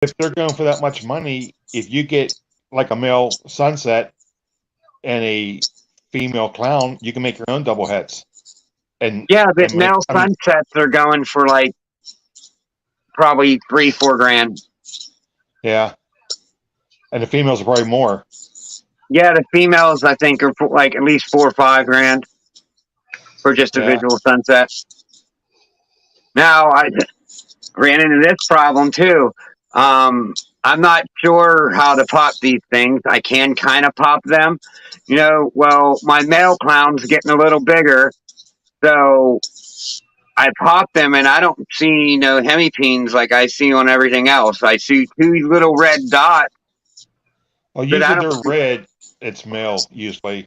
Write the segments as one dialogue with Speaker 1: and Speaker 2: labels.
Speaker 1: if they're going for that much money, if you get like a male sunset and a female clown, you can make your own double heads.
Speaker 2: Yeah, but
Speaker 1: And make,
Speaker 2: male
Speaker 1: I mean,
Speaker 2: sunsets are going for like probably 3-4 grand.
Speaker 1: yeah, and the females are probably more.
Speaker 2: Yeah, the females I think are like at least 4 or 5 grand for just a
Speaker 1: Yeah,
Speaker 2: visual sunset. Now I ran into this problem too. I'm not sure how to pop these things. I can kind of pop them. Well, my male clown's getting a little bigger, so I pop them and I don't see no hemipenes like I see on everything else. I see two little red dots,
Speaker 1: well,
Speaker 2: but I
Speaker 1: usually
Speaker 2: don't.
Speaker 1: they're red. It's male usually.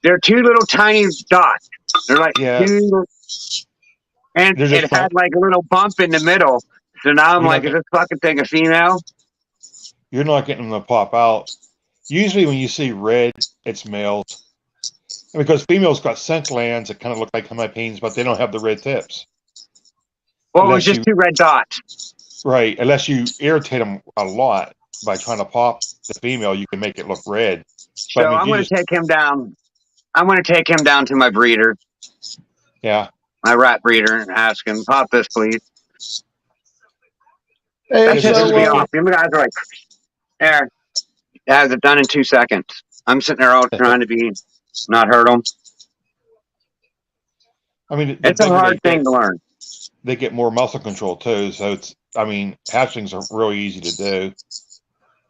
Speaker 2: They're two little tiny dots. They're like
Speaker 1: Yeah,
Speaker 2: two, and
Speaker 1: they're
Speaker 2: it
Speaker 1: just
Speaker 2: had
Speaker 1: not.
Speaker 2: like a little bump in the middle. So now I'm
Speaker 1: You're
Speaker 2: like,
Speaker 1: not
Speaker 2: is
Speaker 1: get,
Speaker 2: this fucking thing a female?
Speaker 1: you're not getting them to pop out. Usually, when you see red, it's males. And because females got scent glands that kind of look like hemipenes, but they don't have the red tips.
Speaker 2: Well, it was
Speaker 1: Unless
Speaker 2: just
Speaker 1: you
Speaker 2: two red dots.
Speaker 1: right, unless you irritate them a lot by trying to pop the female, you can make it look red. But I
Speaker 2: So
Speaker 1: mean, if
Speaker 2: I'm
Speaker 1: you
Speaker 2: going
Speaker 1: just
Speaker 2: to take him down. I'm going to take him down to my breeder,
Speaker 1: yeah,
Speaker 2: my rat breeder, and ask him, pop this, please. That
Speaker 3: Hey,
Speaker 1: because
Speaker 2: shit
Speaker 1: if
Speaker 2: should
Speaker 1: you
Speaker 2: be
Speaker 1: make
Speaker 2: off.
Speaker 1: it,
Speaker 2: The guys are like, there. It has it done in 2 seconds. I'm sitting there all trying to be not hurt them.
Speaker 1: I mean, the
Speaker 2: It's a
Speaker 1: bigger
Speaker 2: hard thing to learn.
Speaker 1: they get more muscle control too. So it's, I mean, hatchlings are really easy to do.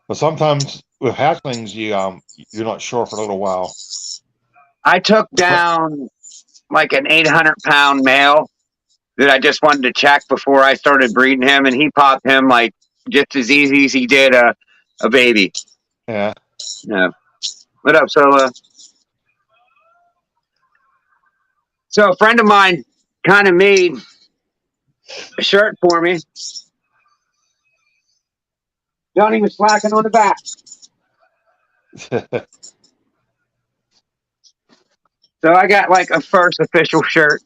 Speaker 1: But sometimes with hatchlings, you're not sure for a little while.
Speaker 2: I took down like an 800-pound male that I just wanted to check before I started breeding him, and he popped him like just as easy as he did a baby.
Speaker 1: Yeah.
Speaker 2: Yeah. What up, Solo? So a friend of mine kind of made a shirt for me. Johnny was slacking on the back. So I got like a first official shirt.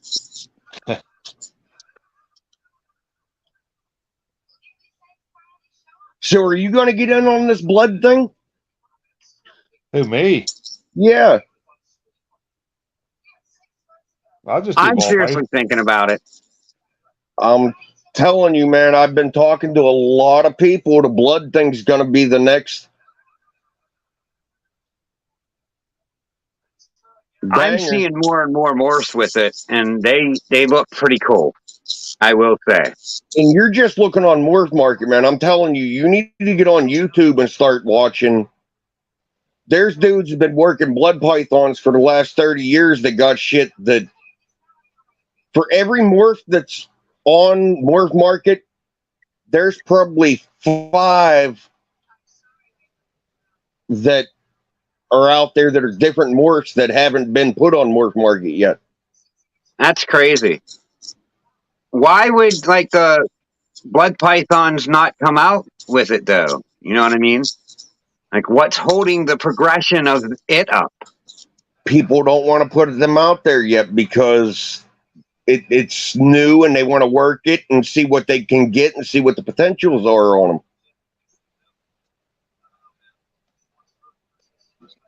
Speaker 3: so are you going to get in on this blood thing?
Speaker 1: Who, me?
Speaker 3: Yeah.
Speaker 1: I'll just do
Speaker 2: I'm
Speaker 1: ball
Speaker 2: seriously
Speaker 1: python.
Speaker 2: thinking about it.
Speaker 3: I'm telling you, man, I've been talking to a lot of people. The blood thing's going to be the next
Speaker 2: I'm
Speaker 3: banger.
Speaker 2: seeing more and more morphs with it, and they look pretty cool, I will say.
Speaker 3: And you're just looking on Morph Market, man. I'm telling you, you need to get on YouTube and start watching. There's dudes who've been working blood pythons for the last 30 years that got shit that for every morph that's on Morph Market, there's probably 5 that are out there that are different morphs that haven't been put on Morph Market yet.
Speaker 2: That's crazy. Why would like the blood pythons not come out with it though? You know what I mean? Like what's holding the progression of it up?
Speaker 3: People don't want to put them out there yet because it's new and they want to work it and see what they can get and see what the potentials are on them.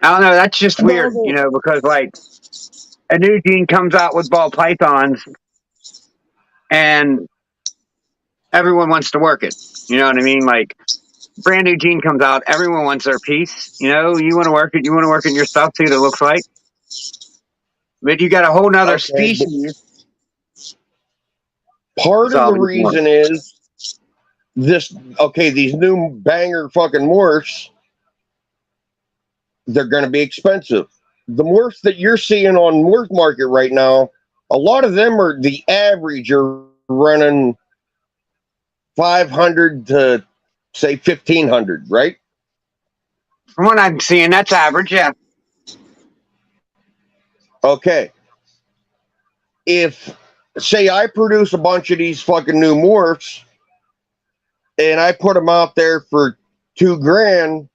Speaker 2: I don't know. That's just weird, because like a new gene comes out with ball pythons, and everyone wants to work it. You know what I mean? Like brand new gene comes out, everyone wants their piece. You want to work it. You want to work in your stuff, see what it looks like. But you got a whole nother species.
Speaker 3: Part of the reason is this. Okay, these new banger fucking morphs, they're going to be expensive. The morphs that you're seeing on Morph Market right now, a lot of them are the average are running 500 to say 1500, right?
Speaker 2: From what I'm seeing, that's average, yeah.
Speaker 3: Okay. If say I produce a bunch of these fucking new morphs and I put them out there for $2,000,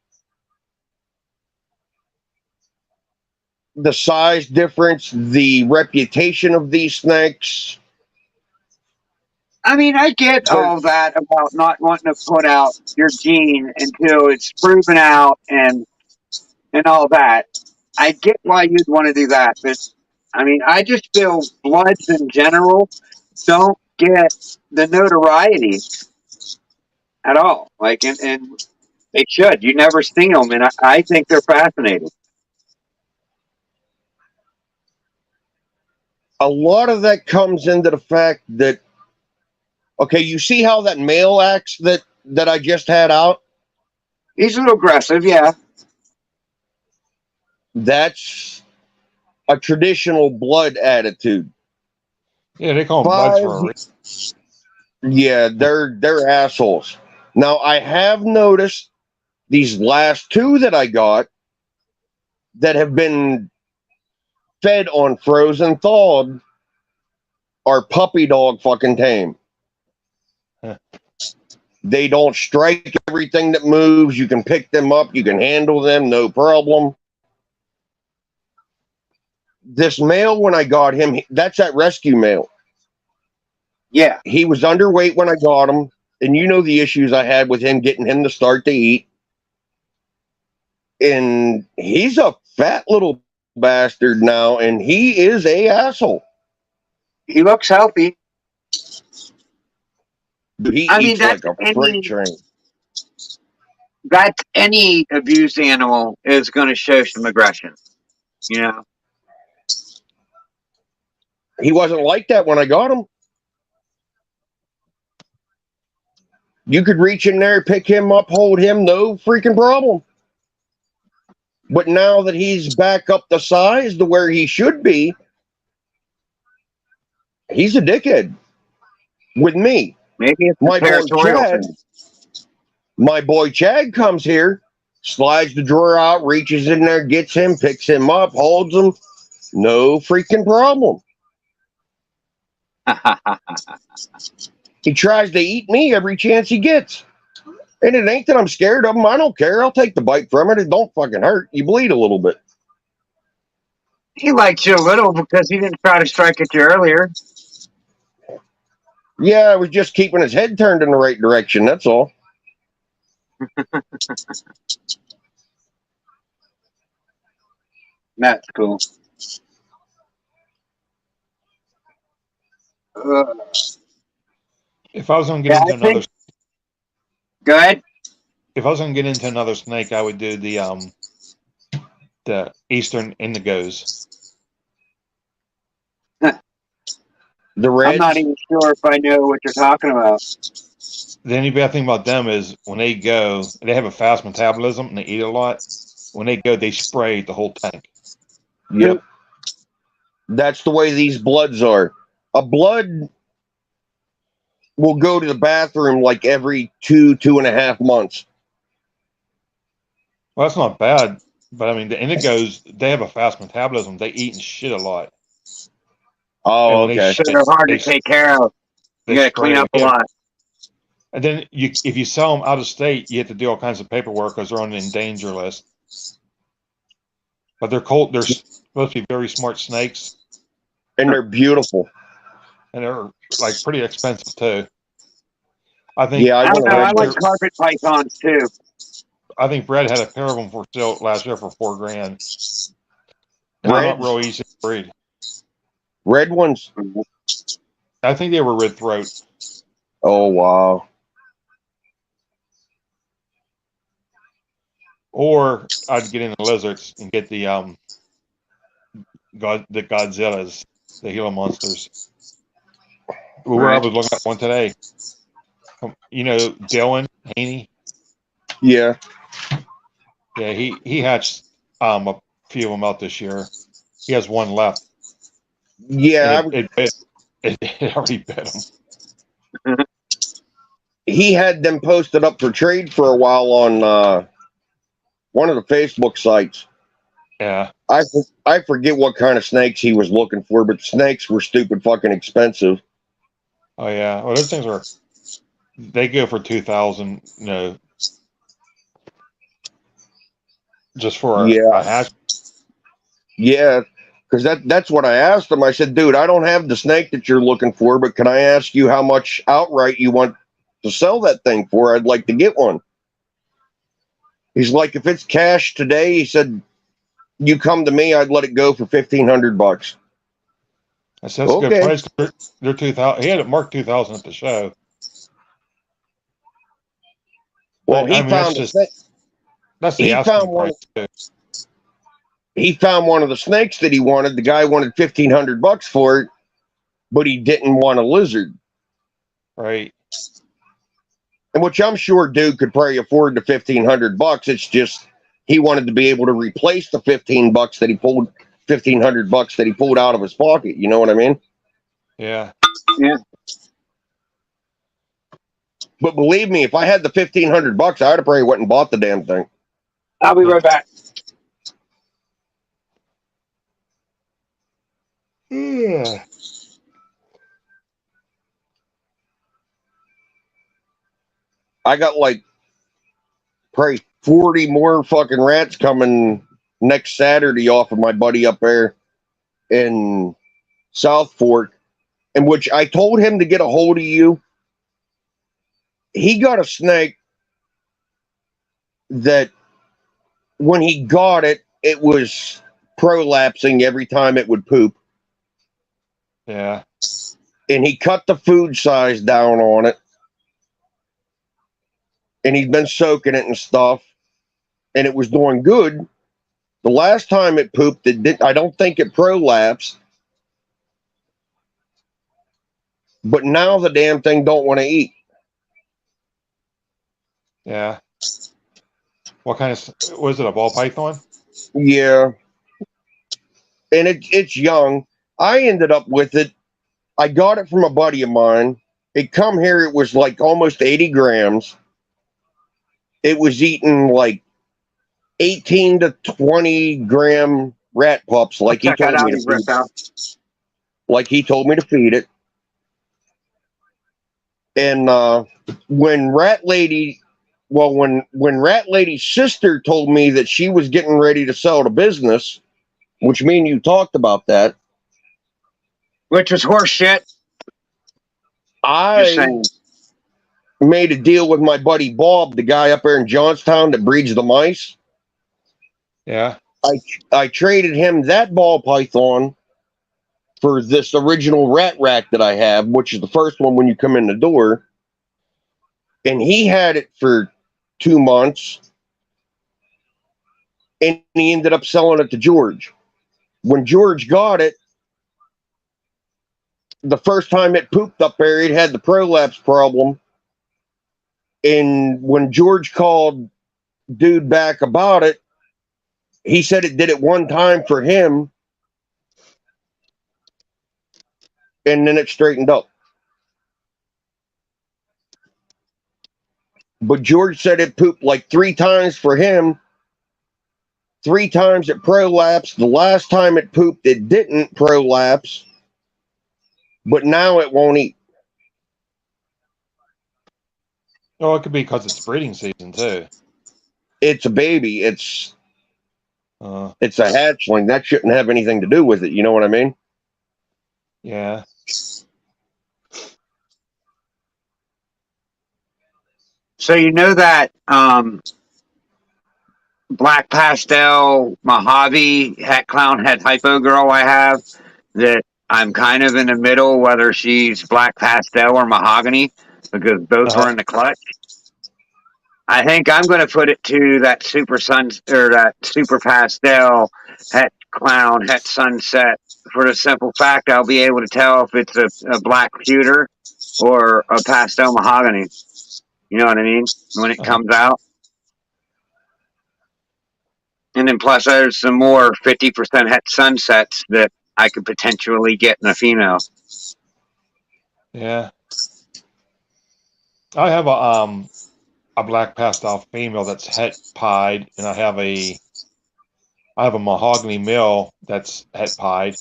Speaker 3: the size difference, the reputation of these snakes,
Speaker 2: I mean, I get all that about not wanting to put out your gene until it's proven out and all that. I get why you'd want to do that, but I mean, I just feel bloods in general don't get the notoriety at all. Like, and they should. You never see them, and I think they're fascinating.
Speaker 3: A lot of that comes into the fact that, okay, you see how that male acts that I just had out?
Speaker 2: He's a little aggressive, yeah.
Speaker 3: That's a traditional blood attitude.
Speaker 1: Yeah, they call them bloods for a reason.
Speaker 3: Yeah, they're assholes. Now I have noticed these last two that I got that have been fed on frozen thawed are puppy dog fucking tame.
Speaker 1: Huh.
Speaker 3: They don't strike everything that moves. You can pick them up, you can handle them, no problem. This male, when I got him, that's that rescue male.
Speaker 2: Yeah.
Speaker 3: He was underweight when I got him, and you know the issues I had with him getting him to start to eat. And he's a fat little bastard now, and he is a asshole.
Speaker 2: He looks healthy.
Speaker 3: He
Speaker 2: I mean,
Speaker 3: eats like a freight train.
Speaker 2: That's any abused animal is going to show some aggression. You know?
Speaker 3: He wasn't like that when I got him. You could reach in there, pick him up, hold him, no freaking problem. But now that he's back up the size to where he should be, he's a dickhead with me.
Speaker 2: Maybe it's
Speaker 3: My
Speaker 2: the
Speaker 3: boy
Speaker 2: territorial
Speaker 3: Chad.
Speaker 2: thing.
Speaker 3: My boy Chad comes here, slides the drawer out, reaches in there, gets him, picks him up, holds him. No freaking problem. He tries to eat me every chance he gets. And it ain't that I'm scared of him. I don't care. I'll take the bite from it. It don't fucking hurt. You bleed a little bit.
Speaker 2: He likes you a little because he didn't try to strike at you earlier.
Speaker 3: Yeah, I was just keeping his head turned in the right direction. That's all.
Speaker 2: That's cool.
Speaker 1: If I was going to get into another,
Speaker 2: Go ahead.
Speaker 1: if I was going to get into another snake, I would do the eastern indigos.
Speaker 3: The reds.
Speaker 2: I'm not even sure if I know what you're talking about.
Speaker 1: The only bad thing about them is when they go, they have a fast metabolism and they eat a lot. When they go, they spray the whole tank.
Speaker 3: Yep. That's the way these bloods are. A blood will go to the bathroom like every 2.5 months.
Speaker 1: Well, that's not bad, but I mean, the indigos, they have a fast metabolism. They eat and shit a lot.
Speaker 3: Oh,
Speaker 1: And when
Speaker 3: okay.
Speaker 2: So they're hard to take care of. You got to clean up a lot.
Speaker 1: And then if you sell them out of state, you have to do all kinds of paperwork because they're on an endanger list. But they're cold. They're supposed to be very smart snakes,
Speaker 3: And they're beautiful.
Speaker 1: and they're like pretty expensive too. I think.
Speaker 3: Yeah,
Speaker 2: I don't know. I
Speaker 1: Brad-
Speaker 2: like carpet pythons too.
Speaker 1: I think Brad had a pair of them for sale last year for $4,000. And they're not
Speaker 3: Reds?
Speaker 1: real easy to breed.
Speaker 3: Red ones.
Speaker 1: I think they were red throat.
Speaker 3: Oh, wow.
Speaker 1: Or I'd get into lizards and get the Godzillas, the Gila monsters. Where I was looking at one today. You know, Dylan Haney.
Speaker 3: Yeah.
Speaker 1: Yeah, he hatched a few of them out this year. He has one left.
Speaker 3: Yeah.
Speaker 1: It already bit him.
Speaker 3: He had them posted up for trade for a while on one of the Facebook sites.
Speaker 1: Yeah.
Speaker 3: I forget what kind of snakes he was looking for, but snakes were stupid fucking expensive.
Speaker 1: Oh yeah. Well, those things they go for 2,000. You know, just for a hatch.
Speaker 3: Yeah, Because that's what I asked him. I said, dude, I don't have the snake that you're looking for, but can I ask you how much outright you want to sell that thing for? I'd like to get one. He's like, if it's cash today, he said, you come to me, I'd let it go for $1,500.
Speaker 1: I said, that's a good price. They're 2,000. He had it marked 2,000 at the show.
Speaker 3: Well,
Speaker 1: he found that's the asking price too.
Speaker 3: He found one of the snakes that he wanted. The guy wanted $1,500 for it, but he didn't want a lizard.
Speaker 1: Right.
Speaker 3: And which I'm sure dude could probably afford the $1,500. It's just he wanted to be able to replace the $1,500 that he pulled out of his pocket. You know what I mean?
Speaker 1: Yeah.
Speaker 2: Yeah.
Speaker 3: But believe me, if I had the $1,500, I'd have probably went and bought the damn thing.
Speaker 2: I'll be right back.
Speaker 1: Yeah.
Speaker 3: I got like probably 40 more fucking rats coming next Saturday off of my buddy up there in South Fork, in which I told him to get a hold of you. He got a snake that when he got it, it was prolapsing every time it would poop.
Speaker 1: Yeah.
Speaker 3: And he cut the food size down on it. And he's been soaking it and stuff. And it was doing good. The last time it pooped, I don't think it prolapsed. But now the damn thing don't want to eat.
Speaker 1: Yeah. What kind of, was it a ball python?
Speaker 3: Yeah. And it's young. I ended up with it. I got it from a buddy of mine. It come here, it was like almost 80 grams. It was eating like 18 to 20 gram rat pups, like he told me to feed. Like he told me to feed it. And when Rat Lady's sister told me that she was getting ready to sell the business, which me and you talked about that,
Speaker 2: which was horse shit.
Speaker 3: I made a deal with my buddy Bob, the guy up there in Johnstown that breeds the mice.
Speaker 1: Yeah.
Speaker 3: I traded him that ball python for this original rat rack that I have, which is the first one when you come in the door. And he had it for 2 months. And he ended up selling it to George. When George got it, the first time it pooped up there, it had the prolapse problem. And when George called dude back about it, he said it did it one time for him. And then it straightened up. But George said it pooped like 3 times for him. 3 times it prolapsed. The last time it pooped, it didn't prolapse. But now it won't eat.
Speaker 1: Oh, it could be because it's breeding season too.
Speaker 3: It's a baby. It's
Speaker 1: Uh,
Speaker 3: a hatchling. That shouldn't have anything to do with it. You know what I mean?
Speaker 1: yeah.
Speaker 2: So you know that black pastel Mojave het clown het hypo girl I have, that I'm kind of in the middle whether she's black pastel or mahogany, because both were in the clutch. I think I'm going to put it to that super pastel het clown het sunset, for the simple fact I'll be able to tell if it's a black pewter or a pastel mahogany. You know what I mean? When it comes out. And then plus there's some more 50% het sunsets that I could potentially get in a female.
Speaker 1: Yeah. I have a black pastel female that's het pied, and I have a mahogany male that's het pied.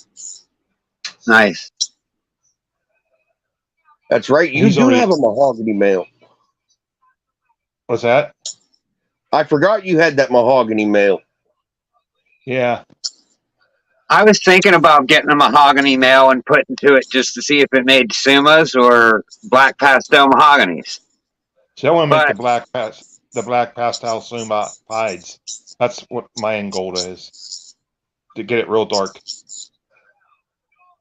Speaker 2: Nice.
Speaker 3: That's right. You do have a mahogany male.
Speaker 1: What's that?
Speaker 3: I forgot you had that mahogany male.
Speaker 1: Yeah.
Speaker 2: I was thinking about getting a mahogany nail and putting to it just to see if it made Sumas or black pastel mahoganies.
Speaker 1: See, I want to make
Speaker 2: But
Speaker 1: the black pastel Suma pieds. That's what my end goal is, to get it real dark.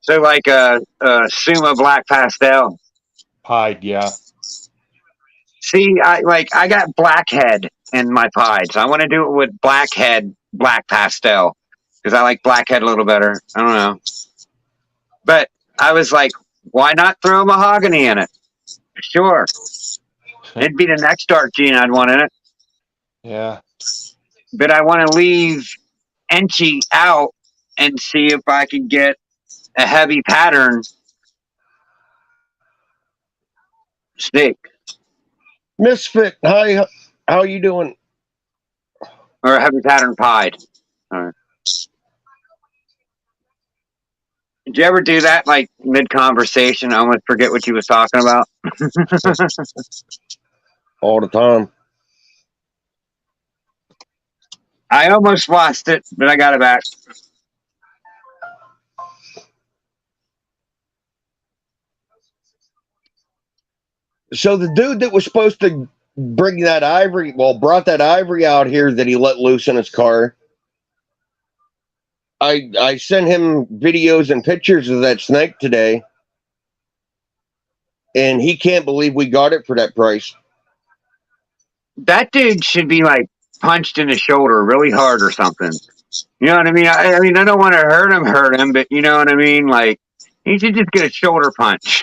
Speaker 2: so like a Suma black pastel.
Speaker 1: Pied, yeah.
Speaker 2: See, I got blackhead in my pied, so I want to do it with blackhead black pastel because I like blackhead a little better. I don't know, but I was like, why not throw mahogany in it? Sure, it'd be the next dark gene I'd want in it,
Speaker 1: Yeah.
Speaker 2: but I want to leave Enchi out and see if I can get a heavy pattern stick
Speaker 3: Misfit, hi, how you doing?
Speaker 2: or a heavy pattern pied. All right. Did you ever do that, like mid conversation? I almost forget what you was talking about.
Speaker 3: All the time.
Speaker 2: I almost lost it, but I got it back.
Speaker 3: So the dude that was supposed to bring that ivory, brought that ivory out here that he let loose in his car. I sent him videos and pictures of that snake today, and he can't believe we got it for that price.
Speaker 2: That dude should be like punched in the shoulder really hard or something. You know what I mean? I mean, I don't want to hurt him, but you know what I mean? Like, he should just get a shoulder punch.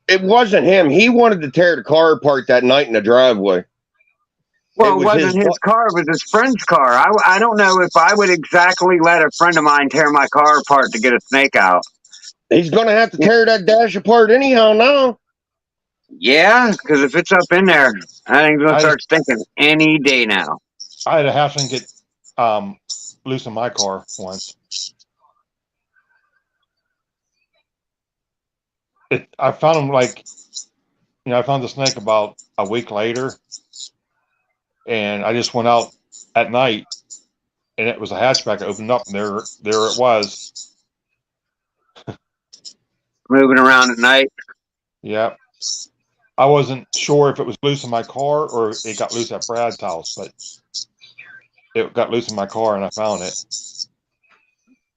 Speaker 3: It wasn't him. He wanted to tear the car apart that night in the driveway.
Speaker 2: Well, it wasn't his car. It was his friend's car. I don't know if I would exactly let a friend of mine tear my car apart to get a snake out.
Speaker 3: He's going to have to tear that dash apart anyhow now.
Speaker 2: Yeah, because if it's up in there, I think he's going to start stinking any day now.
Speaker 1: I had a halfling get loose in my car once. I found him I found the snake about a week later, and I just went out at night, and it was a hatchback. I opened up, and there it was.
Speaker 2: Moving around at night.
Speaker 1: Yep. I wasn't sure if it was loose in my car or it got loose at Brad's house, but it got loose in my car, and I found it.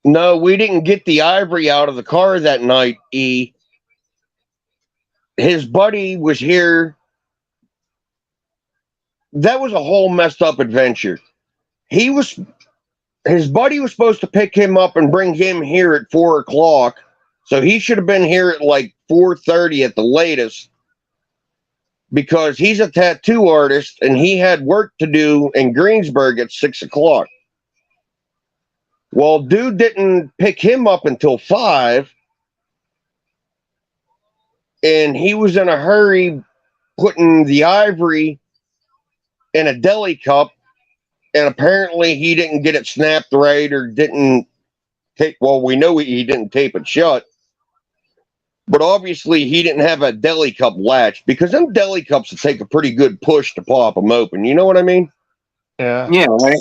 Speaker 3: No, we didn't get the ivory out of the car that night, E. His buddy was here. That was a whole messed up adventure. His buddy was supposed to pick him up and bring him here at 4:00. So he should have been here at like 4:30 at the latest, because he's a tattoo artist and he had work to do in Greensburg at 6:00. Well, dude didn't pick him up until 5. And he was in a hurry putting the ivory in a deli cup, and apparently he didn't get it snapped right or didn't tape. Well, we know he didn't tape it shut, but obviously he didn't have a deli cup latch, because them deli cups would take a pretty good push to pop them open. You know what I mean?
Speaker 1: Yeah.
Speaker 2: Yeah, right.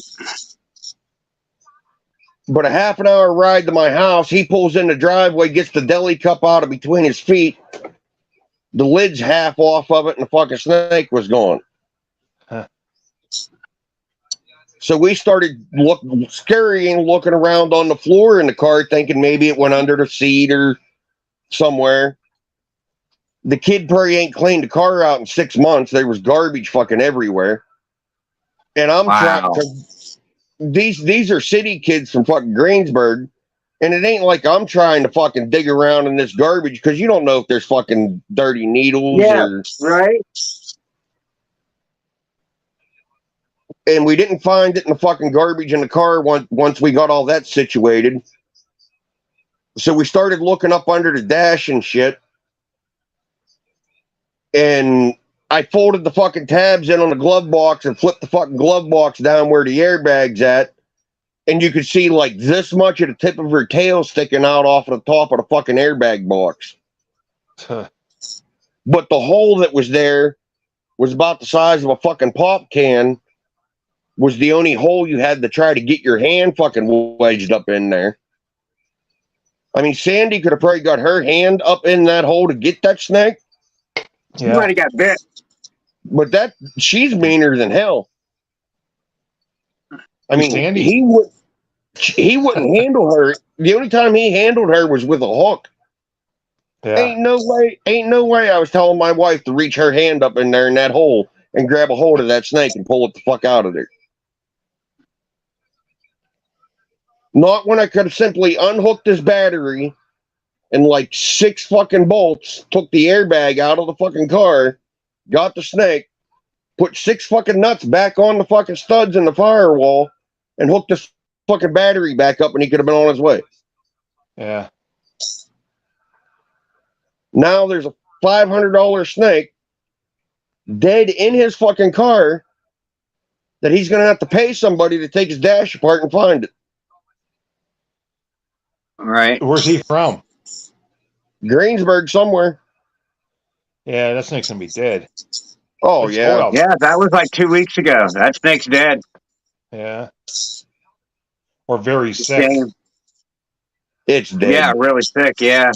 Speaker 3: But a half an hour ride to my house, he pulls in the driveway, gets the deli cup out of between his feet. The lid's half off of it, and the fucking snake was gone.
Speaker 1: Huh.
Speaker 3: So we started scurrying, looking around on the floor in the car, thinking maybe it went under the seat or somewhere. The kid probably ain't cleaned the car out in 6 months. There was garbage fucking everywhere. And I'm trying to. These are city kids from fucking Greensburg. And it ain't like I'm trying to fucking dig around in this garbage, because you don't know if there's fucking dirty needles.
Speaker 2: Yeah, right.
Speaker 3: And we didn't find it in the fucking garbage in the car once we got all that situated. So we started looking up under the dash and shit. And I folded the fucking tabs in on the glove box and flipped the fucking glove box down where the airbag's at. And you could see like this much of the tip of her tail sticking out off of the top of the fucking airbag box. But the hole that was there was about the size of a fucking pop can was the only hole you had to try to get your hand fucking wedged up in there. I mean, Sandy could have probably got her hand up in that hole to get that snake.
Speaker 2: She might have got bit.
Speaker 3: But she's meaner than hell. I mean,
Speaker 1: Sandy?
Speaker 3: he wouldn't handle her. The only time he handled her was with a hook.
Speaker 1: Yeah.
Speaker 3: Ain't no way I was telling my wife to reach her hand up in there in that hole and grab a hold of that snake and pull it the fuck out of there. Not when I could have simply unhooked his battery and like 6 fucking bolts, took the airbag out of the fucking car, got the snake, put 6 fucking nuts back on the fucking studs in the firewall, and hooked the fucking battery back up, and he could have been on his way.
Speaker 1: Yeah.
Speaker 3: Now there's a $500 snake dead in his fucking car that he's going to have to pay somebody to take his dash apart and find it.
Speaker 2: All right.
Speaker 1: Where's he from?
Speaker 3: Greensburg somewhere.
Speaker 1: Yeah, that snake's gonna be dead.
Speaker 3: Oh,
Speaker 1: It's
Speaker 3: yeah.
Speaker 1: cold out.
Speaker 2: Yeah, that was like 2 weeks ago. That snake's dead.
Speaker 1: Yeah. Or very sick.
Speaker 2: Shame.
Speaker 3: It's dead.
Speaker 2: Yeah, really sick. Yeah.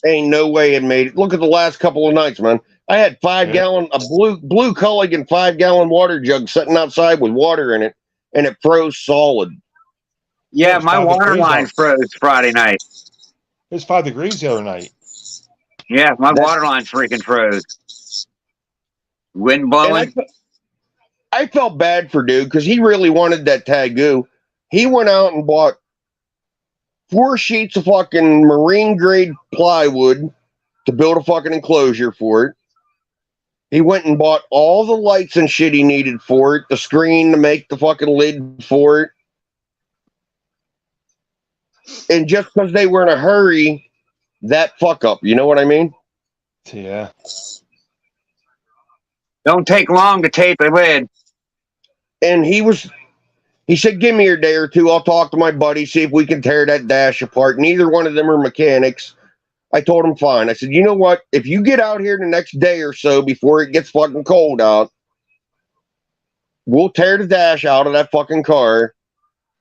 Speaker 3: Ain't no way it made it. Look at the last couple of nights, man. I had 5-gallon, a blue Culligan 5-gallon water jug sitting outside with water in it, and it froze solid.
Speaker 2: Yeah,
Speaker 1: It's
Speaker 2: my
Speaker 1: 5
Speaker 2: water
Speaker 1: degrees
Speaker 2: line
Speaker 1: out.
Speaker 2: froze Friday night.
Speaker 1: It was 5 degrees the other night.
Speaker 2: Yeah, my
Speaker 3: That's-
Speaker 2: water line freaking froze. Wind
Speaker 3: And
Speaker 2: blowing.
Speaker 3: I felt bad for dude because he really wanted that Tagoo. He went out and bought 4 sheets of fucking marine grade plywood to build a fucking enclosure for it. He went and bought all the lights and shit he needed for it, the screen to make the fucking lid for it. And just because they were in a hurry, that fuck up, you know what I mean?
Speaker 1: Yeah.
Speaker 2: Don't take long to tape the lid.
Speaker 3: And he said, give me a day or two. I'll talk to my buddy, see if we can tear that dash apart. Neither one of them are mechanics. I told him, fine. I said, you know what? If you get out here the next day or so before it gets fucking cold out, we'll tear the dash out of that fucking car.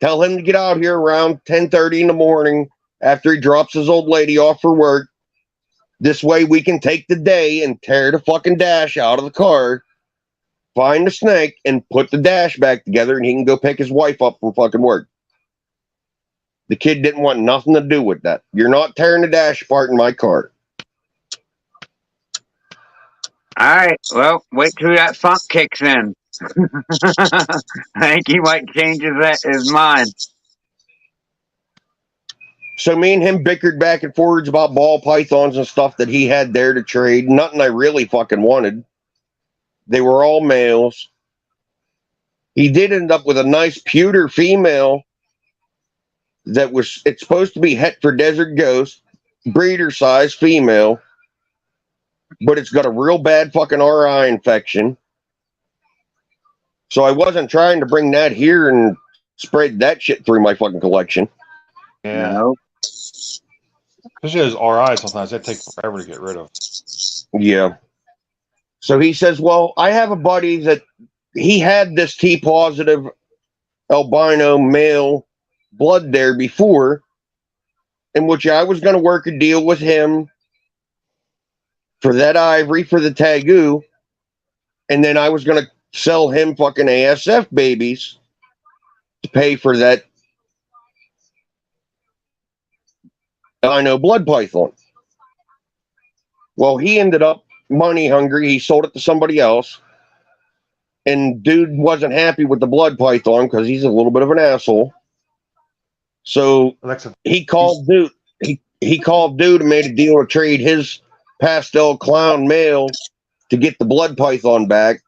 Speaker 3: Tell him to get out here around 10:30 in the morning after he drops his old lady off for work. This way we can take the day and tear the fucking dash out of the car, find the snake, and put the dash back together, and he can go pick his wife up from fucking work. The kid didn't want nothing to do with that. You're not tearing the dash apart in my car.
Speaker 2: All right. Well, wait till that funk kicks in. I think he might change his mind.
Speaker 3: So me and him bickered back and forwards about ball pythons and stuff that he had there to trade. Nothing I really fucking wanted. They were all males. He did end up with a nice pewter female that it's supposed to be het for desert ghost, breeder size female, but it's got a real bad fucking RI infection. So I wasn't trying to bring that here and spread that shit through my fucking collection.
Speaker 1: Yeah.
Speaker 2: No.
Speaker 1: Especially those RI sometimes they take forever to get rid of.
Speaker 3: Yeah. So he says, well, I have a buddy that he had this T positive albino male blood there before, in which I was going to work a deal with him for that ivory for the Tagoo, and then I was going to sell him fucking ASF babies to pay for that albino blood python. Well, he ended up money hungry. He sold it to somebody else, and dude wasn't happy with the blood python because he's a little bit of an asshole. So
Speaker 1: Alexa,
Speaker 3: he called dude. He called dude and made a deal to trade his pastel clown male to get the blood python back,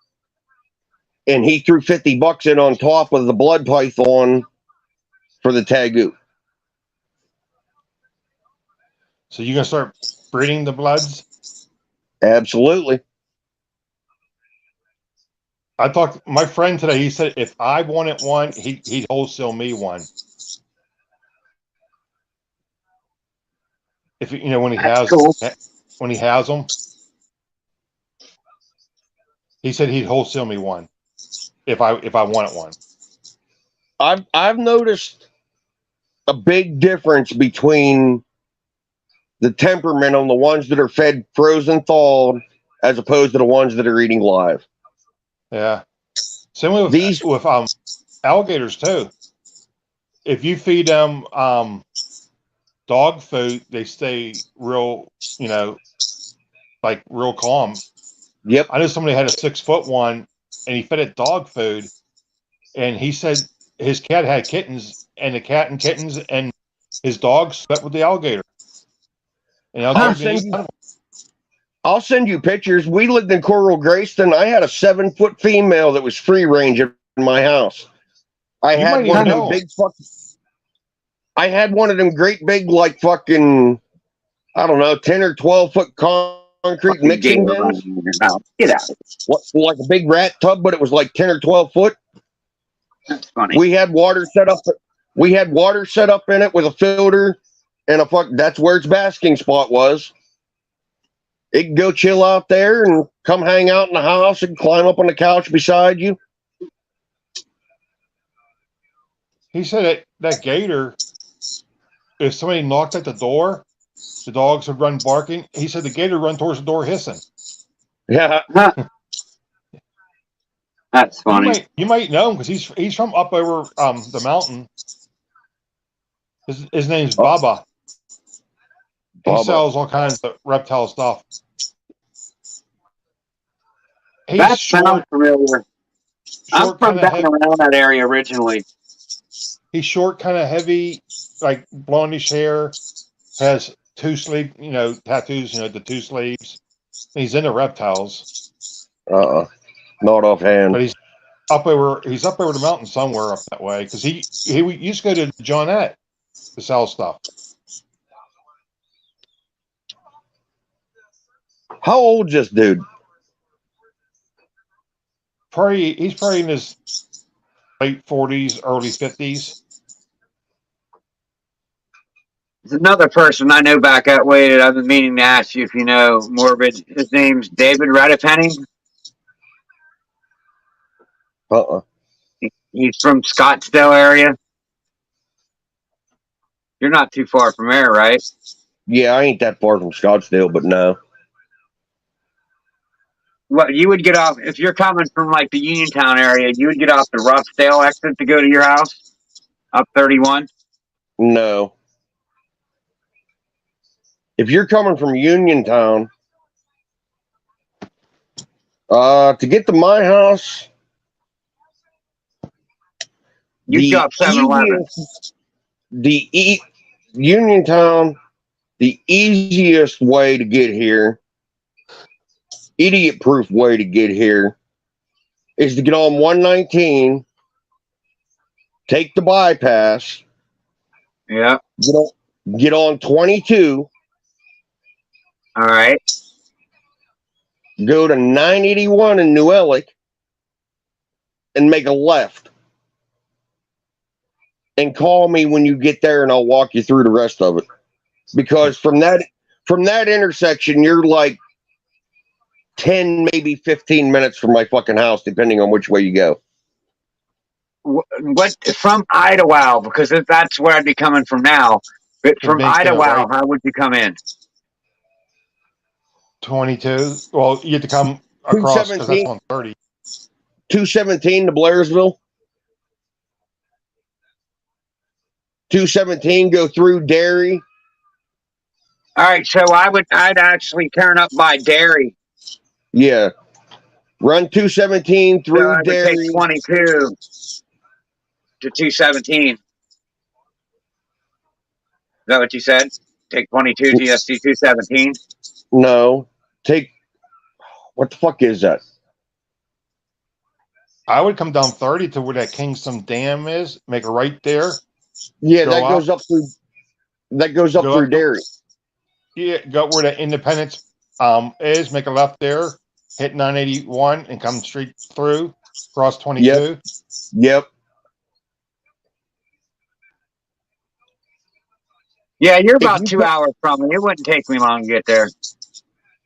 Speaker 3: and he threw $50 in on top of the blood python for the Tagoo.
Speaker 1: so you gonna start breeding the bloods?
Speaker 3: Absolutely.
Speaker 1: I talked to my friend today. He said if I wanted one, he'd wholesale me one. If when he
Speaker 2: That's
Speaker 1: has
Speaker 2: cool.
Speaker 1: when he has them, he said he'd wholesale me one if I wanted one.
Speaker 3: I've noticed a big difference between the temperament on the ones that are fed frozen thawed as opposed to the ones that are eating live.
Speaker 1: Yeah. Same with
Speaker 3: These
Speaker 1: alligators too. If you feed them dog food, they stay real, like real calm.
Speaker 3: Yep.
Speaker 1: I know somebody had a 6-foot one, and he fed it dog food, and he said his cat had kittens, and the cat and kittens and his dog slept with the alligator. And
Speaker 3: I'll send you pictures. We lived in Coral Grayston. I had a 7-foot female that was free range in my house. I had one of them big fucking. I had one of them great big, like fucking, I don't know, 10 or 12-foot concrete mixing bins.
Speaker 2: Get out.
Speaker 3: Like a big rat tub, but it was like 10 or 12 foot.
Speaker 2: That's funny.
Speaker 3: We had water set up. We had water set up in it with a filter and that's where its basking spot was. It could go chill out there and come hang out in the house and climb up on the couch beside you.
Speaker 1: He said that gator, if somebody knocked at the door, the dogs would run barking. He said the gator run towards the door hissing.
Speaker 3: Yeah.
Speaker 2: That's funny.
Speaker 1: You might know him because he's from up over the mountain. His name's Baba. He sells all kinds of reptile stuff.
Speaker 2: That sounds familiar. I'm from down around that area originally.
Speaker 1: He's short, kind of heavy, like blondish hair. Has 2 sleeve, tattoos. The 2 sleeves. He's into reptiles.
Speaker 3: Not offhand.
Speaker 1: But he's up over the mountain somewhere up that way because he used to go to Johnette to sell stuff.
Speaker 3: How old is this dude?
Speaker 1: He's probably in his late 40s, early 50s.
Speaker 2: There's another person I know back that way that I've been meaning to ask you if you know, Morbid. His name's David Radapenny. He's from Scottsdale area. You're not too far from there, right?
Speaker 3: Yeah, I ain't that far from Scottsdale, but no.
Speaker 2: Well, you would get off if you're coming from like the Uniontown area. You would get off the Roughdale exit to go to your house up 31.
Speaker 3: No. If you're coming from Uniontown, to get to my house,
Speaker 2: you got 7-Eleven.
Speaker 3: Uniontown, the easiest way to get here, idiot-proof way to get here, is to get on 119, take the bypass,
Speaker 2: yeah,
Speaker 3: get on 22.
Speaker 2: All right.
Speaker 3: Go to 981 in New Ellick and make a left. And call me when you get there and I'll walk you through the rest of it. Because from that intersection, you're like 10, maybe 15 minutes from my fucking house, depending on which way you go.
Speaker 2: What from Idlewild? Because that's where I'd be coming from now. But from Idlewild, how would you come in?
Speaker 1: 22. Well, you have to come across because that's on 30.
Speaker 3: 217 to Blairsville. 217 go through Derry.
Speaker 2: All right, so I'd actually turn up by Derry.
Speaker 3: Yeah, run 217 through
Speaker 2: so I would
Speaker 3: Derry.
Speaker 2: Take 22 to 217. Is that what you said? Take 22 DST 217.
Speaker 3: No, take what the fuck is that?
Speaker 1: I would come down 30 to where that Kingston Dam is. Make a right there.
Speaker 3: Yeah, that goes up through. That goes up through Derry.
Speaker 1: Yeah, go where the Independence is. Make a left there. Hit 981 and come straight through. Cross 22.
Speaker 3: Yep.
Speaker 2: Yeah, you're about 2 hours from me. It wouldn't take me long to get there.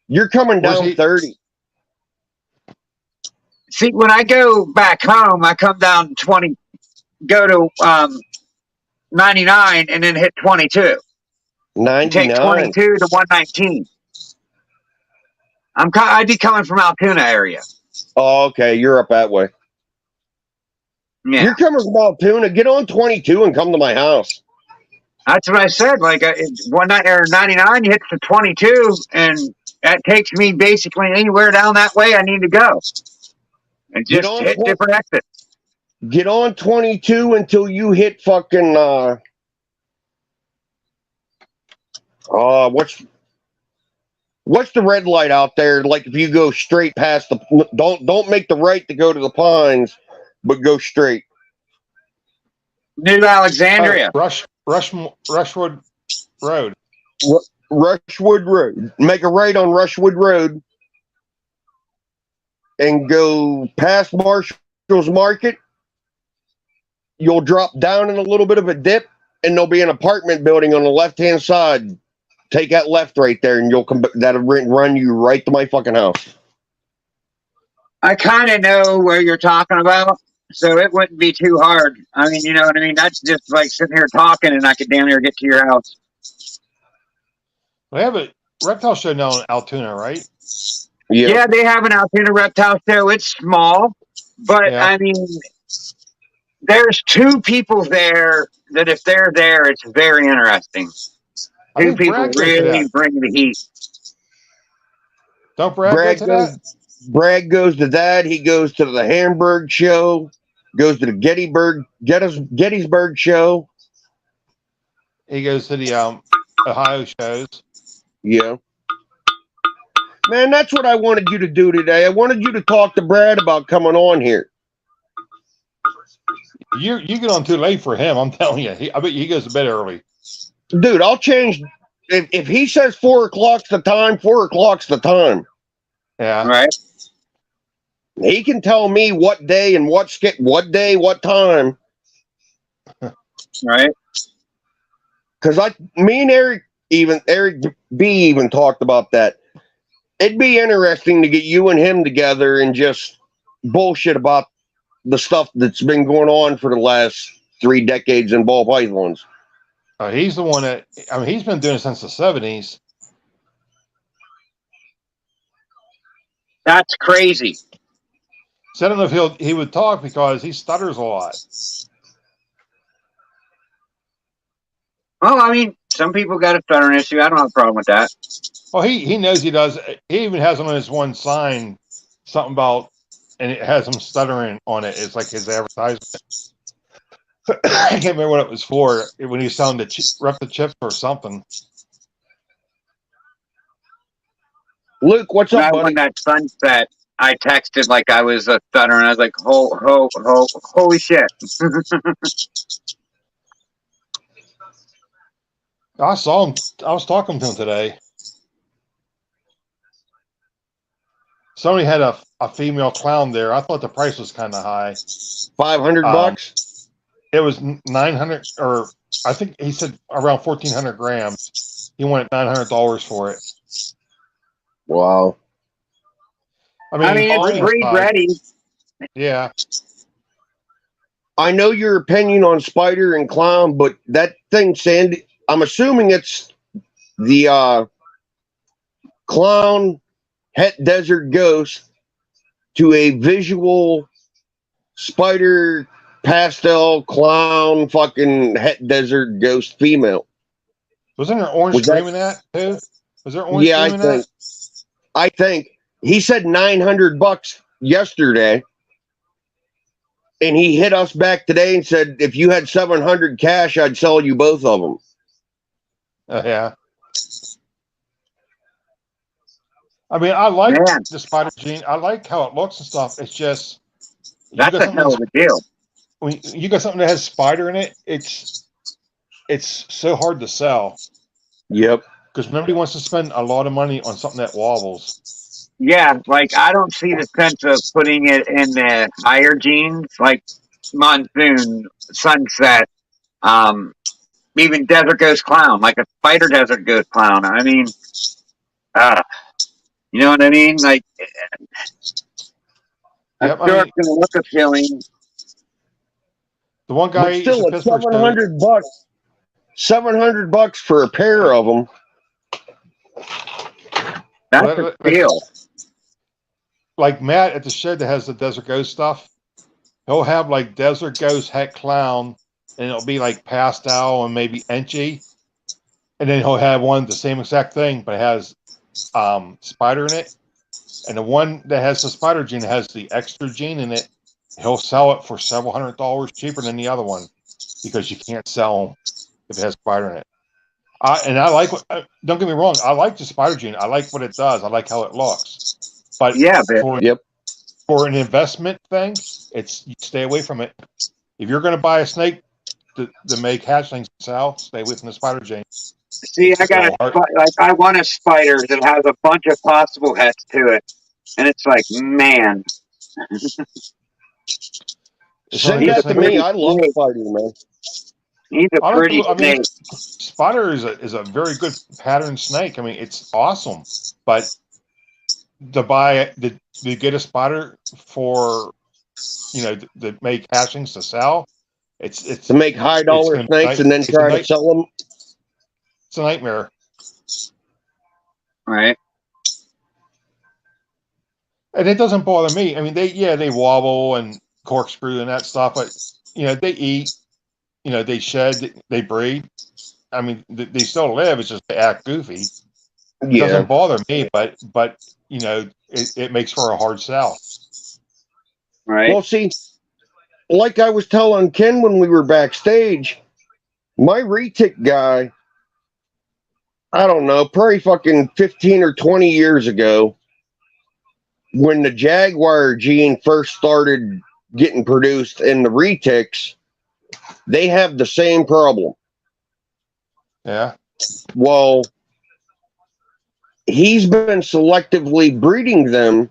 Speaker 3: You're coming down 30.
Speaker 2: See, when I go back home, I come down 20. go to 99 and then hit 22. And take
Speaker 3: 99.
Speaker 2: 22 to 119. I'd be coming from Altoona area.
Speaker 3: Oh, okay. You're up that way.
Speaker 2: Yeah,
Speaker 3: You're coming from Altoona. Get on 22 and come to my house.
Speaker 2: that's what I said. Like 99 hits to 22, and that takes me basically anywhere down that way I need to go, and
Speaker 3: Get
Speaker 2: just
Speaker 3: on
Speaker 2: hit different exits.
Speaker 3: Get on 22 until you hit fucking what's the red light out there? Like if you go straight past the don't make the right to go to the Pines, but go straight.
Speaker 2: New Alexandria.
Speaker 1: Rushwood Road.
Speaker 3: Rushwood Road. Make a right on Rushwood Road and go past Marshall's Market. You'll drop down in a little bit of a dip, and there'll be an apartment building on the left-hand side. Take that left right there, and you'll come. That'll run you right to my fucking house.
Speaker 2: I kind of know where you're talking about, so it wouldn't be too hard. I mean, you know what I mean? That's just like sitting here talking, and I could damn near get to your house.
Speaker 1: They have a reptile show now in Altoona, right?
Speaker 2: Yeah, they have an Altoona reptile show. It's small, but
Speaker 1: Yeah.
Speaker 2: I mean, there's two people there that if they're there, it's very interesting. Two people really bring the heat.
Speaker 1: Don't Brad go to that?
Speaker 3: Brad goes to that. He goes to the Hamburg show. Goes to the Gettysburg show.
Speaker 1: He goes to the Ohio shows.
Speaker 3: Yeah. Man, that's what I wanted you to do today. I wanted you to talk to Brad about coming on here.
Speaker 1: You get on too late for him. I'm telling you. I bet he goes to bed early.
Speaker 3: Dude, I'll change. If he says 4 o'clock's the time, 4 o'clock's the time.
Speaker 1: Yeah.
Speaker 2: Right.
Speaker 3: He can tell me what day and what day, what time.
Speaker 2: Right.
Speaker 3: Because me and Eric B even talked about that. It'd be interesting to get you and him together and just bullshit about the stuff that's been going on for the last 3 decades in ball pythons.
Speaker 1: He's the one that, I mean, he's been doing it since the 70s.
Speaker 2: That's crazy.
Speaker 1: So I don't know if he would talk because he stutters a lot.
Speaker 2: Well, I mean, some people got a stuttering issue. I don't have a problem with that.
Speaker 1: Well, he knows he does. He even has on his one sign something about, and it has him stuttering on it. It's like his advertisement. I can't remember what it was for. When he was selling rep the chips or something.
Speaker 3: Luke, what's up, buddy?
Speaker 2: When that sunset, I texted like I was a stuttering. I was like, holy shit.
Speaker 1: I saw him. I was talking to him today. Somebody had a female clown there. I thought the price was kind of high.
Speaker 3: $500?
Speaker 1: It was 900, or I think he said around 1,400 grams. He wanted $900 for it.
Speaker 3: Wow.
Speaker 2: I mean it's breed ready.
Speaker 1: Yeah.
Speaker 3: I know your opinion on spider and clown, but that thing, Sandy, I'm assuming it's the clown het desert ghost to a visual spider pastel clown fucking het desert ghost female.
Speaker 1: Wasn't there orange cream in that too? Was there orange cream in that?
Speaker 3: I think he said $900 yesterday, and he hit us back today and said, if you had 700 cash, I'd sell you both of them.
Speaker 1: Yeah. I mean, I like the spider gene. I like how it looks and stuff. It's just
Speaker 2: that's a hell of a deal.
Speaker 1: When you got something that has spider in it, it's so hard to sell.
Speaker 3: Yep.
Speaker 1: Because nobody wants to spend a lot of money on something that wobbles.
Speaker 2: Yeah, like I don't see the sense of putting it in the higher genes, like monsoon, sunset, even desert ghost clown, like a spider desert ghost clown. I mean, you know what I mean? Like, I'm sure it's going to look appealing.
Speaker 1: The one guy
Speaker 3: But
Speaker 1: is
Speaker 3: still,
Speaker 1: a
Speaker 3: it's
Speaker 1: Pittsburgh dude.
Speaker 3: $700. $700 for a pair of them.
Speaker 2: That's a steal.
Speaker 1: Like Matt at the shed that has the Desert Ghost stuff, he'll have like Desert Ghost Het Clown, and it'll be like pastel and maybe etchy, and then he'll have one the same exact thing, but it has spider in it, and the one that has the spider gene has the extra gene in it. He'll sell it for several $100 cheaper than the other one because you can't sell them if it has spider in it. And I like. Don't get me wrong. I like the spider gene. I like what it does. I like how it looks. But
Speaker 2: Yeah, but
Speaker 1: for an investment thing, it's you stay away from it. If you're going to buy a snake to make hatchlings sell, stay away from the spider gene.
Speaker 2: see, I want a spider that has a bunch of possible heads to it, and it's like, man,
Speaker 3: Send that to me. I love spider, man.
Speaker 2: he's a pretty snake.
Speaker 1: Spider is a very good pattern snake. I mean, it's awesome, but to get a spider for to make hatchlings to sell, it's
Speaker 3: to make high dollar snakes and then try to sell them.
Speaker 1: It's a nightmare,
Speaker 2: right?
Speaker 1: And it doesn't bother me. I mean, they wobble and corkscrew and that stuff, but they eat, they shed, they breed. I mean, they still live. It's just they act goofy. It doesn't bother me, but it makes for a hard sell.
Speaker 2: Right.
Speaker 3: Well, see, like I was telling Ken when we were backstage, my retic guy, I don't know, probably fucking 15 or 20 years ago, when the Jaguar gene first started getting produced in the retics, they have the same problem.
Speaker 1: Yeah.
Speaker 3: Well, he's been selectively breeding them,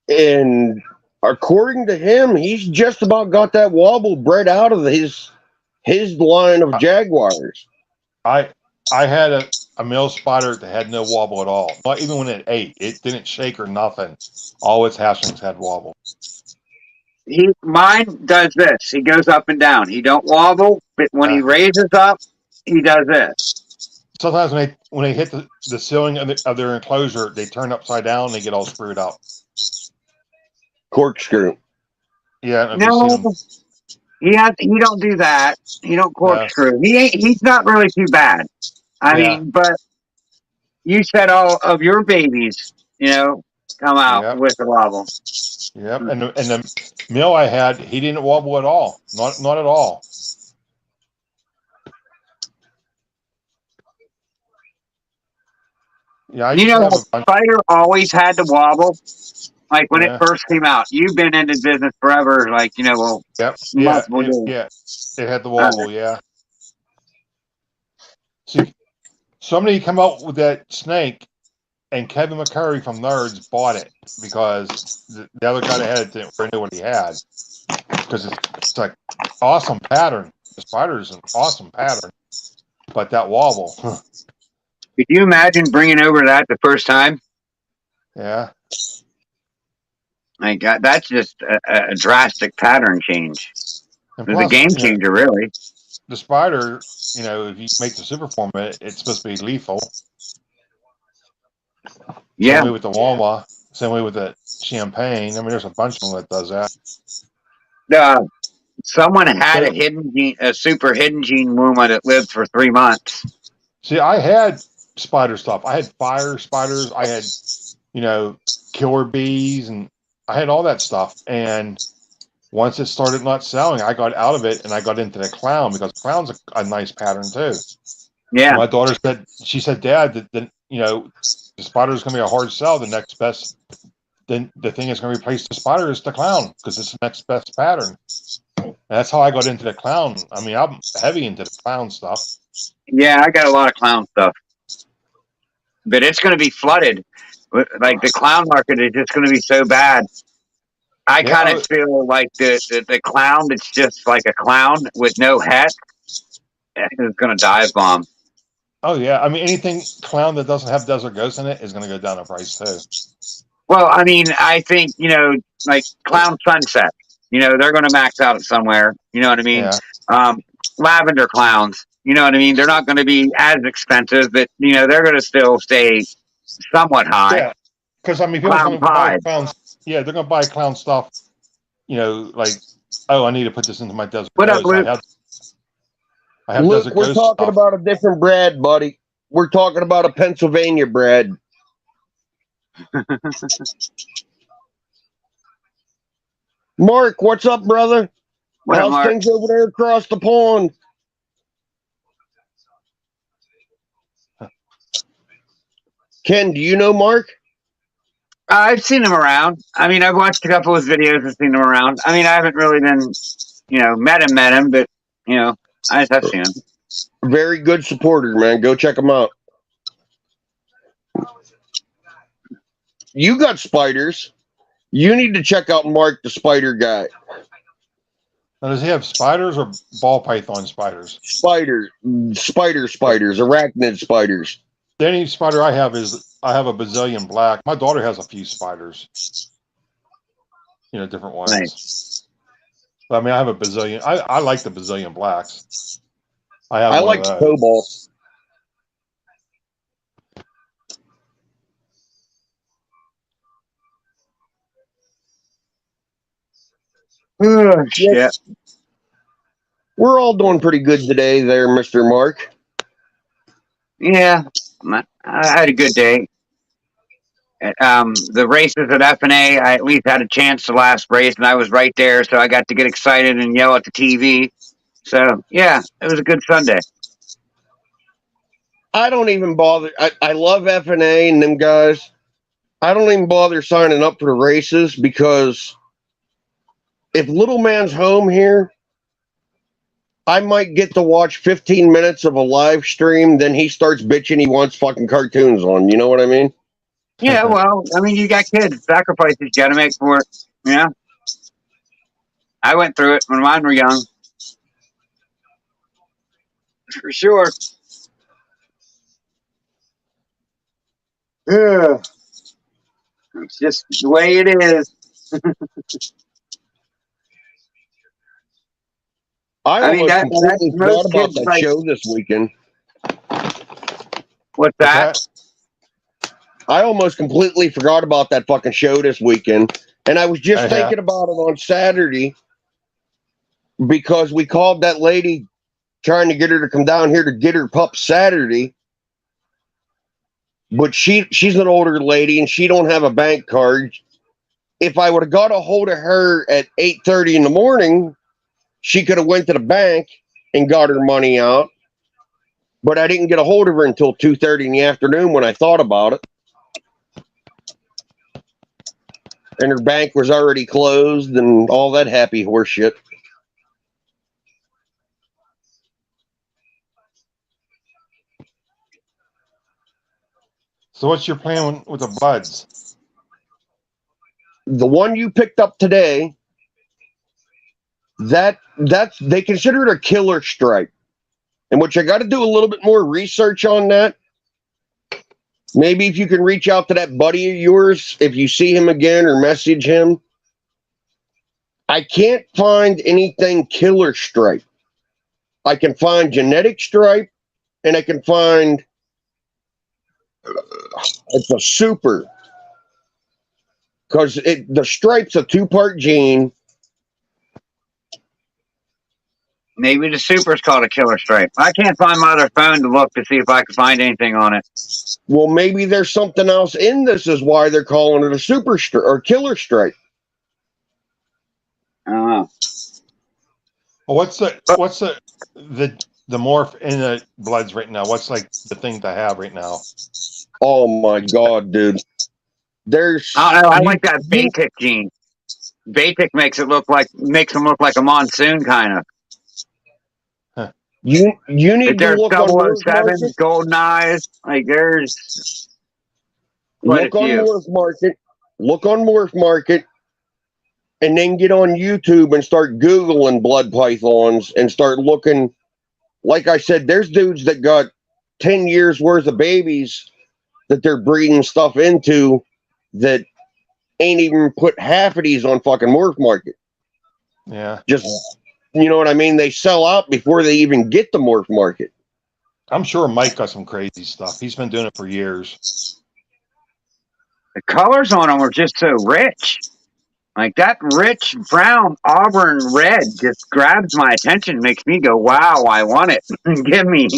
Speaker 3: and according to him, he's just about got that wobble bred out of his line of Jaguars.
Speaker 1: I had a male spider that had no wobble at all. Not even when it ate, it didn't shake or nothing. All its hatchlings had wobble.
Speaker 2: Mine does this. He goes up and down. He don't wobble, but when he raises up, he does this.
Speaker 1: Sometimes when they hit the ceiling of their enclosure, they turn upside down and they get all screwed up.
Speaker 3: Corkscrew.
Speaker 1: Yeah.
Speaker 2: No, he don't do that. He don't corkscrew. He's not really too bad. I mean, but you said all of your babies, come out with the wobble.
Speaker 1: Yep, and the male I had, he didn't wobble at all. Not at all. Yeah,
Speaker 2: the spider always had to wobble. Like when it first came out, you've been in the business forever. Like
Speaker 1: it had the wobble. See, somebody come out with that snake, and Kevin McCurry from Nerds bought it because the other guy that had it didn't really know what he had. Because it's like awesome pattern. The spider is an awesome pattern, but that wobble.
Speaker 2: Could you imagine bringing over that the first time?
Speaker 1: Yeah.
Speaker 2: Like that's just a drastic pattern change. It's a game changer, really.
Speaker 1: The spider, if you make the super form, it's supposed to be lethal.
Speaker 2: Yeah.
Speaker 1: Same way with the Walma. Same way with the Champagne. I mean, there's a bunch of them that does that.
Speaker 2: Someone had a super hidden gene Wuma that lived for 3 months.
Speaker 1: See, I had spider stuff. I had fire spiders. I had, killer bees, and I had all that stuff. And once it started not selling, I got out of it and I got into the clown because clown's a nice pattern too.
Speaker 2: Yeah.
Speaker 1: My daughter said, Dad, that the spider is going to be a hard sell. The next best, then the thing is going to replace the spider is the clown because it's the next best pattern. And that's how I got into the clown. I mean, I'm heavy into the clown stuff.
Speaker 2: Yeah, I got a lot of clown stuff, but it's going to be flooded. Like the clown market is just going to be so bad. I kind of feel like the clown that's just like a clown with no hat is going to dive bomb.
Speaker 1: Oh yeah, I mean anything clown that doesn't have Desert Ghost in it is going to go down in price too.
Speaker 2: Well, I mean, I think like Clown Sunset. You know, they're going to max out somewhere. You know what I mean?
Speaker 1: Yeah.
Speaker 2: Lavender clowns. You know what I mean? They're not going to be as expensive, but you know they're going to still stay somewhat high.
Speaker 1: Yeah. Because I mean, people
Speaker 2: Clown
Speaker 1: going to buy
Speaker 2: pies.
Speaker 1: clowns. Yeah, they're going to buy clown stuff. You know, like, oh, I need to put this into my Desert
Speaker 2: What up,
Speaker 1: Ghost.
Speaker 2: Luke?
Speaker 1: I have
Speaker 3: Luke,
Speaker 1: Desert
Speaker 3: we're
Speaker 1: Ghost
Speaker 3: talking
Speaker 1: stuff.
Speaker 3: about a different Brad, buddy. We're talking about a Pennsylvania Brad. Mark, what's up, brother?
Speaker 2: What up,
Speaker 3: How's
Speaker 2: Mark?
Speaker 3: things over there across the pond? Ken, do you know Mark?
Speaker 2: I've seen him around. I mean, I've watched a couple of his videos and seen him around. I mean, I haven't really been, you know, met him, but you know, I have seen him.
Speaker 3: Very good supporter, man. Go check him out. You got spiders. You need to check out Mark, the spider guy.
Speaker 1: Now, does he have spiders or ball python spiders?
Speaker 3: Spiders, arachnid spiders.
Speaker 1: The only spider I have is I have a Brazilian black. My daughter has a few spiders. You know, different ones.
Speaker 2: Nice.
Speaker 1: But, I mean, I have a Brazilian. I like the Brazilian blacks. I
Speaker 3: I like
Speaker 1: one of those.
Speaker 3: cobalt.
Speaker 2: Oh, shit.
Speaker 3: We're all doing pretty good today there, Mr. Mark.
Speaker 2: Yeah, I had a good day. The races at FNA, I at least had a chance to last race, and I was right there, so I got to get excited and yell at the TV. So, yeah, it was a good Sunday.
Speaker 3: I don't even bother. I love FNA and them guys. I don't even bother signing up for the races because if Little Man's home here, I might get to watch 15 minutes of a live stream, then he starts bitching he wants fucking cartoons on. You know what I mean?
Speaker 2: Yeah, well, I mean, you got kids. Sacrifices you got to make for it. Yeah. I went through it when mine were young. For sure. Yeah. It's just the way it is.
Speaker 3: I
Speaker 2: mean,
Speaker 3: almost completely forgot
Speaker 2: most
Speaker 3: about
Speaker 2: kids
Speaker 3: that
Speaker 2: like.
Speaker 3: show this weekend.
Speaker 2: What's that?
Speaker 3: I almost completely forgot about that fucking show this weekend. And I was just
Speaker 1: Yeah.
Speaker 3: thinking about it on Saturday because we called that lady trying to get her to come down here to get her pup Saturday. But she's an older lady and she don't have a bank card. If I would have got a hold of her at 8:30 in the morning, she could have went to the bank and got her money out. But I didn't get a hold of her until 2:30 in the afternoon when I thought about it. And her bank was already closed and all that happy horse shit.
Speaker 1: So what's your plan with the buds?
Speaker 3: The one you picked up today, that's they consider it a killer stripe. And which I got to do a little bit more research on that. Maybe if you can reach out to that buddy of yours, if you see him again or message him. I can't find anything killer stripe. I can find genetic stripe and I can find it's a super. Because the stripe's a 2-part gene.
Speaker 2: Maybe the super's called a killer stripe. I can't find my other phone to look to see if I can find anything on it.
Speaker 3: Well, maybe there's something else in this is why they're calling it a super stripe or killer stripe.
Speaker 2: I don't know.
Speaker 1: Well, what's the morph in the bloods right now? What's like the thing to have right now?
Speaker 3: Oh my god, dude. There's
Speaker 2: I don't know. I like that Batik gene. Batik makes them look like a monsoon kind of.
Speaker 3: You need to
Speaker 2: There's
Speaker 3: look on Morph
Speaker 2: 007,
Speaker 3: Market.
Speaker 2: Golden Eyes. Like there's quite
Speaker 3: Look
Speaker 2: a
Speaker 3: on
Speaker 2: few.
Speaker 3: Morph Market. Look on Morph Market. And then get on YouTube and start Googling blood pythons and start looking. Like I said, there's dudes that got 10 years worth of babies that they're breeding stuff into that ain't even put half of these on fucking Morph Market.
Speaker 1: Yeah.
Speaker 3: Just, you know what I mean? They sell out before they even get the morph market.
Speaker 1: I'm sure Mike got some crazy stuff. He's been doing it for years.
Speaker 2: The colors on them are just so rich. Like that rich brown auburn red just grabs my attention, makes me go, wow, I want it. Give me.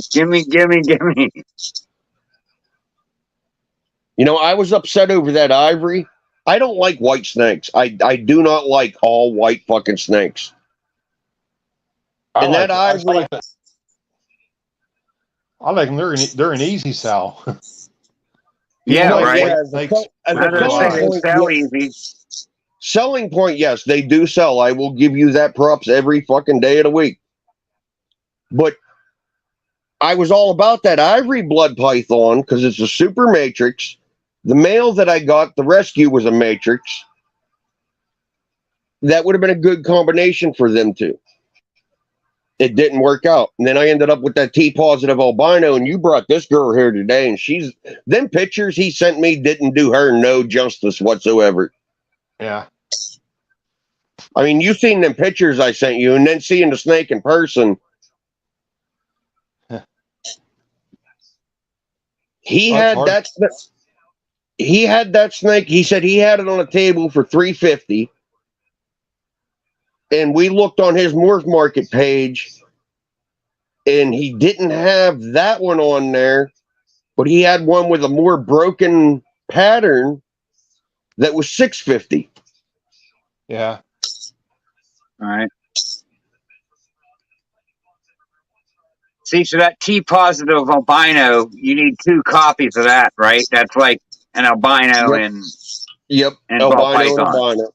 Speaker 3: You know, I was upset over that ivory. I don't like white snakes. I do not like all white fucking snakes. And that ivory,
Speaker 1: I like them. They're an easy sell.
Speaker 2: Yeah,
Speaker 1: like
Speaker 2: right.
Speaker 3: as
Speaker 2: They sell easy.
Speaker 3: Selling point, yes, they do sell. I will give you that props every fucking day of the week. But I was all about that ivory blood python because it's a super matrix. The male that I got, the rescue, was a matrix. That would have been a good combination for them two. It didn't work out. And then I ended up with that T positive albino, and you brought this girl here today, and them pictures he sent me didn't do her no justice whatsoever.
Speaker 1: Yeah.
Speaker 3: I mean, you've seen them pictures I sent you, and then seeing the snake in person. He had that snake. He said he had it on a table for $350, and we looked on his morph market page, and he didn't have that one on there, but he had one with a more broken pattern that was $650.
Speaker 1: Yeah.
Speaker 2: All right. See, so that T positive albino, you need 2 copies of that, right? That's like an albino and
Speaker 3: albino.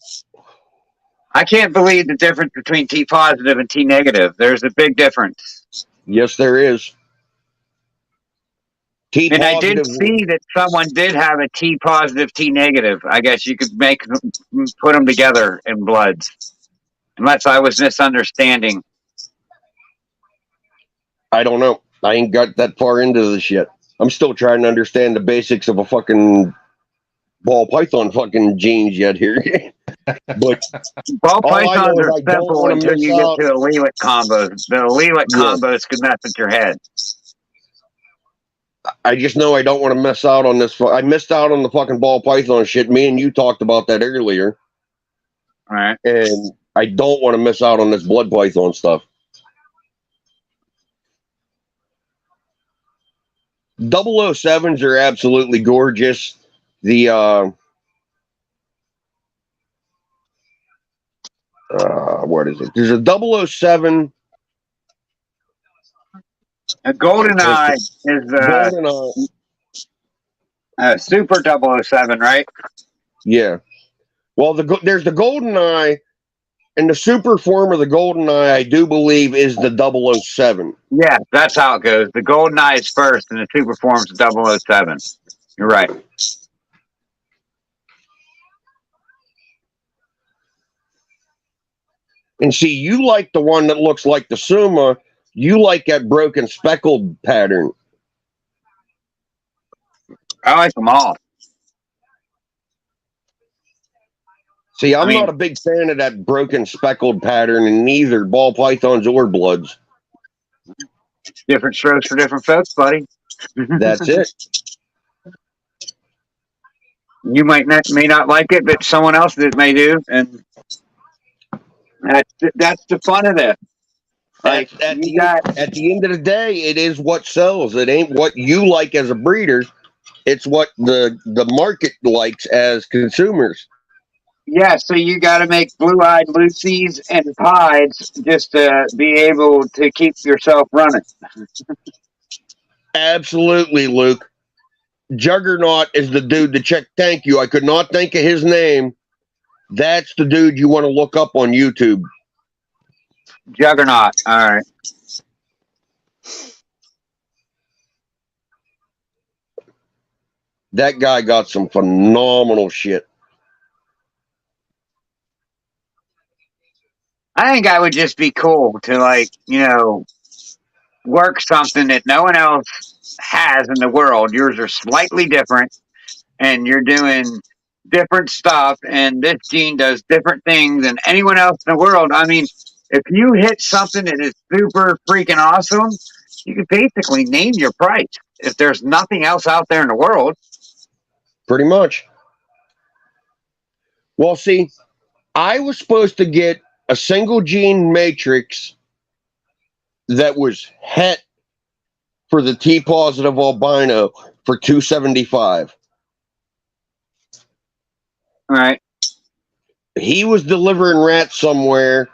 Speaker 2: I can't believe the difference between T positive and T negative. There's a big difference.
Speaker 3: Yes, there is.
Speaker 2: And I did see that someone did have a T positive, T negative. I guess you could put them together in bloods, unless I was misunderstanding.
Speaker 3: I don't know. I ain't got that far into this yet. I'm still trying to understand the basics of a fucking ball python fucking genes yet here. But
Speaker 2: ball pythons are simple until you get to allelic combos. The allelic combos could mess with your head.
Speaker 3: I just know I don't want to miss out on this. I missed out on the fucking ball python shit. Me and you talked about that earlier.
Speaker 2: All right.
Speaker 3: And I don't want to miss out on this blood python stuff. 007s are absolutely gorgeous. The what is it? There's a 007.
Speaker 2: A GoldenEye is Super 007, right?
Speaker 3: Yeah. Well, there's the GoldenEye, and the super form of the GoldenEye, I do believe, is the 007.
Speaker 2: Yeah, that's how it goes. The GoldenEye is first, and the super form's 007. You're right.
Speaker 3: And see, you like the one that looks like the Suma. You like that broken speckled pattern.
Speaker 2: I like them all.
Speaker 3: See, I'm not a big fan of that broken speckled pattern in neither ball pythons or bloods.
Speaker 2: Different strokes for different folks, buddy.
Speaker 3: That's it.
Speaker 2: You may not like it, but someone else may do, and that's the fun of it.
Speaker 3: Like at the end of the day, it is what sells. It ain't what you like as a breeder. It's what the market likes as consumers.
Speaker 2: Yeah, so you got to make blue-eyed Lucy's and Pieds just to be able to keep yourself running.
Speaker 3: Absolutely, Luke. Juggernaut is the dude to check. Thank you. I could not think of his name. That's the dude you want to look up on YouTube.
Speaker 2: Juggernaut. All right.
Speaker 3: That guy got some phenomenal shit.
Speaker 2: I think I would just be cool to work something that no one else has in the world. Yours are slightly different, and you're doing different stuff, and this gene does different things than anyone else in the world. I mean, if you hit something that is super freaking awesome, you can basically name your price if there's nothing else out there in the world.
Speaker 3: Pretty much. Well, see, I was supposed to get a single gene matrix that was het for the T positive albino for $275.
Speaker 2: All right.
Speaker 3: He was delivering rats somewhere,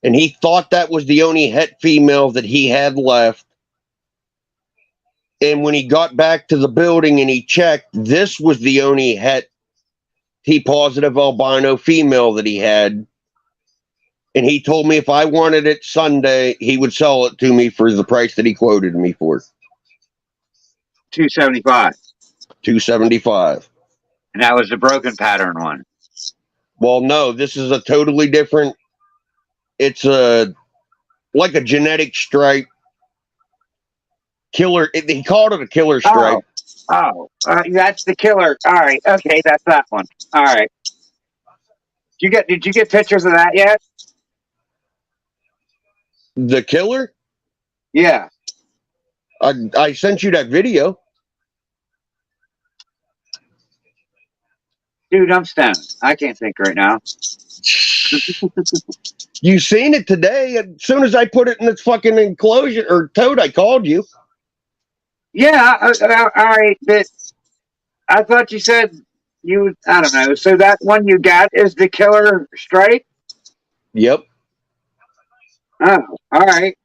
Speaker 3: and he thought that was the only het female that he had left. And when he got back to the building and he checked, this was the only het T positive albino female that he had. And he told me if I wanted it Sunday, he would sell it to me for the price that he quoted me for.
Speaker 2: $275.
Speaker 3: $275.
Speaker 2: And that was the broken pattern one.
Speaker 3: Well, no, this is a totally different. It's a like a genetic stripe killer. He called it a killer stripe.
Speaker 2: That's the killer. All right, okay, that's that one. All right. Did you get pictures of that yet?
Speaker 3: The killer?
Speaker 2: Yeah.
Speaker 3: I sent you that video.
Speaker 2: Dude, I'm stoned. I can't think right now.
Speaker 3: You seen it today? As soon as I put it in its fucking enclosure or tote, I called you.
Speaker 2: Yeah, all right, but I thought you said I don't know. So that one you got is the killer stripe?
Speaker 3: Yep.
Speaker 2: Oh, all right.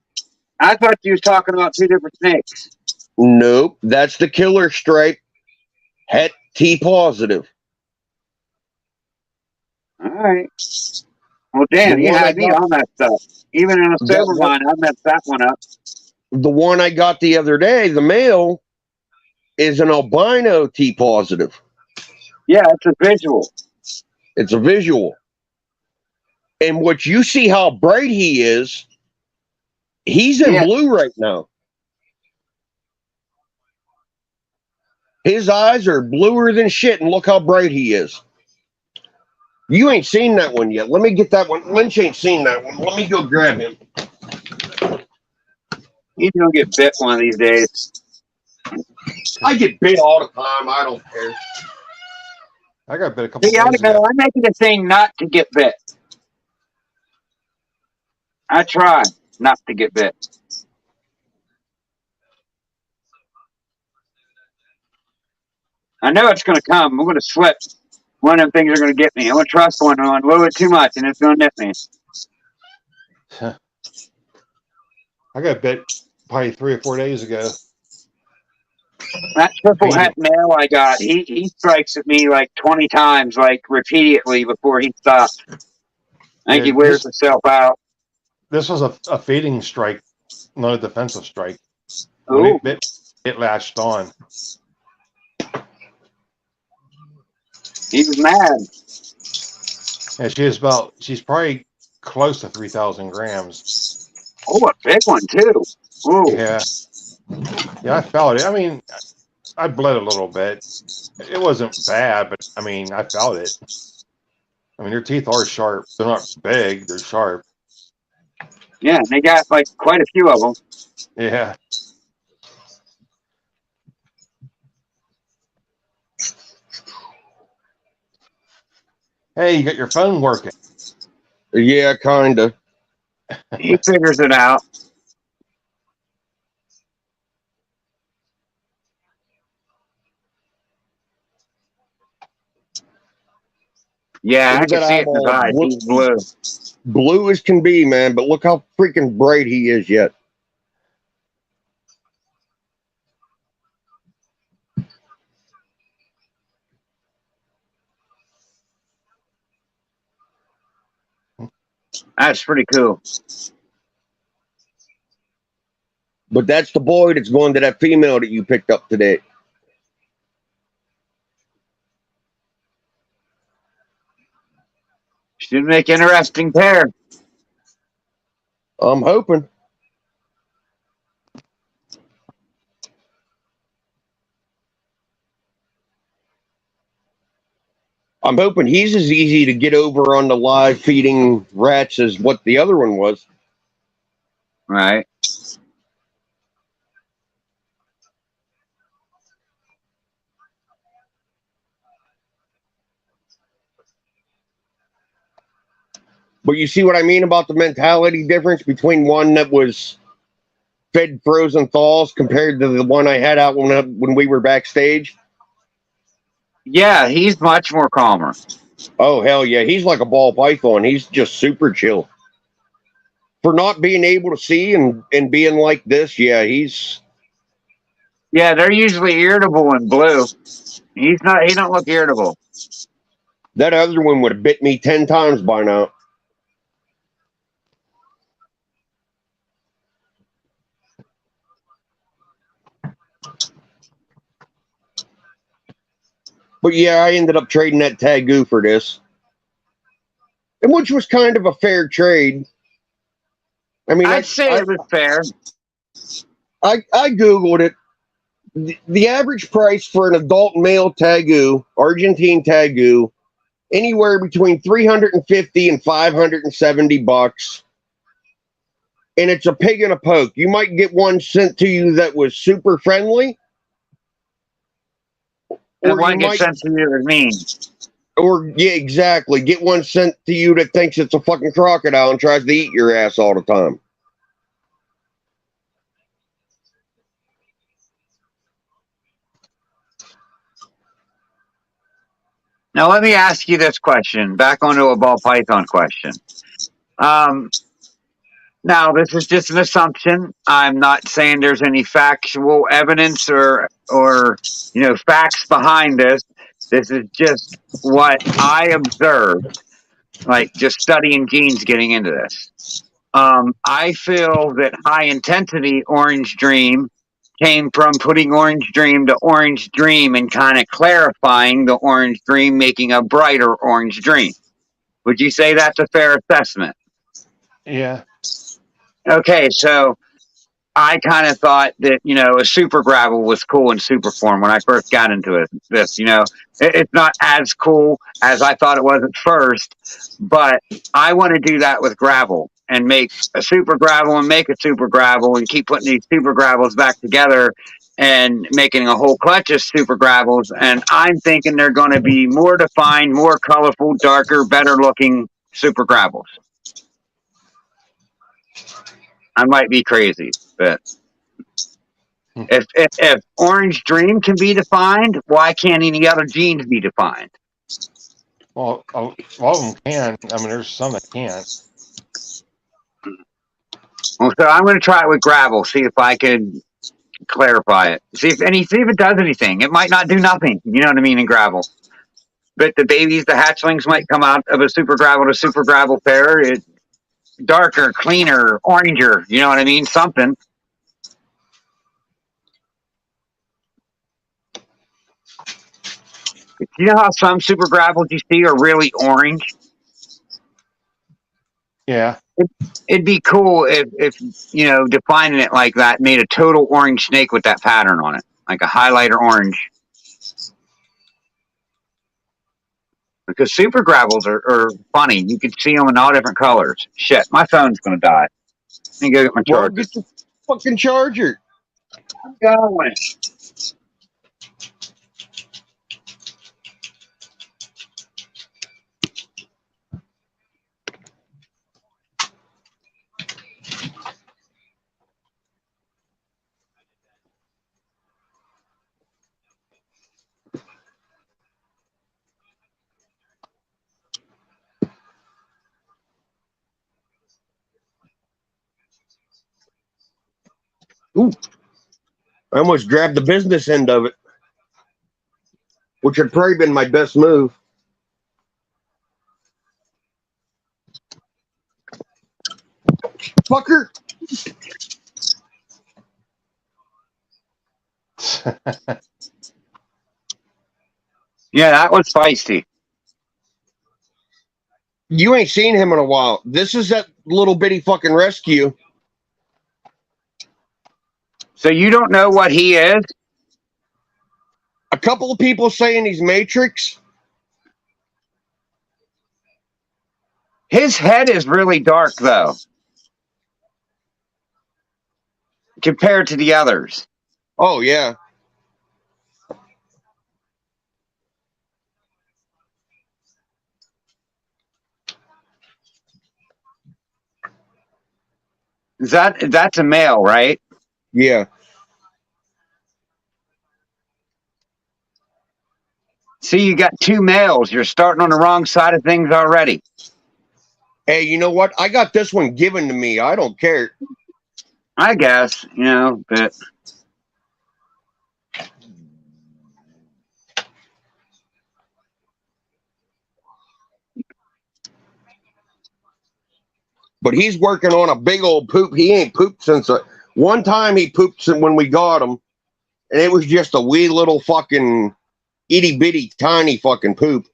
Speaker 2: I thought you was talking about two different snakes.
Speaker 3: Nope. That's the killer stripe. Het T positive.
Speaker 2: All right. Well, damn, you had me on that stuff. Even in a sober mind, I messed that one up.
Speaker 3: The one I got the other day, the male, is an albino T positive.
Speaker 2: Yeah, it's a visual.
Speaker 3: It's a visual. And what you see how bright he is, he's in blue right now. His eyes are bluer than shit, and look how bright he is. You ain't seen that one yet. Let me get that one. Lynch ain't seen that one. Let me go grab him.
Speaker 2: He's gonna get bit one of these days.
Speaker 3: I get bit all the time. I don't care.
Speaker 1: I got bit a couple
Speaker 2: days
Speaker 1: ago.
Speaker 2: I'm making a thing not to get bit. I try not to get bit. I know it's going to come. I'm going to slip. One of them things are going to get me. I'm going to trust one on a little bit too much, and it's going to nip me.
Speaker 1: I got bit probably 3 or 4 days ago.
Speaker 2: That triple het male I got, he strikes at me like 20 times, like repeatedly before he stops. I think he wears himself out.
Speaker 1: This was a feeding strike, not a defensive strike.
Speaker 2: When
Speaker 1: it bit, it latched on.
Speaker 2: He was mad.
Speaker 1: And she's probably close to 3,000 grams.
Speaker 2: Oh, a big one too. Ooh.
Speaker 1: Yeah. Yeah, I felt it. I mean, I bled a little bit. It wasn't bad, but I mean, I felt it. I mean, their teeth are sharp. They're not big, they're sharp.
Speaker 2: Yeah, they got like quite a few of them.
Speaker 1: Yeah. Hey, you got your phone working?
Speaker 3: Yeah, kinda.
Speaker 2: He figures it out. Yeah, I can see it in his eyes. He's blue.
Speaker 3: Blue as can be, man, but look how freaking bright he is yet.
Speaker 2: That's pretty cool.
Speaker 3: But that's the boy that's going to that female that you picked up today.
Speaker 2: Should make interesting pair.
Speaker 3: I'm hoping. I'm hoping he's as easy to get over on the live feeding rats as what the other one was.
Speaker 2: Right.
Speaker 3: But you see what I mean about the mentality difference between one that was fed frozen thaws compared to the one I had out when we were backstage?
Speaker 2: Yeah, he's much more calmer.
Speaker 3: Oh, hell yeah. He's like a ball python. He's just super chill. For not being able to see and being like this, yeah, he's...
Speaker 2: Yeah, they're usually irritable in blue. He's not. He don't look irritable.
Speaker 3: That other one would have bit me 10 times by now. But yeah, I ended up trading that Tagoo for this. And which was kind of a fair trade. I mean,
Speaker 2: I'd say it was fair.
Speaker 3: I Googled it. The average price for an adult male Tagoo, Argentine Tagoo, anywhere between 350 and 570 bucks. And it's a pig and a poke. You might get one sent to you that was super friendly.
Speaker 2: And one gets sent to you as mean.
Speaker 3: Or, yeah, exactly. Get one sent to you that thinks it's a fucking crocodile and tries to eat your ass all the time.
Speaker 2: Now, let me ask you this question. Back onto a ball python question. Now, this is just an assumption. I'm not saying there's any factual evidence or facts behind this. This is just what I observed, like just studying genes getting into this. I feel that high intensity Orange Dream came from putting Orange Dream to Orange Dream and kind of clarifying the Orange Dream, making a brighter Orange Dream. Would you say that's a fair assessment?
Speaker 1: Yeah.
Speaker 2: Okay, so I kind of thought that, a super gravel was cool in super form when I first got into it. It's not as cool as I thought it was at first, but I want to do that with gravel and make a super gravel and make a super gravel and keep putting these super gravels back together and making a whole clutch of super gravels. And I'm thinking they're going to be more defined, more colorful, darker, better looking super gravels. I might be crazy, but if Orange Dream can be defined, why can't any other genes be defined?
Speaker 1: Well, a lot of them can. I mean, there's some that can't.
Speaker 2: Well, so I'm going to try it with gravel, see if I can clarify it. See if it does anything. It might not do nothing. You know what I mean in gravel. But the babies, the hatchlings might come out of a super gravel to super gravel pair. It's darker, cleaner, oranger. You know what I mean? Something. You know how some super gravels you see are really orange?
Speaker 1: Yeah.
Speaker 2: It'd be cool if defining it like that made a total orange snake with that pattern on it, like a highlighter orange. Because super gravels are funny. You can see them in all different colors. Shit, my phone's going to die. Let me go get my charger.
Speaker 3: Well, get the fucking charger.
Speaker 2: I'm going.
Speaker 3: Ooh. I almost grabbed the business end of it, which had probably been my best move. Fucker.
Speaker 2: Yeah, that was feisty.
Speaker 3: You ain't seen him in a while. This is that little bitty fucking rescue.
Speaker 2: So you don't know what he is?
Speaker 3: A couple of people saying he's Matrix.
Speaker 2: His head is really dark, though, compared to the others.
Speaker 3: Oh yeah.
Speaker 2: That's a male, right?
Speaker 3: Yeah.
Speaker 2: See, you got two males. You're starting on the wrong side of things already.
Speaker 3: Hey, you know what? I got this one given to me. I don't care.
Speaker 2: I guess, but
Speaker 3: But he's working on a big old poop. He ain't pooped since one time he pooped when we got him, and it was just a wee little fucking itty bitty tiny fucking poop.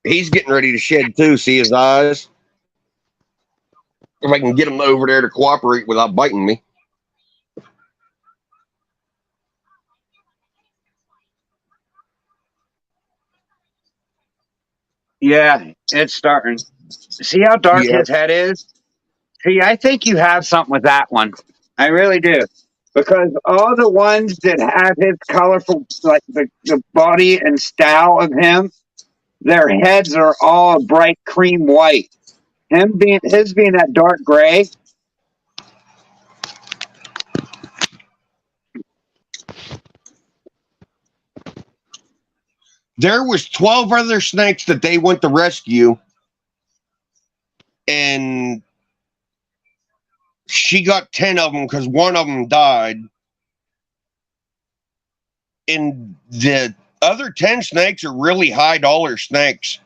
Speaker 3: He's getting ready to shed too. See his eyes? If I can get him over there to cooperate without biting me.
Speaker 2: yeah, it's starting. See how dark
Speaker 3: Yeah.
Speaker 2: his head is? See, I think you have something with that one. I really do. Because all the ones that have his colorful, like the body and style of him, their heads are all bright cream white. His being that dark gray.
Speaker 3: There was 12 other snakes that they went to rescue, and she got 10 of them because one of them died. And the other 10 snakes are really high dollar snakes.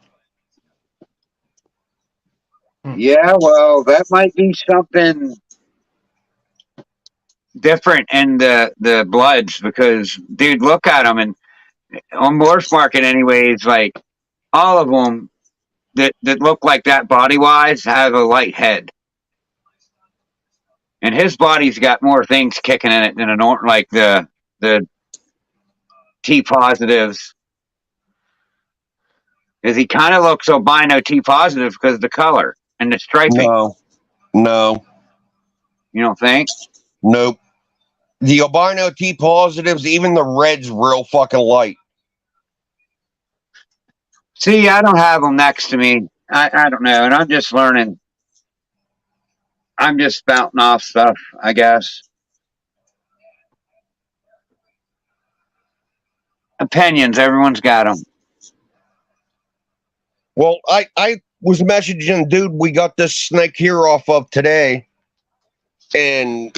Speaker 2: Yeah, well, that might be something different in the bloods because, dude, look at them. And on Morse Market, anyways, like all of them that look like that body wise have a light head. And his body's got more things kicking in it than like the T positives. Is he kind of looks albino T positive because of the color and the striping?
Speaker 3: No.
Speaker 2: You don't think?
Speaker 3: Nope. The albino T positives, even the red's real fucking light.
Speaker 2: See, I don't have them next to me. I don't know, and I'm just learning. I'm just spouting off stuff, I guess. Opinions, everyone's got them.
Speaker 3: Well, I was messaging dude we got this snake here off of today, and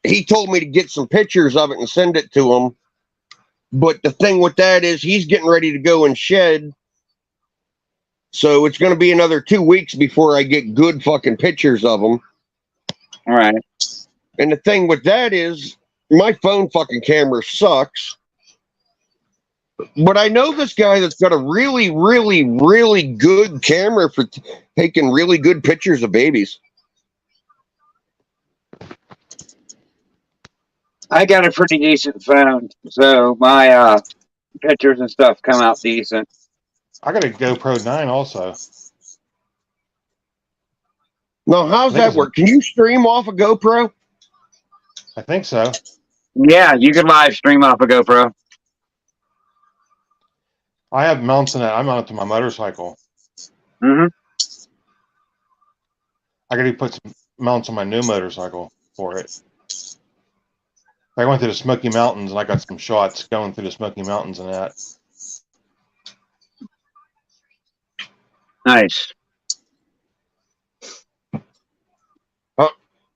Speaker 3: he told me to get some pictures of it and send it to him. But the thing with that is he's getting ready to go and shed. So it's going to be another 2 weeks before I get good fucking pictures of him.
Speaker 2: All right.
Speaker 3: And the thing with that is my phone fucking camera sucks. But I know this guy that's got a really, really, really good camera for taking really good pictures of babies.
Speaker 2: I got a pretty decent phone, so my pictures and stuff come out decent.
Speaker 1: I got a GoPro 9 also.
Speaker 3: Now, how's that work? Can you stream off a GoPro?
Speaker 1: I think so.
Speaker 2: Yeah, you can live stream off a GoPro.
Speaker 1: I have mounts in it. I mount it to my motorcycle.
Speaker 2: Mm-hmm.
Speaker 1: I got to put some mounts on my new motorcycle for it. I went to the Smoky Mountains and I got some shots going through the Smoky Mountains and that.
Speaker 2: Nice.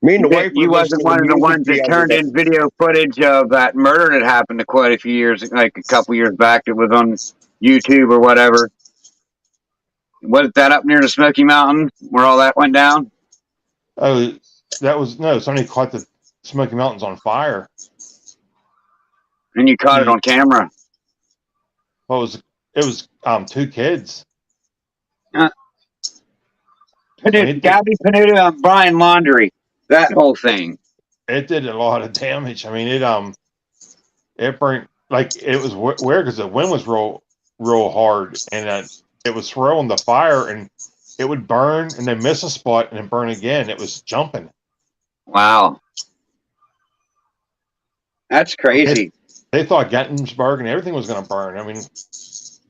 Speaker 3: Me and the wife.
Speaker 2: You wasn't one of the ones that turned in video footage of that murder that happened quite a few years, like a couple years back. It was on YouTube or whatever. Wasn't that up near the Smoky Mountain where all that went down?
Speaker 1: Oh, that was no. Somebody caught the Smoky Mountains on fire.
Speaker 2: And you caught it on camera.
Speaker 1: Well, it was 2 kids.
Speaker 2: Gabby Panuta and Brian Laundrie. That whole thing.
Speaker 1: It did a lot of damage. I mean, it burned like it was weird because the wind was real hard, and it was throwing the fire, and it would burn and then miss a spot and then burn again. It was jumping.
Speaker 2: Wow. That's crazy.
Speaker 1: They thought Gettysburg and everything was going to burn. I mean,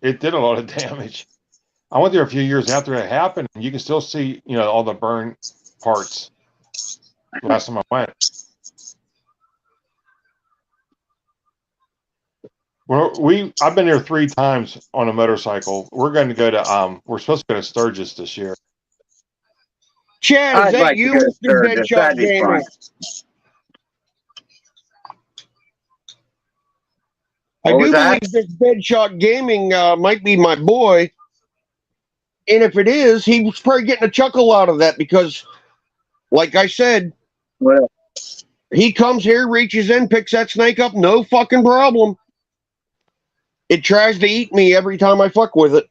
Speaker 1: it did a lot of damage. I went there a few years after it happened, and you can still see, all the burn parts. Last time I went. Well, I've been there 3 times on a motorcycle. We're going to go to we're supposed to go to Sturgis this year.
Speaker 3: Chad, is that you, Mr. Deadshot Gaming? I do believe this Deadshot Gaming might be my boy. And if it is, he was probably getting a chuckle out of that because, like I said, he comes here, reaches in, picks that snake up, no fucking problem. It tries to eat me every time I fuck with it.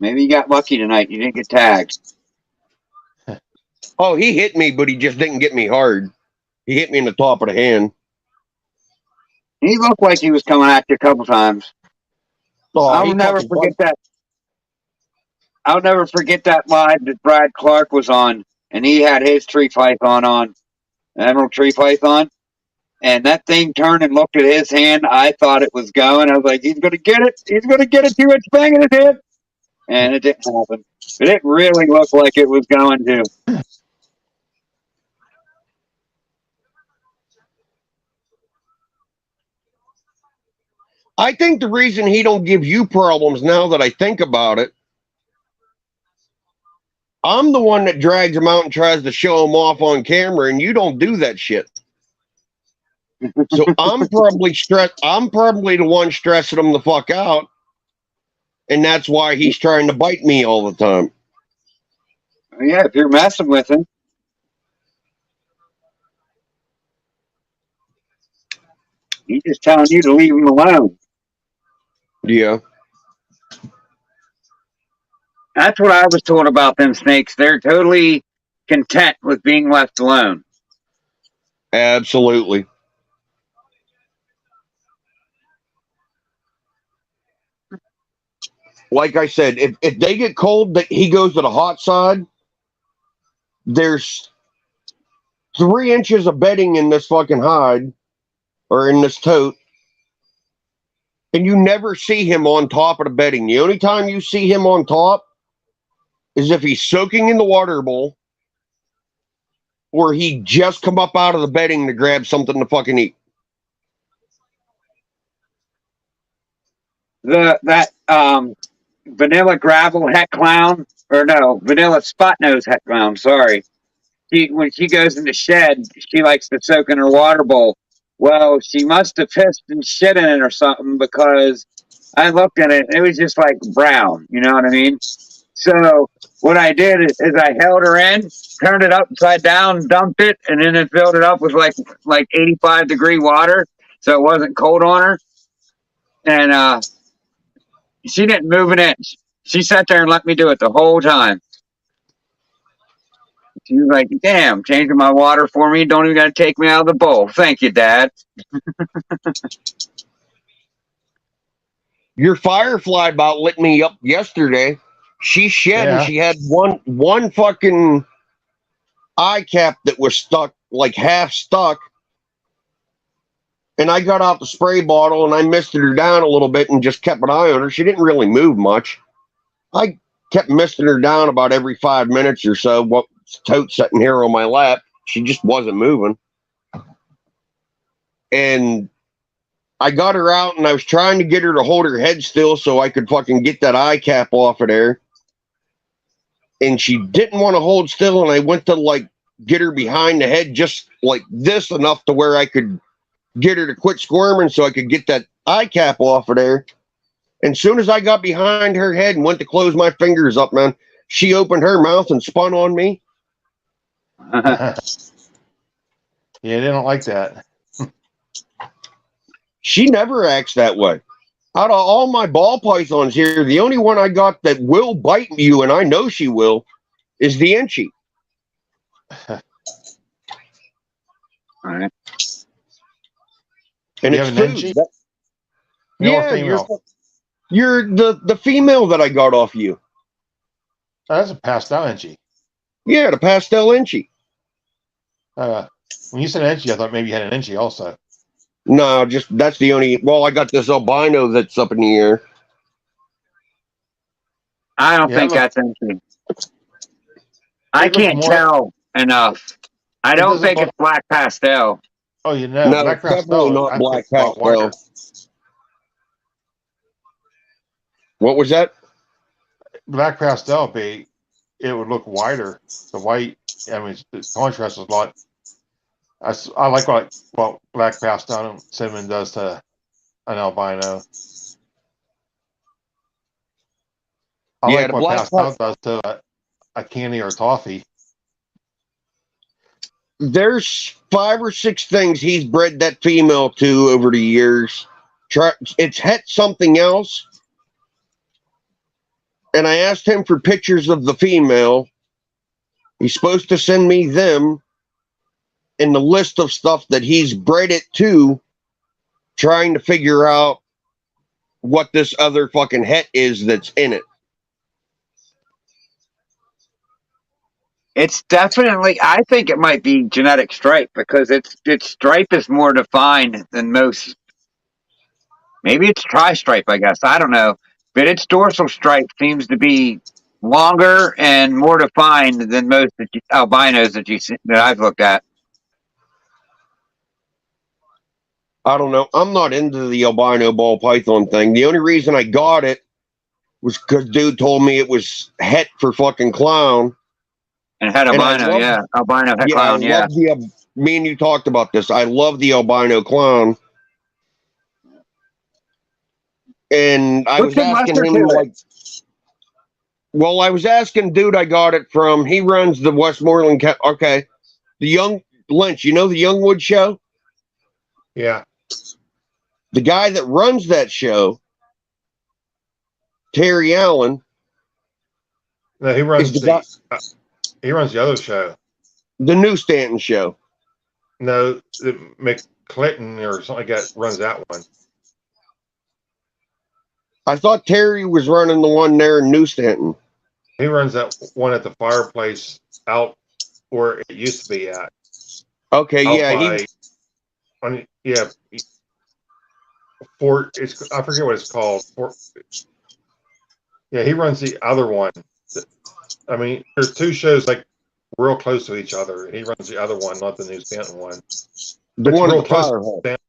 Speaker 2: Maybe you got lucky tonight. You didn't get tagged.
Speaker 3: Oh, he hit me, but he just didn't get me hard. He hit me in the top of the hand.
Speaker 2: He looked like he was coming at you a couple times.
Speaker 3: Oh,
Speaker 2: I'll never forget that. I'll never forget that live that Brad Clark was on, and he had his tree python on, Emerald tree python, and that thing turned and looked at his hand. I thought it was going. I was like, he's going to get it. He's going to get it. 2-inch bang in his head. And it didn't happen. But it really looked like it was going to.
Speaker 3: I think the reason he don't give you problems now that I think about it, I'm the one that drags him out and tries to show him off on camera, and you don't do that shit. So I'm probably stressed. I'm probably the one stressing him the fuck out, and that's why he's trying to bite me all the time.
Speaker 2: Yeah, if you're messing with him. He's just telling you to leave him alone.
Speaker 3: Yeah.
Speaker 2: That's what I was told about them snakes. They're totally content with being left alone.
Speaker 3: Absolutely. Like I said, if they get cold, he goes to the hot side. There's 3 inches of bedding in this fucking hide or in this tote. And you never see him on top of the bedding. The only time you see him on top is if he's soaking in the water bowl or he just come up out of the bedding to grab something to fucking eat.
Speaker 2: That vanilla gravel het clown, or no, vanilla spot nose het clown, sorry. When she goes in the shed, she likes to soak in her water bowl. Well, she must have pissed and shit in it or something because I looked at it, it was just like brown, you know what I mean? So what I did is I held her in, turned it upside down, dumped it, and then it filled it up with like 85-degree water, so it wasn't cold on her. And she didn't move an inch. She sat there and let me do it the whole time. She was like, damn, changing my water for me. Don't even got to take me out of the bowl. Thank you, Dad.
Speaker 3: Your firefly about lit me up yesterday. She shed and she had one fucking eye cap that was stuck, like half stuck. And I got out the spray bottle and I misted her down a little bit and just kept an eye on her. She didn't really move much. I kept misting her down about every 5 minutes or so. What tote sitting here on my lap, she just wasn't moving. And I got her out and I was trying to get her to hold her head still so I could fucking get that eye cap off of there. And she didn't want to hold still, and I went to like get her behind the head just like this enough to where I could get her to quit squirming so I could get that eye cap off of there. And soon as I got behind her head and went to close my fingers up, man, she opened her mouth and spun on me.
Speaker 1: Yeah, they don't like that.
Speaker 3: She never acts that way. Out of all my ball pythons here, the only one I got that will bite you, and I know she will, is the Enchi.
Speaker 2: All right.
Speaker 3: And
Speaker 1: You
Speaker 3: it's
Speaker 1: have an
Speaker 3: food.
Speaker 1: Enchi?
Speaker 3: That-
Speaker 1: Male or
Speaker 3: yeah,
Speaker 1: female?
Speaker 3: you're the female that I got off you.
Speaker 1: Oh, that's a pastel Enchi.
Speaker 3: Yeah, the pastel Enchi.
Speaker 1: When you said Enchi, I thought maybe you had an Enchi also.
Speaker 3: No, just that's the only. Well, I got this albino that's up in the air.
Speaker 2: I don't
Speaker 1: Yeah,
Speaker 2: think that's anything. I
Speaker 1: it looks
Speaker 2: can't
Speaker 1: more.
Speaker 2: tell enough. I
Speaker 1: It
Speaker 2: don't
Speaker 1: doesn't
Speaker 2: think
Speaker 1: look.
Speaker 2: it's black pastel.
Speaker 1: Oh, you know,
Speaker 3: No,
Speaker 1: black
Speaker 3: it's definitely
Speaker 1: pastel.
Speaker 3: not
Speaker 1: I
Speaker 3: black
Speaker 1: think it's a lot
Speaker 3: pastel.
Speaker 1: wider.
Speaker 3: What was that?
Speaker 1: Black pastel be. It would look wider. The white. I mean, the contrast is a lot. I like what black pastel cinnamon does to an albino. I
Speaker 3: Yeah,
Speaker 1: like
Speaker 3: the
Speaker 1: what
Speaker 3: black
Speaker 1: pastel does to a candy or toffee.
Speaker 3: There's 5 or 6 things he's bred that female to over the years. It's het something else. And I asked him for pictures of the female. He's supposed to send me them in the list of stuff that he's bred it to, trying to figure out what this other fucking het is that's in it.
Speaker 2: It's definitely. I think it might be genetic stripe because its stripe is more defined than most. Maybe it's tri-stripe. I guess I don't know, but its dorsal stripe seems to be longer and more defined than most albinos that I've looked at.
Speaker 3: I don't know. I'm not into the albino ball python thing. The only reason I got it was because dude told me it was het for fucking clown.
Speaker 2: And het
Speaker 3: And I
Speaker 2: albino,
Speaker 3: love,
Speaker 2: yeah, albino het
Speaker 3: yeah, I
Speaker 2: clown, yeah.
Speaker 3: love the. Me and you talked about this. I love the albino clown. And I
Speaker 2: Put
Speaker 3: was
Speaker 2: some
Speaker 3: asking
Speaker 2: mustard
Speaker 3: him
Speaker 2: to it.
Speaker 3: like, well, I was asking dude I got it from. He runs the Westmoreland. Okay, the Young Lynch. You know the Youngwood show.
Speaker 1: Yeah.
Speaker 3: The guy that runs that show, Terry Allen.
Speaker 1: No, he runs
Speaker 3: is the guy,
Speaker 1: he runs the other show.
Speaker 3: the new Stanton show.
Speaker 1: No, the McClinton or something like that runs that one.
Speaker 3: I thought Terry was running the one there in New Stanton.
Speaker 1: He runs that one at the fireplace out where it used to be at.
Speaker 3: Okay,
Speaker 1: Out
Speaker 3: yeah,
Speaker 1: Fort. I forget what it's called. Yeah, he runs the other one. I mean, there's 2 shows like real close to each other. He runs the other one, not the New Stanton one.
Speaker 3: the
Speaker 1: It's
Speaker 3: one
Speaker 1: real
Speaker 3: at the
Speaker 1: close
Speaker 3: fire
Speaker 1: to
Speaker 3: hall.
Speaker 1: Stanton.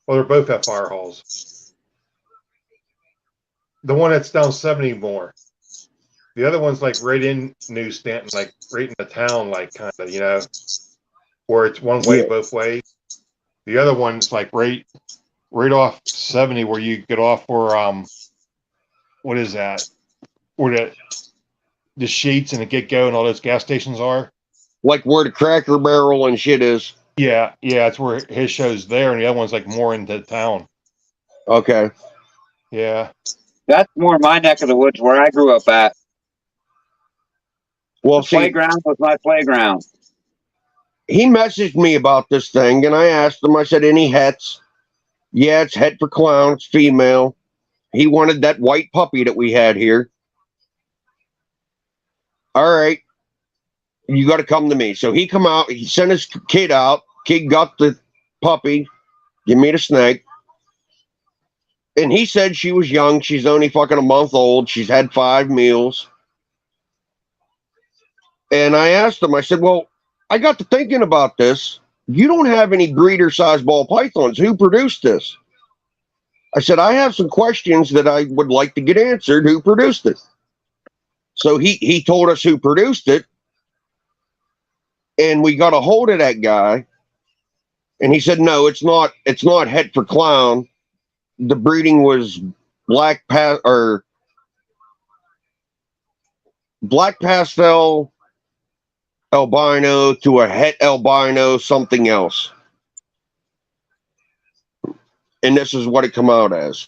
Speaker 1: Well, they're both at fire halls. The one that's down 70 more. The other one's like right in New Stanton, like right in the town, like kind of, where it's one way
Speaker 3: Yeah.
Speaker 1: both ways. The other one's like right off 70 where you get off for what is that? Where the Sheets and the Get Go and all those gas stations are.
Speaker 3: Like where the Cracker Barrel and shit is.
Speaker 1: Yeah, it's where his show's there, and the other one's like more into town.
Speaker 3: Okay.
Speaker 1: Yeah.
Speaker 2: That's more my neck of the woods where I grew up at.
Speaker 3: Well,
Speaker 2: The playground was my playground.
Speaker 3: he messaged me about this thing, and I asked him, I said, any hets? Yeah, it's het for clown. It's female. He wanted that white puppy that we had here. All right. You got to come to me. So he come out. He sent his kid out. Kid got the puppy. Give me the snake. And he said she was young. She's only fucking a month old. She's had 5 meals. And I asked him, I said, well, I got to thinking about this. You don't have any breeder size ball pythons. Who produced this? I said, I have some questions that I would like to get answered. Who produced it? So he told us who produced it. And we got a hold of that guy. And he said, no, it's not het for clown. The breeding was black pastel albino to a het albino something else. and this is what it come out as.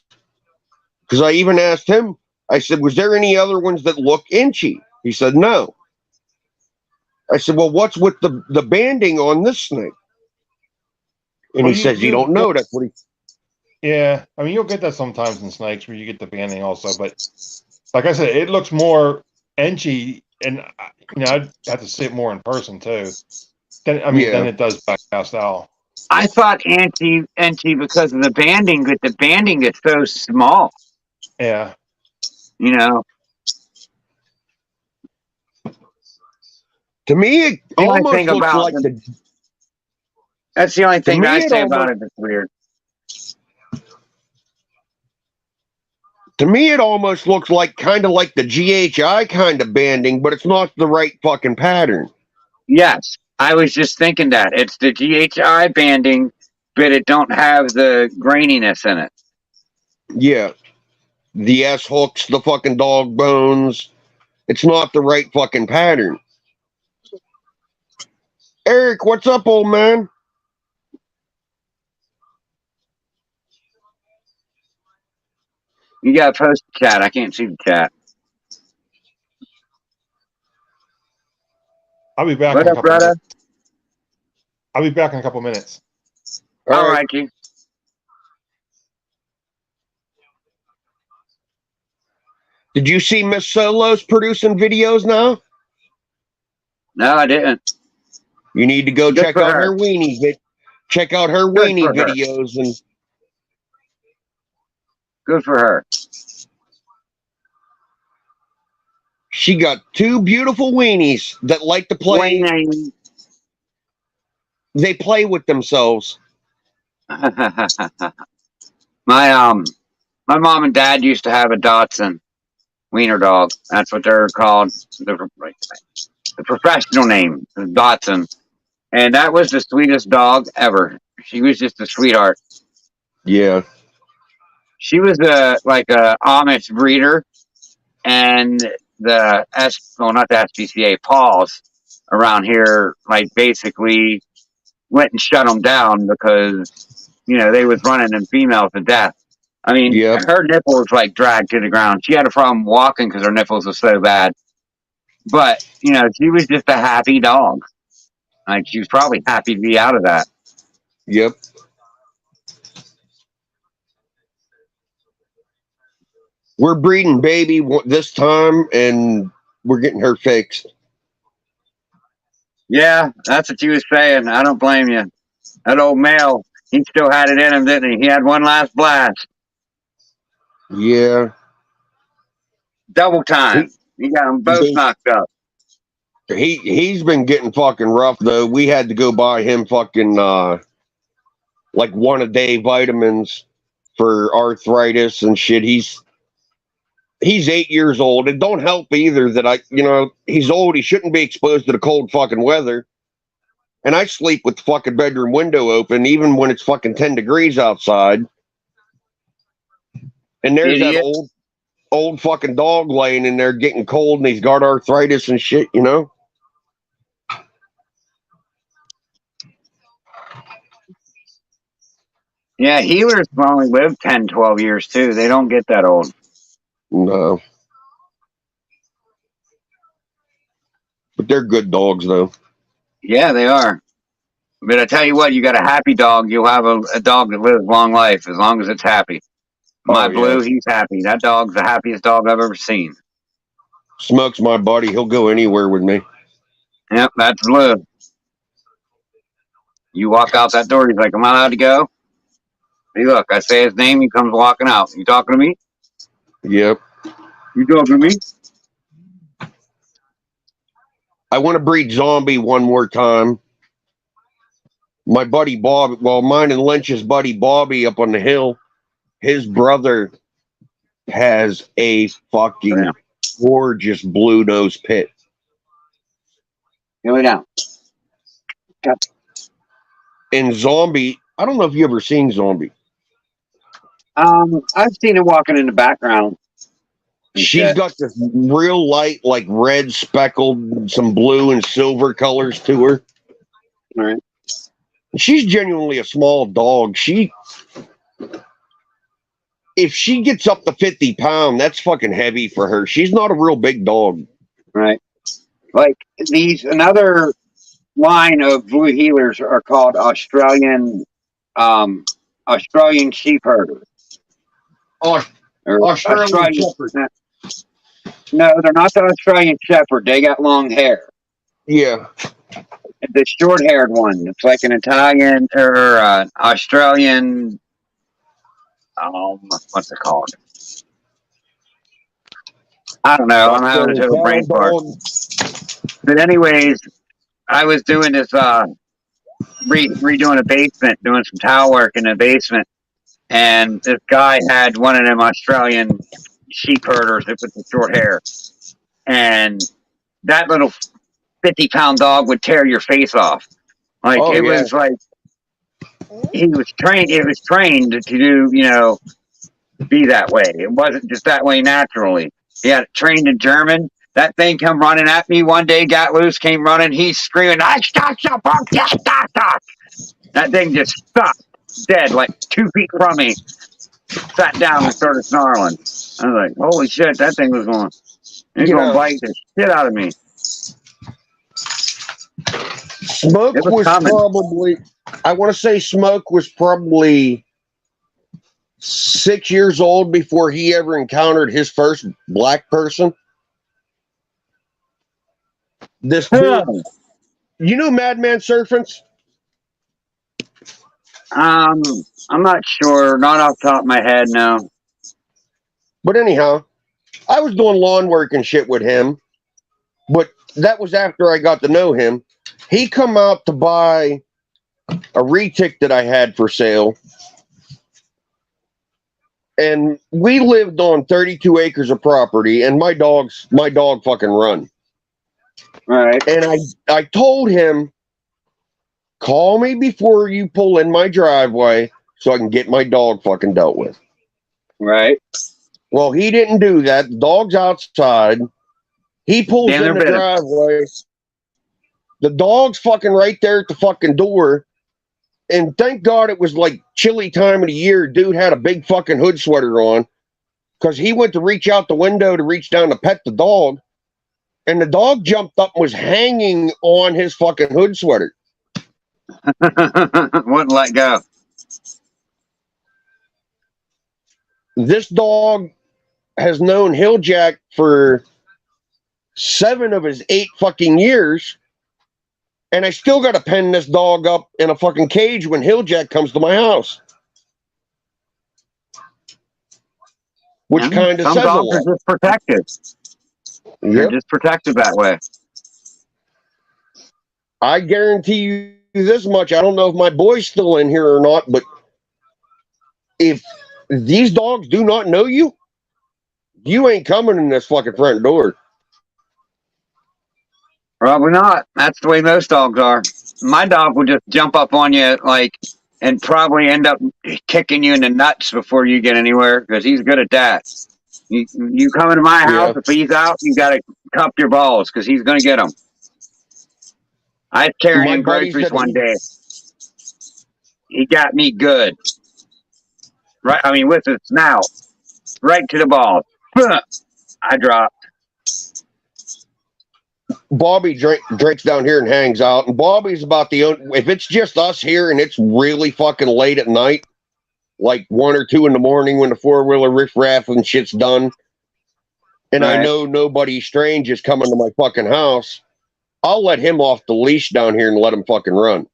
Speaker 3: Because I even asked him, I said, was there any other ones that look inchy? He said, no. I said, well, what's with the banding on this snake? And
Speaker 1: Well,
Speaker 3: he says, you don't know. That's what he...
Speaker 1: Yeah, I mean, you'll get that sometimes in snakes where you get the banding also, but like I said, it looks more inchy, and I'd have to see it more in person too. Than it does back pastel.
Speaker 2: I thought anti because of the banding, but the banding is so small.
Speaker 1: Yeah.
Speaker 3: To me, it almost looks like
Speaker 2: that's the only thing I say about it that's weird.
Speaker 3: To me, it almost looks like kind of like the GHI kind of banding, but it's not the right fucking pattern.
Speaker 2: Yes, I was just thinking that. It's the GHI banding, but it don't have the graininess in it.
Speaker 3: Yeah. The S hooks, the fucking dog bones. It's not the right fucking pattern. Eric, what's up, old man?
Speaker 2: You gotta post the chat. I can't see the chat.
Speaker 1: I'll be back in a couple minutes. I'll be back in a couple minutes.
Speaker 2: All right, G.
Speaker 3: Did you see Miss Solos producing videos now?
Speaker 2: No, I didn't.
Speaker 3: You need to go check out her weenie. Check out her weenie videos and
Speaker 2: good for her.
Speaker 3: She got two beautiful weenies that like to play. They play with themselves.
Speaker 2: My mom and dad used to have a Dachshund wiener dog. That's what they're called. The professional name is Dachshund. And that was the sweetest dog ever. She was just a sweetheart.
Speaker 3: Yeah.
Speaker 2: She was like a Amish breeder, and not the SPCA, Paws around here, like basically went and shut them down because, they was running them females to death. I mean, her nipples like dragged to the ground. She had a problem walking because her nipples were so bad. But, she was just a happy dog. Like, she was probably happy to be out of that.
Speaker 3: Yep. We're breeding baby this time, and we're getting her fixed.
Speaker 2: Yeah, that's what you was saying. I don't blame you. That old male, he still had it in him, didn't he? He had one last blast.
Speaker 3: Yeah.
Speaker 2: Double time. He got them both knocked up.
Speaker 3: He's been getting fucking rough, though. We had to go buy him fucking like 1-a-day vitamins for arthritis and shit. He's 8 years old. It don't help either that he's old. He shouldn't be exposed to the cold fucking weather. And I sleep with the fucking bedroom window open, even when it's fucking 10 degrees outside. And there's that old fucking dog laying in there getting cold, and he's got arthritis and shit,
Speaker 2: Yeah, healers only live 10, 12 years, too. They don't get that old.
Speaker 3: No. But they're good dogs, though.
Speaker 2: Yeah, they are. But I tell you what, you got a happy dog, you'll have a dog that lives long life, as long as it's happy. My Blue, he's happy. That dog's the happiest dog I've ever seen.
Speaker 3: Smoke's my buddy. He'll go anywhere with me.
Speaker 2: Yep, that's Blue. You walk out that door, he's like, am I allowed to go? Hey, look, I say his name, he comes walking out. You talking to me?
Speaker 3: Yep.
Speaker 2: You talking to me?
Speaker 3: I want to breed Zombie one more time. My buddy Bob, mine and Lynch's buddy Bobby up on the hill, his brother has a fucking gorgeous blue nose pit.
Speaker 2: Here we go.
Speaker 3: And Zombie, I don't know if you ever seen Zombie.
Speaker 2: I've seen him walking in the background.
Speaker 3: She's got this real light, like red speckled, some blue and silver colors to her.
Speaker 2: All right.
Speaker 3: She's genuinely a small dog. if she gets up to 50 pounds, that's fucking heavy for her. She's not a real big dog.
Speaker 2: Right. Like another line of blue healers are called Australian sheep herders.
Speaker 3: Oh,
Speaker 2: Or
Speaker 3: Australian Shepherd.
Speaker 2: No, they're not the Australian Shepherd. They got long hair.
Speaker 3: Yeah.
Speaker 2: The short-haired one. It's like an Italian or Australian. What's it called? I don't know. I'm having a total brain fart. But anyways, I was doing this redoing a basement, doing some tile work in the basement, and this guy had one of them Australian sheep herders with the short hair, and that little 50-pound dog would tear your face off. Like was like he was trained. It was trained to do, be that way. It wasn't just that way naturally. He had it trained in German. That thing come running at me one day, got loose, came running. He's screaming, "I stop, stop, stop, stop!" That thing just stopped dead, like 2 feet from me. Sat down and started snarling. I was like, "Holy shit!" That thing was going. It's going to bite the shit out of me.
Speaker 3: Smoke was probably, I want to say Smoke was probably 6 years old before he ever encountered his first black person. This dude, you know Madman Serpents?
Speaker 2: I'm not sure. Not off the top of my head, no.
Speaker 3: But anyhow, I was doing lawn work and shit with him, but that was after I got to know him. He come out to buy a retic that I had for sale, and we lived on 32 acres of property, and my dog fucking run.
Speaker 2: Right.
Speaker 3: And I told him, call me before you pull in my driveway so I can get my dog fucking dealt with.
Speaker 2: Right.
Speaker 3: Well, he didn't do that. The dog's outside. He pulls in the driveway. The dog's fucking right there at the fucking door. And thank God it was like chilly time of the year. Dude had a big fucking hood sweater on because he went to reach out the window to reach down to pet the dog. And the dog jumped up and was hanging on his fucking hood sweater.
Speaker 2: Wouldn't let go.
Speaker 3: This dog has known Hilljack for 7 of his 8 fucking years. And I still got to pen this dog up in a fucking cage when Hilljack comes to my house. Which kind of says a lot.
Speaker 2: Some dogs are just protected. They're just protected that way.
Speaker 3: I guarantee you this much. I don't know if my boy's still in here or not, but if these dogs do not know you, you ain't coming in this fucking front door.
Speaker 2: Probably not. That's the way most dogs are. My dog will just jump up on you, and probably end up kicking you in the nuts before you get anywhere, because he's good at that. You come into my house, if he's out, you got to cup your balls, because he's going to get them. I was carrying him groceries one day. He got me good. Right, I mean, with his snout, right to the balls. I dropped.
Speaker 3: Bobby drinks down here and hangs out, and Bobby's about the only, if it's just us here and it's really fucking late at night, like 1 or 2 in the morning when the 4-wheeler riff-raff and shit's done, and I know nobody strange is coming to my fucking house, I'll let him off the leash down here and let him fucking run.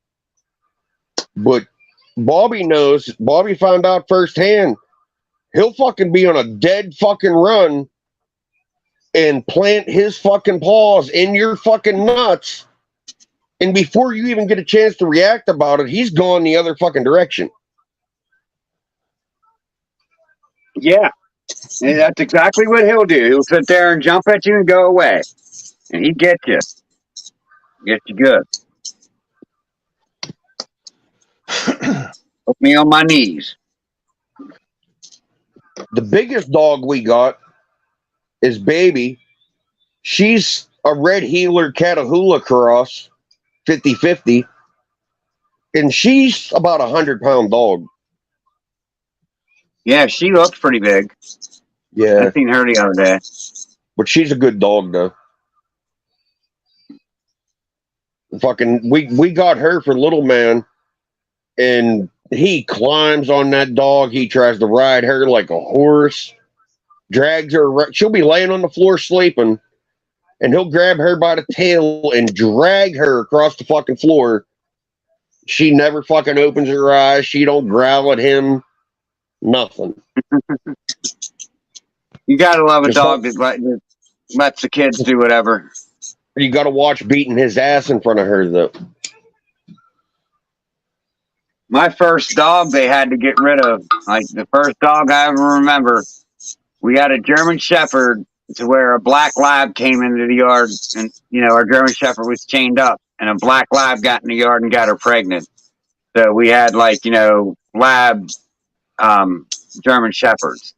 Speaker 3: But Bobby knows, Bobby found out firsthand, he'll fucking be on a dead fucking run and plant his fucking paws in your fucking nuts, and before you even get a chance to react about it, he's gone the other fucking direction.
Speaker 2: Yeah, and that's exactly what he'll do. He'll sit there and jump at you and go away, and he gets you. Gets you good. Put me on my knees.
Speaker 3: The biggest dog we got is Baby. She's a red heeler Catahoula cross, 50-50, and she's about 100-pound dog.
Speaker 2: Yeah, she looked pretty big.
Speaker 3: Yeah,
Speaker 2: I seen her the other day.
Speaker 3: but she's a good dog though. Fucking, we got her for little man, and he climbs on that dog. He tries to ride her like a horse, drags her. She'll be laying on the floor sleeping, and he'll grab her by the tail and drag her across the fucking floor. She never fucking opens her eyes. She don't growl at him. Nothing.
Speaker 2: You gotta love a
Speaker 3: Just
Speaker 2: dog that lets the kids do whatever.
Speaker 3: You got to watch beating his ass in front of her though.
Speaker 2: My first dog they had to get rid of. Like the first dog I ever remember. We had a German Shepherd to where a black lab came into the yard, and our German Shepherd was chained up, and a black lab got in the yard and got her pregnant. So we had lab German Shepherds,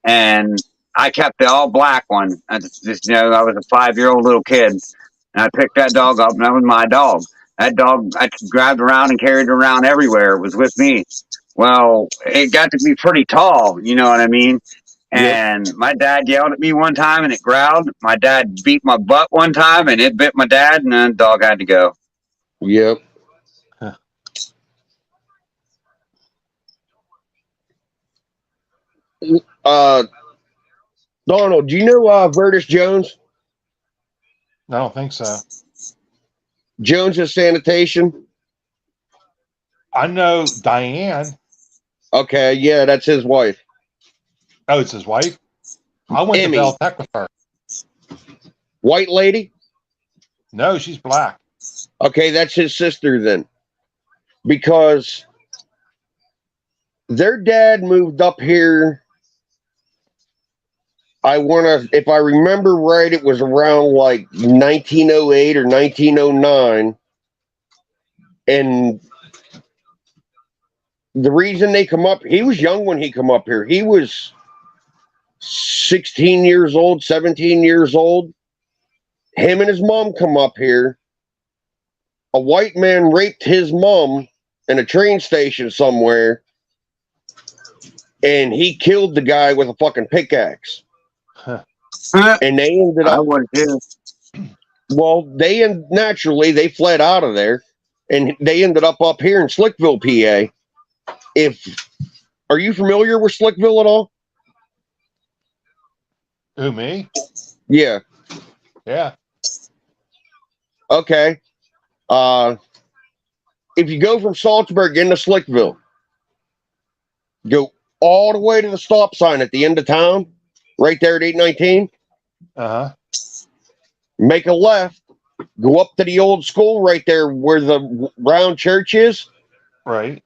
Speaker 2: and I kept the all black one. I was a 5-year-old little kid, and I picked that dog up, and that was my dog. That dog I grabbed around and carried around everywhere. It was with me. Well, it got to be pretty tall, you know what I mean? And my dad yelled at me one time and it growled. My dad beat my butt one time and it bit my dad, and then the dog had to go.
Speaker 3: Yep. Donald, do you know Vertus Jones?
Speaker 1: I don't think so.
Speaker 3: Jones's Sanitation?
Speaker 1: I know Diane.
Speaker 3: Okay, yeah, that's his wife.
Speaker 1: Oh, it's his wife? I went
Speaker 3: Emmy.
Speaker 1: to Beltec with her.
Speaker 3: White lady?
Speaker 1: No, she's black.
Speaker 3: Okay, that's his sister then. Because their dad moved up here. If I remember right, it was around like 1908 or 1909. And the reason they come up, he was young when he come up here. He was 16 years old, 17 years old. Him and his mom come up here. A white man raped his mom in a train station somewhere, and he killed the guy with a fucking pickaxe.
Speaker 1: Huh.
Speaker 3: And they ended up.
Speaker 2: I would too.
Speaker 3: Well, naturally they fled out of there, and they ended up here in Slickville, PA. Are you familiar with Slickville at all?
Speaker 1: Who, me?
Speaker 3: Yeah.
Speaker 1: Yeah.
Speaker 3: Okay. If you go from Salzburg into Slickville, go all the way to the stop sign at the end of town, right there at 819.
Speaker 1: Uh-huh.
Speaker 3: Make a left, go up to the old school right there where the round church is.
Speaker 1: Right.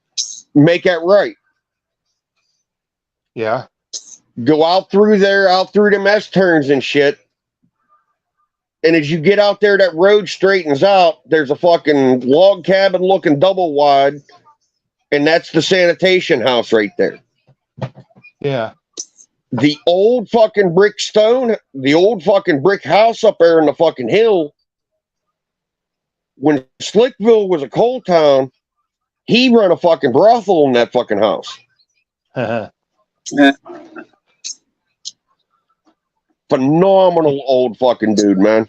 Speaker 3: Make that right.
Speaker 1: Yeah.
Speaker 3: Go out through there, out through them S-turns and shit. And as you get out there, that road straightens out. There's a fucking log cabin looking double wide. And that's the sanitation house right there.
Speaker 1: Yeah.
Speaker 3: The old fucking brick house up there in the fucking hill. When Slickville was a coal town, he ran a fucking brothel in that fucking house.
Speaker 2: Yeah.
Speaker 3: Phenomenal old fucking dude, man.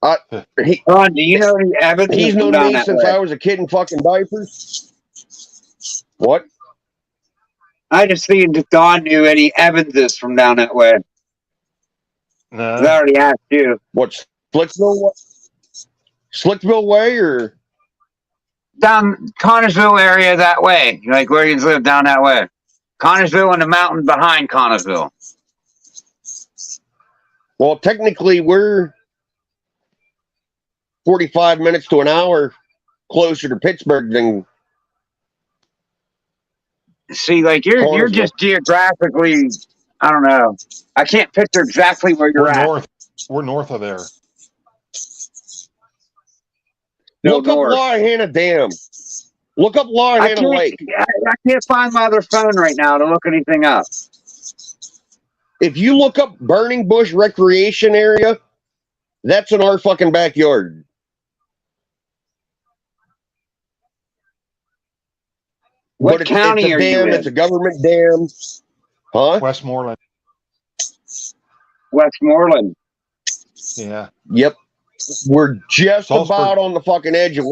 Speaker 2: Do you know any Evans?
Speaker 3: He's known me since I was a kid in fucking diapers. What?
Speaker 2: I just figured if Don knew any Evanses from down that way.
Speaker 1: No.
Speaker 2: I already asked you.
Speaker 3: What, Slickville? Slickville way or?
Speaker 2: Down Connersville area that way. Like where you live down that way. Connersville and the mountain behind Connersville.
Speaker 3: Well, technically, we're 45 minutes to an hour closer to Pittsburgh than.
Speaker 2: See, like you're just geographically, I don't know. I can't picture exactly where you're at.
Speaker 1: North. We're north of there.
Speaker 3: Look up Loyhanna Dam. Look up Loyhanna Lake.
Speaker 2: I can't find my other phone right now to look anything up.
Speaker 3: If you look up Burning Bush Recreation Area, that's in our fucking backyard.
Speaker 2: What
Speaker 3: but
Speaker 2: county
Speaker 3: it's a
Speaker 2: are you
Speaker 3: dam.
Speaker 2: in?
Speaker 3: It's a government dam. Huh?
Speaker 1: Westmoreland.
Speaker 2: Westmoreland.
Speaker 1: Yeah.
Speaker 3: Yep. We're just
Speaker 1: Salzburg.
Speaker 3: about on the fucking edge of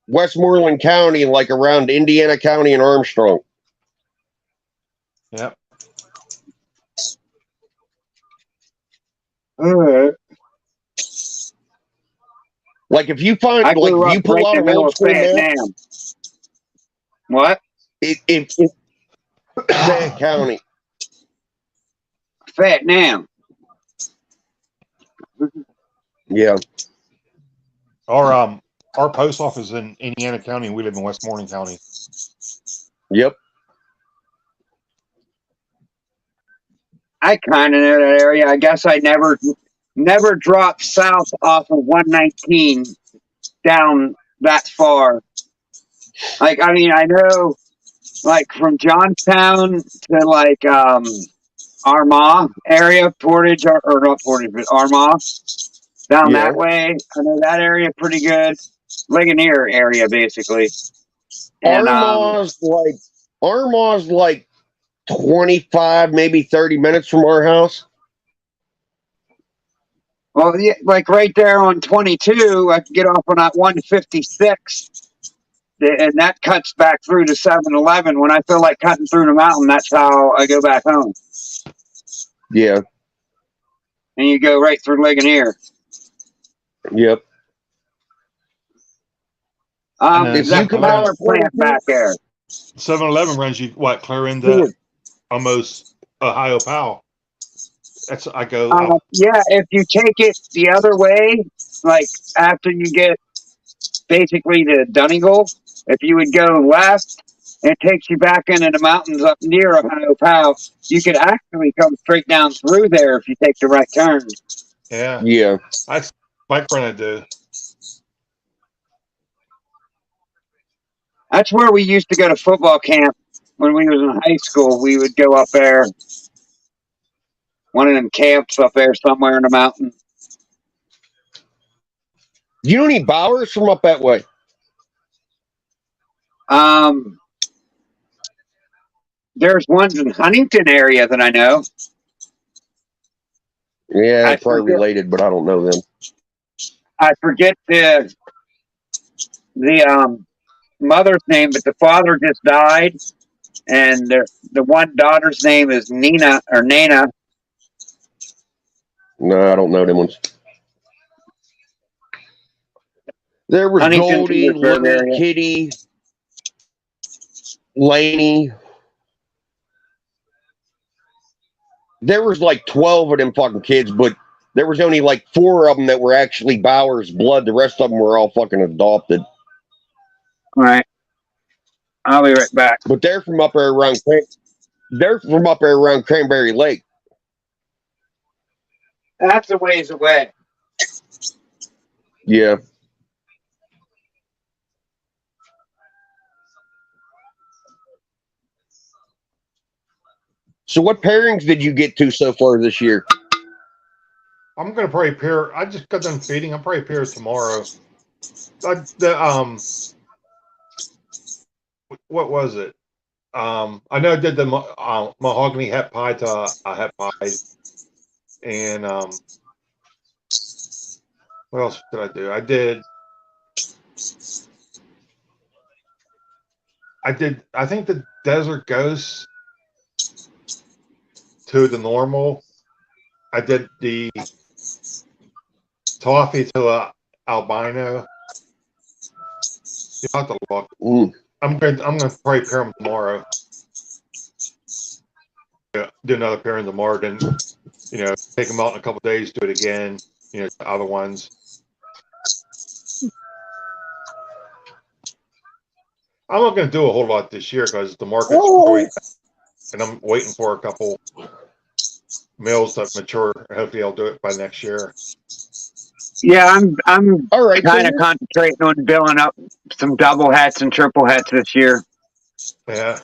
Speaker 3: Westmoreland County, like around Indiana County and Armstrong.
Speaker 1: Yep.
Speaker 2: All right.
Speaker 3: Like if you find,
Speaker 2: I
Speaker 3: like
Speaker 2: grew
Speaker 3: if
Speaker 2: up
Speaker 3: you pull
Speaker 2: right
Speaker 3: out
Speaker 2: in the
Speaker 3: an
Speaker 2: middle
Speaker 3: old
Speaker 2: of
Speaker 3: school map,
Speaker 2: Vietnam. What?
Speaker 3: if Fayette County,
Speaker 2: Vietnam.
Speaker 3: yeah,
Speaker 1: Our post office is in Indiana County, and we live in Westmoreland County.
Speaker 3: yep.
Speaker 2: I kind of know that area. I guess I never dropped south off of 119 down that far. Like, I mean, I know, like, from Johnstown to, like, Armagh area, Portage, or not Portage, but Armagh, down
Speaker 3: Yeah.
Speaker 2: that way. I know that area pretty good. Ligonier area, basically. And,
Speaker 3: Armagh's like 25, maybe 30 minutes from our house.
Speaker 2: well, yeah, like right there on 22, I can get off on that 156. And that cuts back through to 7-Eleven. When I feel like cutting through the mountain, that's how I go back home.
Speaker 3: Yeah.
Speaker 2: And you go right through Ligonier.
Speaker 3: Yep.
Speaker 2: There's that power plant back there.
Speaker 1: 7-Eleven runs you clear into almost Ohio Powell. That's I go.
Speaker 2: Yeah, if you take it the other way, like after you get basically to Donegal, if you would go left, it takes you back into the mountains up near Ohio Powell. You could actually come straight down through there if you take the right turn.
Speaker 1: Yeah.
Speaker 3: Yeah.
Speaker 1: That's bike run I do.
Speaker 2: That's where we used to go to football camp when we was in high school. We would go up there, one of them camps up there somewhere in the mountain.
Speaker 3: You know any Bowers from up that way?
Speaker 2: There's ones in Huntington area that I know.
Speaker 3: Yeah, they're probably related, but I don't know them.
Speaker 2: I forget the mother's name, but the father just died, and the one daughter's name is Nina or Nana.
Speaker 3: No, I don't know them ones. There was Goldie, Lemmy, Kitty, Laney. There was like 12 of them fucking kids, but there was only like 4 of them that were actually Bowers blood. The rest of them were all fucking adopted.
Speaker 2: All right. I'll be right back.
Speaker 3: But they're from up there around Cranberry Lake.
Speaker 2: That's a ways away.
Speaker 3: Yeah. So what pairings did you get to so far this year?
Speaker 1: I'm gonna probably pair. I just got done feeding. I'm probably pair tomorrow. What was it? I know I did the mahogany het pie to a het pie, and what else did I do? I did. I think the Desert Ghost to the normal. I did the toffee to the albino. You have to look. I'm gonna probably pair them tomorrow. Yeah, do another pairing tomorrow. Then take them out in a couple days. Do it again. The other ones. I'm not going to do a whole lot this year because the market's growing, and I'm waiting for a couple males that mature. Hopefully, I'll do it by next year.
Speaker 2: Yeah, I'm
Speaker 3: all right.
Speaker 2: Kind of concentrating on building up some double hats and triple hats this year.
Speaker 1: Yeah.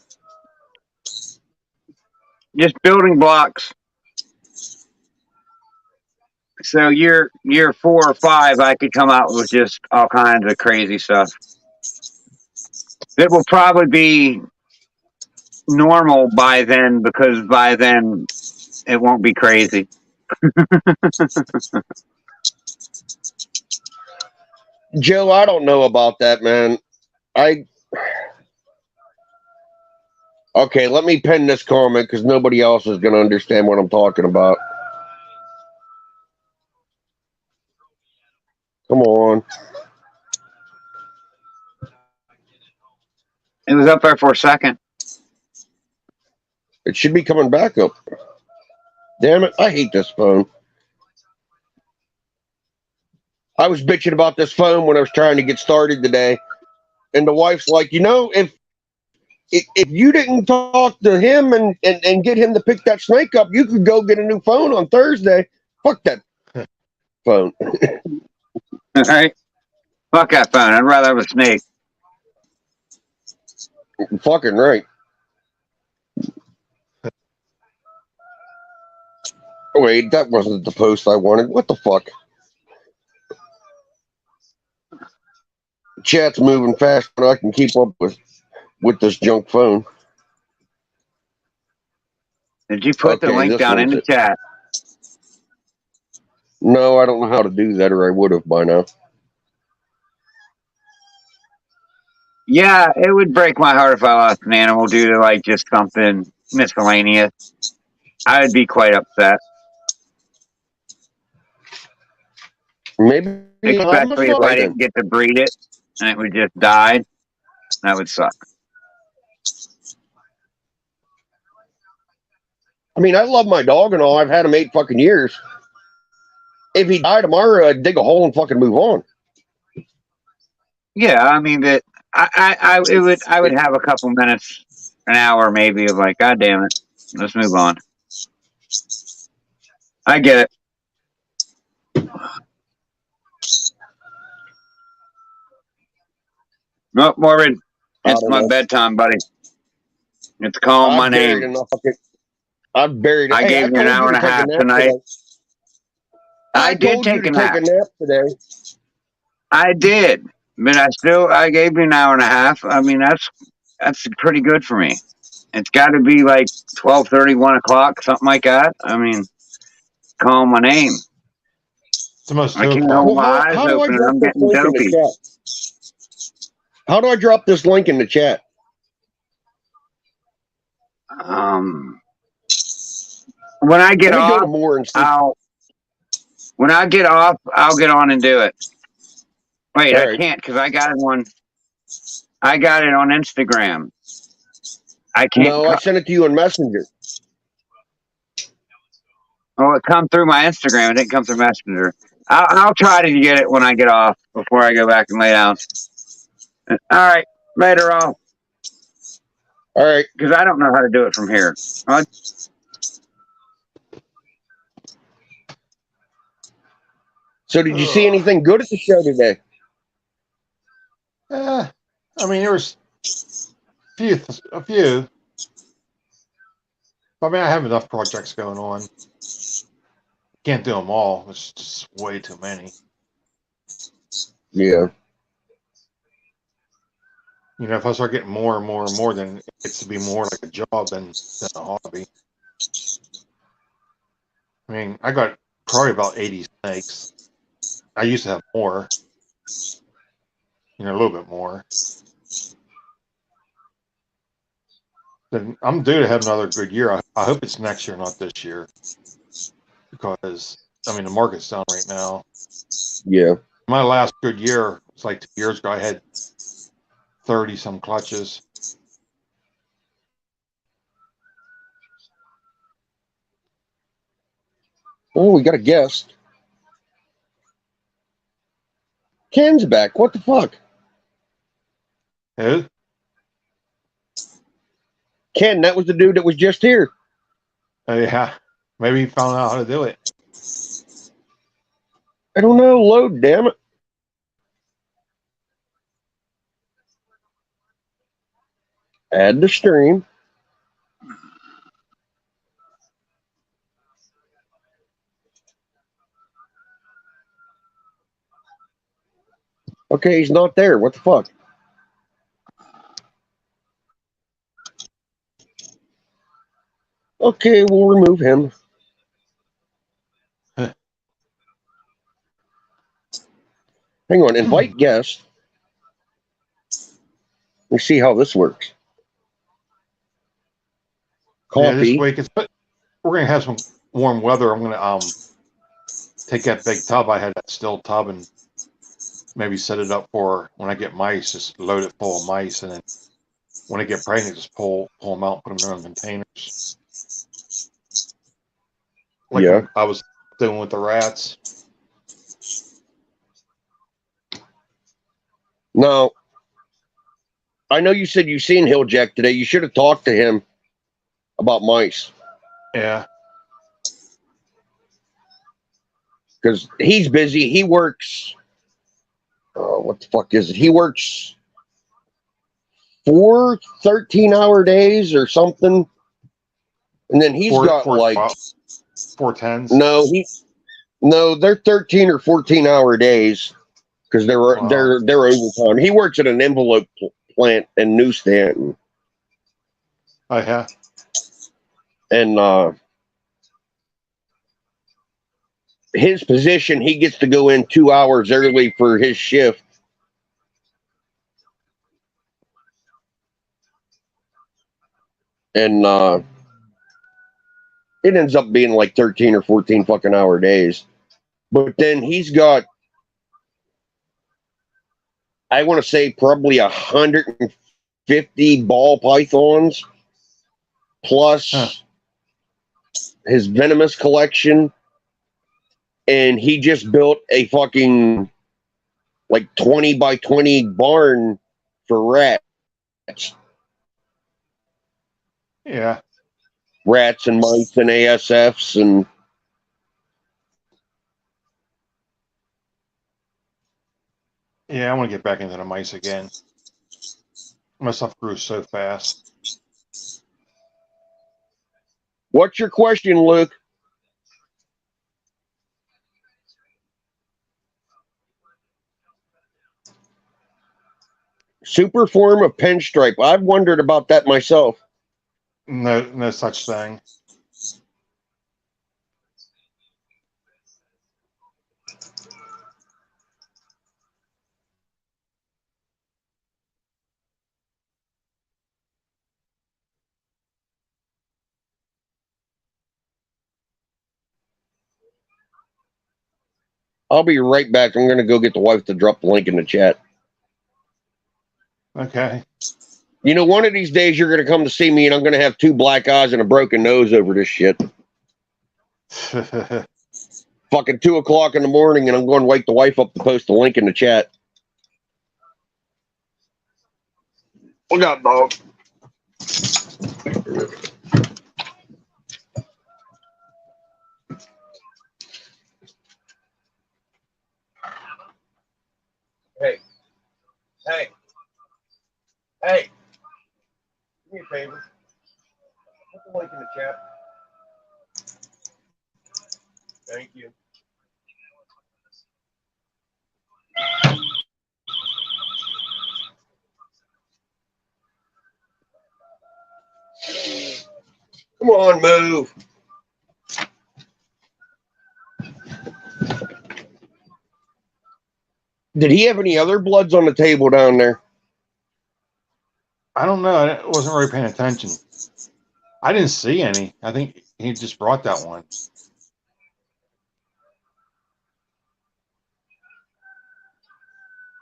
Speaker 2: Just building blocks. So year 4 or 5, I could come out with just all kinds of crazy stuff. It will probably be normal by then, because by then it won't be crazy.
Speaker 3: Joe, I don't know about that, man. Okay, let me pen this comment because nobody else is going to understand what I'm talking about. Come on.
Speaker 2: It was up there for a second.
Speaker 3: It should be coming back up. Damn it, I hate this phone. I was bitching about this phone when I was trying to get started today. And the wife's like, if you didn't talk to him and get him to pick that snake up, you could go get a new phone on Thursday. Fuck that phone.
Speaker 2: Right? Fuck that phone. I'd rather have a snake.
Speaker 3: Fucking right. Wait, that wasn't the post I wanted. What the fuck? Chat's moving fast, but I can keep up with this junk phone.
Speaker 2: Did you put the link down in the chat?
Speaker 3: No, I don't know how to do that, or I would have by now.
Speaker 2: Yeah, it would break my heart if I lost an animal due to like just something miscellaneous. I would be quite upset.
Speaker 3: Maybe,
Speaker 2: especially if I didn't get to breed it and it would just die. That would suck.
Speaker 3: I mean, I love my dog and all. I've had him 8 fucking years. If he died tomorrow, I'd dig a hole and fucking move on.
Speaker 2: Yeah, I mean that. I would have a couple minutes, an hour maybe, of like, God damn it, let's move on. I get it. No, Morbid, it's my bedtime, buddy. It's calling my name.
Speaker 3: I've buried it.
Speaker 2: I gave you an hour and a half tonight. I did take a nap
Speaker 3: today.
Speaker 2: I did, but I gave you an hour and a half. I mean, that's pretty good for me. It's got to be like 12:30, 1 o'clock, something like that. I mean, call my name.
Speaker 1: It's almost
Speaker 2: I can't hold my eyes open and I'm getting dopey.
Speaker 3: How do I drop this link in the chat?
Speaker 2: When I get off, I'll get on and do it. Wait, I can't because I got it on Instagram. I can't.
Speaker 3: No, I sent it to you on Messenger.
Speaker 2: Oh, it come through my Instagram. It didn't come through Messenger. I'll try to get it when I get off before I go back and lay down. All right, later on.
Speaker 3: All right,
Speaker 2: because I don't know how to do it from here.
Speaker 3: So, did you see anything good at the show today?
Speaker 1: I mean, there was a few. I mean, I have enough projects going on. Can't do them all. It's just way too many.
Speaker 3: Yeah.
Speaker 1: You know, if I start getting more and more and more, then it gets to be more like a job than a hobby. I mean, I got probably about 80 snakes. I used to have more. You know, a little bit more. Then I'm due to have another good year. I hope it's next year, not this year. Because, I mean, the market's down right now.
Speaker 3: Yeah.
Speaker 1: My last good year, it's like 2 years ago, I had 30 some clutches.
Speaker 3: Oh, we got a guest. Ken's back. What the fuck?
Speaker 1: Who?
Speaker 3: Ken, that was the dude that was just here.
Speaker 1: Yeah. Maybe he found out how to do it.
Speaker 3: I don't know. Load, damn it. Add the stream. Okay, he's not there. What the fuck? Okay, we'll remove him.
Speaker 1: Huh.
Speaker 3: Hang on, invite guest. Let me see how this works.
Speaker 1: Yeah, this
Speaker 3: Coffee.
Speaker 1: week we're gonna have some warm weather. I'm gonna take that big tub. I had that steel tub and maybe set it up for when I get mice. Just load it full of mice, and then when I get pregnant, just pull them out, put them in containers. Like
Speaker 3: Yeah.
Speaker 1: I was doing with the rats.
Speaker 3: Now, I know you said you seen Hilljack today. You should have talked to him about mice.
Speaker 1: Yeah.
Speaker 3: Because he's busy. He works. What the fuck is it? He works 4 13-hour days or something. And then he's got like
Speaker 1: 410s.
Speaker 3: No, they're 13 or 14-hour days because they're overtime. He works at an envelope plant in New Stanton.
Speaker 1: Oh yeah.
Speaker 3: And his position, he gets to go in 2 hours early for his shift. And it ends up being like 13 or 14 fucking hour days. But then he's got, I want to say, probably 150 ball pythons plus his venomous collection. And he just built a fucking like 20 by 20 barn for rats.
Speaker 1: Yeah.
Speaker 3: Rats and mice and ASFs and
Speaker 1: Yeah, I want to get back into the mice again. My stuff grew so fast.
Speaker 3: What's your question, Luke? Super form of pinstripe. I've wondered about that myself.
Speaker 1: No such thing.
Speaker 3: I'll be right back. I'm going to go get the wife to drop the link in the chat.
Speaker 1: Okay.
Speaker 3: You know, one of these days you're going to come to see me and I'm going to have 2 black eyes and a broken nose over this shit. Fucking 2 o'clock in the morning and I'm going to wake the wife up to post the link in the chat. Look out, dog. Hey. Do me a favor. Put the link in the chat. Thank you. Come on, move. Did he have any other bloods on the table down there?
Speaker 1: I don't know. I wasn't really paying attention. I didn't see any. I think he just brought that one.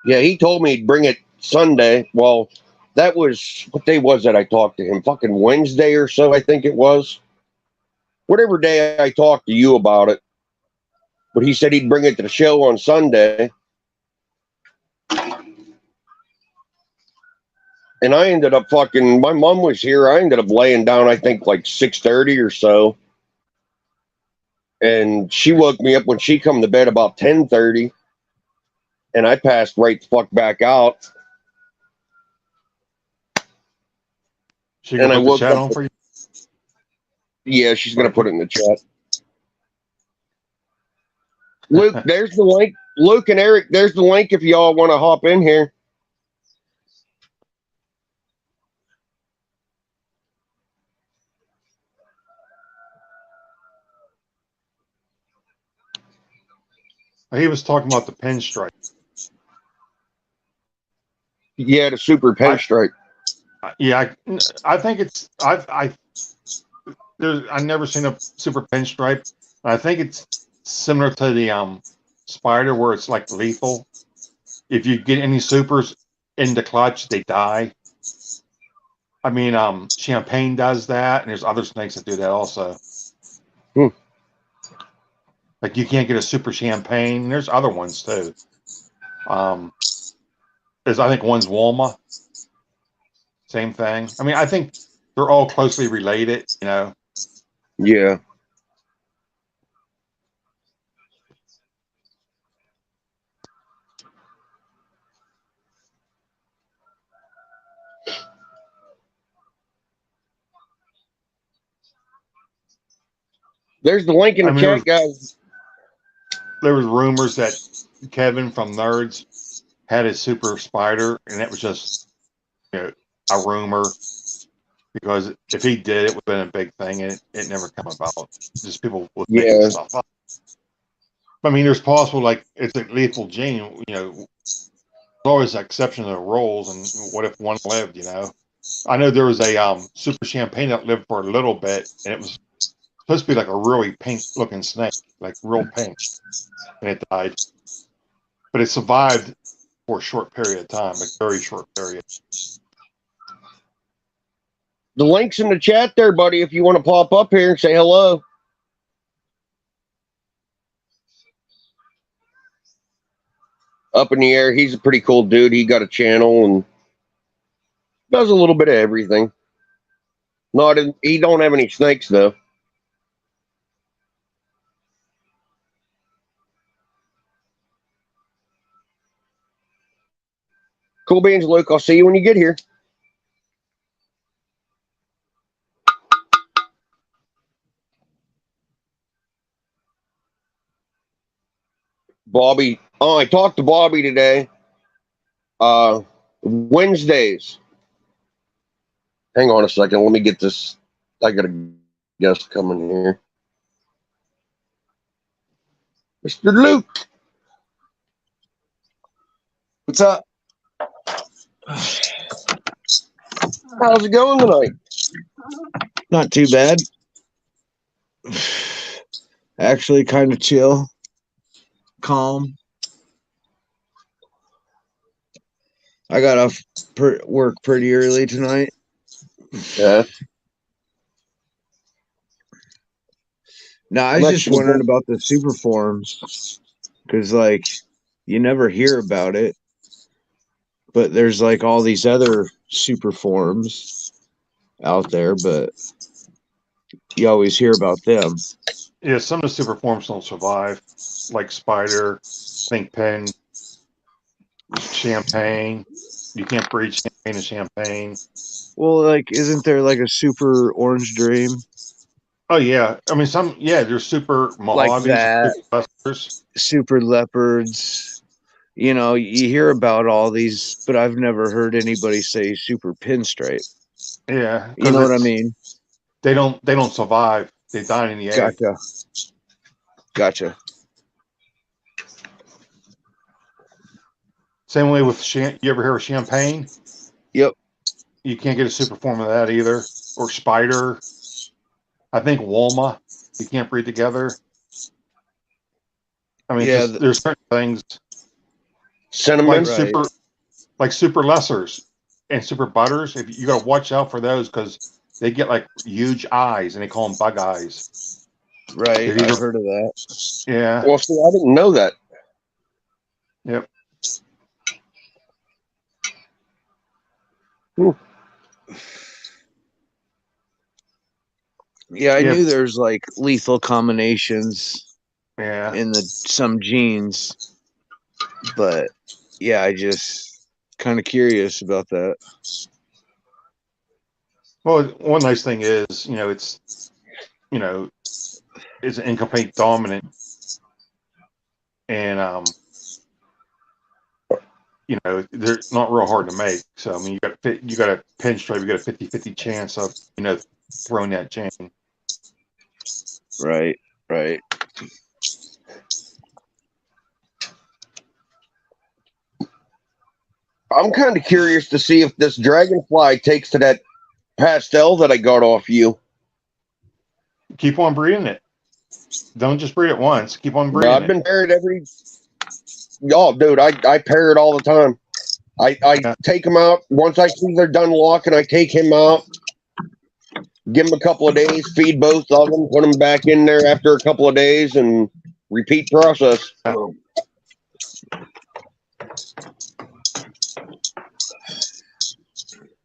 Speaker 3: Yeah, he told me he'd bring it Sunday. Well, that was, what day was that I talked to him? Fucking Wednesday or so, I think it was. Whatever day I talked to you about it. But he said he'd bring it to the show on Sunday. And I ended up my mom was here. I ended up laying down, I think, like 6:30 or so. And she woke me up when she come to bed about 10:30. And I passed right the fuck back out.
Speaker 1: She can put the chat on for you?
Speaker 3: Yeah, she's going to put it in the chat. Luke, there's the link. Luke and Eric, there's the link if y'all want to hop in here.
Speaker 1: He was talking about the pinstripe.
Speaker 3: Yeah, the super pinstripe.
Speaker 1: Yeah, I think it's I've never seen a super pinstripe. I think it's similar to the spider where it's like lethal. If you get any supers in the clutch, they die. I mean, champagne does that, and there's other snakes that do that also.
Speaker 3: Hmm.
Speaker 1: Like you can't get a super champagne. There's other ones too. There's I think one's Walma. Same thing. I mean, I think they're all closely related. You know.
Speaker 3: Yeah. There's the link in the chat, guys.
Speaker 1: There was rumors that Kevin from Nerds had his super spider, and it was just a rumor because if he did, it would have been a big thing, and it never come about. Just people would make stuff up. I mean, there's possible like it's a lethal gene. You know, there's always an exception to the rules, and what if one lived? You know, I know there was a super champagne that lived for a little bit, and it was supposed to be like a really pink looking snake, like real pink, and it died. But it survived for a short period of time, a very short period.
Speaker 3: The link's in the chat there, buddy, if you want to pop up here and say hello. Up in the air, he's a pretty cool dude. He got a channel and does a little bit of everything. He don't have any snakes though. Cool beans, Luke. I'll see you when you get here. Bobby. Oh, I talked to Bobby today. Wednesdays. Hang on a second. Let me get this. I got a guest coming here. Mr. Luke.
Speaker 4: What's up?
Speaker 3: How's it going tonight?
Speaker 4: Not too bad. Actually, kind of chill. Calm. I got off work pretty early tonight.
Speaker 3: Yeah.
Speaker 4: No, I was just wondering about the super forms. Because, like, you never hear about it. But there's, like, all these other super forms out there. But you always hear about them.
Speaker 1: Yeah, some of the super forms don't survive. Like Spider, Pink Pen, Champagne. You can't breed champagne and champagne.
Speaker 4: Well, like, isn't there like a super orange dream?
Speaker 1: Oh yeah, I mean there's super Mojaves,
Speaker 4: like that, super leopards. You know, you hear about all these, but I've never heard anybody say super pinstripe.
Speaker 1: Yeah,
Speaker 4: you know what I mean.
Speaker 1: They don't survive. They die in the egg.
Speaker 4: Gotcha.
Speaker 1: Same way with you ever hear of champagne?
Speaker 4: Yep.
Speaker 1: You can't get a super form of that either. Or spider. I think Walma. You can't breed together. I mean, yeah, there's certain things.
Speaker 3: Cinnamon,
Speaker 1: like super lessers and super butters. If you got to watch out for those because they get like huge eyes and they call them bug eyes.
Speaker 4: Right. I've heard of that.
Speaker 1: Yeah.
Speaker 3: Well, see, I didn't know that.
Speaker 1: Yep.
Speaker 4: Yeah, I knew there's like lethal combinations
Speaker 1: in
Speaker 4: some genes, but yeah, I just kind of curious about that.
Speaker 1: Well, one nice thing is, it's an incomplete dominant, and they're not real hard to make. So I mean, you got a pinstripe, you got a 50-50 chance of throwing that chain.
Speaker 4: Right.
Speaker 3: I'm kind of curious to see if this dragonfly takes to that pastel that I got off you.
Speaker 1: Keep on breeding it. Don't just breed it once. Keep on
Speaker 3: No,
Speaker 1: breeding
Speaker 3: I've been paired every. Oh, dude, I pair it all the time. I
Speaker 1: Yeah.
Speaker 3: take them out once I see they're done walking. I take him out, give him a couple of days, feed both of them, put them back in there after a couple of days, and repeat process.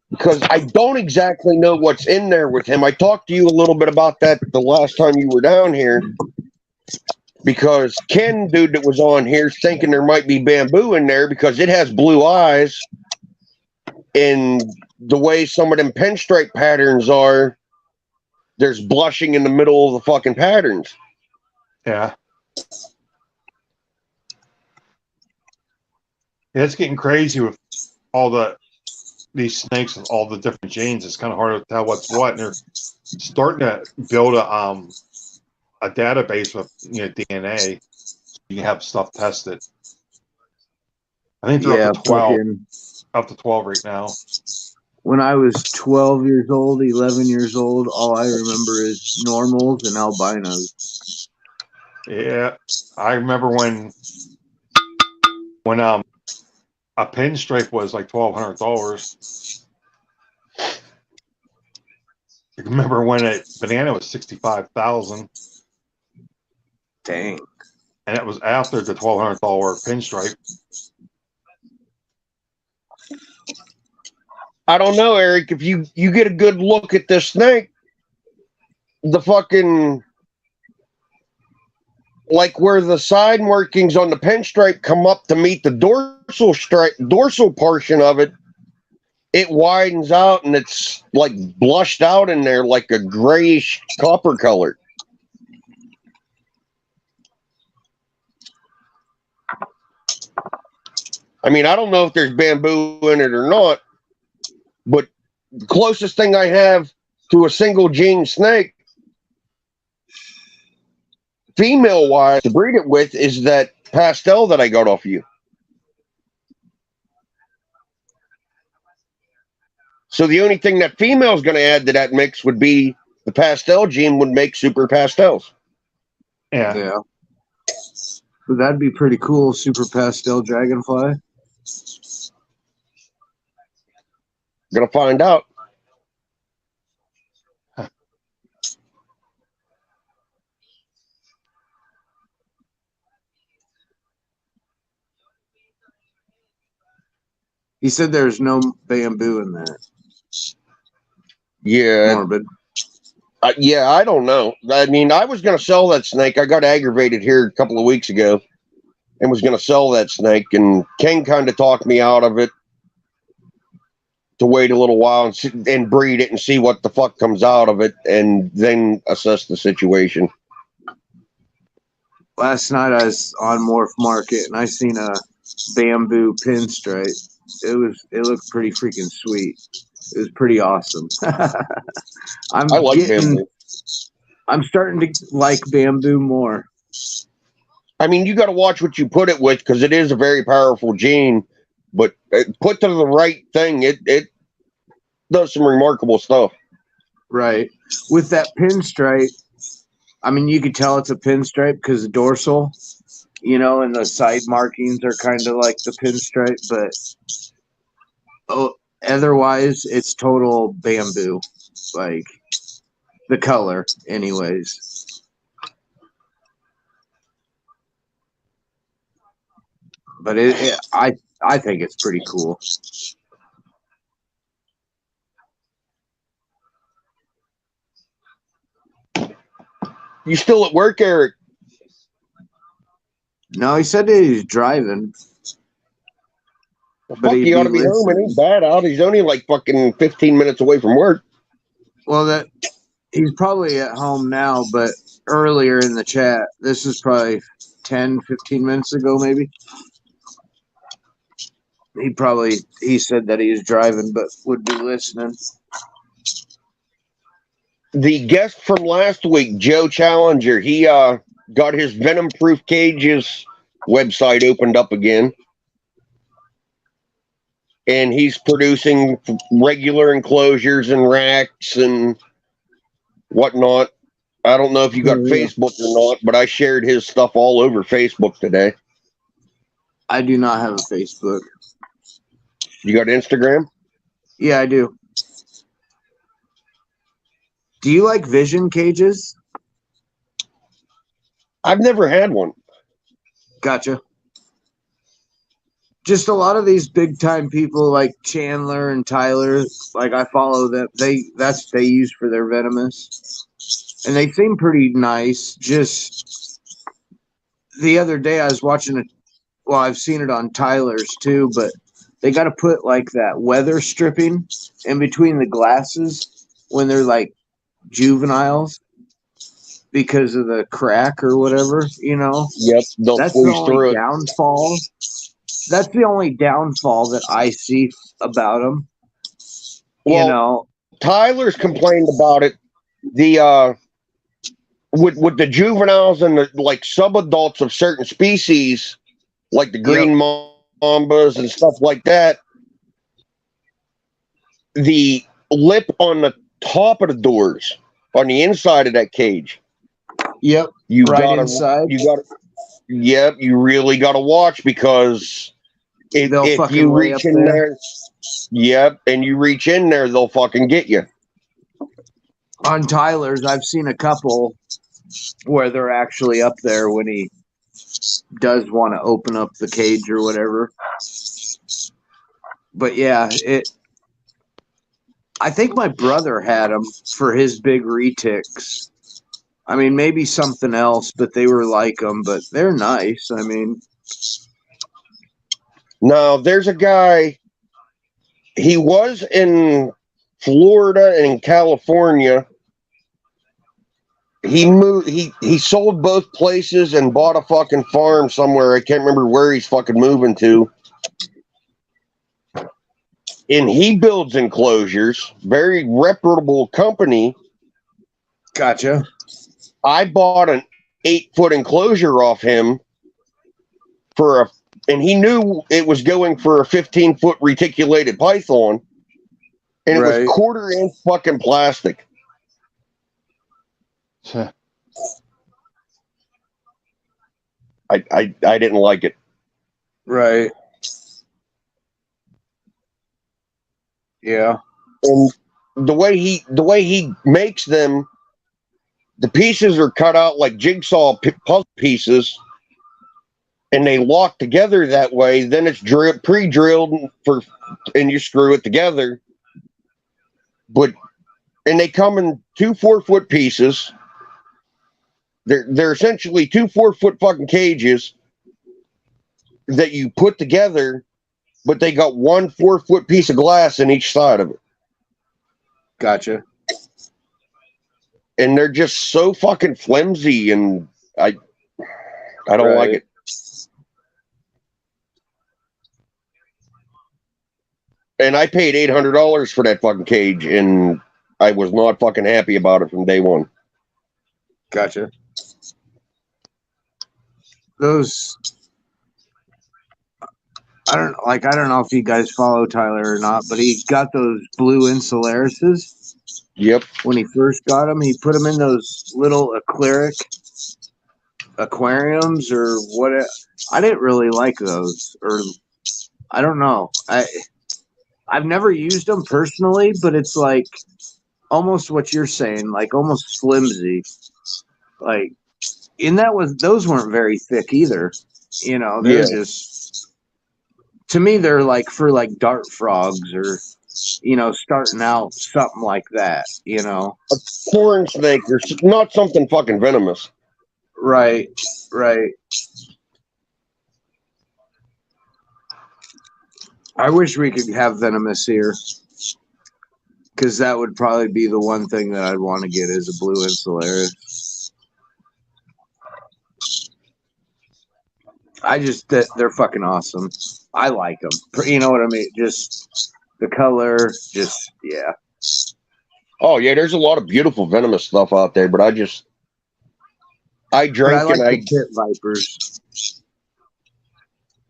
Speaker 3: Because I don't exactly know what's in there with him. I talked to you a little bit about that the last time you were down here. Because Ken, dude, that was on here, thinking there might be bamboo in there because it has blue eyes. And the way some of them pinstripe patterns are, there's blushing in the middle of the fucking patterns.
Speaker 1: Yeah. Yeah, it's getting crazy with all these snakes and all the different genes. It's kind of hard to tell what's what. And they're starting to build a database with DNA. So you can have stuff tested. I think they're up to 12. Up to 12 right now.
Speaker 4: When I was 12 years old, 11 years old, all I remember is normals and albinos.
Speaker 1: Yeah, I remember when a pinstripe was like $1,200. I remember when a banana was $65,000.
Speaker 4: Dang.
Speaker 1: And it was after the $1,200 pinstripe.
Speaker 3: I don't know, Eric. If you get a good look at this snake, the fucking, like where the side markings on the pinstripe come up to meet the dorsal portion of it, it widens out and it's like blushed out in there like a grayish copper color. I mean, I don't know if there's bamboo in it or not, but the closest thing I have to a single gene snake, female wise, to breed it with, is that pastel that I got off you. So the only thing that female's going to add to that mix would be the pastel gene would make super pastels.
Speaker 1: Yeah.
Speaker 4: So that'd be pretty cool, super pastel dragonfly.
Speaker 3: Gonna find out.
Speaker 4: He said there's no bamboo in that.
Speaker 3: Yeah.
Speaker 4: Morbid.
Speaker 3: Yeah, I don't know. I mean, I was going to sell that snake. I got aggravated here a couple of weeks ago and was going to sell that snake. And Ken kind of talked me out of it to wait a little while and breed it and see what the fuck comes out of it and then assess the situation.
Speaker 4: Last night I was on Morph Market and I seen a bamboo pinstripe. It looked pretty freaking sweet. It was pretty awesome. I like bamboo. I'm starting to like bamboo more.
Speaker 3: I mean, you got to watch what you put it with because it is a very powerful gene, but put to the right thing, it does some remarkable stuff.
Speaker 4: Right. With that pinstripe, I mean, you could tell it's a pinstripe because the dorsal, and the side markings are kind of like the pinstripe, but otherwise, it's total bamboo, like the color, anyways. But I think it's pretty cool.
Speaker 3: You still at work, Eric?
Speaker 4: No, he said that he's driving.
Speaker 3: Well, fuck, he ought to be home. It ain't bad out. He's only like fucking 15 minutes away from work.
Speaker 4: Well, he's probably at home now, but earlier in the chat, this is probably 10, 15 minutes ago, maybe. He said that he was driving, but would be listening.
Speaker 3: The guest from last week, Joe Challenger, he got his Venom Proof Cages website opened up again. and he's producing regular enclosures and racks and whatnot. I don't know if you got Facebook or not, but I shared his stuff all over Facebook today.
Speaker 4: I do not have a Facebook.
Speaker 3: You got Instagram?
Speaker 4: Yeah, I do. Do you like vision cages?
Speaker 3: I've never had one.
Speaker 4: Gotcha. Just a lot of these big time people like Chandler and Tyler, like I follow them. That's what they use for their venomous. And they seem pretty nice. Just the other day I was watching it. Well, I've seen it on Tyler's too, but they got to put like that weather stripping in between the glasses when they're like juveniles because of the crack or whatever, you know?
Speaker 3: Yep, they'll
Speaker 4: That's the
Speaker 3: squeeze
Speaker 4: only
Speaker 3: through it.
Speaker 4: downfall. That's the only downfall that I see about them.
Speaker 3: Well,
Speaker 4: You know,
Speaker 3: Tyler's complained about it. The with the juveniles and the like subadults of certain species, like the green mambas and stuff like that, the lip on the top of the doors, on the inside of that cage.
Speaker 4: Yep.
Speaker 3: You
Speaker 4: Right
Speaker 3: gotta,
Speaker 4: inside.
Speaker 3: You got. Yep, you really got to watch because
Speaker 4: They'll
Speaker 3: if
Speaker 4: fucking
Speaker 3: you
Speaker 4: lay
Speaker 3: reach
Speaker 4: up
Speaker 3: in
Speaker 4: there.
Speaker 3: there, yep, and you reach in there, they'll fucking get you.
Speaker 4: On Tyler's, I've seen a couple where they're actually up there when he does want to open up the cage or whatever. But yeah, I think my brother had them for his big retics. I mean, maybe something else, but they were like them, but they're nice. I mean,
Speaker 3: Now, there's a guy, he was in Florida and in California. He moved, he sold both places and bought a fucking farm somewhere. I can't remember where he's fucking moving to. And he builds enclosures, very reputable company.
Speaker 4: gotcha.
Speaker 3: I bought an 8-foot enclosure off him and he knew it was going for a 15-foot reticulated python, and it was 1/4-inch fucking plastic. I didn't like it.
Speaker 4: Right. Yeah.
Speaker 3: And the way he makes them, the pieces are cut out like jigsaw puzzle pieces, and they lock together that way. Then it's pre-drilled and you screw it together. And they come in 2 4-foot pieces. They're essentially 2 4-foot fucking cages that you put together, but they got 1 4-foot piece of glass in each side of it.
Speaker 4: Gotcha.
Speaker 3: And they're just so fucking flimsy, and I don't like it. And I paid $800 for that fucking cage, and I was not fucking happy about it from day one.
Speaker 4: Gotcha. Those, I don't know if you guys follow Tyler or not, but he got those blue Insularises.
Speaker 3: Yep.
Speaker 4: When he first got them, he put them in those little acrylic aquariums or what. I didn't really like those, or I don't know. I've never used them personally, but it's like almost what you're saying, like almost flimsy. Like, and those weren't very thick either. You know, they're just, to me, they're like for like dart frogs or, you know, starting out, something like that, you know.
Speaker 3: A corn snake or not something fucking venomous.
Speaker 4: Right. I wish we could have venomous here, because that would probably be the one thing that I'd want to get is a blue Insularis. They're fucking awesome. I like them. You know what I mean? Just the color, yeah.
Speaker 3: Oh yeah, there's a lot of beautiful venomous stuff out there, but I drank
Speaker 4: I like
Speaker 3: and
Speaker 4: the pit vipers.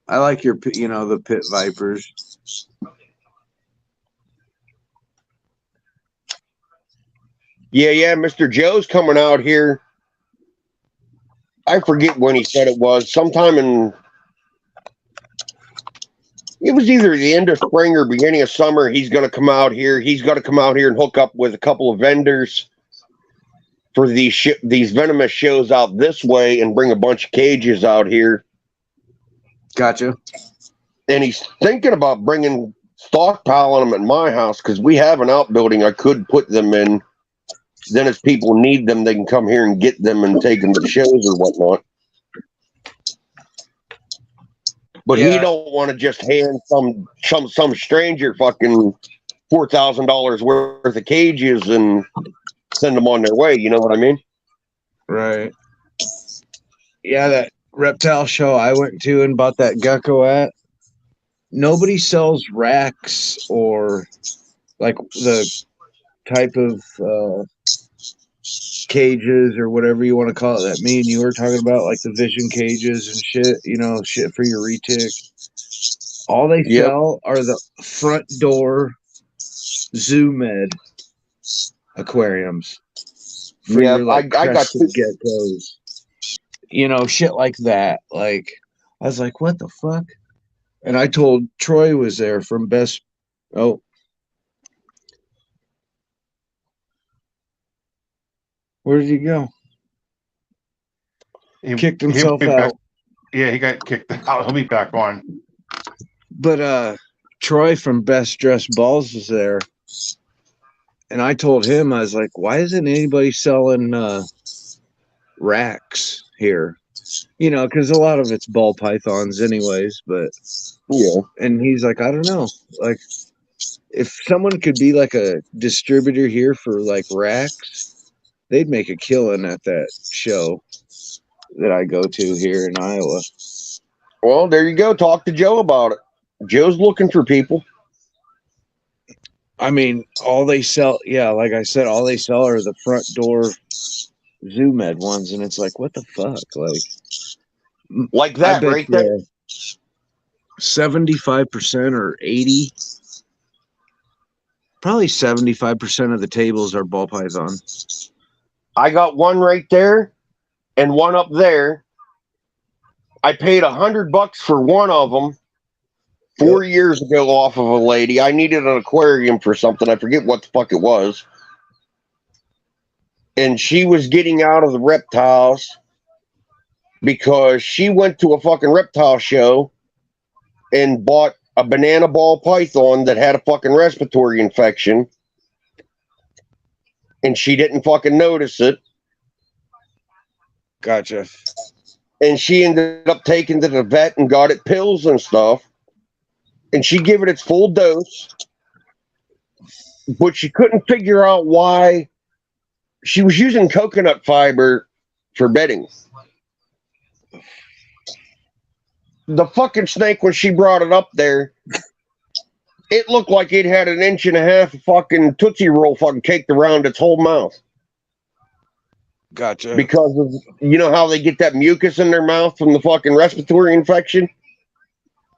Speaker 4: I like the pit vipers.
Speaker 3: Yeah, Mr. Joe's coming out here. I forget when he said it was. Sometime in, it was either the end of spring or beginning of summer. He's going to come out here. He's going to come out here and hook up with a couple of vendors for these venomous shows out this way and bring a bunch of cages out here.
Speaker 4: Gotcha.
Speaker 3: And he's thinking about bringing stockpiling them at my house because we have an outbuilding I could put them in. Then as people need them, they can come here and get them and take them to shows or whatnot. But he don't want to just hand some stranger fucking $4,000 worth of cages and send them on their way. You know what I mean?
Speaker 4: Right. Yeah, that reptile show I went to and bought that gecko at. Nobody sells racks or like the type of cages or whatever you want to call it that me and you were talking about, like the vision cages and shit, you know, shit for your retic. All they sell are the front door Zoo Med aquariums for your like
Speaker 3: I got
Speaker 4: crested geckos, you know, shit like that. Like I was like, what the fuck? And I told Troy was there from Best. Oh, where did he go?
Speaker 1: He
Speaker 4: kicked himself out.
Speaker 1: Back, yeah, he got kicked out. He'll be back on.
Speaker 4: But Troy from Best Dressed Balls was there. And I told him, I was like, why isn't anybody selling racks here? You know, because a lot of it's ball pythons anyways. But
Speaker 3: yeah.
Speaker 4: And he's like, I don't know. Like, if someone could be like a distributor here for like racks, they'd make a killing at that show that I go to here in Iowa.
Speaker 3: Well, there you go. Talk to Joe about it. Joe's looking for people.
Speaker 4: I mean, all they sell, like I said, all they sell are the front door Zoo Med ones, and it's like, what the fuck?
Speaker 3: Like that right there.
Speaker 4: 75% or 80, probably 75% of the tables are ball python.
Speaker 3: I got one right there and one up there. I paid $100 for one of them 4 years ago off of a lady. I needed an aquarium for something. I forget what the fuck it was. And she was getting out of the reptiles because she went to a fucking reptile show and bought a banana ball python that had a fucking respiratory infection. And she didn't fucking notice it.
Speaker 4: Gotcha.
Speaker 3: And she ended up taking to the vet and got it pills and stuff. And she gave it its full dose. But she couldn't figure out why she was using coconut fiber for bedding. The fucking snake, when she brought it up there, it looked like it had 1.5 inches of fucking Tootsie Roll fucking caked around its whole mouth.
Speaker 4: Gotcha.
Speaker 3: Because of, you know how they get that mucus in their mouth from the fucking respiratory infection?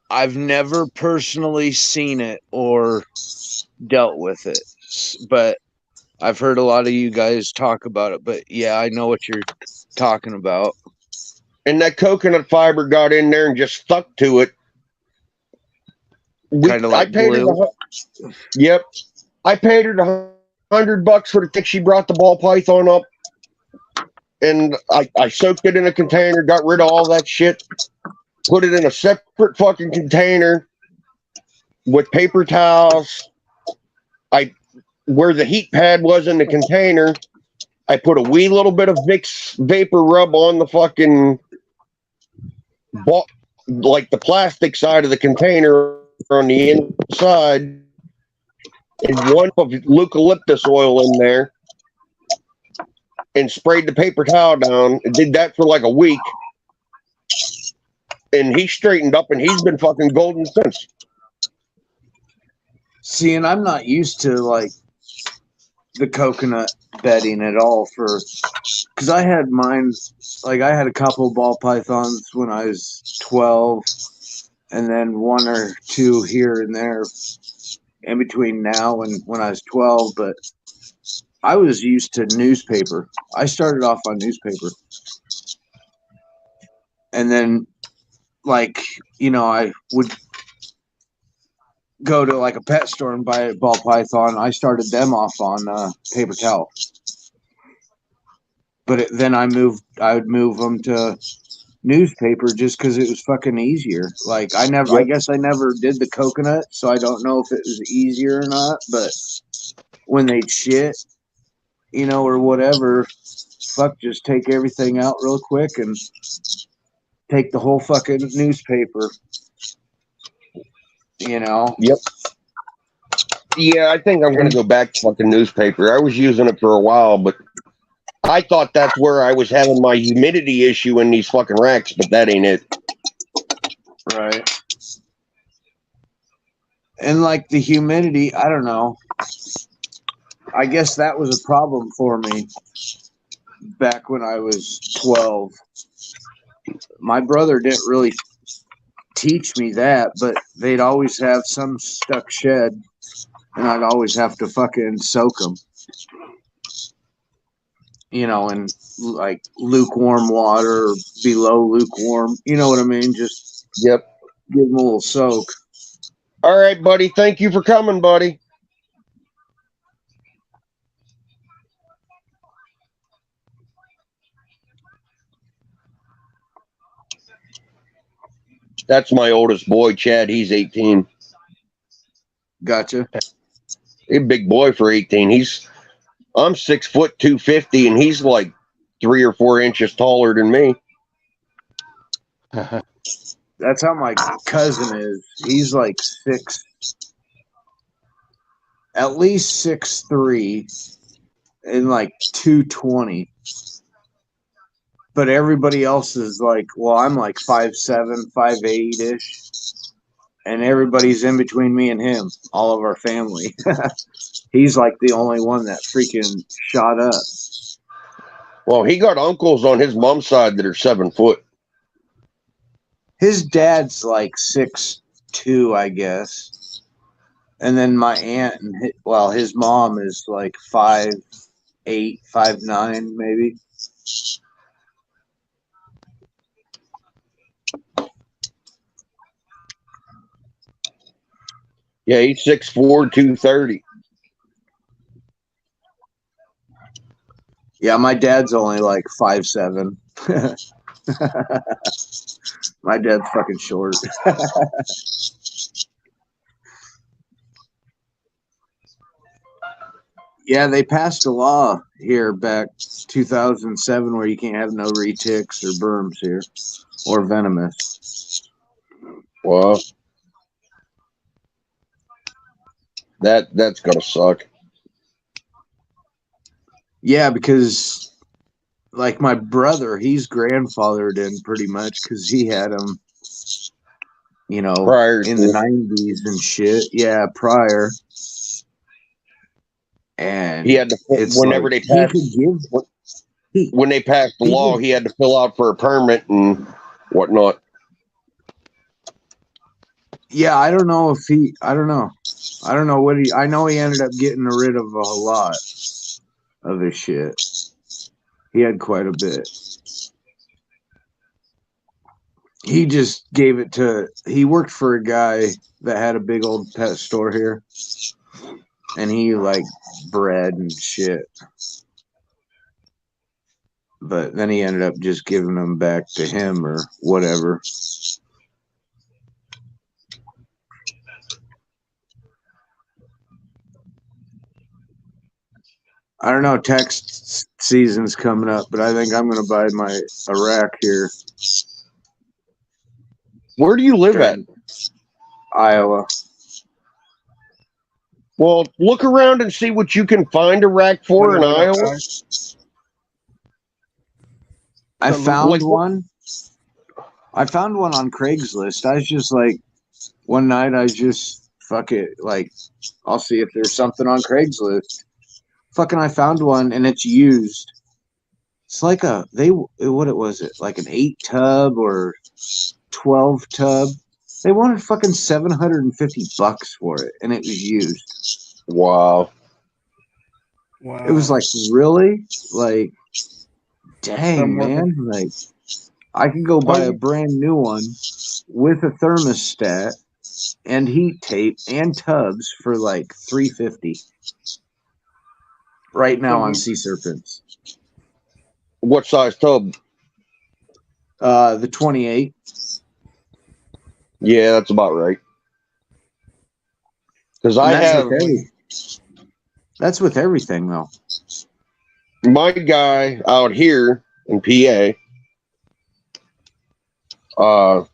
Speaker 4: I've never personally seen it or dealt with it, but I've heard a lot of you guys talk about it. But yeah, I know what you're talking about.
Speaker 3: And that coconut fiber got in there and just stuck to it.
Speaker 4: Kind of like glue.
Speaker 3: Yep. I paid her $100 for the tick. She brought the ball python up. And I soaked it in a container, got rid of all that shit, put it in a separate fucking container with paper towels. Where the heat pad was in the container, I put a wee little bit of Vicks vapor rub on the fucking, like the plastic side of the container on the inside, and one of eucalyptus oil in there, and sprayed the paper towel down. And did that for like a week. And he straightened up and he's been fucking golden since.
Speaker 4: See, and I'm not used to like the coconut bedding at all because I had mine, like I had a couple ball pythons when I was 12 and then one or two here and there in between now and when I was 12. But I was used to newspaper. I started off on newspaper. And then, like, I would go to like a pet store and buy a ball python. I started them off on paper towel. But then I would move them to newspaper just because it was fucking easier. Like, I guess I never did the coconut, so I don't know if it was easier or not. But when they'd shit, or whatever, fuck, just take everything out real quick and take the whole fucking newspaper.
Speaker 3: Yep. Yeah, I think I'm going to go back to fucking newspaper. I was using it for a while, but I thought that's where I was having my humidity issue in these fucking racks, but that ain't it.
Speaker 4: Right. And like the humidity, I don't know. I guess that was a problem for me back when I was 12. My brother didn't really teach me that, but they'd always have some stuck shed, and I'd always have to fucking soak them. In like lukewarm water or below lukewarm. You know what I mean? Just
Speaker 3: give
Speaker 4: them a little soak.
Speaker 3: All right, buddy. Thank you for coming, buddy. That's my oldest boy, Chad. He's 18.
Speaker 4: Gotcha.
Speaker 3: A big boy for 18. I'm 6 foot 250, and he's like 3 or 4 inches taller than me.
Speaker 4: That's how my cousin is. He's like at least 6'3" and like 220. But everybody else is like, well, I'm like 5'7", 5'8" ish. And everybody's in between me and him, all of our family. He's like the only one that freaking shot up.
Speaker 3: Well, he got uncles on his mom's side that are 7 foot.
Speaker 4: His dad's like 6'2", I guess. And then my aunt his mom is like 5'8", 5'9", maybe.
Speaker 3: Yeah, he's 6'4", 230.
Speaker 4: Yeah, my dad's only like 5'7". My dad's fucking short. Yeah, they passed a law here back 2007 where you can't have no retics or berms here or venomous.
Speaker 3: Wow. That's gonna suck.
Speaker 4: Yeah, because like my brother, he's grandfathered in pretty much because he had them,
Speaker 3: prior
Speaker 4: in the 90s and shit. Yeah, prior. And
Speaker 3: he had to whenever
Speaker 4: like,
Speaker 3: they passed when they passed the law, he had to fill out for a permit and whatnot.
Speaker 4: Yeah, I don't know what I know he ended up getting rid of a lot of his shit. He had quite a bit. He just gave it he worked for a guy that had a big old pet store here. And he like bred and shit. But then he ended up just giving them back to him or whatever. I don't know. Tax season's coming up, but I think I'm going to buy a rack here.
Speaker 3: Where do you live at?
Speaker 4: Iowa.
Speaker 3: Well, look around and see what you can find a rack for in Iowa.
Speaker 4: I found one. I found one on Craigslist. I was just like, one night I just, fuck it. Like, I'll see if there's something on Craigslist. Fucking, I found one and it's used. It's like what was it? Like an 8 tub or 12 tub. They wanted fucking $750 for it and it was used.
Speaker 3: Wow.
Speaker 5: Wow.
Speaker 4: It was like, really? Like, dang,
Speaker 5: Some working-
Speaker 4: man. Like, I could go buy a brand new one with a thermostat and heat tape and tubs for like $350 right now on Sea Serpents.
Speaker 3: What size tub?
Speaker 4: The 28.
Speaker 3: Yeah, that's about right. Because
Speaker 4: And
Speaker 3: I
Speaker 4: that's
Speaker 3: have
Speaker 4: with that's with everything though.
Speaker 3: my guy out here in PA. Let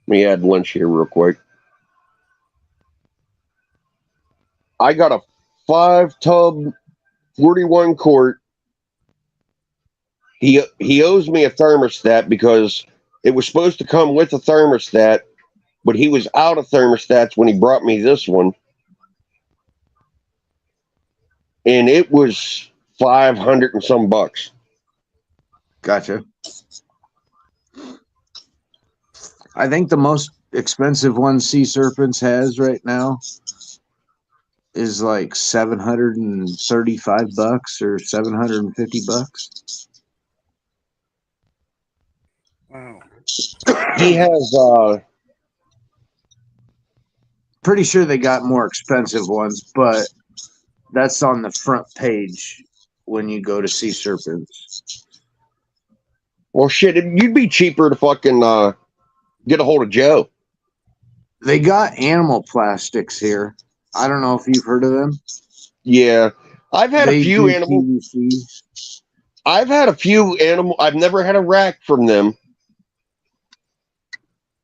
Speaker 3: me add Lynch here real quick. I got a 5-tub, 41 quart. He owes me a thermostat because it was supposed to come with a thermostat, but he was out of thermostats when he brought me this one. And it was 500 and some bucks.
Speaker 4: Gotcha. I think the most expensive one Sea Serpents has right now is like $735 or $750.
Speaker 5: Wow.
Speaker 3: He has
Speaker 4: Pretty sure they got more expensive ones, but that's on the front page when you go to Sea Serpents.
Speaker 3: well shit, you'd be cheaper to fucking get a hold of Joe.
Speaker 4: They got Animal Plastics here. I don't know if you've heard of them.
Speaker 3: Yeah. I've had
Speaker 4: They
Speaker 3: a few
Speaker 4: do
Speaker 3: animal
Speaker 4: PVC.
Speaker 3: I've had a few animal I've never had a rack from them.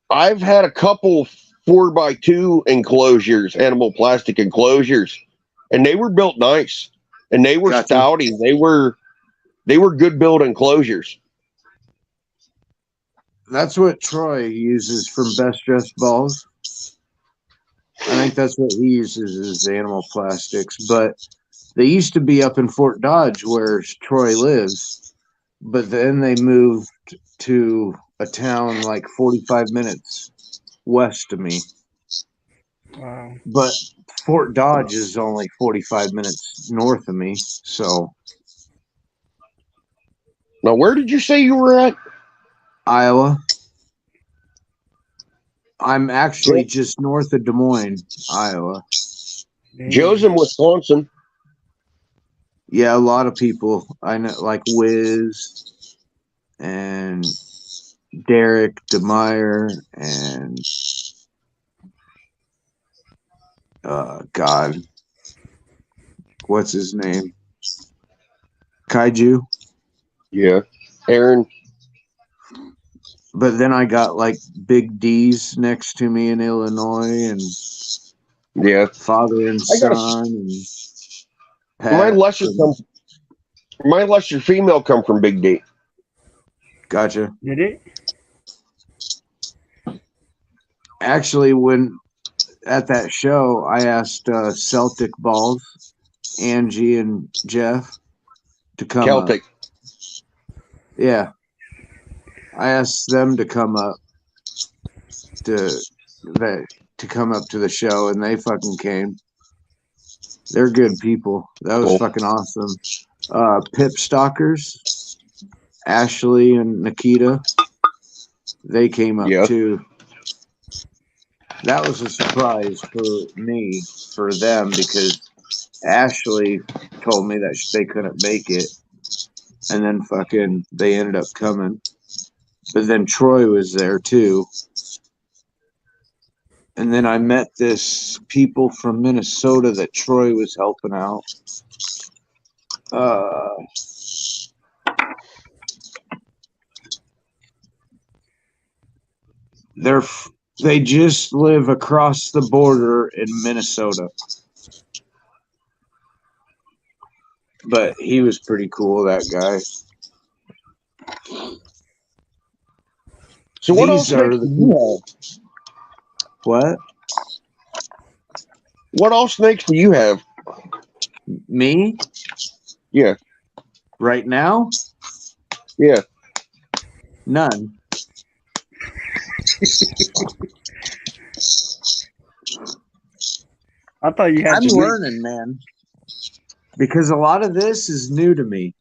Speaker 3: I've had a couple 4x2 enclosures, animal plastic enclosures, and they were built nice. And they were
Speaker 4: Gotcha.
Speaker 3: stouty. They were good built enclosures.
Speaker 4: That's what Troy uses from Best Dressed Balls. I think that's what he uses is Animal Plastics. But they used to be up in Fort Dodge where Troy lives. But then they moved to a town like 45 minutes west of me.
Speaker 5: Wow.
Speaker 4: But Fort Dodge is only 45 minutes north of me. So
Speaker 3: Now, where did you say you were at?
Speaker 4: Iowa. I'm actually just north of Des Moines, Iowa.
Speaker 5: Dang.
Speaker 3: Joe's in Wisconsin.
Speaker 4: Yeah, a lot of people I know, like Wiz and Derek DeMeyer and God, what's his name? Kaiju.
Speaker 3: Yeah. Aaron.
Speaker 4: But then I got like Big D's next to me in Illinois and
Speaker 3: Yeah.
Speaker 4: Father and
Speaker 3: I got a-
Speaker 4: Son and
Speaker 3: My
Speaker 4: Pat.
Speaker 3: lesser female come from Big D.
Speaker 4: Gotcha.
Speaker 5: Did it?
Speaker 4: Actually, when at that show, I asked Celtic Balls, Angie and Jeff, to come
Speaker 3: Celtic.
Speaker 4: up. Yeah, I asked them to come up to come up to the show, and they fucking came. They're good people. That was
Speaker 3: Cool.
Speaker 4: fucking awesome. Pip Stalkers, Ashley and Nikita, they came up
Speaker 3: Yeah.
Speaker 4: too. That was a surprise for me, for them, because Ashley told me that they couldn't make it, and then fucking they ended up coming. But then Troy was there too. And then I met this people from Minnesota that Troy was helping out. They just live across the border in Minnesota. But he was pretty cool, that guy.
Speaker 3: So what else
Speaker 4: These are
Speaker 3: snakes do you have?
Speaker 4: What?
Speaker 3: What all snakes do you have?
Speaker 4: Me?
Speaker 3: Yeah.
Speaker 4: Right now?
Speaker 3: Yeah.
Speaker 4: None.
Speaker 5: I thought you had
Speaker 4: I'm
Speaker 5: to
Speaker 4: learning, man. because a lot of this is new to me.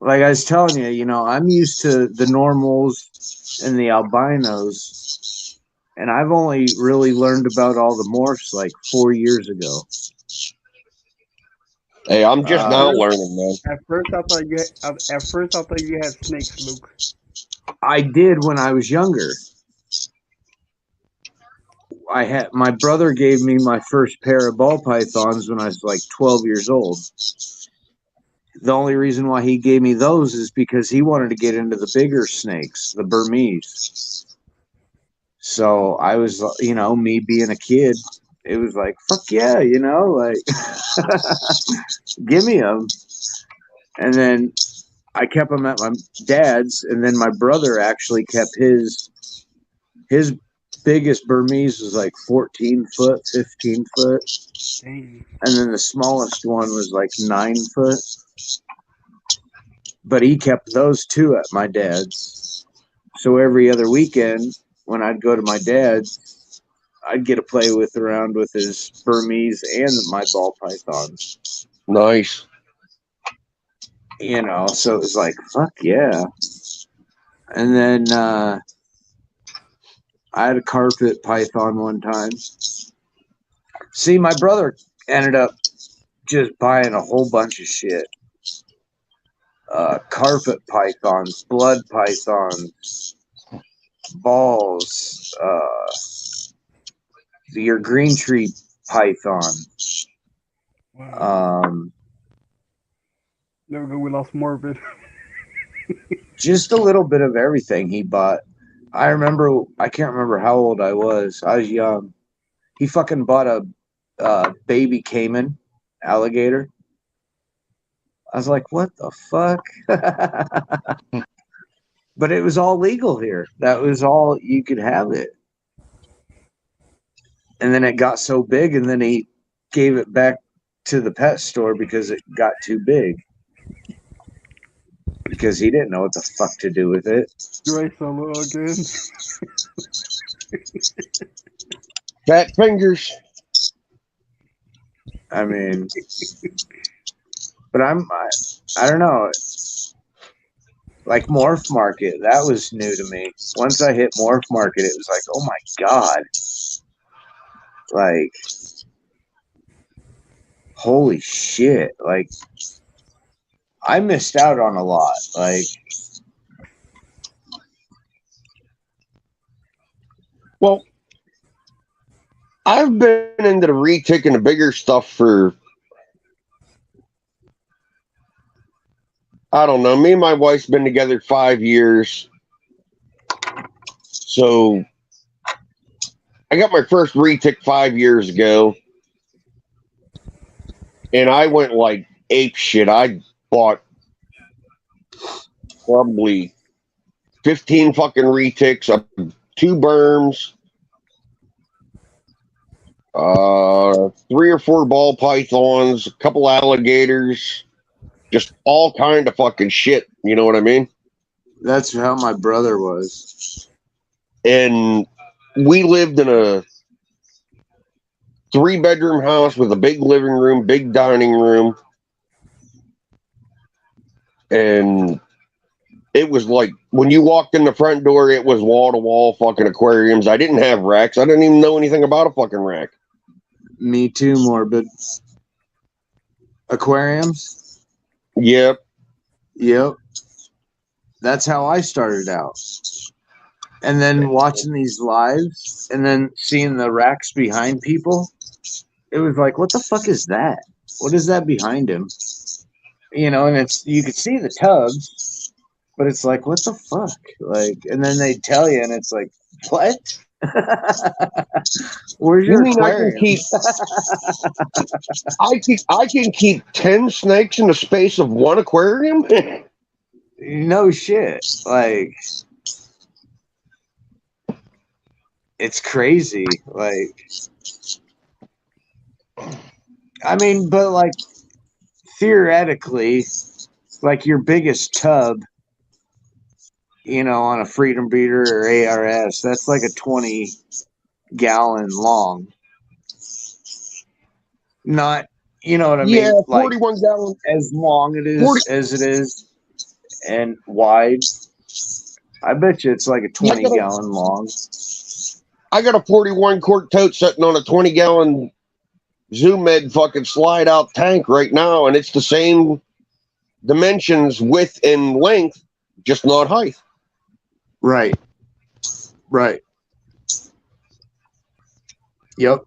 Speaker 4: Like I was telling you, I'm used to the normals and the albinos, and I've only really learned about all the morphs like 4 years ago.
Speaker 3: Hey, I'm just now
Speaker 5: First,
Speaker 3: learning, man.
Speaker 5: at first I thought you had snakes, Luke.
Speaker 4: I did when I was younger. My brother gave me my first pair of ball pythons when I was like 12 years old. The only reason why he gave me those is because he wanted to get into the bigger snakes, the Burmese. So I was, me being a kid, it was like, fuck yeah, like, give me them. And then I kept them at my dad's, and then my brother actually kept his biggest Burmese was like 14 foot, 15 foot.
Speaker 5: Dang.
Speaker 4: And then the smallest one was like 9 foot. But he kept those two at my dad's. So every other weekend when I'd go to my dad's, I'd get to play around with his Burmese and my ball pythons.
Speaker 3: Nice.
Speaker 4: So it was like, fuck yeah. And then I had a carpet python one time. See, my brother ended up just buying a whole bunch of shit. Carpet pythons, blood pythons, balls, your green tree python.
Speaker 5: Wow. Never go. We lost Morbid.
Speaker 4: Just a little bit of everything he bought. I can't remember how old I was. I was young. He fucking bought a baby caiman alligator. I was like, what the fuck? But it was all legal here. That was all you could have it. And then it got so big, and then he gave it back to the pet store because it got too big. Because he didn't know what the fuck to do with it.
Speaker 5: Right, Solo again.
Speaker 3: Fat fingers.
Speaker 4: I mean, but I don't know. Like Morph Market, that was new to me. Once I hit Morph Market, it was like, oh my God. Like, holy shit. Like, I missed out on a lot. Like,
Speaker 3: well, I've been into the retic and the bigger stuff for, I don't know. Me and my wife's been together 5 years. So I got my first retic 5 years ago. And I went like ape shit. I bought probably 15 fucking retics, 2 berms, 3 or 4 ball pythons, a couple alligators, just all kind of fucking shit. You know what I mean?
Speaker 4: that's how my brother was.
Speaker 3: And we lived in a 3-bedroom house with a big living room, big dining room. And it was like when you walked in the front door, it was wall to wall fucking aquariums. I didn't have racks. I didn't even know anything about a fucking rack.
Speaker 4: Me too, Morbid. Aquariums?
Speaker 3: Yep.
Speaker 4: That's how I started out. And then watching these lives and then seeing the racks behind people, it was like, what the fuck is that? What is that behind him? And you could see the tubs, but it's like, what the fuck? Like, and then they tell you, and it's like, what? Where's your aquarium?
Speaker 3: I can keep 10 snakes in the space of one aquarium?
Speaker 4: No shit. Like, it's crazy. Like, I mean, but like, theoretically, like your biggest tub, on a Freedom Breeder or ARS, that's like a 20-gallon long. Not, You know what I
Speaker 3: Yeah,
Speaker 4: mean? Like
Speaker 3: 41 gallon.
Speaker 4: as long it is
Speaker 3: 40
Speaker 4: as it is and wide. I bet you it's like a
Speaker 3: Yeah,
Speaker 4: 20 gallon long.
Speaker 3: I got a 41 quart tote sitting on a 20 gallon Zoom Med fucking slide out tank right now, and it's the same dimensions, width and length, just not height.
Speaker 4: Right. Right. Yep.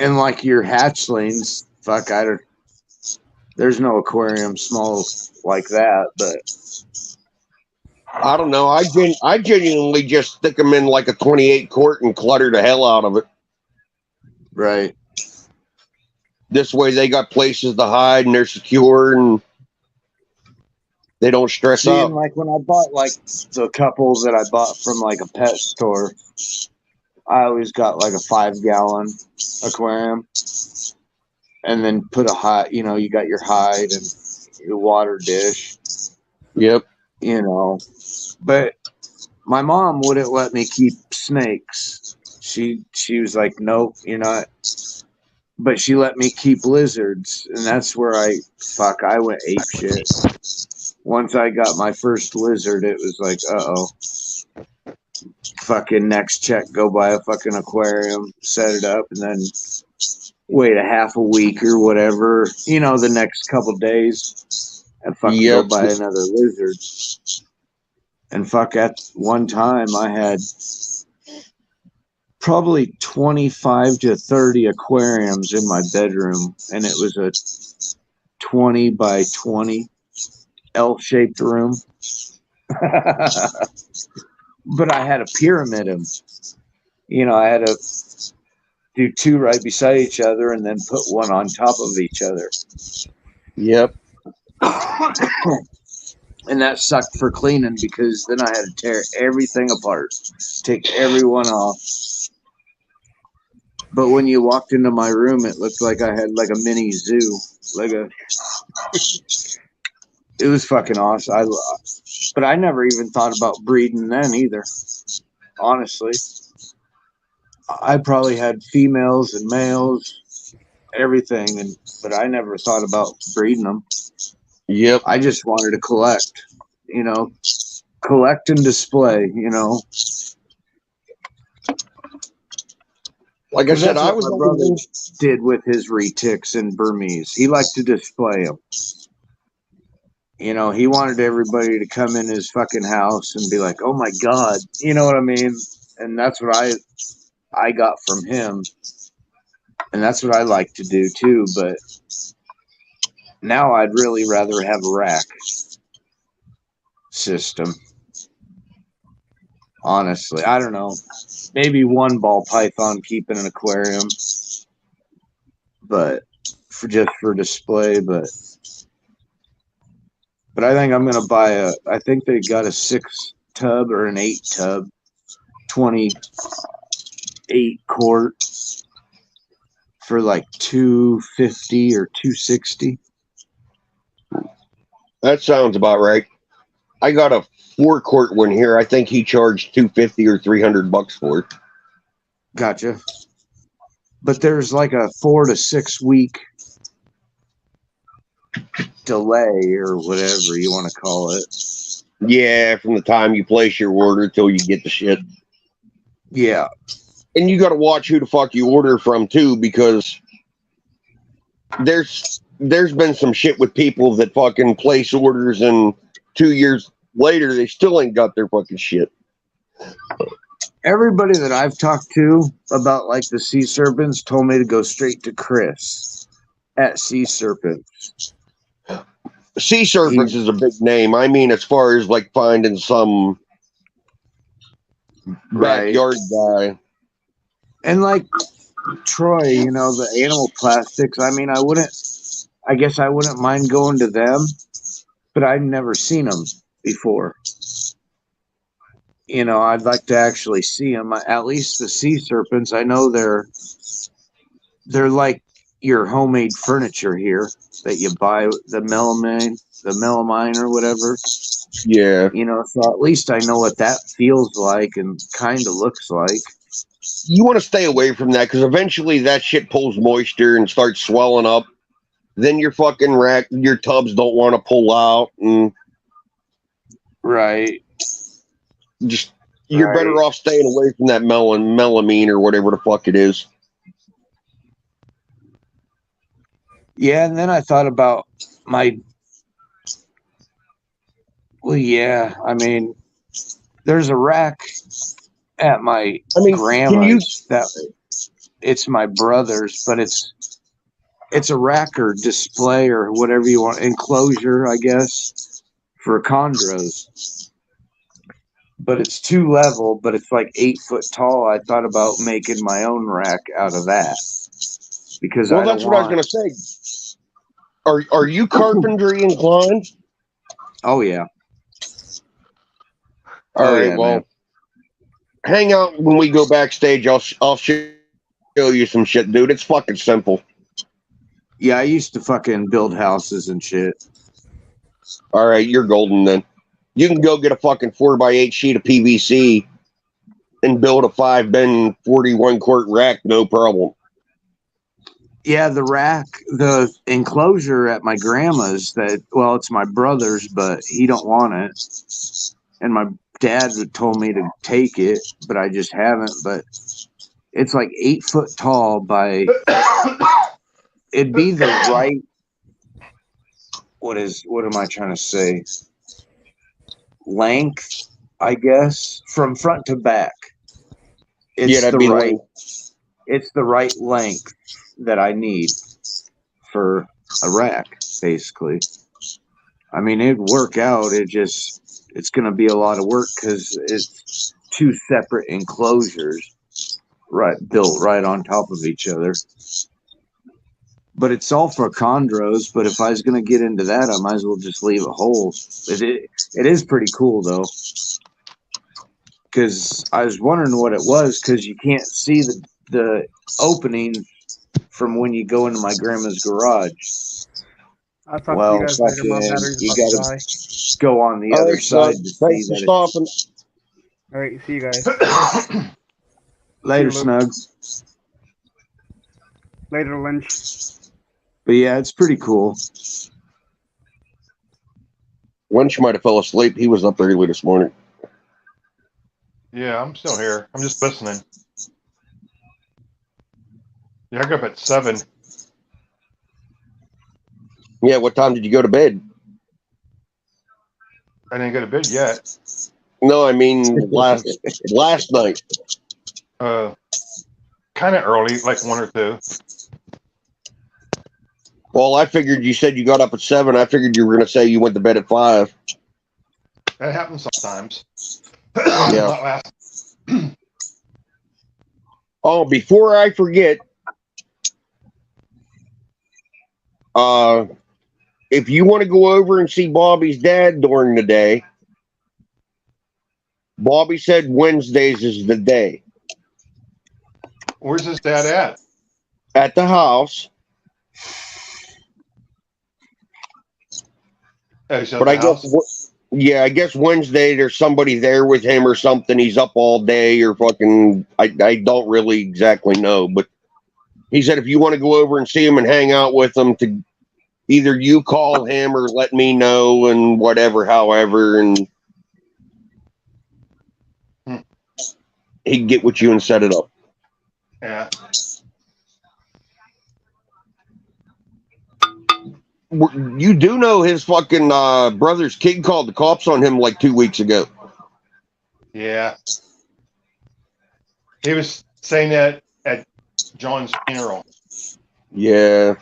Speaker 4: And like your hatchlings, fuck, there's no aquarium small like that, but
Speaker 3: I don't know. I genuinely just stick them in like a 28 quart and clutter the hell out of it.
Speaker 4: right.
Speaker 3: This way they got places to hide and they're secure and they don't stress
Speaker 4: See, and
Speaker 3: out.
Speaker 4: like when I bought like the couple that I bought from like a pet store, I always got like a 5 gallon aquarium and then put a hide, you know, you got your hide and your water dish,
Speaker 3: Yep.
Speaker 4: you know. But my mom wouldn't let me keep snakes. She was like, nope, you're not. But she let me keep lizards, and that's where I went ape shit. Once I got my first lizard, it was like, uh-oh. Fucking next check, go buy a fucking aquarium, set it up, and then wait a half a week or whatever, you know, the next couple days, and fucking go buy another lizard. And fuck, at one time I had probably 25 to 30 aquariums in my bedroom, and it was a 20 by 20 L-shaped room. But I had to pyramid them. You know, I had to do two right beside each other and then put one on top of each other.
Speaker 3: Yep.
Speaker 4: And that sucked for cleaning because then I had to tear everything apart, take everyone off. But when you walked into my room, it looked like I had like a mini zoo. It was fucking awesome. But I never even thought about breeding then either. Honestly, I probably had females and males, everything, but I never thought about breeding them.
Speaker 3: Yep.
Speaker 4: I just wanted to collect, you know, collect and display, you know.
Speaker 3: Like I said, I was
Speaker 4: my brother did with his retics and Burmese. He liked to display them. You know, he wanted everybody to come in his fucking house and be like, "Oh my god," you know what I mean? And that's what I got from him, and that's what I like to do too. But now I'd really rather have a rack system. Honestly, I don't know. Maybe one ball python keeping an aquarium, but for display. But I think I'm gonna buy I think they got a 6 tub or an 8 tub, 28 quart for like $250 or $260.
Speaker 3: That sounds about right. I got a 4 quart one here. I think he charged $250 or $300 for it.
Speaker 4: Gotcha. But there's like a 4 to 6 week delay or whatever you want to call it.
Speaker 3: Yeah, from the time you place your order till you get the shit.
Speaker 4: Yeah.
Speaker 3: And you got to watch who the fuck you order from too, because there's been some shit with people that fucking place orders and 2 years later they still ain't got their fucking shit.
Speaker 4: Everybody that I've talked to about like the sea serpents told me to go straight to Chris at Sea Serpents.
Speaker 3: Sea Serpents is a big name. I mean, as far as like finding some backyard guy.
Speaker 4: And like Troy, you know, the animal plastics, I mean, I guess I wouldn't mind going to them, but I've never seen them before. You know, I'd like to actually see them. At least the Sea Serpents, I know they're like your homemade furniture here that you buy, the melamine or whatever.
Speaker 3: Yeah.
Speaker 4: You know, so at least I know what that feels like and kind of looks like.
Speaker 3: you want to stay away from that because eventually that shit pulls moisture and starts swelling up. Then your fucking your tubs don't want to pull out, and
Speaker 4: Right.
Speaker 3: just you're better off staying away from that melamine or whatever the fuck it is.
Speaker 4: Yeah, and then I thought about my. Well, yeah, I mean, there's a rack at my grandma's that it's my brother's, but it's a rack or display or whatever you want, enclosure, I guess, for chondros. But it's 2 level, but it's like 8 foot tall. I thought about making my own rack out of that because
Speaker 3: that's what I was gonna say. Are you carpentry inclined?
Speaker 4: Oh yeah.
Speaker 3: All right. Well, man. Hang out when we go backstage. I'll show you some shit, dude. It's fucking simple.
Speaker 4: Yeah, I used to fucking build houses and shit.
Speaker 3: All right, you're golden then. You can go get a fucking 4x8 sheet of PVC and build a 5-bin 41 quart rack, no problem.
Speaker 4: Yeah, the rack, the enclosure at my grandma's it's my brother's, but he don't want it. And my dad told me to take it, but I just haven't. But it's like 8 foot tall by, it'd be the right, what am I trying to say? Length, I guess, from front to back. It's it's the right length that I need for a rack, basically. I mean, it'd work out. It's going to be a lot of work because it's 2 separate enclosures built right on top of each other. But it's all for chondros. But if I was going to get into that, I might as well just leave it whole. It is pretty cool, though. Because I was wondering what it was because you can't see the opening from when you go into my grandma's garage.
Speaker 5: I'll talk to you guys later. My battery's
Speaker 4: you
Speaker 5: about
Speaker 4: gotta
Speaker 5: to die.
Speaker 4: go on the other side to
Speaker 3: Thanks
Speaker 4: see
Speaker 3: for
Speaker 4: that.
Speaker 3: stopping.
Speaker 5: All right, see you guys.
Speaker 4: Later, Snugs.
Speaker 5: Later, Lynch.
Speaker 4: But yeah, it's pretty cool.
Speaker 3: Lynch might have fell asleep. He was up early this morning.
Speaker 1: Yeah, I'm still here. I'm just listening. Yeah, I got up at 7.
Speaker 3: Yeah, what time did you go to bed?
Speaker 1: I didn't go to bed yet.
Speaker 3: No, I mean last night.
Speaker 1: Kind of early, like 1 or 2.
Speaker 3: Well, I figured you said you got up at 7. I figured you were going to say you went to bed at 5.
Speaker 1: That happens sometimes.
Speaker 3: Yeah. Oh, before I forget, if you want to go over and see Bobby's dad during the day, Bobby said Wednesdays is the day.
Speaker 1: Where's his dad at?
Speaker 3: At the house.
Speaker 1: Oh,
Speaker 3: but I guess Wednesday there's somebody there with him or something. He's up all day or fucking. I don't really exactly know, but he said if you want to go over and see him and hang out with him, to either you call him or let me know and whatever, however, and he'd get with you and set it up.
Speaker 1: Yeah.
Speaker 3: You do know his fucking brother's kid called the cops on him like 2 weeks ago.
Speaker 1: Yeah. He was saying that at John's funeral.
Speaker 3: Yeah.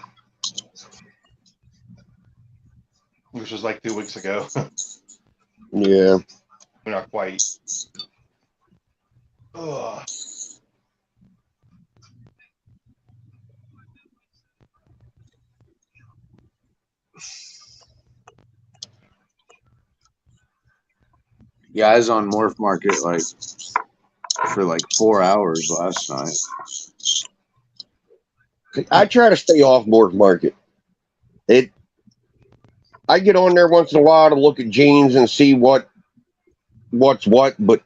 Speaker 1: Which was like 2 weeks ago.
Speaker 3: Yeah.
Speaker 1: Not quite. Ugh.
Speaker 4: Yeah, I was on Morph Market for 4 hours last night.
Speaker 3: I try to stay off Morph Market. I get on there once in a while to look at jeans and see what's what, but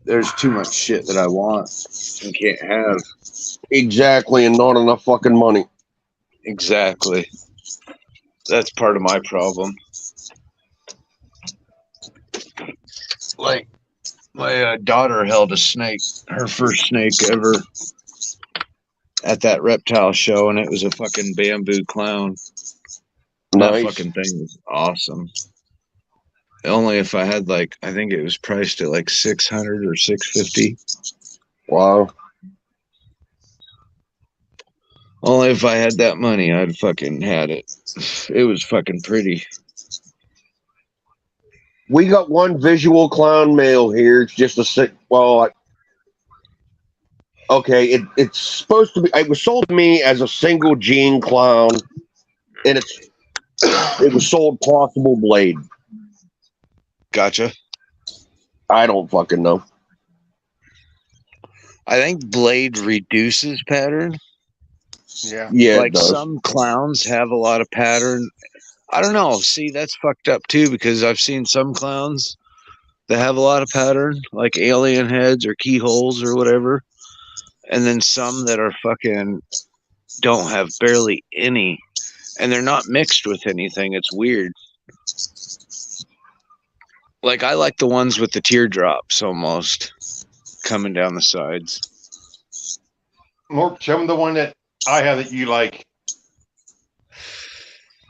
Speaker 4: there's too much shit that I want and can't have.
Speaker 3: Exactly, and not enough fucking money.
Speaker 4: Exactly. That's part of my problem. Like, my daughter held a snake, her first snake ever, at that reptile show, and it was a fucking bamboo clown. That
Speaker 3: Nice.
Speaker 4: fucking thing was awesome. Only if I had I think it was priced at like 600 or 650.
Speaker 3: Wow.
Speaker 4: Only if I had that money, I'd fucking had it. It was fucking pretty.
Speaker 3: We got one visual clown male here. It's just a sick. Well, okay. It's supposed to be. It was sold to me as a single gene clown, and it was sold possible blade.
Speaker 4: Gotcha.
Speaker 3: I don't fucking know.
Speaker 4: I think blade reduces pattern.
Speaker 1: Yeah.
Speaker 3: Yeah, it
Speaker 4: Like
Speaker 3: does.
Speaker 4: some clowns have a lot of pattern. I don't know. See, that's fucked up too because I've seen some clowns that have a lot of pattern, like alien heads or keyholes or whatever, and then some that are fucking don't have barely any, and they're not mixed with anything. It's weird. Like I like the ones with the teardrops almost coming down the sides.
Speaker 1: More, show them the one that I have that you like.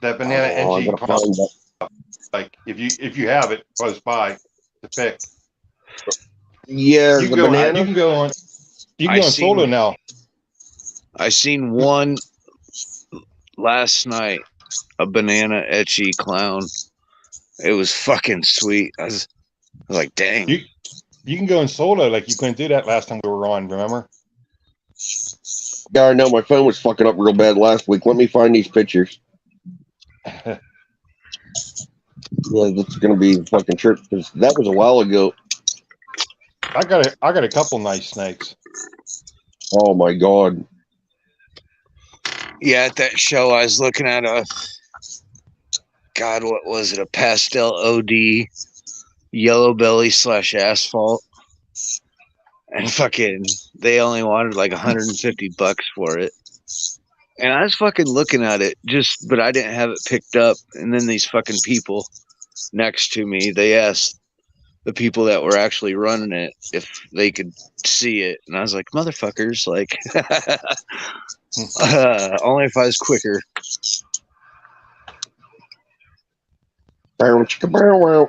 Speaker 1: That banana
Speaker 3: I
Speaker 1: NG
Speaker 3: gotta find that.
Speaker 1: like if you have it close by to pick.
Speaker 3: Yeah,
Speaker 1: You
Speaker 3: the
Speaker 1: can go
Speaker 3: banana.
Speaker 1: you can go on
Speaker 4: I seen-
Speaker 1: solo now.
Speaker 4: I seen one last night, a banana etchy clown. It was fucking sweet. I was like, dang.
Speaker 1: You can go in solo like you couldn't do that last time we were on, remember?
Speaker 3: Yeah, I know my phone was fucking up real bad last week. Let me find these pictures. Yeah, that's gonna be a fucking trip because that was a while ago.
Speaker 1: I got a couple nice snakes.
Speaker 3: Oh my god.
Speaker 4: Yeah, at that show, I was looking at God, what was it? A pastel OD yellow belly / asphalt. And fucking, they only wanted like $150 for it. And I was fucking looking at it but I didn't have it picked up. And then these fucking people next to me, they asked the people that were actually running it if they could see it. And I was like, motherfuckers, like, only if I was quicker.
Speaker 3: Bow, chicka, bow, wow.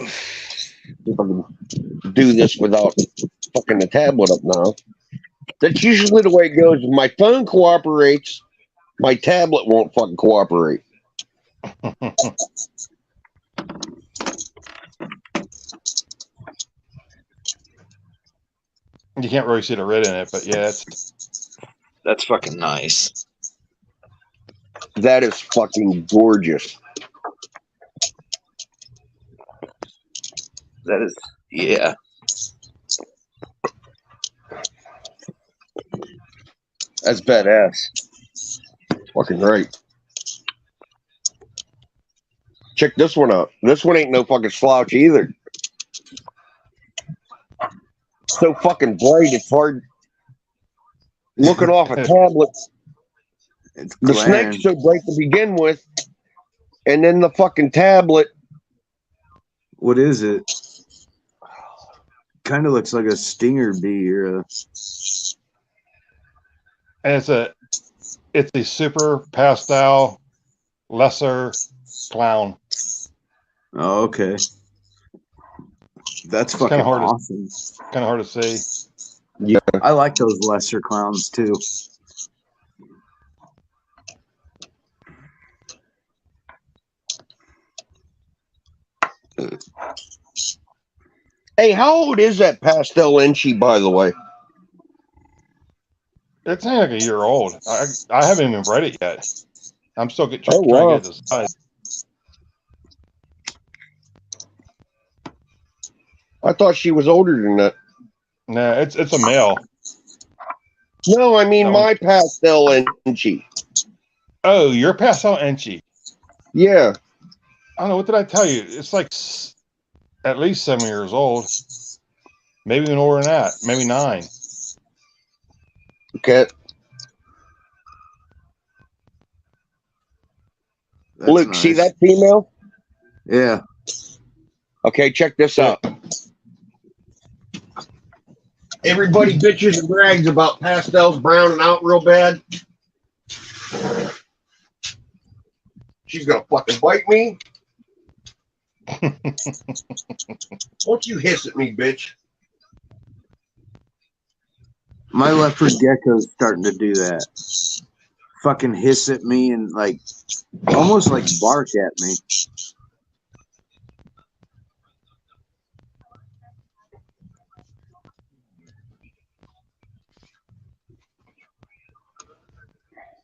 Speaker 3: If I can do this without fucking the tablet up now. That's usually the way it goes. If my phone cooperates, my tablet won't fucking cooperate.
Speaker 1: You can't really see the red in it, but yeah,
Speaker 4: That's fucking nice.
Speaker 3: That is fucking gorgeous.
Speaker 4: That is, yeah. That's badass.
Speaker 3: Fucking right. Check this one out. This one ain't no fucking slouch either. So fucking bright, it's hard looking off a tablet.
Speaker 4: It's
Speaker 3: The
Speaker 4: glaring.
Speaker 3: snake's so bright to begin with, and then the fucking tablet.
Speaker 4: What is it? Kind of looks like a stinger bee or a.
Speaker 1: and it's a super pastel lesser clown.
Speaker 4: Oh, okay. That's fucking
Speaker 1: kinda hard to-
Speaker 4: awesome.
Speaker 1: Kind of hard to see.
Speaker 3: Yeah.
Speaker 4: I like those lesser clowns too.
Speaker 3: Hey, how old is that pastel Inchi, by the way?
Speaker 1: It's only like a year old. I haven't even read it yet. I'm still trying
Speaker 3: Oh, wow.
Speaker 1: to get it decided.
Speaker 3: I thought she was older than that.
Speaker 1: Nah, it's a male.
Speaker 3: No, I mean
Speaker 1: No.
Speaker 3: my pastel Inchi.
Speaker 1: Oh, you're pastel Enchi.
Speaker 3: Yeah.
Speaker 1: I don't know. What did I tell you? It's like at least 7 years old. Maybe even more than that. Maybe 9.
Speaker 3: Okay.
Speaker 4: That's
Speaker 3: Luke, see
Speaker 4: nice.
Speaker 3: that female?
Speaker 4: Yeah.
Speaker 3: Okay, check this
Speaker 1: Yeah.
Speaker 3: out. Everybody bitches and brags about pastels browning out real bad. She's gonna fucking bite me. Don't you hiss at me, bitch.
Speaker 4: My leopard gecko's starting to do that. Fucking hiss at me and like almost like bark at me.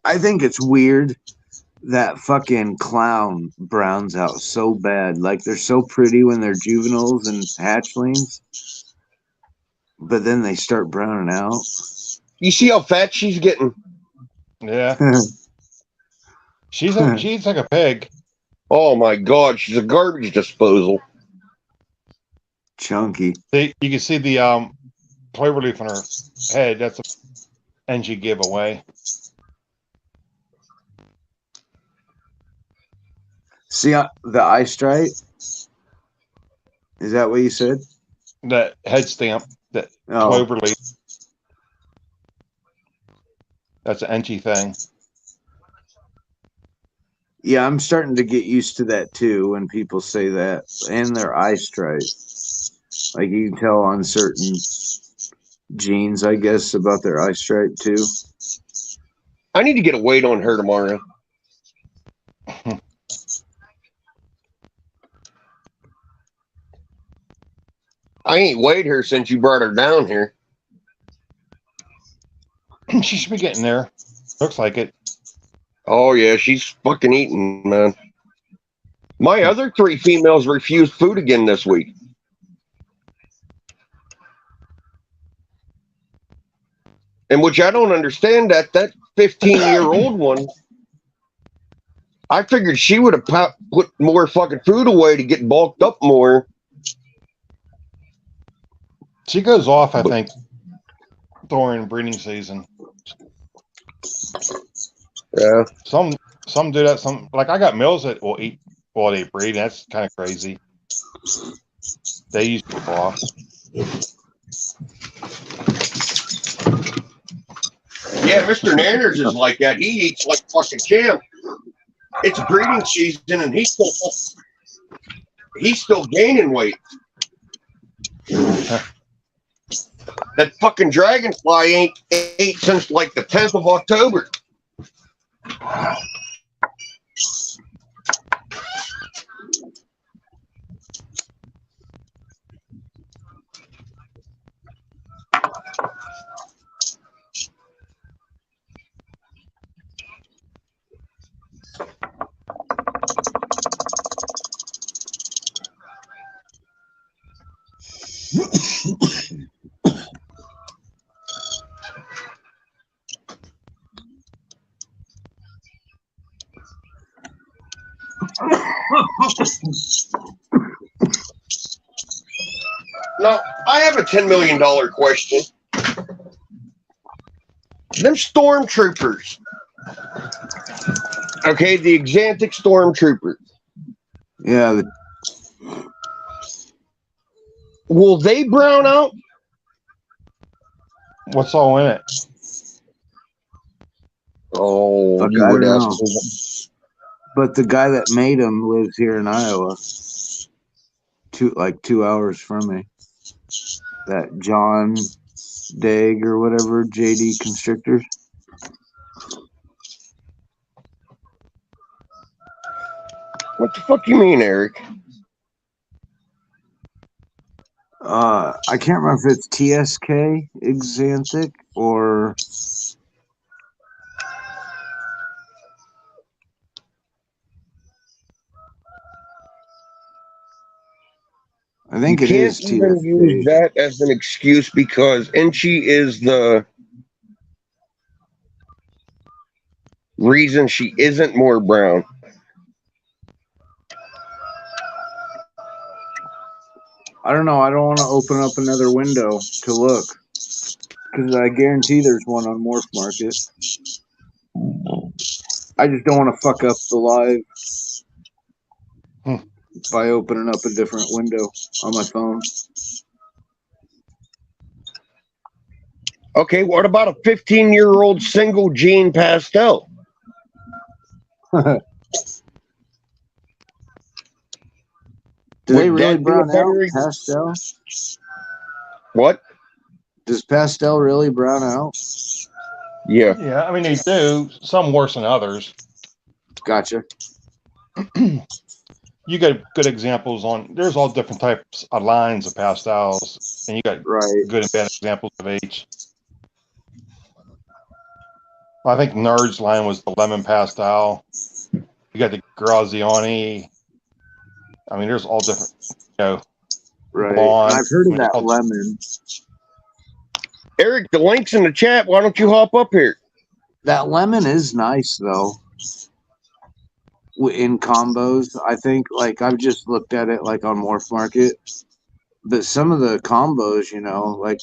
Speaker 4: I think it's weird that fucking clown browns out so bad. Like they're so pretty when they're juveniles and hatchlings, but then they start browning out.
Speaker 3: You see how fat she's getting?
Speaker 1: Yeah. She's like a pig.
Speaker 3: Oh my god, she's a garbage disposal.
Speaker 4: Chunky.
Speaker 1: You can see the clover leaf on her head. That's a NG giveaway.
Speaker 4: See the eye stripe? Is that what you said?
Speaker 1: That head stamp, that
Speaker 4: Oh,
Speaker 1: clover leaf. That's an NG thing.
Speaker 4: yeah, I'm starting to get used to that too when people say that. And their eye stripe. Like you can tell on certain genes, I guess, about their eye stripe too.
Speaker 3: I need to get a weight on her tomorrow. I ain't weighed her since you brought her down here.
Speaker 1: She should be getting there. Looks like it.
Speaker 3: Oh yeah, she's fucking eating, man. My other 3 females refused food again this week. And which I don't understand that 15-year-old one, I figured she would have put more fucking food away to get bulked up more.
Speaker 1: She goes off, I think, during breeding season.
Speaker 3: Yeah.
Speaker 1: Some do that. Some, like, I got males that will eat while they breed. That's kind of crazy. They usually go off.
Speaker 3: Yeah, Mr. Nanners is like that. He eats like fucking champ. It's breeding season and he's still gaining weight. That fucking dragonfly ain't ate since like the 10th of October. Now, I have a $10 million question. Them stormtroopers. Okay, the Exantic stormtroopers.
Speaker 4: Yeah,
Speaker 3: Will they brown out?
Speaker 1: What's all in it?
Speaker 3: Oh,
Speaker 4: fuck,
Speaker 3: you
Speaker 4: I
Speaker 3: would
Speaker 4: don't
Speaker 3: ask
Speaker 4: know.
Speaker 3: me.
Speaker 4: But the guy that made them lives here in Iowa. 2 hours from me. That John Daig or whatever, JD Constrictors.
Speaker 3: What the fuck you mean, Eric?
Speaker 4: I can't remember if it's TSK Exantic or I think
Speaker 3: You
Speaker 4: it is
Speaker 3: can't even use
Speaker 4: TSK.
Speaker 3: that as an excuse because Enchi is the reason she isn't more brown.
Speaker 4: I don't know. I don't want to open up another window to look because I guarantee there's one on Morph Market. I just don't want to fuck up the live by opening up a different window on my phone.
Speaker 3: Okay, what about a 15-year-old single gene pastel?
Speaker 4: Do they
Speaker 3: Would
Speaker 4: really
Speaker 3: that be a
Speaker 4: brown out
Speaker 3: better
Speaker 4: pastel?
Speaker 3: What?
Speaker 4: Does pastel really brown out?
Speaker 3: Yeah.
Speaker 1: Yeah, I mean they do. Some worse than others.
Speaker 4: Gotcha.
Speaker 1: You got good examples on. There's all different types of lines of pastels, and you got
Speaker 4: Right.
Speaker 1: good and bad examples of each. I think Nerd's line was the lemon pastel. You got the Graziani. I mean, there's all different.
Speaker 4: Right.
Speaker 1: Blonde.
Speaker 4: And I've heard
Speaker 1: I
Speaker 4: of
Speaker 1: mean,
Speaker 4: that
Speaker 1: all-
Speaker 4: lemon.
Speaker 3: Eric, the link's in the chat. Why don't you hop up here?
Speaker 4: That lemon is nice though. In combos, I think like I've just looked at it like on Morph Market, but some of the combos, like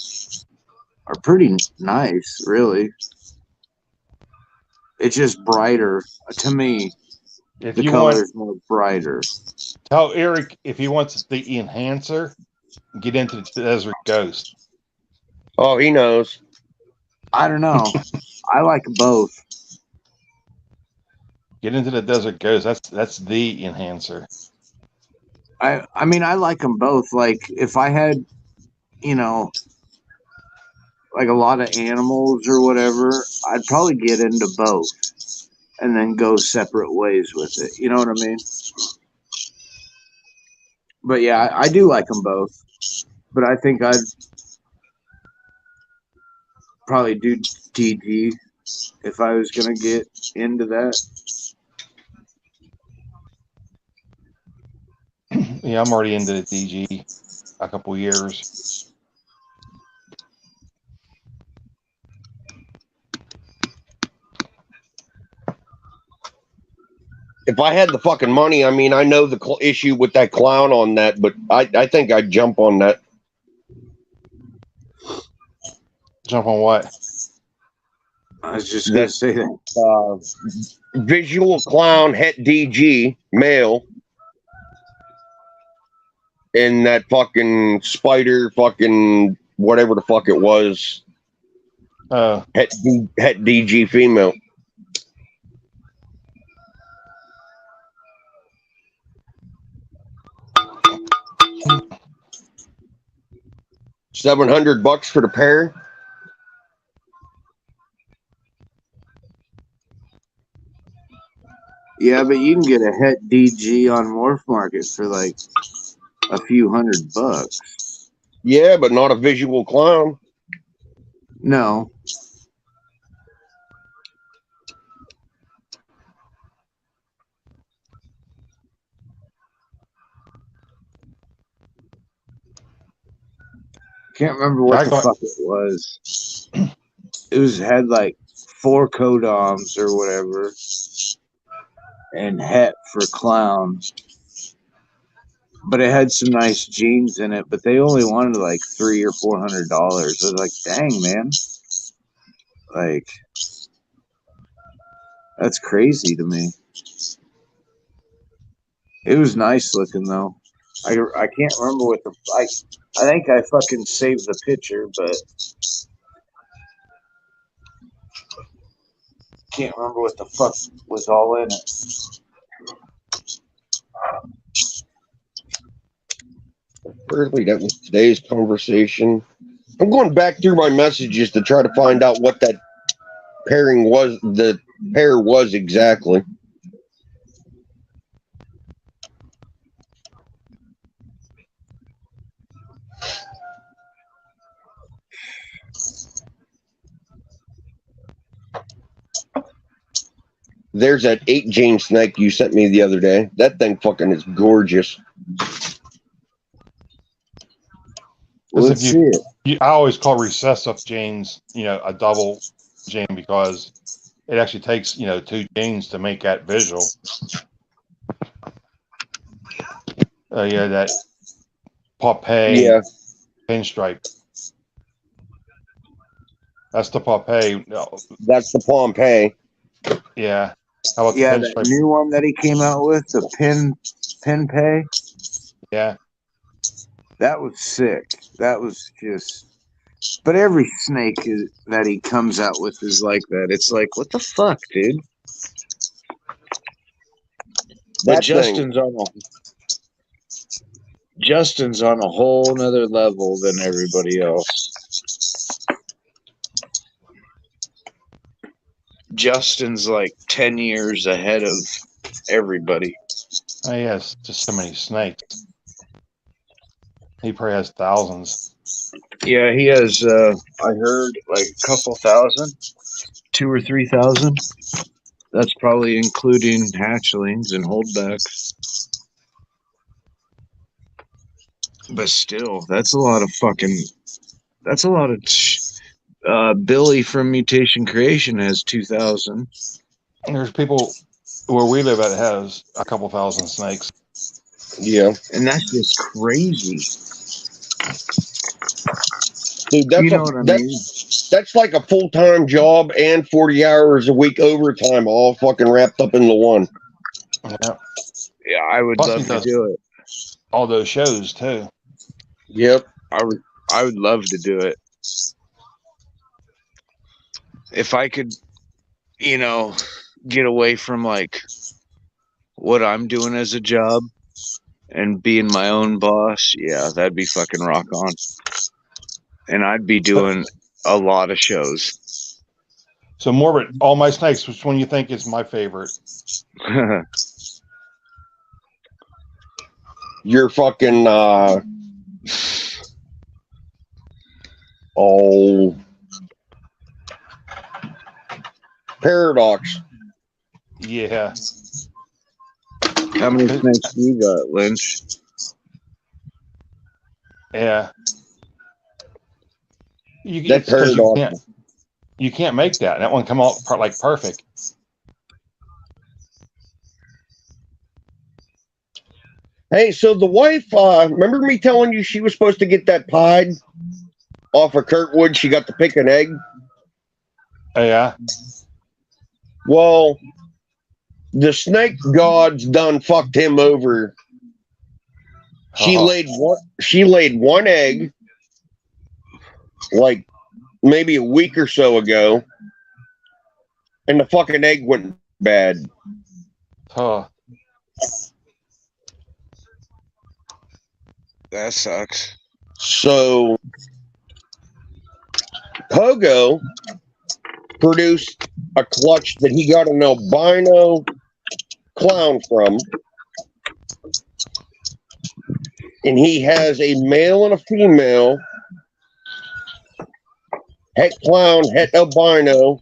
Speaker 4: are pretty nice. Really, it's just brighter to me.
Speaker 1: If
Speaker 4: The
Speaker 1: you
Speaker 4: color
Speaker 1: want,
Speaker 4: is more brighter.
Speaker 1: tell Eric if he wants the enhancer, get into the Desert Ghost.
Speaker 3: Oh, he knows.
Speaker 4: I don't know. I like both.
Speaker 1: Get into the Desert Ghost. That's the enhancer.
Speaker 4: I mean, I like them both. Like if I had, like a lot of animals or whatever, I'd probably get into both and then go separate ways with it. You know what I mean? But yeah, I do like them both. But I think I'd probably do DG if I was going to get into that.
Speaker 1: Yeah, I'm already into the DG a couple years.
Speaker 3: If I had the fucking money, I mean, I know the issue with that clown on that, but I think I'd jump on that.
Speaker 1: Jump on what?
Speaker 4: I was just going to say that.
Speaker 3: Visual clown het DG male and that fucking spider fucking whatever the fuck it was het DG female. $700 for the pair.
Speaker 4: Yeah, but you can get a het DG on Morph Market for like a few $100.
Speaker 3: Yeah, but not a visual clown.
Speaker 4: No. Can't remember what the fuck it was. It had like 4 codoms or whatever, and het for clown. But it had some nice jeans in it, but they only wanted like $300 or $400. I was like, dang, man. Like, that's crazy to me. It was nice looking though. I can't remember what I think I fucking saved the picture, but can't remember what the fuck was all in it.
Speaker 3: Apparently that was today's conversation. I'm going back through my messages to try to find out what that pairing was, the pair was exactly. There's that 8 gene snake you sent me the other day. That thing fucking is gorgeous.
Speaker 4: Let's see it.
Speaker 1: I always call recessive genes, a double gene because it actually takes, 2 genes to make that visual. Yeah, that Pompeii
Speaker 3: Yeah,
Speaker 1: pinstripe. That's the Pompeii. No,
Speaker 3: that's the Pompeii.
Speaker 1: yeah. How about
Speaker 4: Yeah,
Speaker 1: the
Speaker 4: that
Speaker 1: pinstripe?
Speaker 4: new one that he came out with, the pin pay,
Speaker 1: Yeah.
Speaker 4: that was sick. That was just. But every snake that he comes out with is like that. It's like, what the fuck, dude? But
Speaker 3: That thing.
Speaker 4: Justin's on a whole nother level than everybody else. Justin's like 10 years ahead of everybody.
Speaker 1: Oh, he has just so many snakes. He probably has thousands.
Speaker 4: Yeah, he has, I heard, like a couple thousand, 2,000 or 3,000. That's probably including hatchlings and holdbacks. But still, that's a lot of fucking. That's a lot of. Billy from Mutation Creation has 2,000.
Speaker 1: There's people where we live at has a couple thousand snakes.
Speaker 3: Yeah,
Speaker 4: And that's just crazy.
Speaker 3: dude, that's
Speaker 4: You know what I mean?
Speaker 3: that's like a full-time job and 40 hours a week overtime, all fucking wrapped up into one.
Speaker 1: Yeah.
Speaker 4: Yeah, I would
Speaker 1: Plus he
Speaker 4: love to
Speaker 1: does
Speaker 4: do it.
Speaker 1: all those shows too.
Speaker 3: Yep.
Speaker 4: I would love to do it. If I could, get away from like what I'm doing as a job and being my own boss, yeah, that'd be fucking rock on. And I'd be doing a lot of shows.
Speaker 1: So Morbid, all my snakes, which one you think is my favorite?
Speaker 3: You're fucking Paradox.
Speaker 1: Yeah.
Speaker 4: How many snakes do you got, Lynch?
Speaker 1: Yeah.
Speaker 3: That Paradox.
Speaker 1: You can't make that. That one come out like perfect.
Speaker 3: Hey, so the wife, remember me telling you she was supposed to get that pied off of Kirkwood? She got to pick an egg.
Speaker 1: Oh, yeah.
Speaker 3: Well, the snake gods done fucked him over. She laid one egg like maybe a week or so ago, and the fucking egg went bad.
Speaker 1: Huh.
Speaker 4: That sucks.
Speaker 3: So Pogo produced a clutch that he got an albino clown from, and he has a male and a female, het clown, het albino,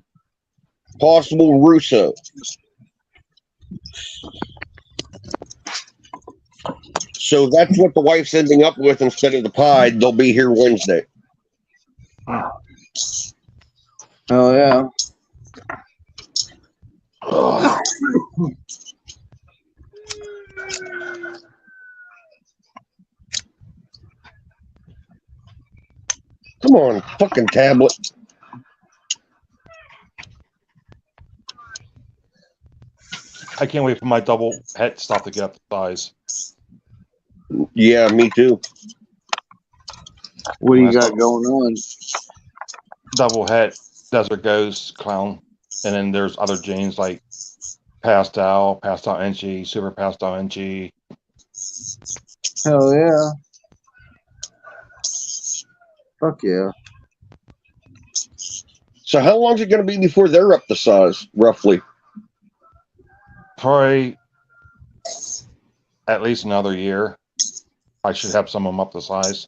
Speaker 3: possible Russo. So that's what the wife's ending up with instead of the pied. They'll be here Wednesday.
Speaker 4: Oh, yeah.
Speaker 3: Come on, fucking tablet.
Speaker 1: I can't wait for my double het stuff to get up to size.
Speaker 3: Yeah, me too.
Speaker 4: What do you got going on?
Speaker 1: Double het, Desert Ghost, Clown. And then there's other genes like Pastel Enchi, Super Pastel Enchi.
Speaker 4: Hell yeah. Fuck yeah.
Speaker 3: So how long is it going to be before they're up to size, roughly?
Speaker 1: Probably at least another year. I should have some of them up to size.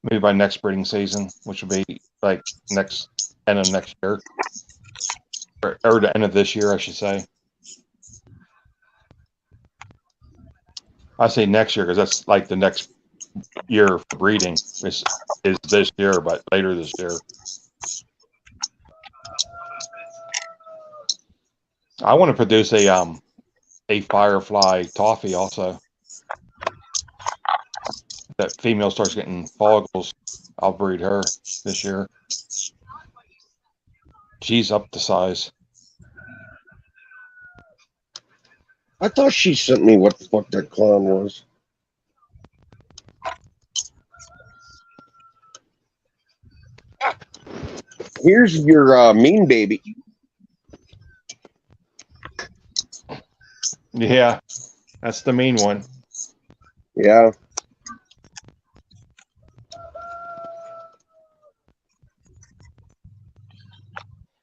Speaker 1: Maybe by next breeding season, which will be like end of next year. Or the end of this year, I should say. I say next year because that's like the next year for breeding is this year, but later this year. I want to produce a Firefly toffee also. that female starts getting follicles, I'll breed her this year. She's up to size.
Speaker 3: I thought she sent me what the fuck that clown was. Here's your mean baby.
Speaker 1: Yeah, that's the main one.
Speaker 3: Yeah.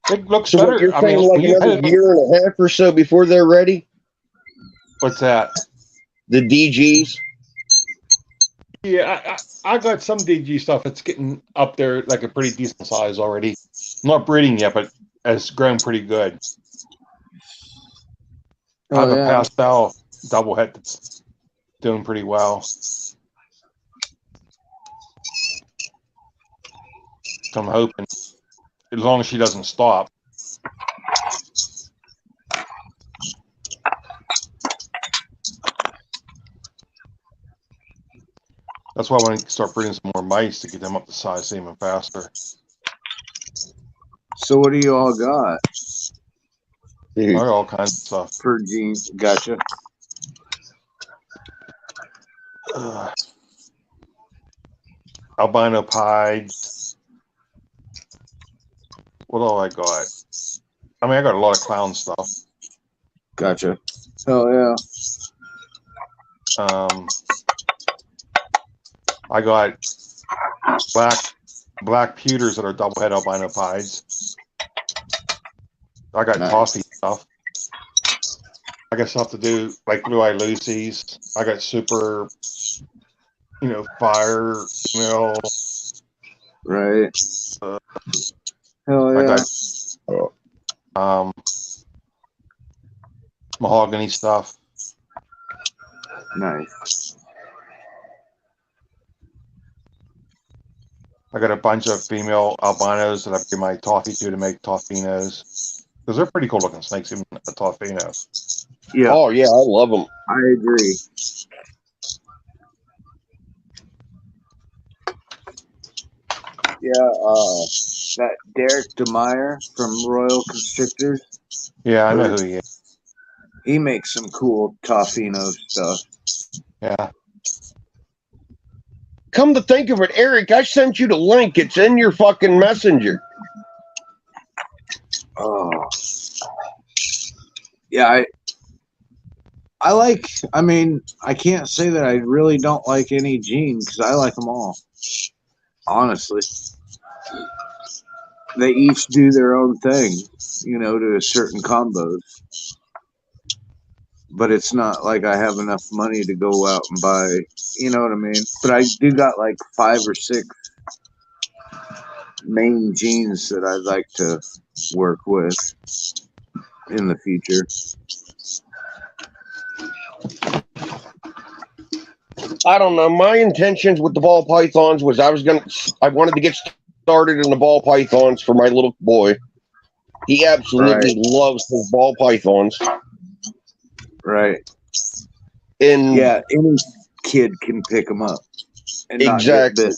Speaker 1: It looks
Speaker 3: So
Speaker 1: better.
Speaker 3: what, you're
Speaker 1: I
Speaker 3: saying
Speaker 1: mean,
Speaker 3: like another year and a half or so before they're ready?
Speaker 1: What's that?
Speaker 3: The DGs?
Speaker 1: Yeah, I got some DG stuff. It's getting up there like a pretty decent size already. I'm not breeding yet, but it's grown pretty good. I have a pastel double head that's doing pretty well. So I'm hoping, as long as she doesn't stop. That's why I want to start breeding some more mice to get them up to size even faster.
Speaker 4: So what do you all got
Speaker 1: I got all kinds of stuff.
Speaker 4: for genes? Gotcha.
Speaker 1: Albino pieds. What all I got? I mean, I got a lot of clown stuff.
Speaker 4: Gotcha. Hell yeah.
Speaker 1: I got black pewters that are double head albino pieds. I got toffee stuff. I got stuff to do like Blue Eye Lucy's. I got super, fire,
Speaker 4: Right. Hell
Speaker 1: I
Speaker 4: yeah.
Speaker 1: got mahogany stuff.
Speaker 4: Nice.
Speaker 1: I got a bunch of female albinos that I give my toffee to make toffinos. Because they're pretty cool looking snakes, even a toffino.
Speaker 4: Yeah.
Speaker 3: Oh, yeah, I love them.
Speaker 4: I agree. Yeah, that Derek DeMeyer from Royal Constrictors.
Speaker 1: Yeah, I know who he is.
Speaker 4: He makes some cool Toffino stuff.
Speaker 1: Yeah.
Speaker 3: Come to think of it, Eric, I sent you the link. It's in your fucking messenger.
Speaker 4: Oh. Yeah, I can't say that I really don't like any gene because I like them all. Honestly. They each do their own thing, to a certain combos. But it's not like I have enough money to go out and buy, you know what I mean? But I do got like 5 or 6 main genes that I'd like to work with in the future.
Speaker 3: I don't know. My intentions with the ball pythons was I wanted to get started in the ball pythons for my little boy. He absolutely loves his ball pythons.
Speaker 4: Right.
Speaker 3: And
Speaker 4: yeah, any kid can pick them up. And
Speaker 3: exactly.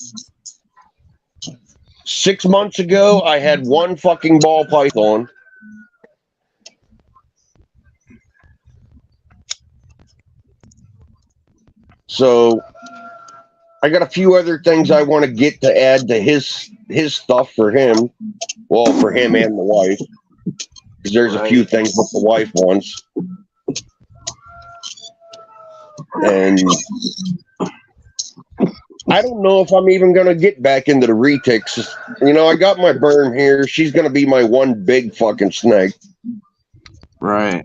Speaker 3: 6 months ago, I had one fucking ball python. So I got a few other things I want to get to add to his stuff for him. Well, for him and the wife. Because there's a few things that the wife wants. And I don't know if I'm even going to get back into the retics. I got my berm here. She's going to be my one big fucking snake.
Speaker 4: Right.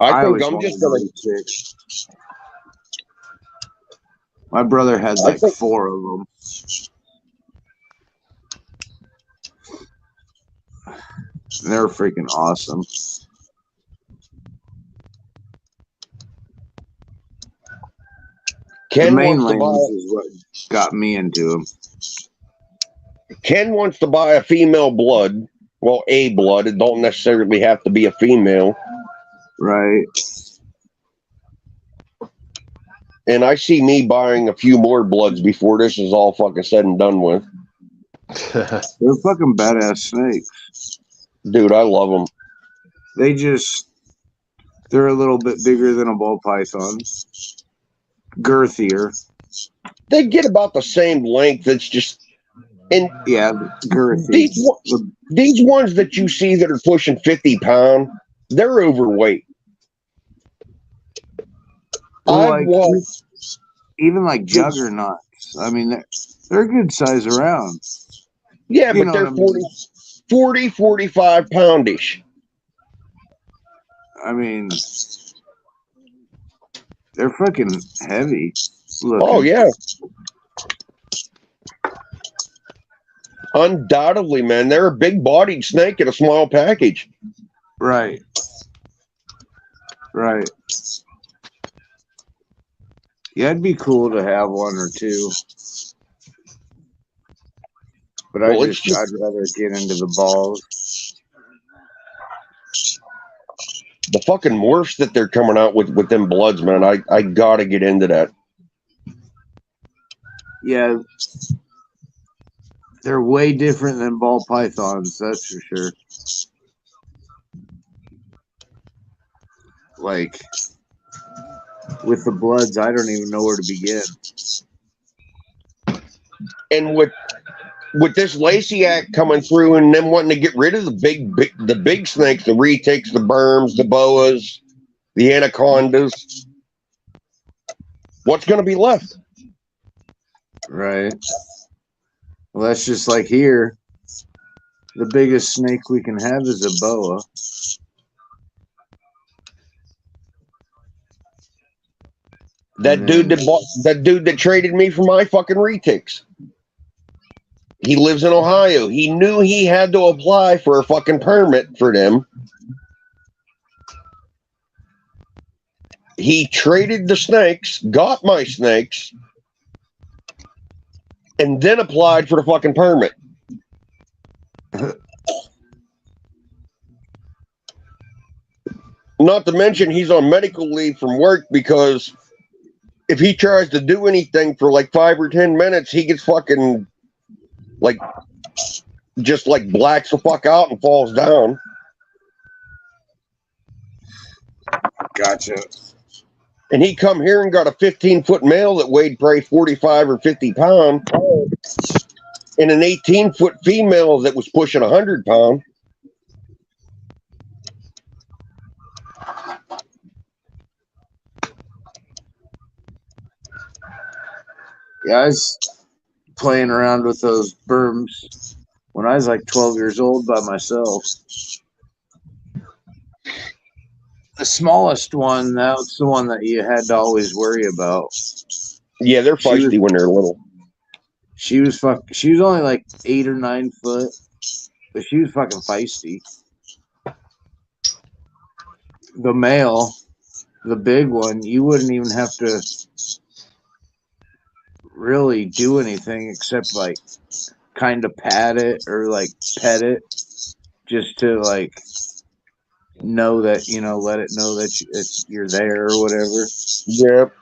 Speaker 3: I think I'm just going to.
Speaker 4: My brother had like 4 of them. They're freaking awesome.
Speaker 3: Ken
Speaker 4: the main
Speaker 3: wants
Speaker 4: is what got me into them.
Speaker 3: Ken wants to buy a female blood. Well, a blood. It don't necessarily have to be a female.
Speaker 4: Right.
Speaker 3: And I see me buying a few more bloods before this is all fucking said and done with.
Speaker 4: They're fucking badass snakes.
Speaker 3: Dude, I love them.
Speaker 4: They're a little bit bigger than a ball python. Girthier.
Speaker 3: They get about the same length. It's just, and
Speaker 4: Yeah, girthy.
Speaker 3: these ones that you see that are pushing 50 pounds, they're overweight.
Speaker 4: Well, even like juggernauts. I mean, they're a good size around.
Speaker 3: Yeah,
Speaker 4: You
Speaker 3: but
Speaker 4: know
Speaker 3: they're
Speaker 4: what I mean?
Speaker 3: 40, 45 poundish.
Speaker 4: I mean, they're fucking heavy looking.
Speaker 3: Oh, yeah. Undoubtedly, man. They're a big-bodied snake in a small package.
Speaker 4: Right. Right. Yeah, it'd be cool to have one or two. But
Speaker 3: Well,
Speaker 4: I'd rather get into the balls.
Speaker 3: The fucking morphs that they're coming out with them bloods, man. I gotta get into that.
Speaker 4: Yeah. They're way different than ball pythons, that's for sure. Like, with the bloods, I don't even know where to begin.
Speaker 3: And with this Lacey Act coming through and them wanting to get rid of the big snakes, the retics, the berms, the boas, the anacondas, what's going to be left?
Speaker 4: Right. Well, that's just like here. The biggest snake we can have is a boa.
Speaker 3: That dude that traded me for my fucking retics. He lives in Ohio. He knew he had to apply for a fucking permit for them. He traded the snakes, got my snakes, and then applied for the fucking permit. Not to mention he's on medical leave from work because if he tries to do anything for like 5 or 10 minutes, he gets fucking like just like blacks the fuck out and falls down.
Speaker 4: Gotcha.
Speaker 3: And he come here and got a 15-foot male that weighed probably 45 or 50 pounds and an 18-foot female that was pushing 100 pounds.
Speaker 4: Yeah, I was playing around with those berms when I was like 12 years old by myself. The smallest one, that's the one that you had to always worry about.
Speaker 3: Yeah, they're feisty when they're little.
Speaker 4: She was only like 8 or 9 foot, but she was fucking feisty. The male, the big one, you wouldn't even have to really do anything except like kind of pat it or like pet it just to like know that, you know, let it know that you're there or whatever.
Speaker 3: Yep.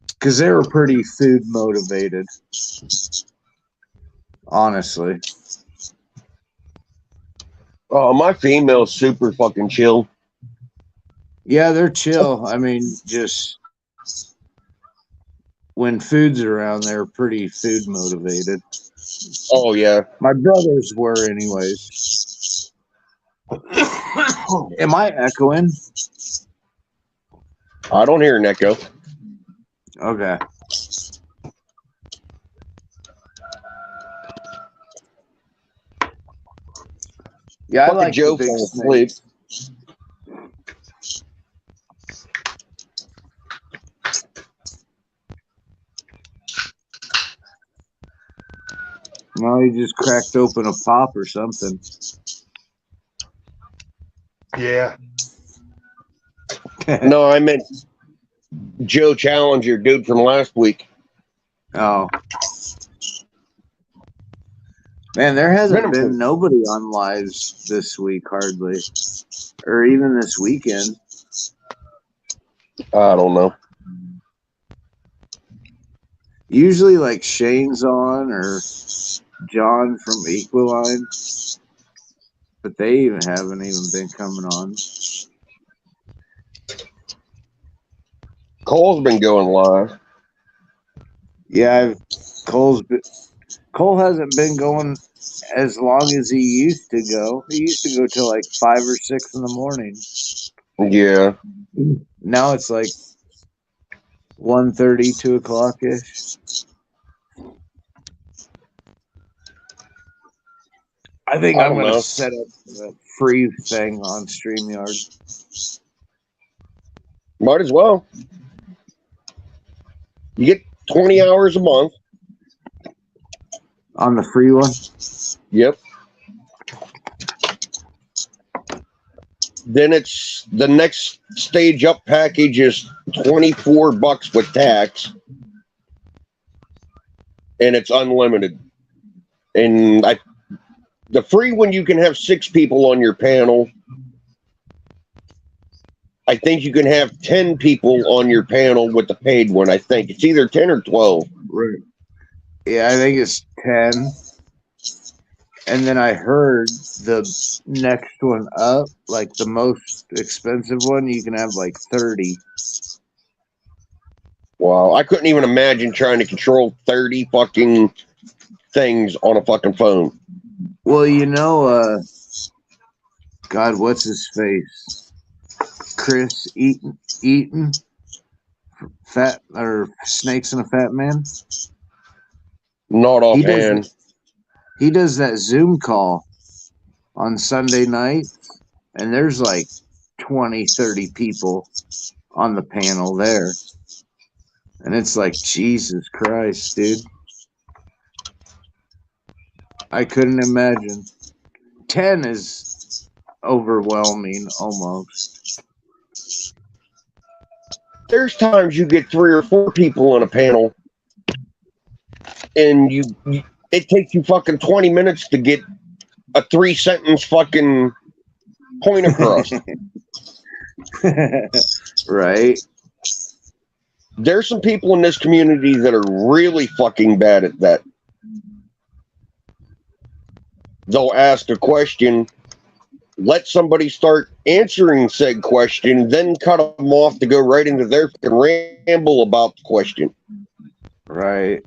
Speaker 4: Because they were pretty food motivated, honestly.
Speaker 3: Oh, my female's super fucking chill.
Speaker 4: Yeah, they're chill. I mean, just when food's around, they're pretty food motivated.
Speaker 3: Oh, yeah.
Speaker 4: My brothers were anyways. Am I echoing?
Speaker 3: I don't hear an echo.
Speaker 4: Okay. Yeah, I like
Speaker 3: Joe
Speaker 4: the big
Speaker 3: fell asleep.
Speaker 4: snakes. No, he just cracked open a pop or something.
Speaker 1: Yeah.
Speaker 3: No, I meant Joe Challenger, dude from last week.
Speaker 4: Oh. Man, there hasn't been nobody on lives this week, hardly. Or even this weekend.
Speaker 3: I don't know.
Speaker 4: Usually like Shane's on or John from Equaline, but they haven't even been coming on.
Speaker 3: Cole's been going live.
Speaker 4: Yeah, Cole hasn't been going as long as he used to go. He used to go till like 5 or 6 in the morning.
Speaker 3: Yeah.
Speaker 4: Now it's like 1:30, 2 o'clock ish. I think
Speaker 3: I
Speaker 4: I'm
Speaker 3: don't
Speaker 4: gonna
Speaker 3: know.
Speaker 4: set up a free thing on StreamYard.
Speaker 3: Might as well. You get 20 hours a month.
Speaker 4: On the free one?
Speaker 3: Yep. Then it's the next stage up package is $24 with tax. And it's unlimited. And the free one, you can have 6 people on your panel. I think you can have 10 people on your panel with the paid one. I think it's either 10 or 12.
Speaker 4: Right. Yeah, I think it's 10. And then I heard the next one up, like the most expensive one, you can have like 30.
Speaker 3: Wow, I couldn't even imagine trying to control 30 fucking things on a fucking phone.
Speaker 4: Well, God, what's his face? Chris Eaton? Fat or Snakes and a Fat Man?
Speaker 3: Not offhand.
Speaker 4: He does that Zoom call on Sunday night, and there's like 20, 30 people on the panel there. And it's like, Jesus Christ, dude. I couldn't imagine. 10 is overwhelming almost.
Speaker 3: There's times you get 3 or 4 people on a panel, and it takes you fucking 20 minutes to get a 3-sentence fucking point across.
Speaker 4: Right.
Speaker 3: There's some people in this community that are really fucking bad at that. They'll ask a question, let somebody start answering said question, then cut them off to go right into their fucking ramble about the question.
Speaker 4: Right.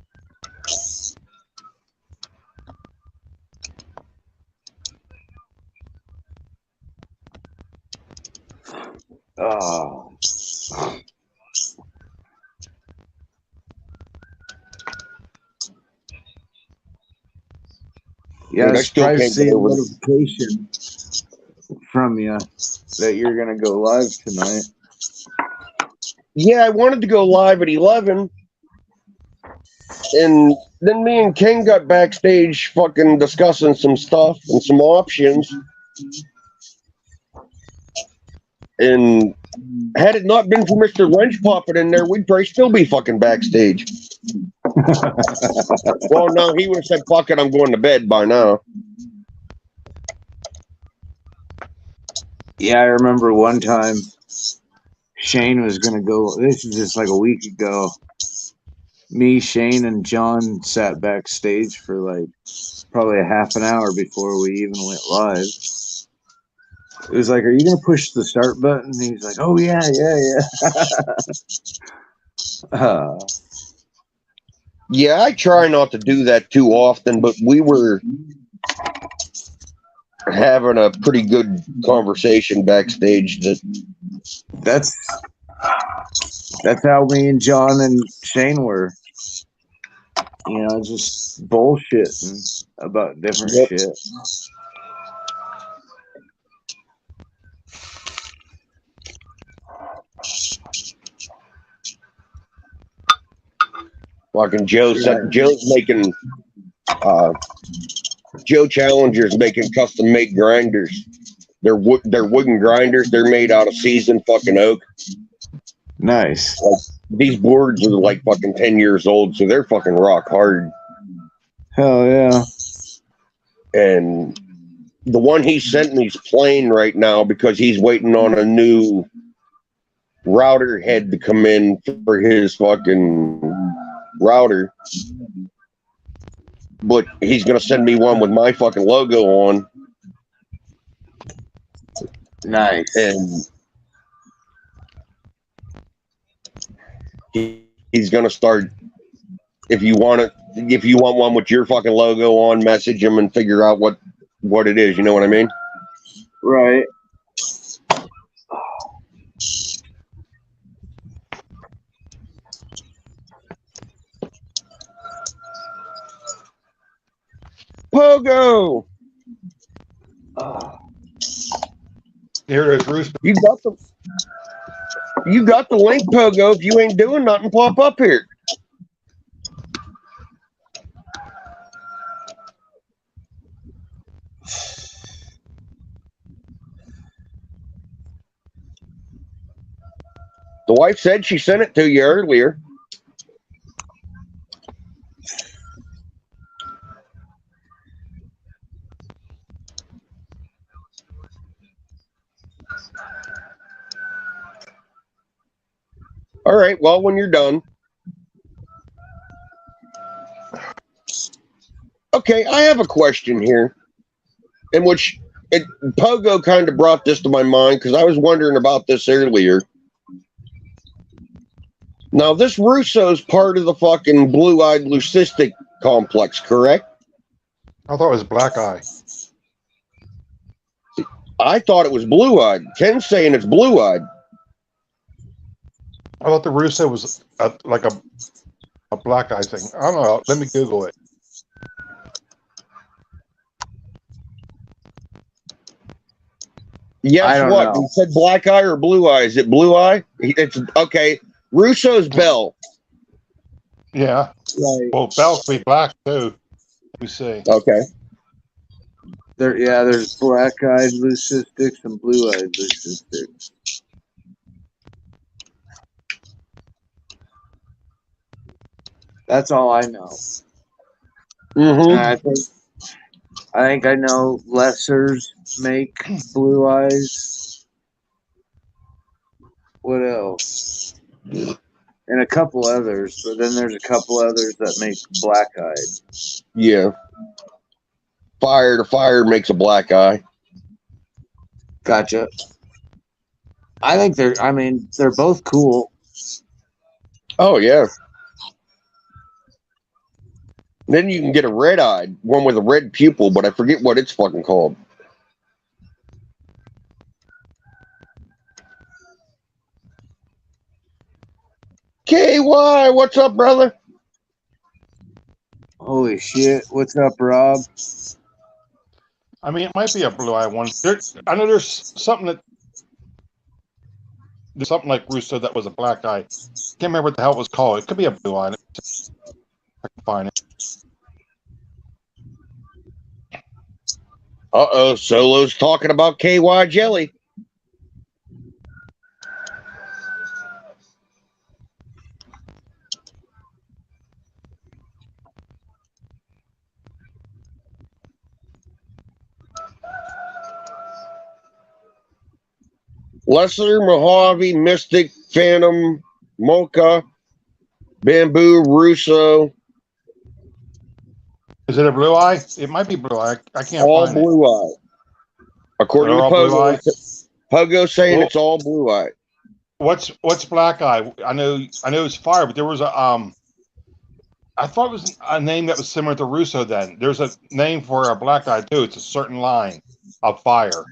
Speaker 4: Oh. Yeah,
Speaker 3: Dude,
Speaker 4: I
Speaker 3: I still
Speaker 4: surprised to
Speaker 3: can't
Speaker 4: see
Speaker 3: get
Speaker 4: a
Speaker 3: over it.
Speaker 4: notification from you that you're gonna go live tonight.
Speaker 3: Yeah, I wanted to go live at 11, and then me and King got backstage fucking discussing some stuff and some options. And had it not been for Mr. Lynch popping in there, we'd probably still be fucking backstage. Well, no, he would have said, fuck it, I'm going to bed by now.
Speaker 4: Yeah, I remember one time Shane was gonna go. This is just like a week ago. Me, Shane, and John sat backstage for like probably a half an hour before we even went live. It was like, "Are you gonna push the start button?" And he's like, "Oh yeah."
Speaker 3: Yeah, I try not to do that too often, but we were having a pretty good conversation backstage.
Speaker 4: That's how me and John and Shane were. Just bullshitting about different shit.
Speaker 3: Fucking Joe's making Joe Challenger's making custom made grinders. They're wooden grinders. They're made out of seasoned fucking oak.
Speaker 4: Nice.
Speaker 3: Like, these boards are like fucking 10 years old, so they're fucking rock hard.
Speaker 4: Hell yeah.
Speaker 3: And the one he sent me's plain right now because he's waiting on a new router head to come in for his fucking router, but he's gonna send me one with my fucking logo on,
Speaker 2: Nice.
Speaker 3: and he's gonna start. If you want one with your fucking logo on, message him and figure out what it is. You know what I mean?
Speaker 4: Right.
Speaker 3: Pogo,
Speaker 1: Here it is, Rooster.
Speaker 3: you got the link, Pogo. If you ain't doing nothing, pop up here. The wife said she sent it to you earlier. All right, well, when you're done. Okay, I have a question here, in which Pogo kind of brought this to my mind because I was wondering about this earlier. Now, this Russo's part of the fucking blue-eyed leucistic complex, correct?
Speaker 1: I thought it was Black Eye.
Speaker 3: I thought it was blue-eyed. Ken's saying it's blue-eyed.
Speaker 1: I thought the Russo was like a Black Eye thing. I don't know. Let me Google it.
Speaker 3: Yes,
Speaker 2: I don't
Speaker 3: what?
Speaker 2: know.
Speaker 3: You said black eye or blue eye? Is it blue eye? It's okay. Russo's Bell.
Speaker 1: Yeah.
Speaker 4: Right.
Speaker 1: Well, Bell could be black too. Let me see.
Speaker 3: Okay.
Speaker 4: There's black-eyed leucistics and blue-eyed leucistics. That's all I know.
Speaker 3: Mm-hmm.
Speaker 4: And I think I know lessers make blue eyes. What else? And a couple others, but then there's a couple others that make black-eyed.
Speaker 3: Yeah. Fire to fire makes a black eye.
Speaker 4: Gotcha. I think they're both cool.
Speaker 3: Oh yeah. Then you can get a red eyed one with a red pupil, but I forget what it's fucking called. KY, what's up, brother?
Speaker 4: Holy shit. What's up, Rob?
Speaker 1: I mean, it might be a blue eye one. I know there's something like Russo that was a black eye. Can't remember what the hell it was called. It could be a blue eye. I can find it.
Speaker 3: Uh-oh, Solo's talking about KY jelly. Lesser, Mojave, Mystic, Phantom, Mocha, Bamboo, Russo.
Speaker 1: Is it a blue eye? It might be blue eye. I can't
Speaker 3: All
Speaker 1: find it.
Speaker 3: blue eye. According
Speaker 1: They're
Speaker 3: to
Speaker 1: all blue eye?
Speaker 3: Pogo saying
Speaker 1: Well-
Speaker 3: it's all blue eye.
Speaker 1: What's black eye? I know it's fire, but there was a I thought it was a name that was similar to Russo then. There's a name for a black eye too. It's a certain line of fire.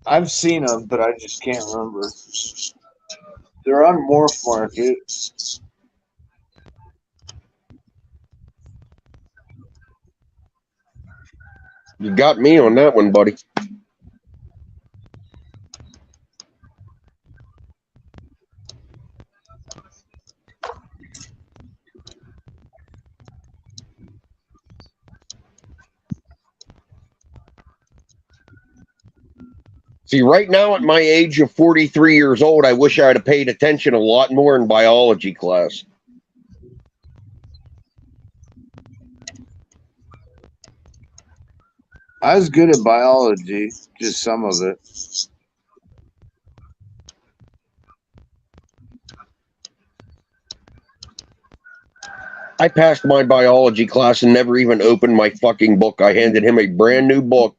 Speaker 4: I've seen them, but I just can't remember. They're on Morph Market.
Speaker 3: You got me on that one, buddy. See, right now at my age of 43 years old, I wish I'd have paid attention a lot more in biology class.
Speaker 4: I was good at biology, just some of it.
Speaker 3: I passed my biology class and never even opened my fucking book. I handed him a brand new book.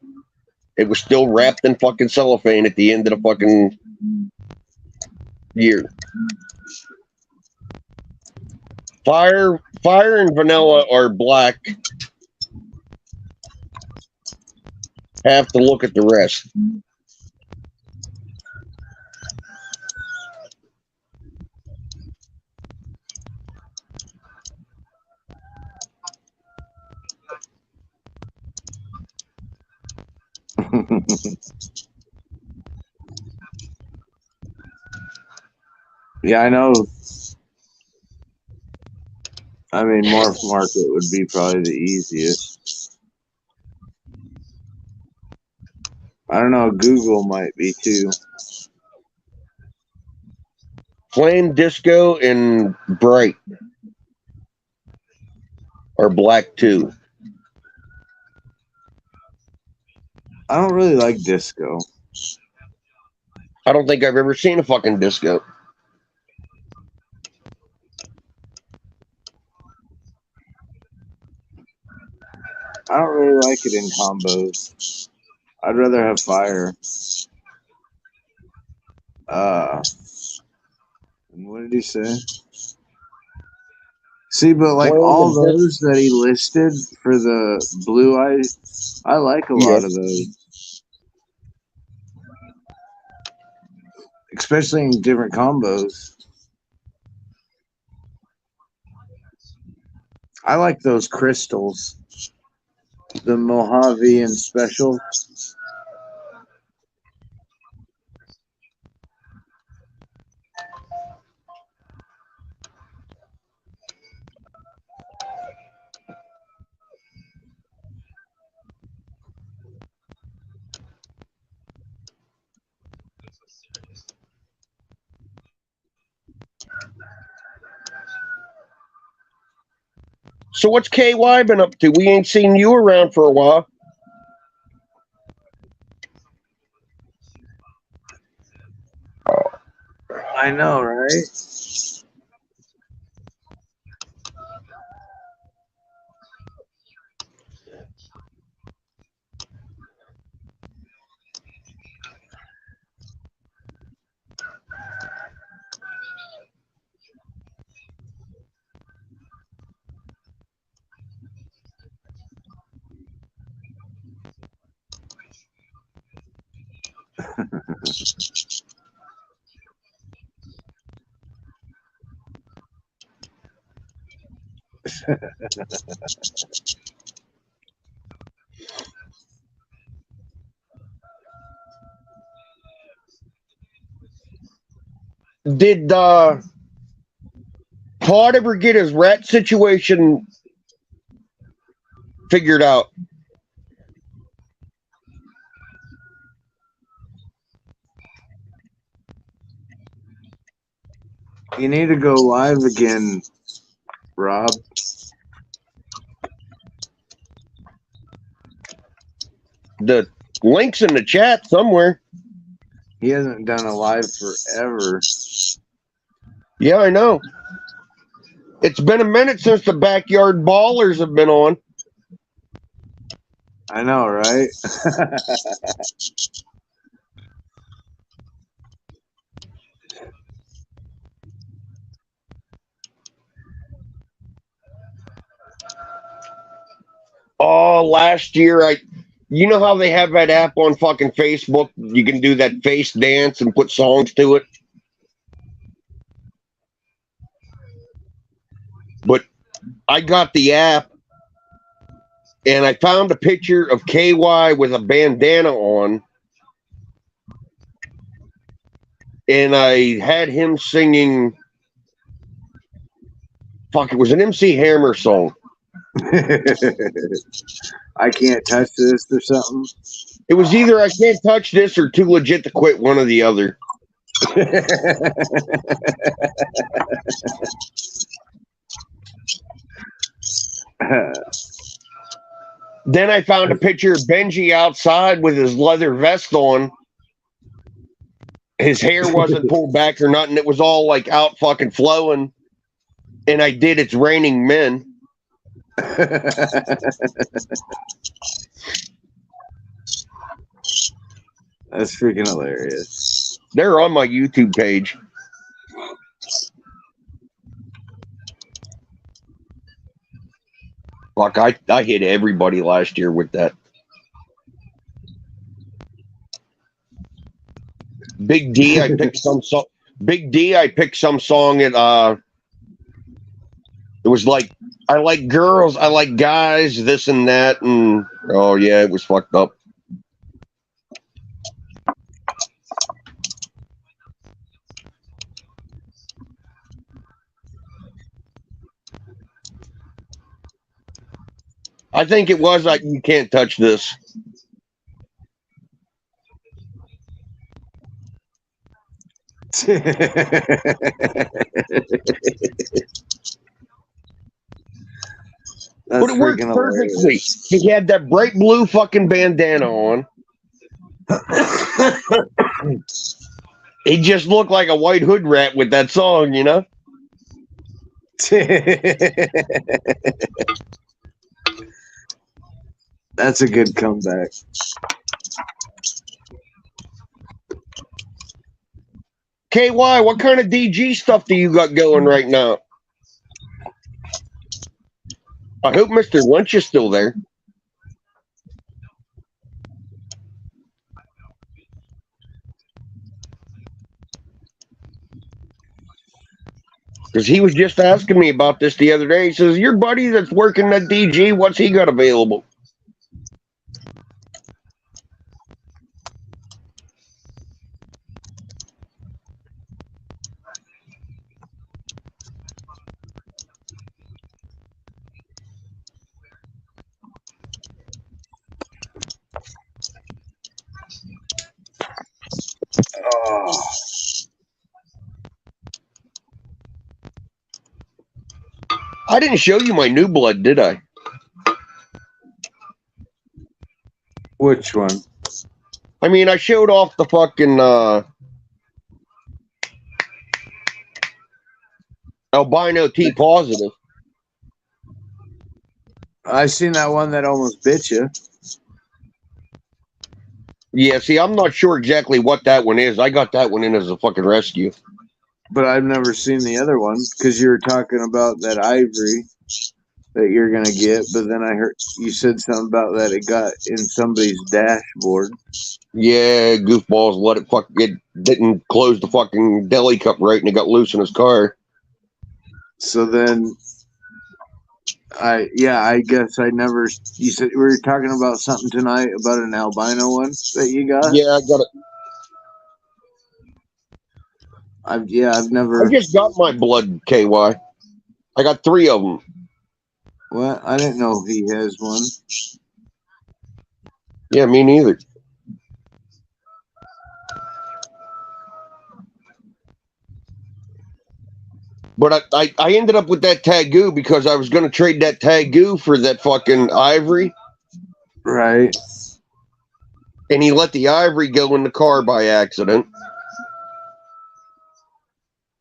Speaker 3: It was still wrapped in fucking cellophane at the end of the fucking year. Fire and vanilla are black. Have to look at the rest.
Speaker 4: Yeah, I know. I mean, Morph Market would be probably the easiest. I don't know. Google might be too.
Speaker 3: Flame, disco, and bright are black too.
Speaker 4: I don't really like disco.
Speaker 3: I don't think I've ever seen a fucking disco.
Speaker 4: I don't really like it in combos. I'd rather have fire. What did he say? See, but like all those that he listed for the blue eyes, I like a lot of those. Especially in different combos. I like those crystals. The Mojave and Special.
Speaker 3: So what's KY been up to? We ain't seen you around for a while.
Speaker 4: I know, right?
Speaker 3: Did Todd ever get his rat situation figured out?
Speaker 4: You need to go live again, Rob.
Speaker 3: The link's in the chat somewhere.
Speaker 4: He hasn't done a live forever.
Speaker 3: Yeah, I know. It's been a minute since the Backyard Ballers have been on.
Speaker 4: I know, right?
Speaker 3: Oh, last year, you know how they have that app on fucking Facebook? You can do that face dance and put songs to it. But I got the app and I found a picture of KY with a bandana on. And I had him singing, fuck, it was an MC Hammer song.
Speaker 4: I can't touch this or something.
Speaker 3: It was either I can't touch this or too legit to quit, one or the other. Then I found a picture of Benji outside with his leather vest on. His hair wasn't pulled back or nothing. It was all like out fucking flowing. And I did It's Raining Men.
Speaker 4: That's freaking hilarious.
Speaker 3: They're on my YouTube page. Fuck, I hit everybody last year with that. Big D, I picked some song. Big D, I picked some song at it was like, I like girls, I like guys, this and that, and oh yeah, it was fucked up. I think it was like, you can't touch this. But it worked perfectly. He had that bright blue fucking bandana on. He just looked like a white hood rat with that song, you know?
Speaker 4: That's a good comeback.
Speaker 3: KY, what kind of DG stuff do you got going right now? I hope Mr. Lunch is still there. Because he was just asking me about this the other day. He says, your buddy that's working at DG, what's he got available?
Speaker 4: Oh.
Speaker 3: I didn't show you my new blood, did I?
Speaker 4: Which one?
Speaker 3: I mean, I showed off the fucking albino T positive.
Speaker 4: I seen that one that almost bit you.
Speaker 3: Yeah, see, I'm not sure exactly what that one is. I got that one in as a fucking rescue.
Speaker 4: But I've never seen the other one because you were talking about that ivory that you're gonna get. But then I heard you said something about that it got in somebody's dashboard.
Speaker 3: Yeah, goofballs let it it didn't close the fucking deli cup right, and it got loose in his car.
Speaker 4: So then, I guess I never. You said we were talking about something tonight about an albino one that you got.
Speaker 3: Yeah, I got it.
Speaker 4: I've never.
Speaker 3: I just got my blood, KY. I got 3 of them.
Speaker 4: What? I didn't know he has one.
Speaker 3: Yeah, me neither. But I ended up with that Tagoo because I was going to trade that Tagoo for that fucking ivory.
Speaker 4: Right.
Speaker 3: And he let the ivory go in the car by accident.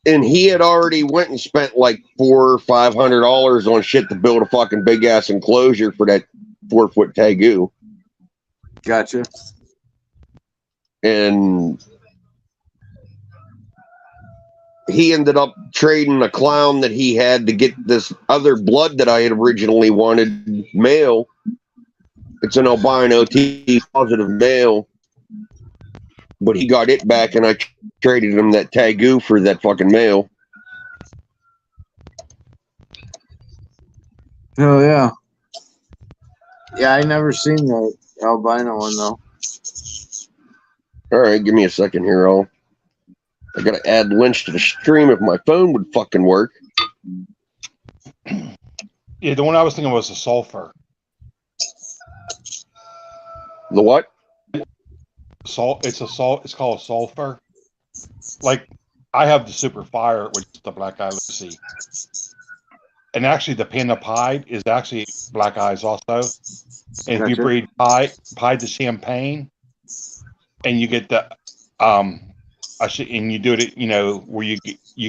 Speaker 3: And he had already went and spent like $400 or $500 on shit to build a fucking big ass enclosure for that 4-foot Tagoo.
Speaker 4: Gotcha.
Speaker 3: And he ended up trading a clown that he had to get this other blood that I had originally wanted, male. It's an albino T positive male. But he got it back, and I traded him that Tagoo for that fucking male.
Speaker 4: Oh, yeah. Yeah, I never seen the albino one, though.
Speaker 3: All right, give me a second here. I got to add Lynch to the stream if my phone would fucking work.
Speaker 1: Yeah, the one I was thinking was the sulfur.
Speaker 3: The what?
Speaker 1: It's called a sulfur. Like, I have the super fire, which is the black eye Lucy. And actually the Panda Pied is actually black eyes also. And if you breed Pied to Champagne and you get the and you do it, where you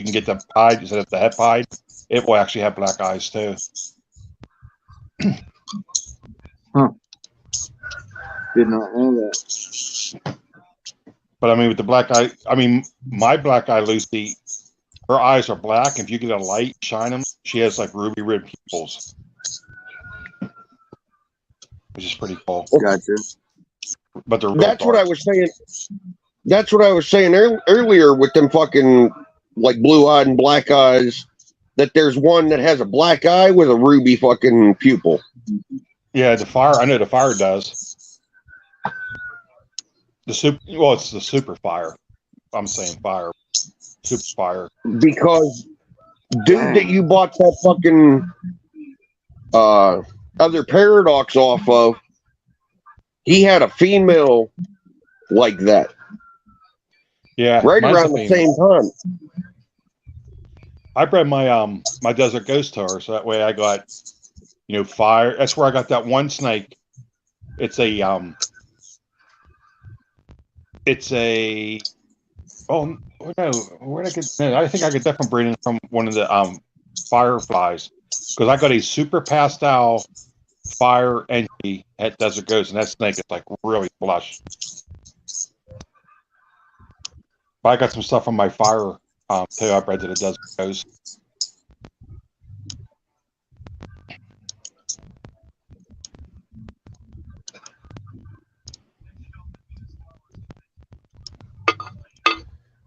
Speaker 1: can get the Pied instead of the het Pied, it will actually have black eyes too.
Speaker 4: Did not know that.
Speaker 1: But I mean, with the black eye, I mean, my black eye Lucy, her eyes are black. If you get a light, shine them, she has like ruby red pupils, which is pretty cool.
Speaker 4: Gotcha.
Speaker 1: But they're real
Speaker 3: That's what
Speaker 1: dark.
Speaker 3: I was saying. That's what I was saying earlier with them fucking like blue eyed and black eyes. That there's one that has a black eye with a ruby fucking pupil.
Speaker 1: Yeah, the fire. I know the fire does. The super. Well, it's the super fire. I'm saying fire. Super fire.
Speaker 3: Because dude that you bought that fucking other paradox off of, he had a female like that
Speaker 1: Yeah,
Speaker 3: right
Speaker 1: mine's
Speaker 3: around
Speaker 1: a
Speaker 3: the
Speaker 1: female.
Speaker 3: same time.
Speaker 1: I bred my my desert ghost to her, so that way I got, you know, fire. That's where I got that one snake. It's a oh no, where did I get? No, I think I got that from breeding from one of the fireflies, because I got a super pastel fire entry at Desert Ghost, and that snake is like really flush. But I got some stuff from my fire too. I bred to the Desert Ghost.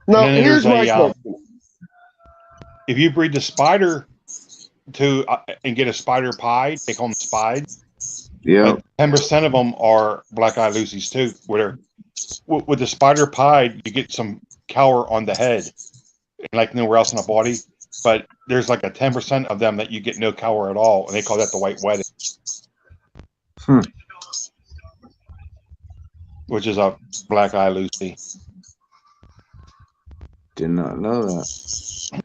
Speaker 3: No,
Speaker 1: And then
Speaker 3: here's
Speaker 1: there's
Speaker 3: my
Speaker 1: a,
Speaker 3: question.
Speaker 1: if you breed the spider to and get a spider pied, they call them spides.
Speaker 4: Yeah.
Speaker 1: 10% of them are black eye Lucy's too. Where with the spider pied, you get some cower on the head, like nowhere else in the body. But there's like a 10% of them that you get no cower at all, and they call that the white wedding, which is a black eye Lucy.
Speaker 4: Did not know that.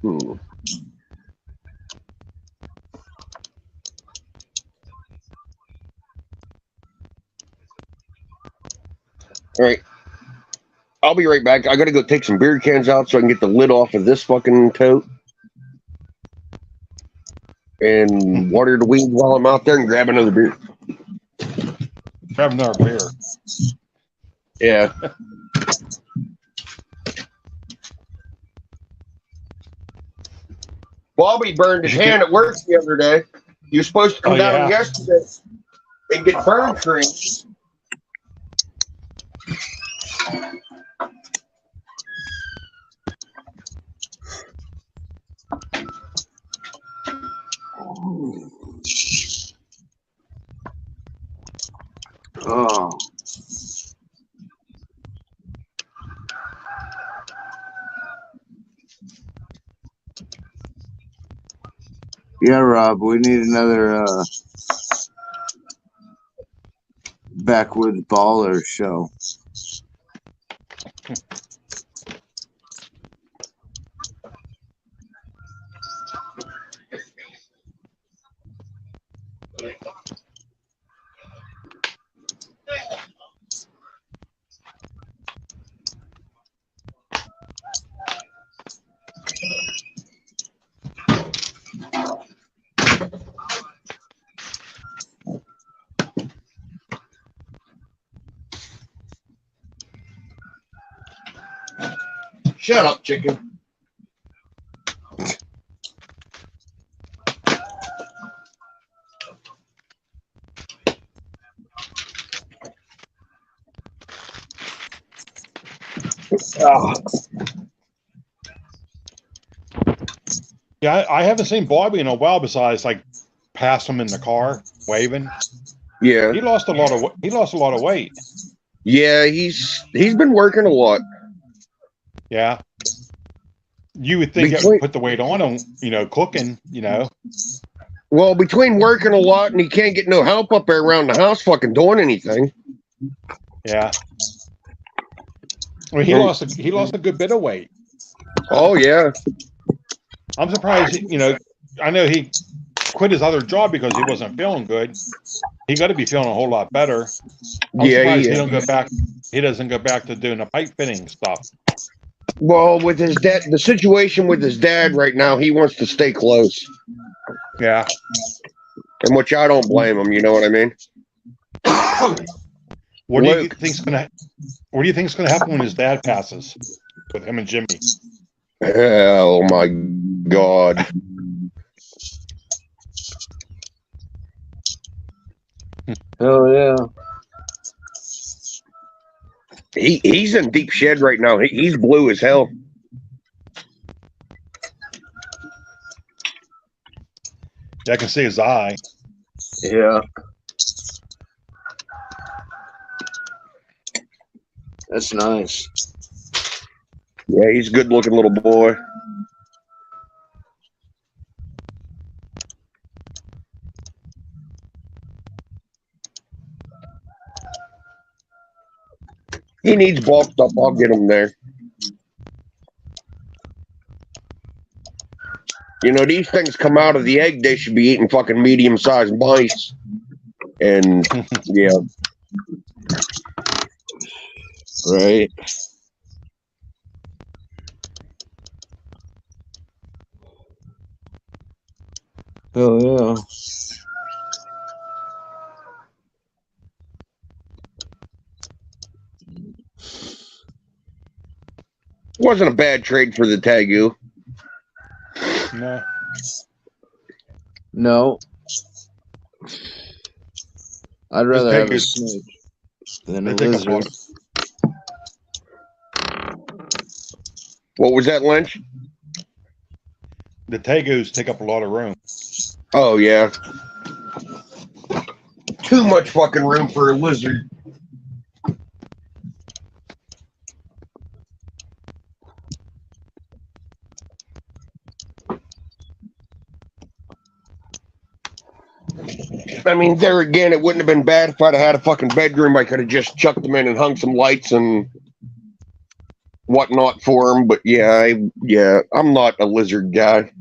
Speaker 3: Hmm. All right. I'll be right back. I got to go take some beer cans out so I can get the lid off of this fucking tote and water the weed while I'm out there and grab another beer.
Speaker 1: Have another beer.
Speaker 3: Yeah. Bobby burned his hand at work the other day. He was supposed to come
Speaker 1: Oh,
Speaker 3: down
Speaker 1: yeah.
Speaker 3: yesterday and get burn cream.
Speaker 4: Oh. Yeah, Rob, we need another Backwoods Baller show.
Speaker 3: Shut up, chicken. Oh.
Speaker 1: Yeah, I haven't seen Bobby in a while. Besides, like, pass him in the car waving.
Speaker 3: Yeah.
Speaker 1: He lost a lot of weight.
Speaker 3: Yeah, he's been working a lot.
Speaker 1: Yeah. You would think that would put the weight on him, you know, cooking, you know.
Speaker 3: Well, between working a lot and he can't get no help up there around the house fucking doing anything.
Speaker 1: Yeah. I mean, he lost a good bit of weight.
Speaker 3: Oh, yeah.
Speaker 1: I'm surprised, you know, I know quit his other job because he wasn't feeling good. He got to be feeling a whole lot better. I'm
Speaker 3: Yeah,
Speaker 1: surprised
Speaker 3: he
Speaker 1: he
Speaker 3: is.
Speaker 1: don't go back. He doesn't go back to doing the pipe fitting stuff.
Speaker 3: Well, with his dad, the situation with his dad right now, he wants to stay close,
Speaker 1: Yeah.
Speaker 3: and which I don't blame him. You know what I mean?
Speaker 1: What do you
Speaker 3: Luke.
Speaker 1: think's gonna? What do you think's gonna happen when his dad passes with him and Jimmy?
Speaker 3: Oh my God.
Speaker 4: Hell yeah.
Speaker 3: He's in deep shit right now. He's blue as hell.
Speaker 1: Yeah, I can see his eye.
Speaker 4: Yeah. That's nice.
Speaker 3: Yeah, he's a good looking little boy. He needs bulked up. I'll get him there. You know, these things come out of the egg. They should be eating fucking medium-sized mice. And, yeah.
Speaker 4: Right. Hell yeah.
Speaker 3: Wasn't a bad trade for the Tagoo.
Speaker 1: No.
Speaker 4: No. I'd rather have a
Speaker 1: Tegus-
Speaker 4: snake than
Speaker 1: They
Speaker 4: a
Speaker 1: take up a
Speaker 4: lizard.
Speaker 1: lot.
Speaker 3: What was that, Lynch?
Speaker 1: The Tegus take up a lot of room.
Speaker 3: Oh, yeah. Too much fucking room for a lizard. I mean, there again, it wouldn't have been bad if I'd have had a fucking bedroom. I could have just chucked them in and hung some lights and whatnot for them. But yeah, I'm not a lizard guy.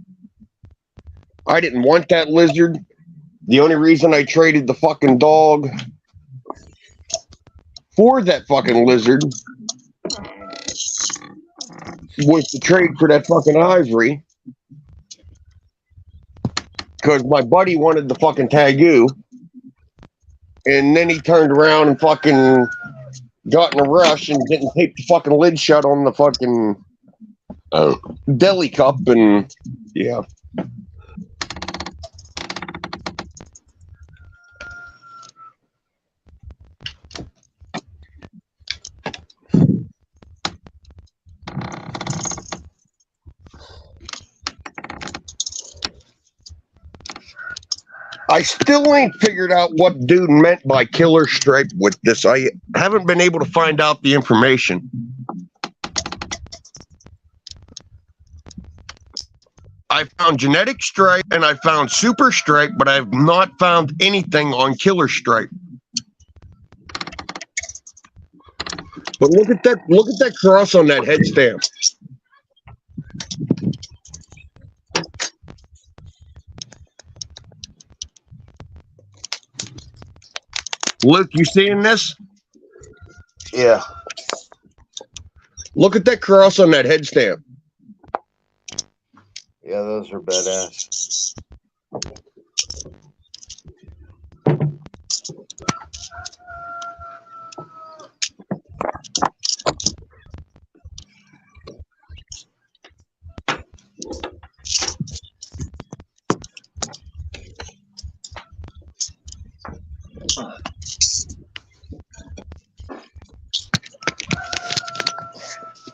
Speaker 3: I didn't want that lizard. The only reason I traded the fucking dog for that fucking lizard was to trade for that fucking ivory. Because my buddy wanted the fucking Tagoo. And then he turned around and fucking got in a rush and didn't tape the fucking lid shut on the fucking deli cup. And yeah. I still ain't figured out what dude meant by killer stripe with this. I haven't been able to find out the information. I found genetic stripe and I found super stripe, but I have not found anything on killer stripe. But look at that cross on that head stamp. Luke, you seeing this?
Speaker 4: Yeah.
Speaker 3: Look at that cross on that head stamp.
Speaker 4: Yeah, those are badass.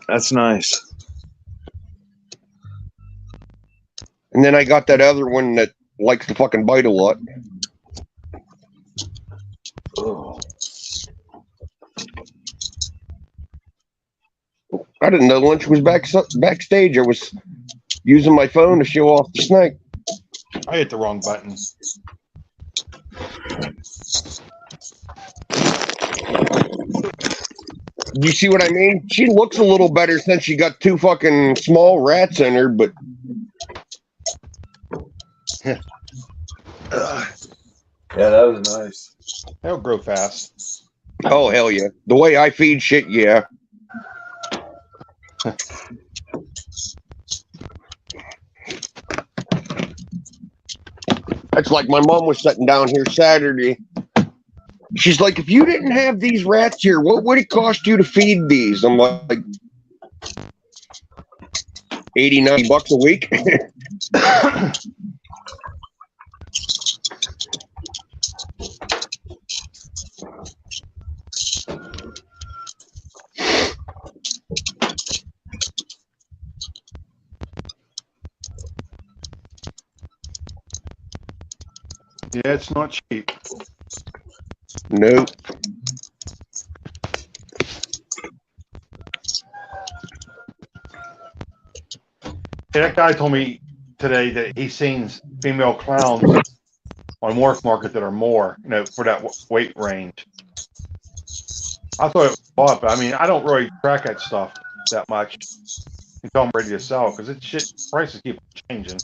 Speaker 4: That's nice.
Speaker 3: And then I got that other one that likes to fucking bite a lot.
Speaker 4: Oh.
Speaker 3: I didn't know Lynch was backstage. I was using my phone to show off the snake.
Speaker 1: I hit the wrong button.
Speaker 3: You see what I mean? She looks a little better since she got two fucking small rats in her, but
Speaker 4: Yeah, that was nice.
Speaker 1: They'll grow fast.
Speaker 3: Oh hell yeah! The way I feed shit, yeah. That's like my mom was sitting down here Saturday. She's like, if you didn't have these rats here, what would it cost you to feed these? I'm like, 80, 90 bucks a week.
Speaker 1: Yeah, it's not cheap.
Speaker 3: Nope.
Speaker 1: Yeah, that guy told me today that he's seen female clowns on Morph Market that are more, for that weight range. I thought it was off, but I mean, I don't really track that stuff that much until I'm ready to sell because it's shit. Prices keep changing.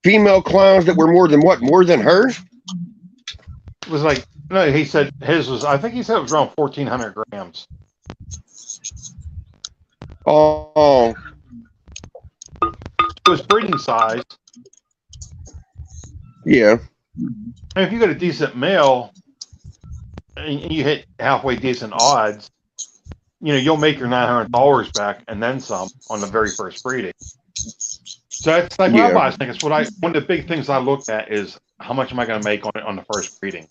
Speaker 3: Female clowns that were more than what? More than her?
Speaker 1: It was like, no, he said his was, I think he said it was around 1,400 grams.
Speaker 3: Oh,
Speaker 1: It was breeding size.
Speaker 3: yeah.
Speaker 1: And if you get a decent male and you hit halfway decent odds, you'll make your $900 back and then some on the very first breeding. So that's like when I buy a snake. It's one of the big things I look at is how much am I going to make on the first breeding,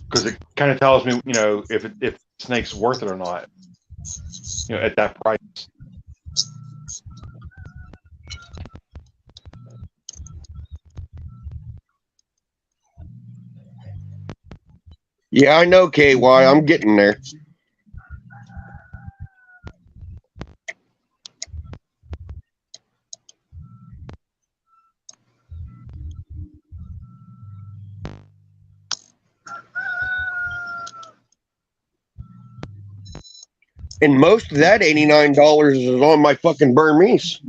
Speaker 1: because it kind of tells me if the snake's worth it or not. At that price.
Speaker 3: Yeah, I know, KY. I'm getting there. And most of that $89 is on my fucking Burmese.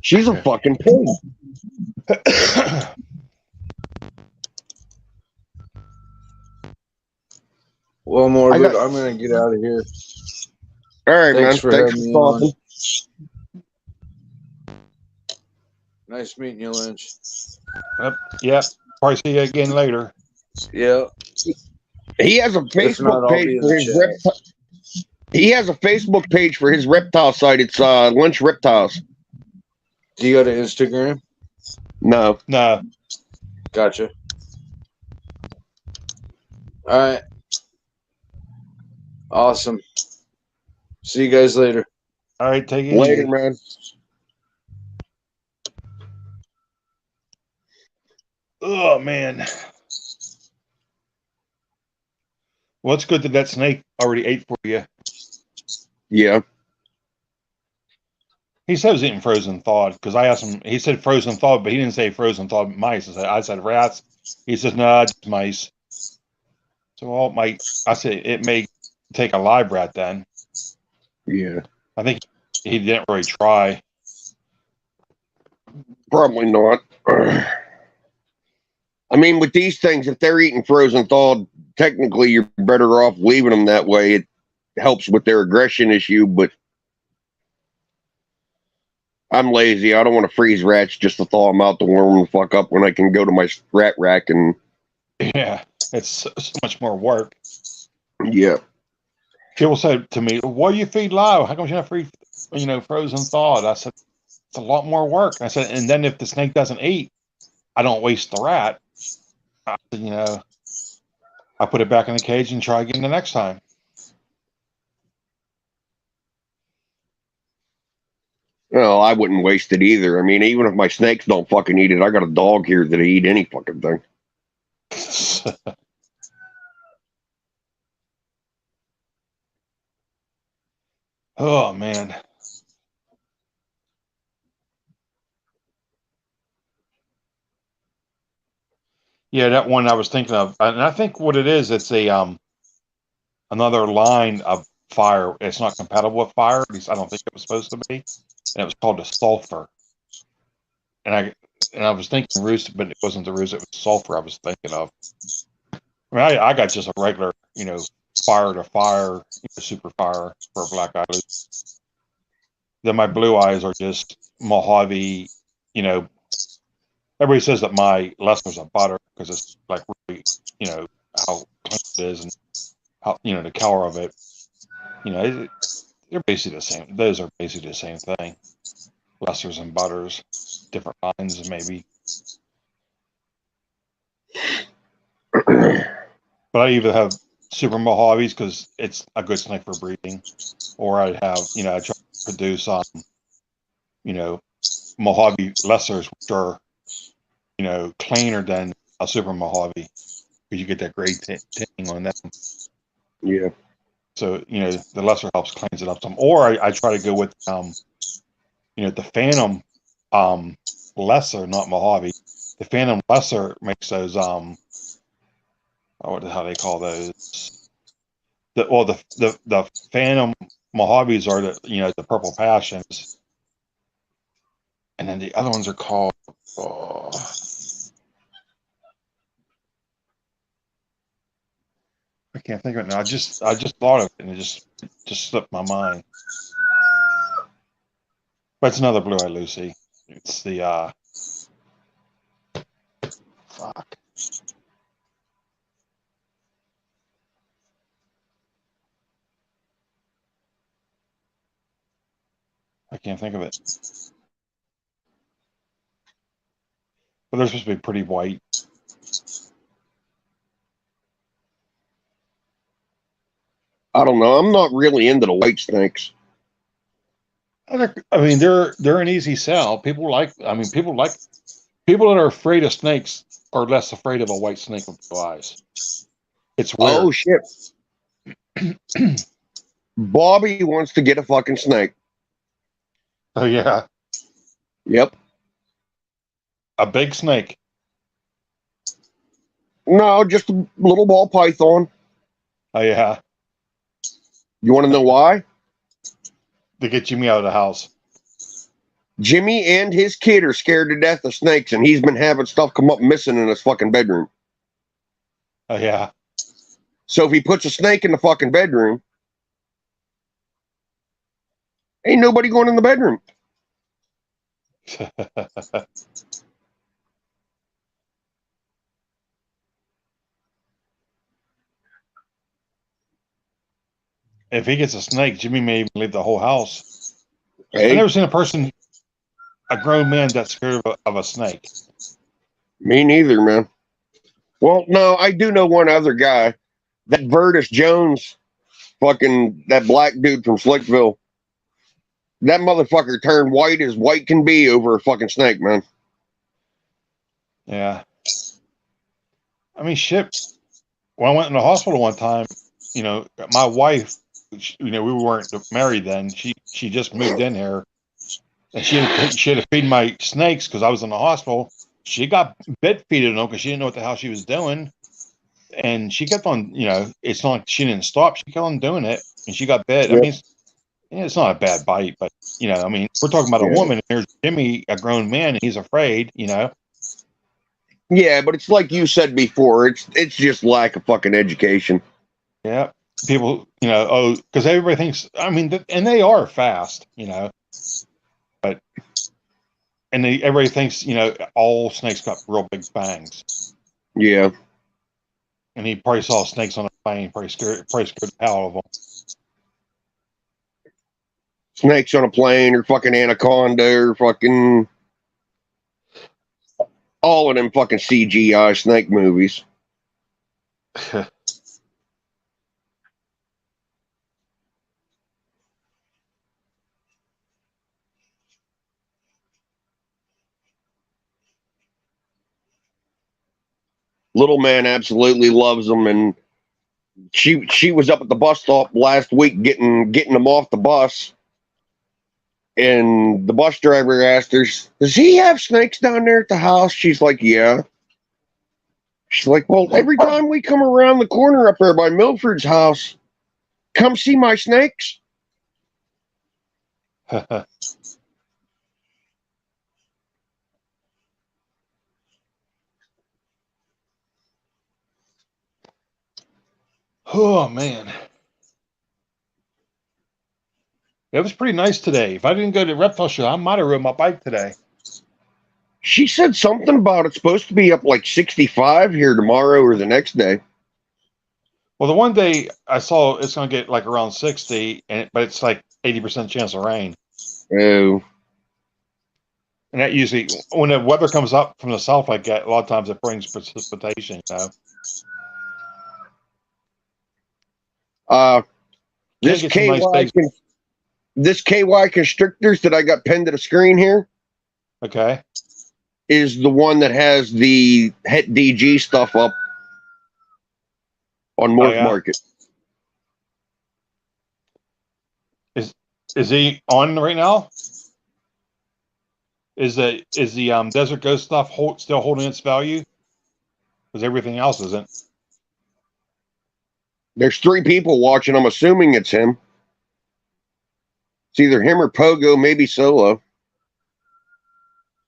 Speaker 3: She's a fucking pig.
Speaker 4: Well, Morbid, I'm going to get out of here.
Speaker 3: All right,
Speaker 4: Thanks
Speaker 3: man. Thanks for talking.
Speaker 4: Nice meeting you, Lynch.
Speaker 1: Yep. Probably see you again later.
Speaker 4: Yeah.
Speaker 3: He has a Facebook page for his reptile. He has a Facebook page for his reptile site. It's Lynch Reptiles.
Speaker 4: Do you go to Instagram?
Speaker 3: No.
Speaker 4: Gotcha. All right. Awesome. See you guys later.
Speaker 1: All right, take it
Speaker 3: Later,
Speaker 1: easy.
Speaker 3: man.
Speaker 1: Oh man. Well, it's good that snake already ate for you.
Speaker 3: Yeah.
Speaker 1: He said he was eating frozen thawed because I asked him. He said frozen thawed, but he didn't say frozen thawed mice. I said rats. He says no, just mice. So well, it might. I said it may take a live rat then.
Speaker 3: Yeah.
Speaker 1: I think he didn't really try.
Speaker 3: Probably not. I mean, with these things, if they're eating frozen thawed, technically you're better off leaving them that way. It helps with their aggression issue, but I'm lazy. I don't want to freeze rats just to thaw them out to warm them the fuck up when I can go to my rat rack and.
Speaker 1: Yeah, it's so much more work.
Speaker 3: Yeah.
Speaker 1: People said to me, "Why do you feed live? How come you not feed, frozen thawed?" I said, "It's a lot more work." I said, "And then if the snake doesn't eat, I don't waste the rat." I said, I put it back in the cage and try again the next time.
Speaker 3: Well, I wouldn't waste it either. I mean, even if my snakes don't fucking eat it, I got a dog here that eat any fucking thing.
Speaker 1: Oh man. Yeah, that one I was thinking of, and I think what it is, it's a another line of fire. It's not compatible with fire. At least I don't think it was supposed to be. And it was called a sulfur. and I was thinking roost, but it wasn't the roost. It was sulfur I was thinking of. I mean, I got just a regular, fire to fire, super fire for a black eye loose. Then my blue eyes are just Mojave. Everybody says that my Lester's a butter because it's like really, how clean it is and how the color of it. They're basically the same. Those are basically the same thing. Lessers and butters, different lines maybe. But I either have super Mojaves because it's a good snake for breeding, or I have, I try to produce Mojave lessers, which are, cleaner than a super Mojave because you get that gray tinting on them.
Speaker 3: Yeah.
Speaker 1: So, the lesser helps cleans it up some. Or I try to go with, the Phantom lesser, not Mojave. The Phantom lesser makes those, what how they call those? The Phantom Mojaves are the Purple Passions. And then the other ones are called, I can't think of it now. I just thought of it and it just slipped my mind. But it's another Blue Eye Lucy. It's the fuck. I can't think of it. But they're supposed to be pretty white.
Speaker 3: I don't know. I'm not really into the white snakes.
Speaker 1: I mean, they're an easy sell. People that are afraid of snakes are less afraid of a white snake with blue eyes. It's weird.
Speaker 3: Oh shit. Bobby wants to get a fucking snake.
Speaker 1: Oh yeah,
Speaker 3: Yep.
Speaker 1: a big snake.
Speaker 3: No, just a little ball python.
Speaker 1: Oh yeah,
Speaker 3: You want to know why?
Speaker 1: to get Jimmy out of the house.
Speaker 3: Jimmy and his kid are scared to death of snakes, and he's been having stuff come up missing in his fucking bedroom.
Speaker 1: Oh yeah.
Speaker 3: So if he puts a snake in the fucking bedroom, ain't nobody going in the bedroom. If he gets a snake, Jimmy may even leave the whole house. I've Hey,
Speaker 1: never seen a grown man that's scared of a snake.
Speaker 3: me neither, man. Well, no, I do know one other guy. That Vertus Jones, fucking that black dude from Slickville. That motherfucker turned white as white can be over a fucking snake, man.
Speaker 1: Yeah. I mean, shit. When I went in the hospital one time, my wife, we weren't married then. She just moved in here, and she had to feed my snakes because I was in the hospital. She got bit feeding them because she didn't know what the hell she was doing, and she kept on. It's not like she didn't stop. She kept on doing it, and she got bit.
Speaker 3: Yeah.
Speaker 1: I mean, it's not a bad bite, but I mean, we're talking about a woman. And there's Jimmy, a grown man, and he's afraid.
Speaker 3: Yeah, but it's like you said before. It's just lack of fucking education.
Speaker 1: Yeah, people, because everybody thinks. I mean, and they are fast, but everybody thinks, all snakes got real big fangs,
Speaker 3: Yeah.
Speaker 1: and he probably saw snakes on a plane, probably scared the hell out of them.
Speaker 3: Snakes on a plane or fucking anaconda or fucking all of them fucking CGI snake movies. Little man absolutely loves them, and she was up at the bus stop last week getting them off the bus, and the bus driver asked her, "Does he have snakes down there at the house?" She's like, "Yeah." She's like, "Well, every time we come around the corner up there by Milford's house, come see my snakes."
Speaker 1: Oh man, it was pretty nice today. If I didn't go to the reptile show, I might have rode my bike today.
Speaker 3: She said something about it's supposed to be up like 65 here tomorrow or the next day.
Speaker 1: Well, the one day I saw it's going to get like around 60, but it's like 80% chance of rain.
Speaker 3: Oh,
Speaker 1: And that usually, when the weather comes up from the south like that, a lot of times it brings precipitation. So
Speaker 3: this
Speaker 1: get some nice
Speaker 3: KY
Speaker 1: days.
Speaker 3: this KY constrictors that I got pinned to the screen here
Speaker 1: Okay.
Speaker 3: is the one that has the Het DG stuff up on Morph
Speaker 1: yeah?
Speaker 3: Market.
Speaker 1: Is he on right now? Is the Desert Ghost stuff still holding its value? Because everything else isn't.
Speaker 3: There's 3 people watching. I'm assuming it's him. It's either him or Pogo, maybe Solo.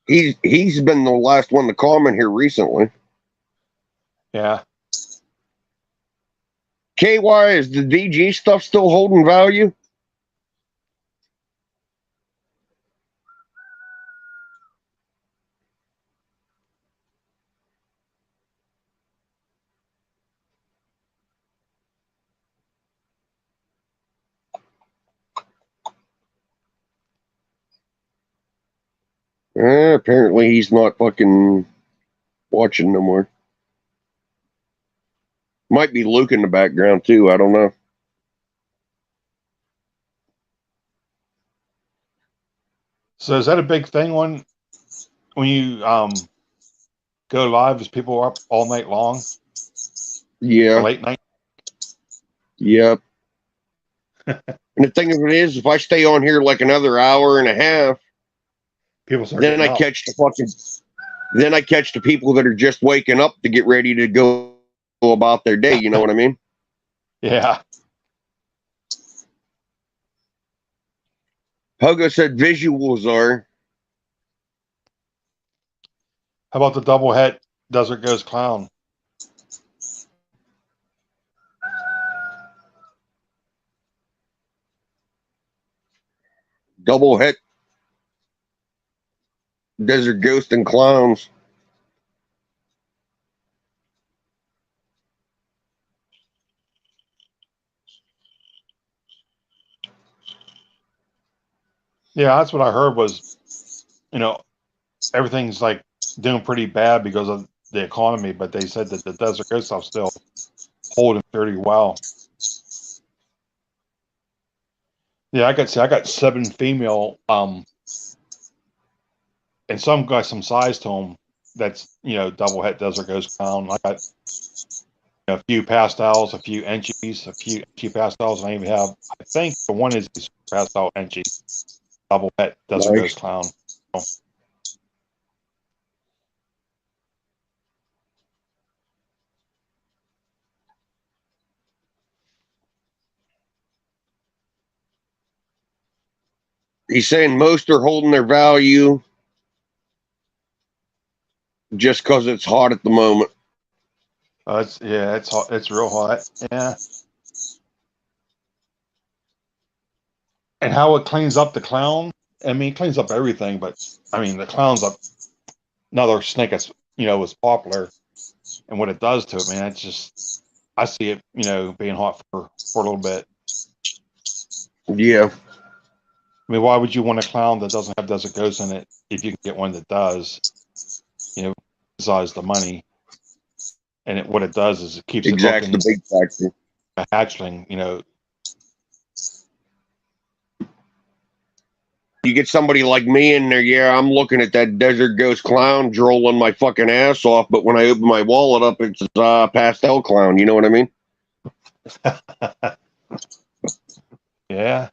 Speaker 3: He's been the last one to comment here recently.
Speaker 1: Yeah.
Speaker 3: KY, is the DG stuff still holding value? Apparently he's not fucking watching no more. Might be Luke in the background too. I don't know.
Speaker 1: So is that a big thing when you go live? Is people up all night long?
Speaker 3: Yeah.
Speaker 1: Or late night?
Speaker 3: Yep. And the thing of it is, if I stay on here like another hour and a half,
Speaker 1: People start
Speaker 3: then I
Speaker 1: getting up.
Speaker 3: catch the people that are just waking up to get ready to go about their day. You know what I mean?
Speaker 1: Yeah.
Speaker 3: Pogo said visuals are.
Speaker 1: How about the double het Desert Ghost Clown?
Speaker 3: Double het Desert Ghost and Clowns.
Speaker 1: Yeah, that's what I heard was, everything's like doing pretty bad because of the economy, but they said that the Desert Ghost stuff's still holding pretty well. Yeah, I got 7 female, and some got some size to them. That's double het Desert Ghost Clown. I got a few pastels, a few inchies, a few pastels, and I even have, I think the one is pastel inchy double het Desert
Speaker 3: Nice.
Speaker 1: Ghost Clown.
Speaker 3: He's saying most are holding their value just because it's hot at the moment.
Speaker 1: It's hot. It's real hot. Yeah. And how it cleans up the clown. I mean, it cleans up everything, but I mean, the clown's another snake that's was popular, and what it does to it, man, it's just, I see it, being hot for a little bit.
Speaker 3: Yeah.
Speaker 1: I mean, why would you want a clown that doesn't have Desert Ghost in it if you can get one that does? Besides the money, and what it does is it keeps
Speaker 3: Exactly,
Speaker 1: it
Speaker 3: the big factor.
Speaker 1: a hatchling.
Speaker 3: You get somebody like me in there, yeah, I'm looking at that Desert Ghost Clown drooling my fucking ass off, but when I open my wallet up, it's pastel clown. You know what I mean?
Speaker 1: Yeah.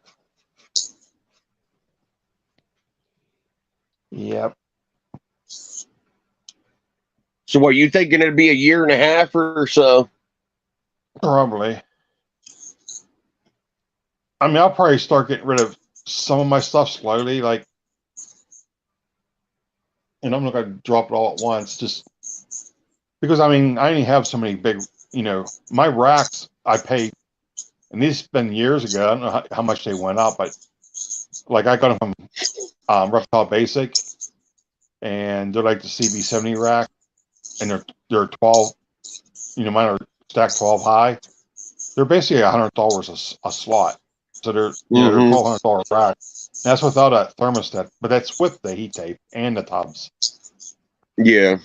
Speaker 1: Yep.
Speaker 3: So what, you thinking it'd be a year and a half or so?
Speaker 1: Probably. I mean, I'll probably start getting rid of some of my stuff slowly, like, and I'm not going to drop it all at once, just because, I mean, I only have so many big, my racks I paid, and these been years ago. I don't know how much they went up, but like I got them from Reptile Basic, and they're like the CB70 rack, and they're 12. Mine are stacked 12 high. They're basically $100 a slot, so they're they're $1,200 rack. That's without a thermostat, but that's with the heat tape and the tubs.
Speaker 3: Yeah.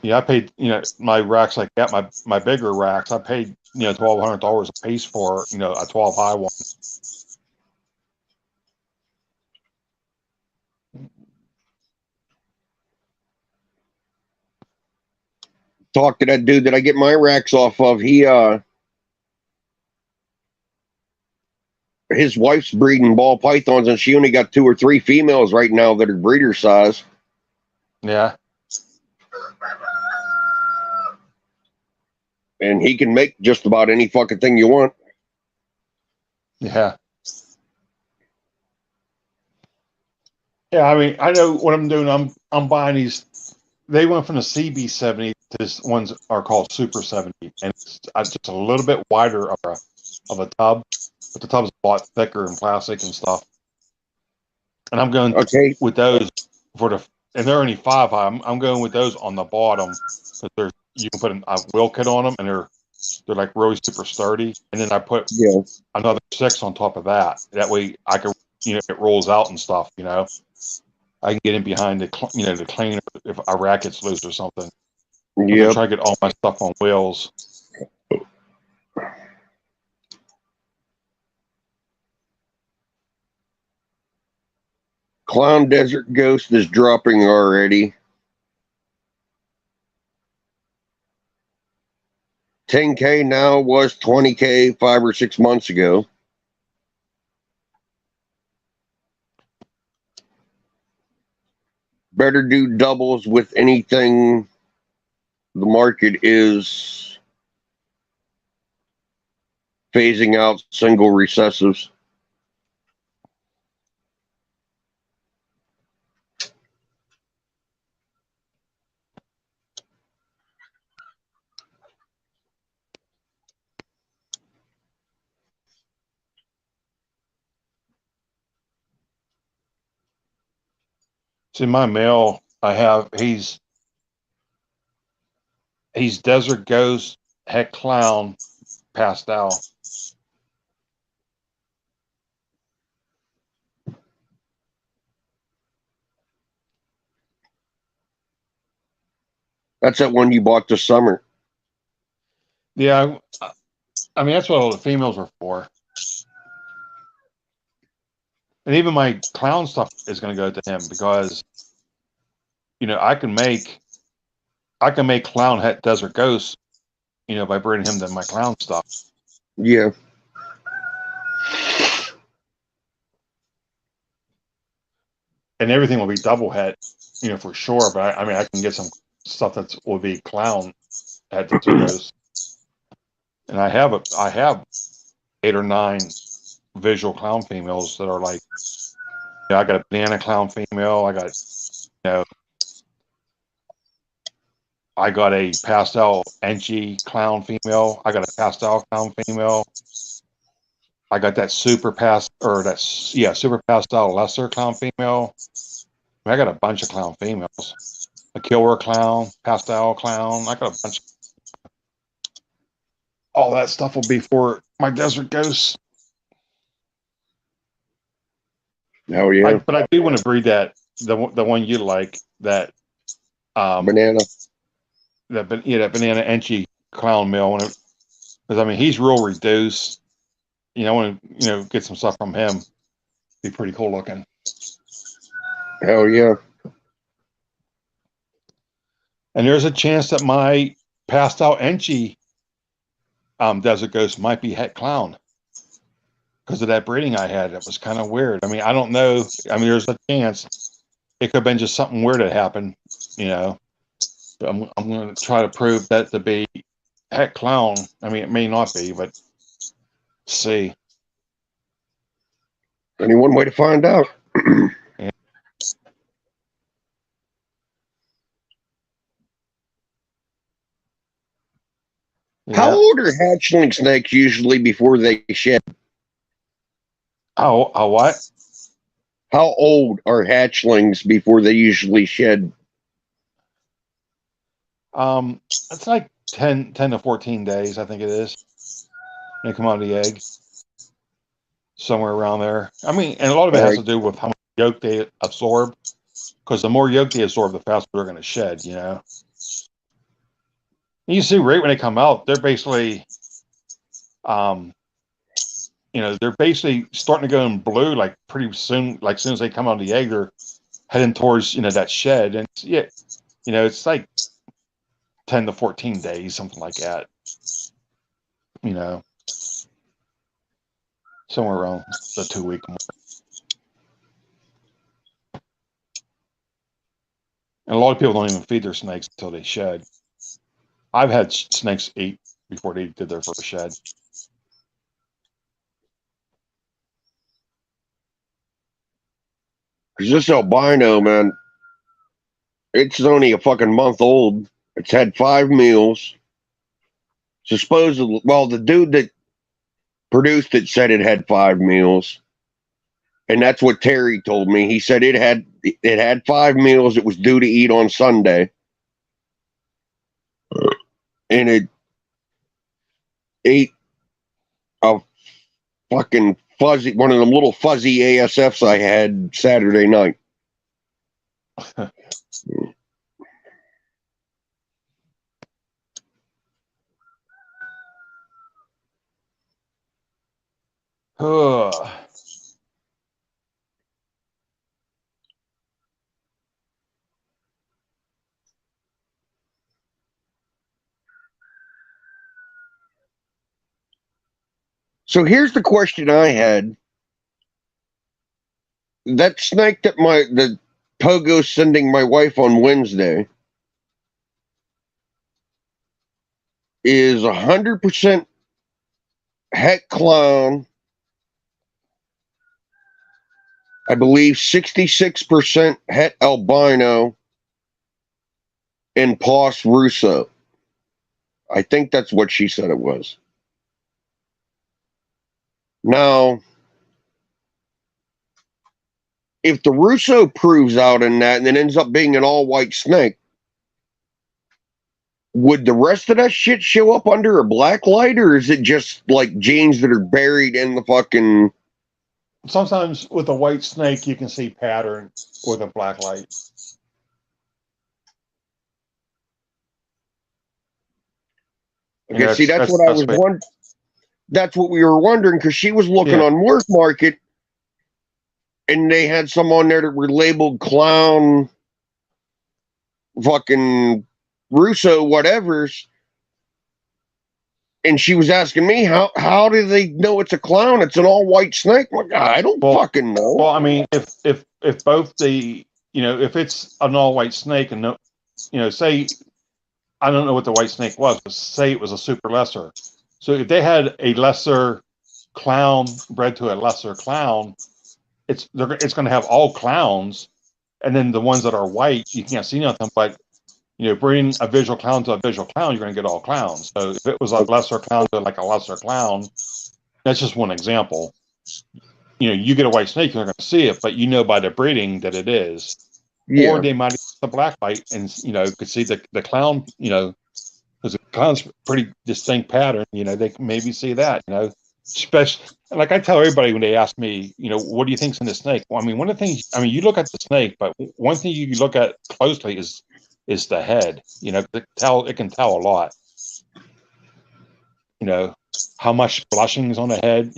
Speaker 1: Yeah, I paid, my racks like that, my bigger racks, I paid, $1,200 a piece for, a 12 high one.
Speaker 3: Talk to that dude that I get my racks off of. His wife's breeding ball pythons, and she only got 2 or 3 females right now that are breeder size.
Speaker 1: Yeah.
Speaker 3: And he can make just about any fucking thing you want.
Speaker 1: Yeah. Yeah, I mean, I know what I'm doing. I'm buying these. They went from the CB70 to this ones are called Super 70, and it's just a little bit wider of a tub, but the tub's a lot thicker and plastic and stuff. And I'm going with those and they're only 5 high. I'm going with those on the bottom because you can put a wheel kit on them, and they're like really super sturdy. And then I put another 6 on top of that. That way I can, it rolls out and stuff. I can get in behind the cleaner if a rack gets loose or something. Yeah. I'm try to get all my stuff on wheels.
Speaker 3: Clown Desert Ghost is dropping already. 10K now, was 20K 5 or 6 months ago. Better do doubles with anything. The market is phasing out single recessives.
Speaker 1: See, my male, I have, he's Desert Ghost, Het Clown, Pastel.
Speaker 3: That's that one you bought this summer.
Speaker 1: Yeah, I mean, that's what all the females are for. And even my clown stuff is going to go to him because, I can make Clown Het Desert Ghost, by bringing him to my clown stuff.
Speaker 3: Yeah.
Speaker 1: And everything will be double het, for sure. But I mean, I can get some stuff that will be Clown Het Desert Ghost. And I have 8 or 9 visual clown females that are like, I got a banana clown female. I got a pastel Enchi clown female. I got a pastel clown female. I got that super pastel lesser clown female. I got a bunch of clown females. A killer clown, pastel clown. I got a bunch. All that stuff will be for my Desert Ghosts.
Speaker 3: Oh yeah.
Speaker 1: But I do want to breed that the one you like, that
Speaker 3: banana.
Speaker 1: That banana Enchi clown male. Because I mean, he's real reduced. I want to get some stuff from him. Be pretty cool looking.
Speaker 3: Hell yeah.
Speaker 1: And there's a chance that my pastel Enchi Desert Ghost might be Het Clown because of that breeding I had. It was kind of weird. I mean, I don't know. I mean, there's a chance it could have been just something weird that happened. But I'm going to try to prove that to be Het Clown. I mean, it may not be, but see.
Speaker 3: Only one way to find out.
Speaker 1: Yeah.
Speaker 3: How
Speaker 1: Yeah.
Speaker 3: old are hatchling snakes usually before they shed?
Speaker 1: Oh, what?
Speaker 3: How old are hatchlings before they usually shed?
Speaker 1: It's like 10 to 14 days, I think it is. They come out of the egg, somewhere around there. I mean, and a lot of it
Speaker 3: All
Speaker 1: has
Speaker 3: right.
Speaker 1: to do with how much yolk they absorb, because the more yolk they absorb, the faster they're going to shed. You know, and you see right when they come out, they're basically, um, they're basically starting to go in blue like pretty soon. Like as soon as they come out of the egg, they're heading towards that shed, and yeah, it's like 10 to 14 days, something like that. You know, somewhere around the 2 week mark. And a lot of people don't even feed their snakes until they shed. I've had snakes eat before they did their first shed.
Speaker 3: Because this albino, man, it's only a fucking month old. It's had 5 meals. Supposedly, well, the dude that produced it said it had 5 meals. And that's what Terry told me. He said it had 5 meals. It was due to eat on Sunday. And it ate a fucking fuzzy, one of them little fuzzy ASFs I had Saturday night.
Speaker 1: Ugh.
Speaker 3: So here's the question I had. That snake that the Pogo's sending my wife on Wednesday is 100% het clown. I believe 66% het albino and pos russo. I think that's what she said it was. Now, if the Russo proves out in that and it ends up being an all-white snake, would the rest of that shit show up under a black light, or is it just like genes that are buried in the fucking...
Speaker 1: Sometimes with a white snake, you can see pattern with a black light.
Speaker 3: Okay, see, that's what I was wondering. That's what we were wondering, because she was looking on Work Market, and they had some on there that were labeled clown, fucking Russo, whatever's. And she was asking me, how do they know it's a clown? It's an all white snake. I'm like, I don't fucking know.
Speaker 1: Well, I mean, if both the if it's an all white snake and say, I don't know what the white snake was, but say it was a super lesser. So if they had a lesser clown bred to a lesser clown, it's going to have all clowns, and then the ones that are white, you can't see nothing. But bringing a visual clown to a visual clown, you're going to get all clowns. So if it was a lesser clown to like a lesser clown, that's just one example. You get a white snake, you're not going to see it, but by the breeding that it is. Yeah. Or they might use the black light and could see the clown, because the clown's pretty distinct pattern. They can maybe see that. Especially like I tell everybody when they ask me, what do you think's in the snake? Well, I mean, one of the things, you look at the snake, but one thing you look at closely is the head. It can tell a lot. How much blushing is on the head.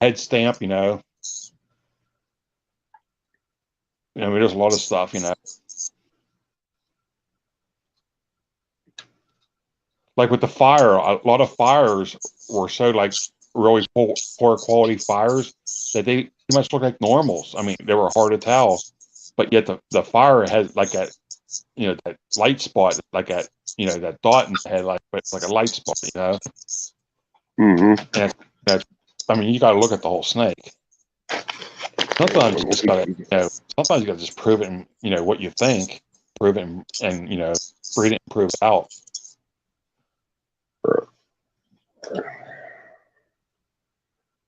Speaker 1: Head stamp. There's a lot of stuff. Like with the fire, a lot of fires were so like really poor quality fires that they pretty much look like normals. I mean, they were hard to tell, but yet the fire had like that, that light spot, like that, that dot in the head, like it's like a light spot,
Speaker 3: Mm-hmm.
Speaker 1: And that's, I mean, you got to look at the whole snake. Sometimes you just got to, sometimes you got to just prove it, and what you think, prove it, and breed it and prove it out.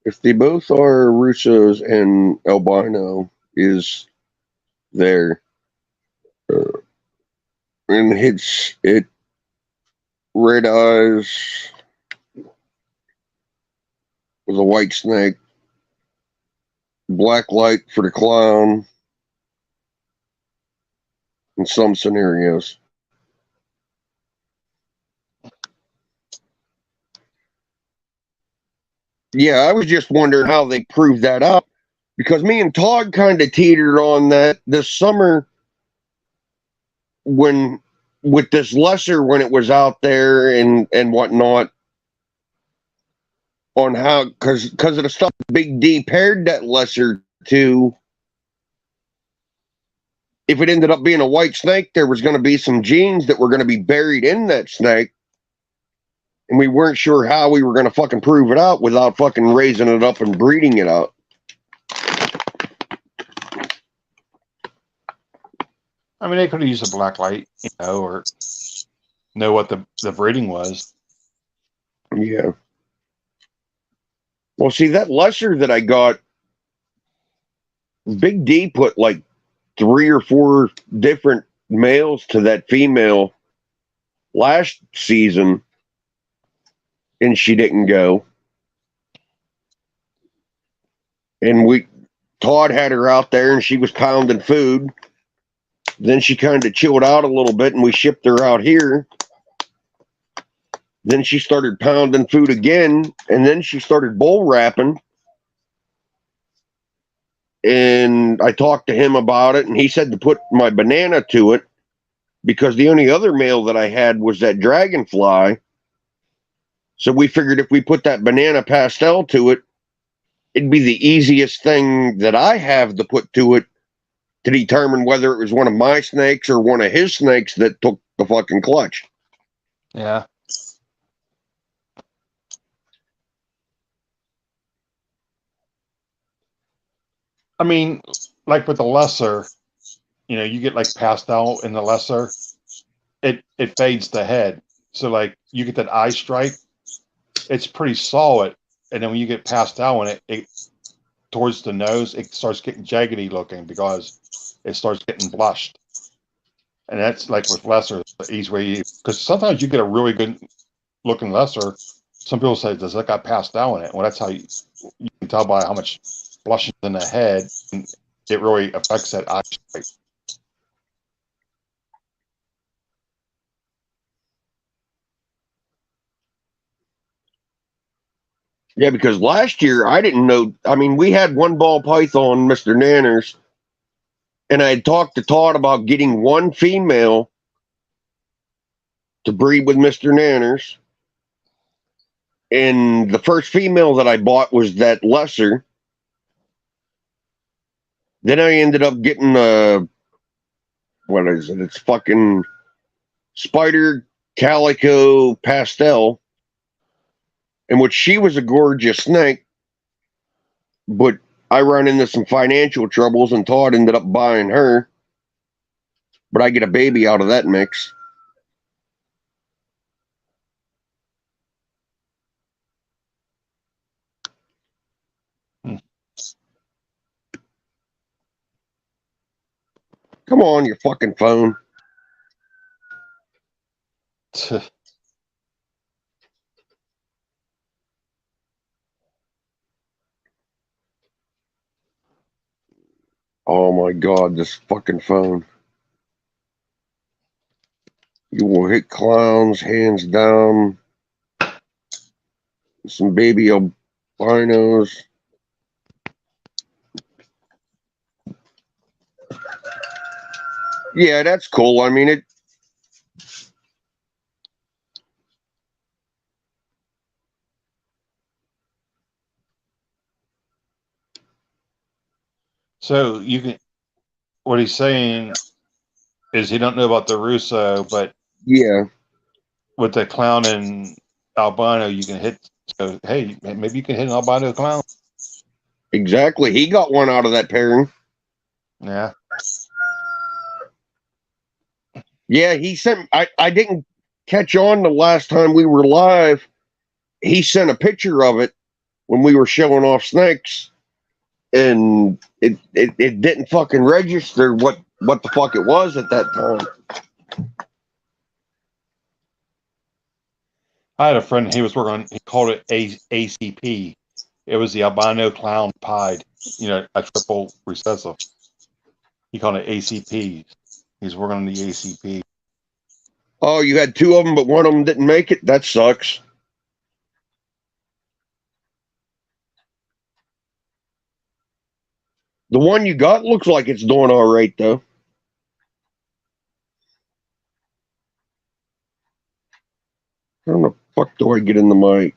Speaker 3: If they both are Russos and albino is there, and it red eyes with a white snake, black light for the clown in some scenarios. Yeah, I was just wondering how they proved that up, because me and Todd kind of teetered on that this summer when with this lesser when it was out there and whatnot, on how because of the stuff Big D paired that lesser to. If it ended up being a white snake, there was going to be some genes that were going to be buried in that snake. And we weren't sure how we were going to fucking prove it out without fucking raising it up and breeding it out.
Speaker 1: I mean, they could have used a black light, or know what the breeding was.
Speaker 3: Yeah. Well, see, that lesser that I got, Big D put like 3 or 4 different males to that female last season, and she didn't go. And Todd had her out there, and she was pounding food. Then she kind of chilled out a little bit, and we shipped her out here. Then she started pounding food again, and then she started bull wrapping. And I talked to him about it, and he said to put my banana to it, because the only other male that I had was that dragonfly. So we figured if we put that banana pastel to it, it'd be the easiest thing that I have to put to it to determine whether it was one of my snakes or one of his snakes that took the fucking clutch.
Speaker 1: Yeah. I mean, like with the lesser, you get like pastel in the lesser, it fades the head. So like you get that eye stripe, it's pretty solid. And then when you get pastel in it towards the nose, it starts getting jaggedy looking because it starts getting blushed. And that's like with lesser, the easy way, because sometimes you get a really good looking lesser. Some people say, does that got pastel in it? Well, that's how you can tell by how much blushing in the head. And it really affects that eye shape.
Speaker 3: Yeah, because last year I didn't know. I mean, we had one ball python, Mr. Nanners, and I had talked to Todd about getting one female to breed with Mr. Nanners. And the first female that I bought was that lesser. Then I ended up getting what is it? It's fucking spider calico pastel. In which she was a gorgeous snake, but I run into some financial troubles and Todd ended up buying her. But I get a baby out of that mix. Come on, your fucking phone. Oh my God, this fucking phone. You will hit clowns, hands down. Some baby albinos. Yeah, that's cool. I mean, it.
Speaker 1: So what he's saying is he don't know about the Russo, but
Speaker 3: Yeah.
Speaker 1: with the clown and albino, you can hit. So hey, maybe you can hit an albino clown.
Speaker 3: Exactly. He got one out of that pairing.
Speaker 1: Yeah.
Speaker 3: Yeah, he sent. I didn't catch on the last time we were live, he sent a picture of it when we were showing off snakes, and it didn't fucking register what the fuck it was at that time.
Speaker 1: I had a friend, he was working on, he called it ACP. It was the albino clown pied, a triple recessive. He called it ACP. He's working on the ACP.
Speaker 3: Oh, you had two of them, but one of them didn't make it? That sucks. The one you got looks like it's doing all right, though. How the fuck do I get into my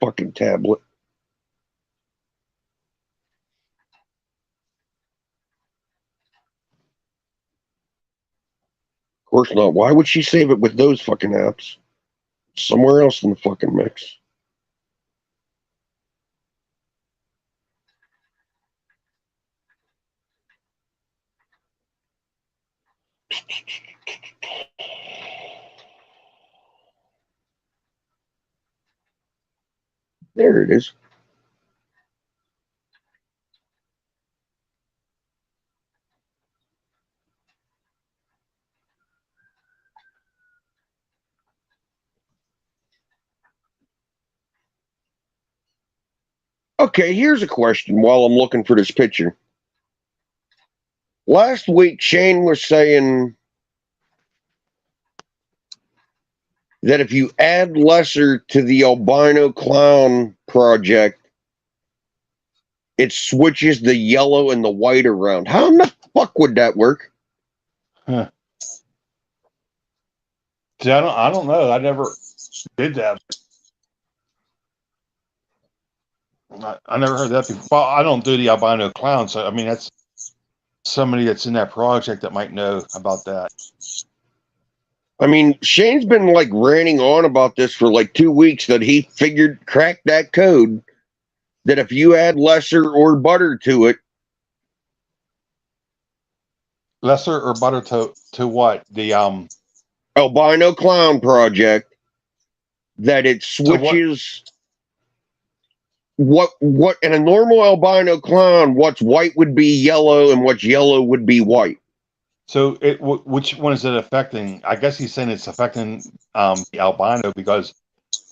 Speaker 3: fucking tablet? Of course not. Why would she save it with those fucking apps? Somewhere else in the fucking mix. There it is. Okay, here's a question while I'm looking for this picture. Last week, Shane was saying that if you add Lesser to the albino clown project, it switches the yellow and the white around. How in the fuck would that work?
Speaker 1: Huh. See, I don't know. I never did that. I never heard that before. Well, I don't do the albino clown, so I mean that's somebody that's in that project that might know about that.
Speaker 3: I mean, Shane's been like ranting on about this for like 2 weeks that he cracked that code that if you add Lesser or butter to it.
Speaker 1: Lesser or butter to what? The
Speaker 3: albino clown project, that it switches what in a normal albino clown, what's white would be yellow and what's yellow would be white.
Speaker 1: So which one is it affecting? I guess he's saying it's affecting the albino because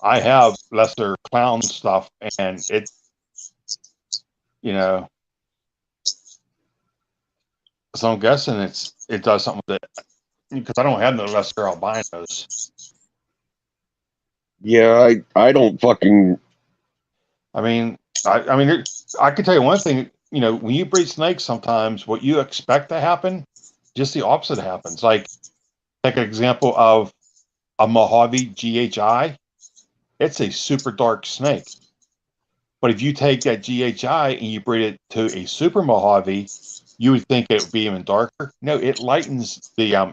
Speaker 1: I have lesser clown stuff and it, so I'm guessing it does something with it because I don't have no lesser albinos.
Speaker 3: Yeah, I don't fucking.
Speaker 1: I mean, I can tell you one thing. When you breed snakes, sometimes what you expect to happen, just the opposite happens. Like, take an example of a Mojave GHI. It's a super dark snake. But if you take that GHI and you breed it to a super Mojave, you would think it would be even darker. No, it lightens the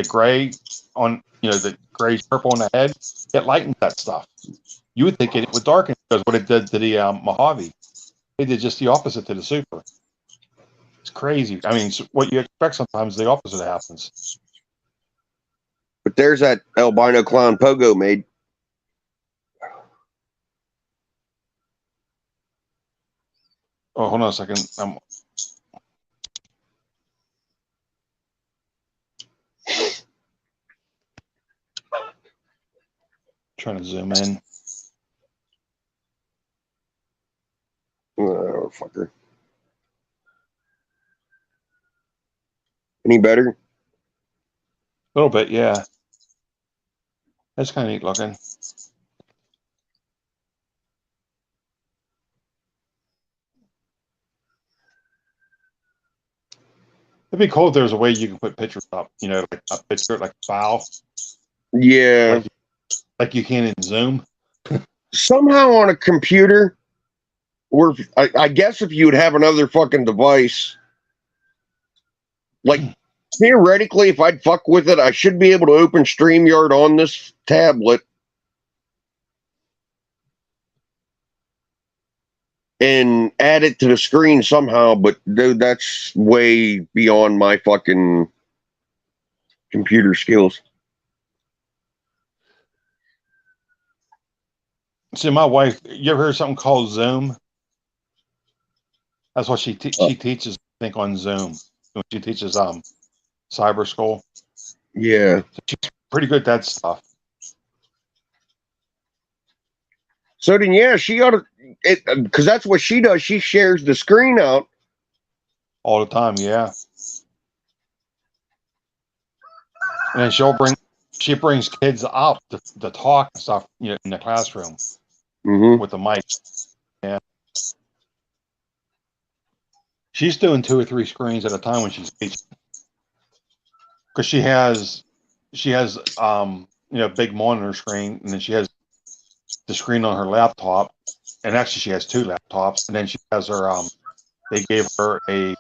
Speaker 1: gray on, the grayish purple on the head. It lightens that stuff. You would think it would darken because what it did to the Mojave. It did just the opposite to the super. It's crazy. I mean, what you expect sometimes the opposite happens.
Speaker 3: But there's that albino clown Pogo made.
Speaker 1: Oh, hold on a second. I'm trying to zoom in.
Speaker 3: Oh, fucker. Any better?
Speaker 1: A little bit, yeah. That's kind of neat looking. It'd be cool if there was a way you could put pictures up, like a picture, like a file.
Speaker 3: Yeah.
Speaker 1: Like you can in Zoom.
Speaker 3: Somehow on a computer, or I guess if you would have another fucking device, like theoretically, if I'd fuck with it, I should be able to open StreamYard on this tablet and add it to the screen somehow, but dude, that's way beyond my fucking computer skills.
Speaker 1: See, my wife, you ever heard something called Zoom? That's what she teaches, I think, on Zoom. When she teaches cyber school.
Speaker 3: Yeah.
Speaker 1: She's pretty good at that stuff.
Speaker 3: So then, yeah, she ought to, because that's what she does. She shares the screen out.
Speaker 1: All the time, yeah. And then she brings kids up to talk and stuff, in the classroom with the mic. Yeah. She's doing 2 or 3 screens at a time when she's teaching. Because she has big monitor screen, and then she has the screen on her laptop, and actually she has 2 laptops, and then she has her they gave her a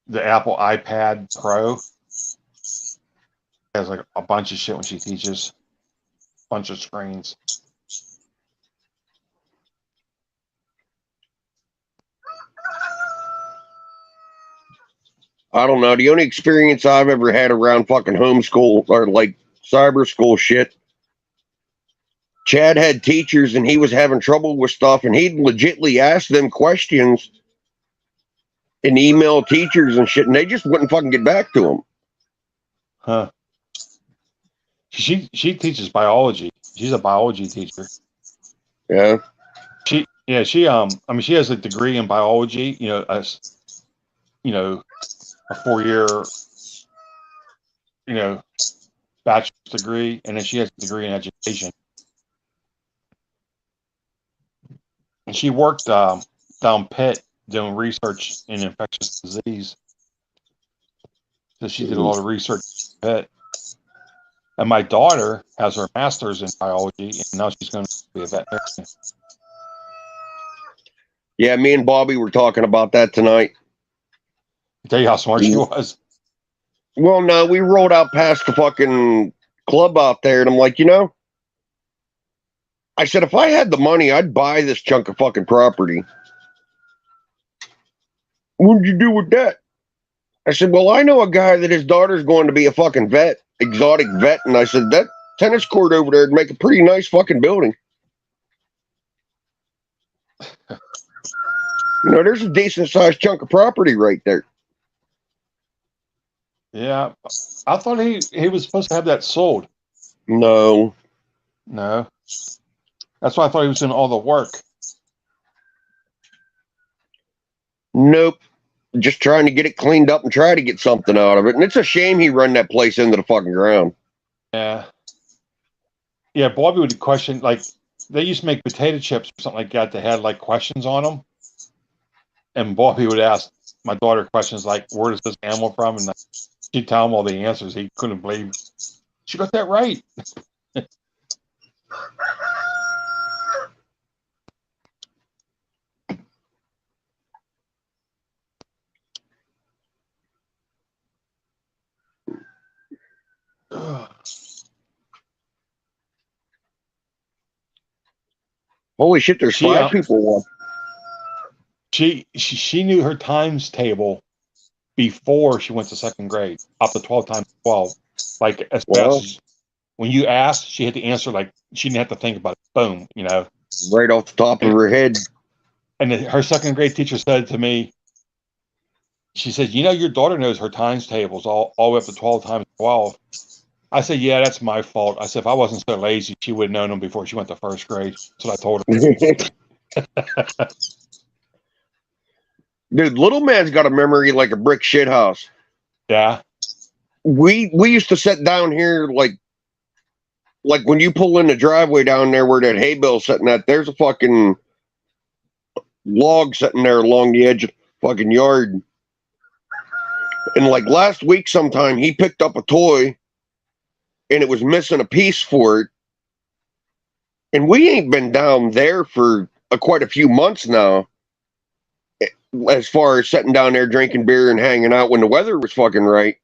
Speaker 1: the Apple iPad Pro. It has like a bunch of shit when she teaches, bunch of screens.
Speaker 3: I don't know. The only experience I've ever had around fucking homeschool or like cyber school shit, Chad had teachers and he was having trouble with stuff, and he'd legitly ask them questions and email teachers and shit, and they just wouldn't fucking get back to him.
Speaker 1: Huh. She teaches biology. She's a biology teacher.
Speaker 3: Yeah.
Speaker 1: She she has a degree in biology, a 4-year, bachelor's degree, and then she has a degree in education. And she worked down Pitt doing research in infectious disease. So she did a lot of research at Pitt. And my daughter has her master's in biology, and now she's going to be a veterinarian.
Speaker 3: Yeah, me and Bobby were talking about that tonight.
Speaker 1: Tell you how smart she was.
Speaker 3: Well, no, we rolled out past the fucking club out there, and I'm like, I said, if I had the money, I'd buy this chunk of fucking property. What'd you do with that? I said, well, I know a guy that his daughter's going to be a fucking vet, exotic vet, and I said, that tennis court over there would make a pretty nice fucking building. There's a decent sized chunk of property right there.
Speaker 1: Yeah, I thought he was supposed to have that sold.
Speaker 3: No.
Speaker 1: That's why I thought he was doing all the work.
Speaker 3: Nope. Just trying to get it cleaned up and try to get something out of it. And it's a shame he run that place into the fucking ground.
Speaker 1: Yeah. Yeah, Bobby would question, like, they used to make potato chips or something like that that had, like, questions on them. And Bobby would ask my daughter questions like, where does this animal from? And she'd tell him all the answers. He couldn't believe she got that right.
Speaker 3: Holy shit, there's 5 people.
Speaker 1: She knew her times table before she went to 2nd grade, up to 12 times 12. Like, as fast as when you asked, she had to answer, like, she didn't have to think about it. Boom,
Speaker 3: Right off the top of her head.
Speaker 1: And her 2nd grade teacher said to me, she said, your daughter knows her times tables all the way up to 12 times 12. I said, yeah, that's my fault. I said, if I wasn't so lazy, she would have known them before she went to 1st grade. That's what I told her.
Speaker 3: Dude, little man's got a memory like a brick shit house.
Speaker 1: Yeah.
Speaker 3: We used to sit down here like when you pull in the driveway down there where that hay bale's sitting at, there's a fucking log sitting there along the edge of the fucking yard. And like last week sometime, he picked up a toy and it was missing a piece for it. And we ain't been down there for quite a few months now, as far as sitting down there drinking beer and hanging out when the weather was fucking right.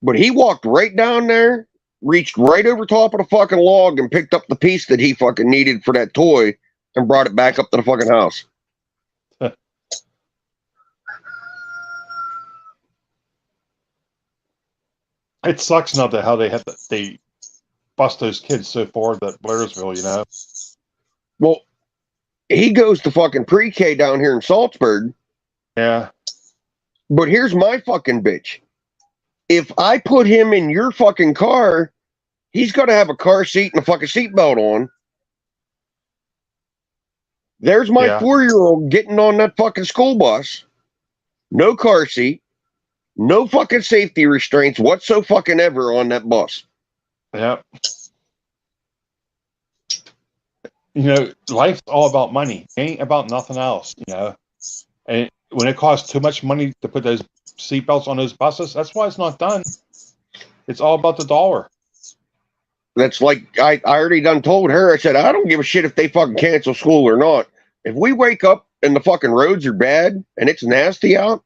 Speaker 3: But he walked right down there, reached right over top of the fucking log and picked up the piece that he fucking needed for that toy and brought it back up to the fucking house.
Speaker 1: It sucks now that how they have bust those kids so far at Blairsville, you know.
Speaker 3: Well, he goes to fucking pre-K down here in Salzburg.
Speaker 1: Yeah.
Speaker 3: But here's my fucking bitch. If I put him in your fucking car, he's got to have a car seat and a fucking seatbelt on. There's my
Speaker 1: Yeah.
Speaker 3: 4-year-old getting on that fucking school bus. No car seat. No fucking safety restraints whatsoever on that bus.
Speaker 1: Yep. You know, life's all about money. It ain't about nothing else, you know. And when it costs too much money to put those seatbelts on those buses, that's why it's not done. It's all about the dollar.
Speaker 3: That's like, I already done told her, I said, I don't give a shit if they fucking cancel school or not. If we wake up and the fucking roads are bad and it's nasty out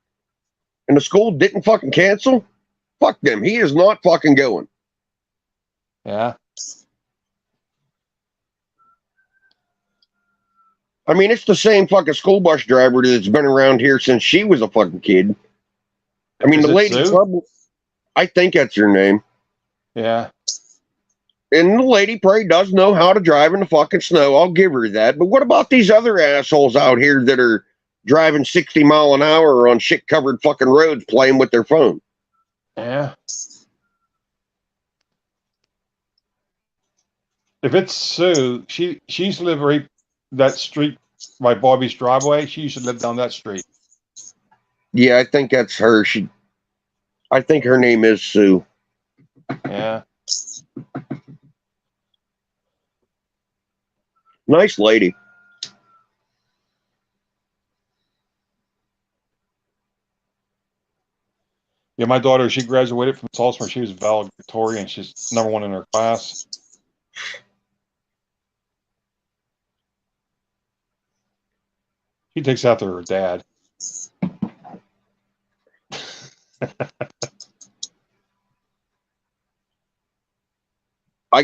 Speaker 3: and the school didn't fucking cancel, fuck them. He is not fucking going.
Speaker 1: Yeah.
Speaker 3: I mean, it's the same fucking school bus driver that's been around here since she was a fucking kid. I mean,
Speaker 1: Is
Speaker 3: the
Speaker 1: it
Speaker 3: lady,
Speaker 1: Sue?
Speaker 3: I think that's her name.
Speaker 1: Yeah.
Speaker 3: And the lady probably does know how to drive in the fucking snow. I'll give her that. But what about these other assholes out here that are driving 60 mile an hour on shit covered fucking roads playing with their phone?
Speaker 1: Yeah. If it's Sue, she used to live right that street by Bobby's driveway. She used to live down that street.
Speaker 3: Yeah, I think that's her. I think her name is Sue.
Speaker 1: Yeah.
Speaker 3: Nice lady.
Speaker 1: Yeah, my daughter, she graduated from Salzburg. She was valedictorian. She's #1 in her class. She takes after her dad.
Speaker 3: I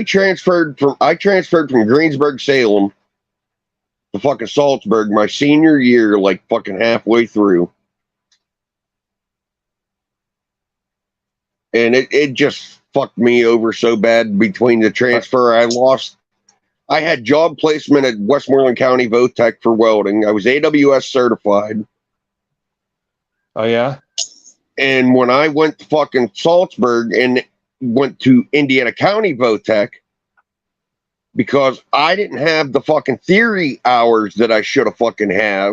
Speaker 3: transferred from Greensburg, Salem to fucking Salzburg my senior year, like fucking halfway through. And it just fucked me over so bad between the transfer. I had job placement at Westmoreland County Votech for welding. I was AWS certified.
Speaker 1: Oh, yeah?
Speaker 3: And when I went to fucking Salzburg and went to Indiana County Votech, because I didn't have the fucking theory hours that I should have fucking have.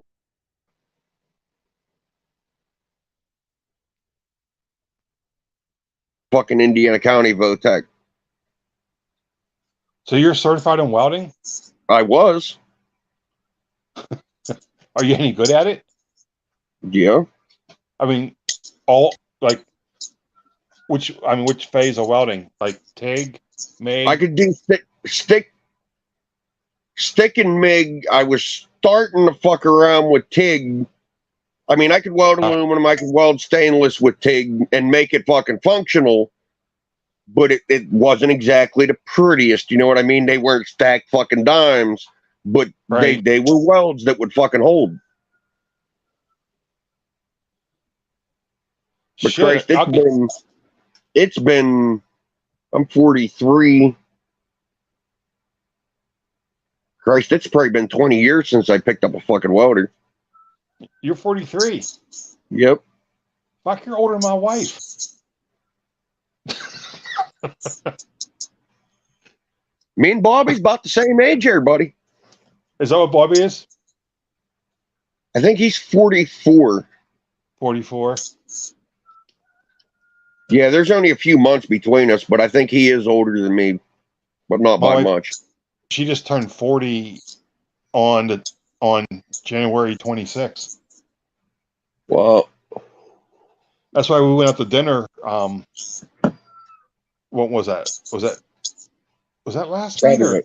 Speaker 3: Fucking Indiana County Votech.
Speaker 1: So you're certified in welding?
Speaker 3: I was.
Speaker 1: Are you any good at it?
Speaker 3: Yeah.
Speaker 1: I mean, which phase of welding? Like TIG, MIG?
Speaker 3: I could do stick and MIG. I was starting to fuck around with TIG. I mean, I could weld aluminum, I could weld stainless with TIG and make it fucking functional, but it wasn't exactly the prettiest. You know what I mean? They weren't stacked fucking dimes, but
Speaker 1: Right.
Speaker 3: they were welds that would fucking hold. But
Speaker 1: Shit,
Speaker 3: Christ, it's been, I'm 43. Christ, it's probably been 20 years since I picked up a fucking welder.
Speaker 1: You're 43.
Speaker 3: Yep.
Speaker 1: Fuck, you're older than my wife.
Speaker 3: Me and Bobby's about the same age here, buddy.
Speaker 1: Is that what Bobby is?
Speaker 3: I think he's 44.
Speaker 1: 44.
Speaker 3: Yeah, there's only a few months between us, but I think he is older than me, but not by much.
Speaker 1: She just turned 40 on January 26th.
Speaker 3: Well,
Speaker 1: that's why we went out to dinner. What was that? Was that last
Speaker 3: Saturday?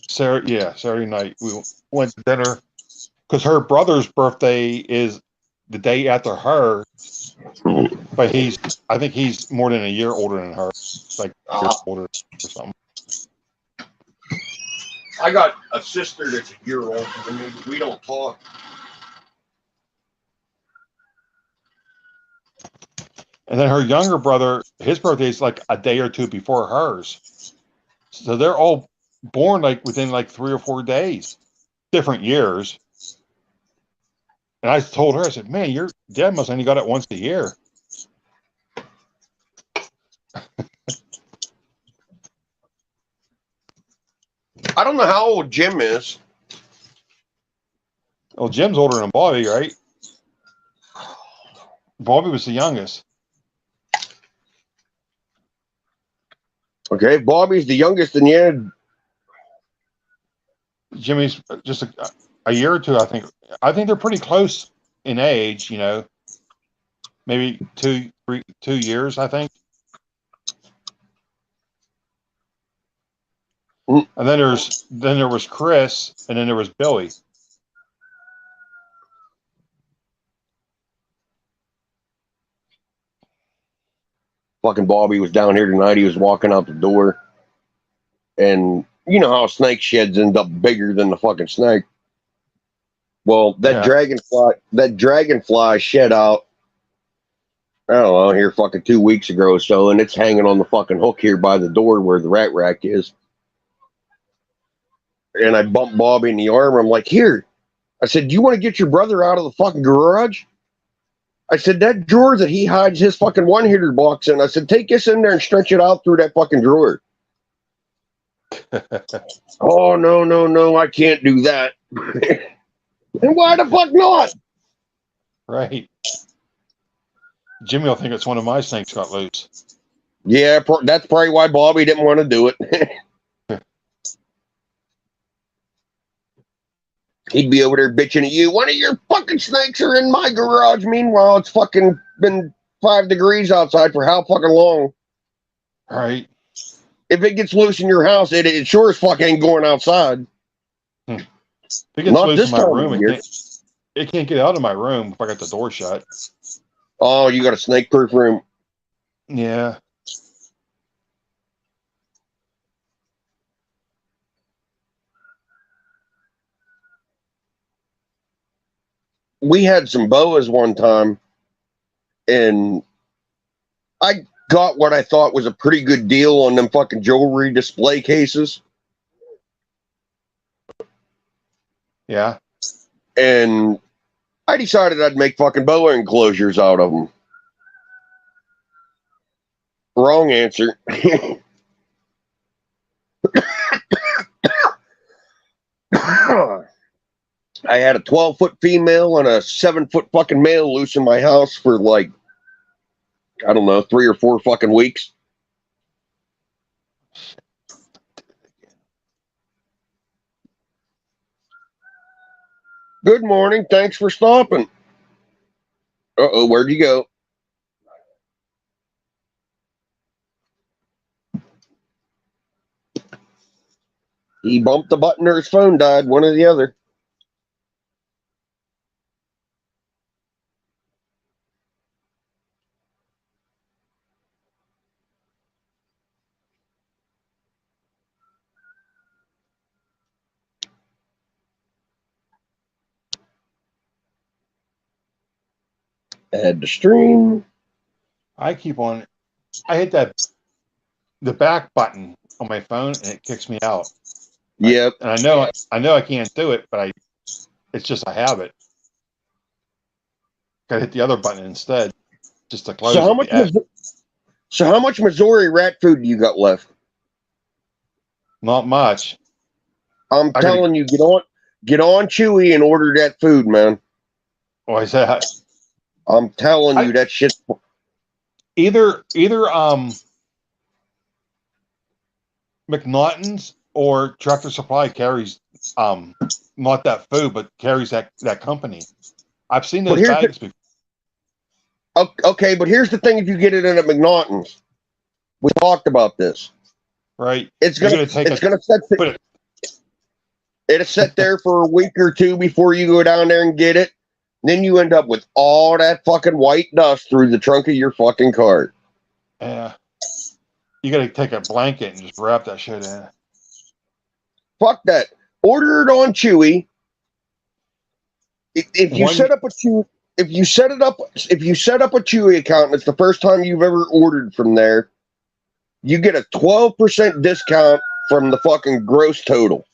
Speaker 1: Saturday night. We went to dinner because her brother's birthday is the day after her, but I think he's more than a year older than her, like a year older or something.
Speaker 3: I got a sister that's a year older than me. We don't talk.
Speaker 1: And then her younger brother, his birthday is like a day or two before hers. So they're all born like within like 3 or 4 days, different years. And I told her, I said, man, your dad must only got it once a year.
Speaker 3: I don't know how old Jim is.
Speaker 1: Well, Jim's older than Bobby, right? Bobby was the youngest.
Speaker 3: Okay, Bobby's the youngest, and yeah,
Speaker 1: Jimmy's just a year or two, I think. I think they're pretty close in age, you know, maybe 2 years, I think.
Speaker 3: Mm.
Speaker 1: And then there was Chris, and then there was Billy.
Speaker 3: fucking Bobby was down here tonight. He was walking out the door, and you know how snake sheds end up bigger than the fucking snake. Well, that dragonfly shed out, I don't know, here fucking 2 weeks ago or so, and it's hanging on the fucking hook here by the door where the rat rack is. And I bumped Bobby in the arm. I'm like, here. I said, do you want to get your brother out of the fucking garage? I said, that drawer that he hides his fucking one-hitter box in, I said, take this in there and stretch it out through that fucking drawer. Oh, no, I can't do that. And why the fuck not?
Speaker 1: Right. Jimmy will think it's one of my snakes got loose.
Speaker 3: Yeah, that's probably why Bobby didn't want to do it. He'd be over there bitching at you. One of your fucking snakes are in my garage. Meanwhile, it's fucking been 5 degrees outside for how fucking long?
Speaker 1: Right.
Speaker 3: If it gets loose in your house, it sure as fuck ain't going outside.
Speaker 1: If it gets
Speaker 3: Not
Speaker 1: loose
Speaker 3: this
Speaker 1: in my
Speaker 3: time of
Speaker 1: room,
Speaker 3: year.
Speaker 1: it can't get out of my room if I got the door shut.
Speaker 3: Oh, you got a snake-proof room.
Speaker 1: Yeah.
Speaker 3: We had some boas one time, and I got what I thought was a pretty good deal on them fucking jewelry display cases.
Speaker 1: Yeah.
Speaker 3: And I decided I'd make fucking boa enclosures out of them. Wrong answer. I had a 12-foot female and a 7-foot fucking male loose in my house for like, I don't know, 3 or 4 fucking weeks. Good morning. Thanks for stopping. Uh-oh, where'd you go? He bumped the button or his phone died, one or the other. Add to stream.
Speaker 1: I hit the back button on my phone and it kicks me out.
Speaker 3: Yep.
Speaker 1: And I know I can't do it, but it's just a habit. Gotta hit the other button instead, just to close.
Speaker 3: So how much Missouri rat food do you got left?
Speaker 1: Not much.
Speaker 3: I'm telling you, get on Chewy and order that food, man.
Speaker 1: Why is that?
Speaker 3: I'm telling you, that shit.
Speaker 1: Either McNaughton's or Tractor Supply carries not that food, but carries that company. I've seen those bags before.
Speaker 3: Okay, but here's the thing: if you get it in at McNaughton's, we talked about this.
Speaker 1: Right.
Speaker 3: It'll sit there for a week or two before you go down there and get it. Then you end up with all that fucking white dust through the trunk of your fucking car.
Speaker 1: Yeah. You got to take a blanket and just wrap that shit in.
Speaker 3: Fuck that. Order it on Chewy. If you set up a Chewy, if you set up a Chewy account and it's the first time you've ever ordered from there, you get a 12% discount from the fucking gross total.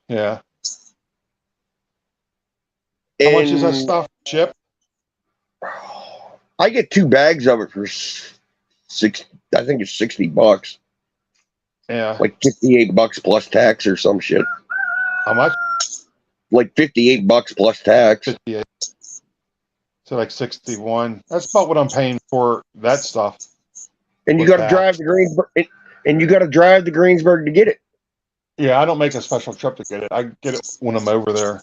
Speaker 1: Yeah. How much is that
Speaker 3: And
Speaker 1: stuff shipped?
Speaker 3: I get 2 bags of it for six. I think it's $60,
Speaker 1: Yeah.
Speaker 3: like $58 plus tax or some shit.
Speaker 1: How much?
Speaker 3: Like $58 plus tax.
Speaker 1: 58. So like 61. That's about what I'm paying for that stuff.
Speaker 3: And you
Speaker 1: with
Speaker 3: got to
Speaker 1: tax.
Speaker 3: drive to Greensburg. And you got to drive to Greensburg to get it.
Speaker 1: Yeah, I don't make a special trip to get it. I get it when I'm over there.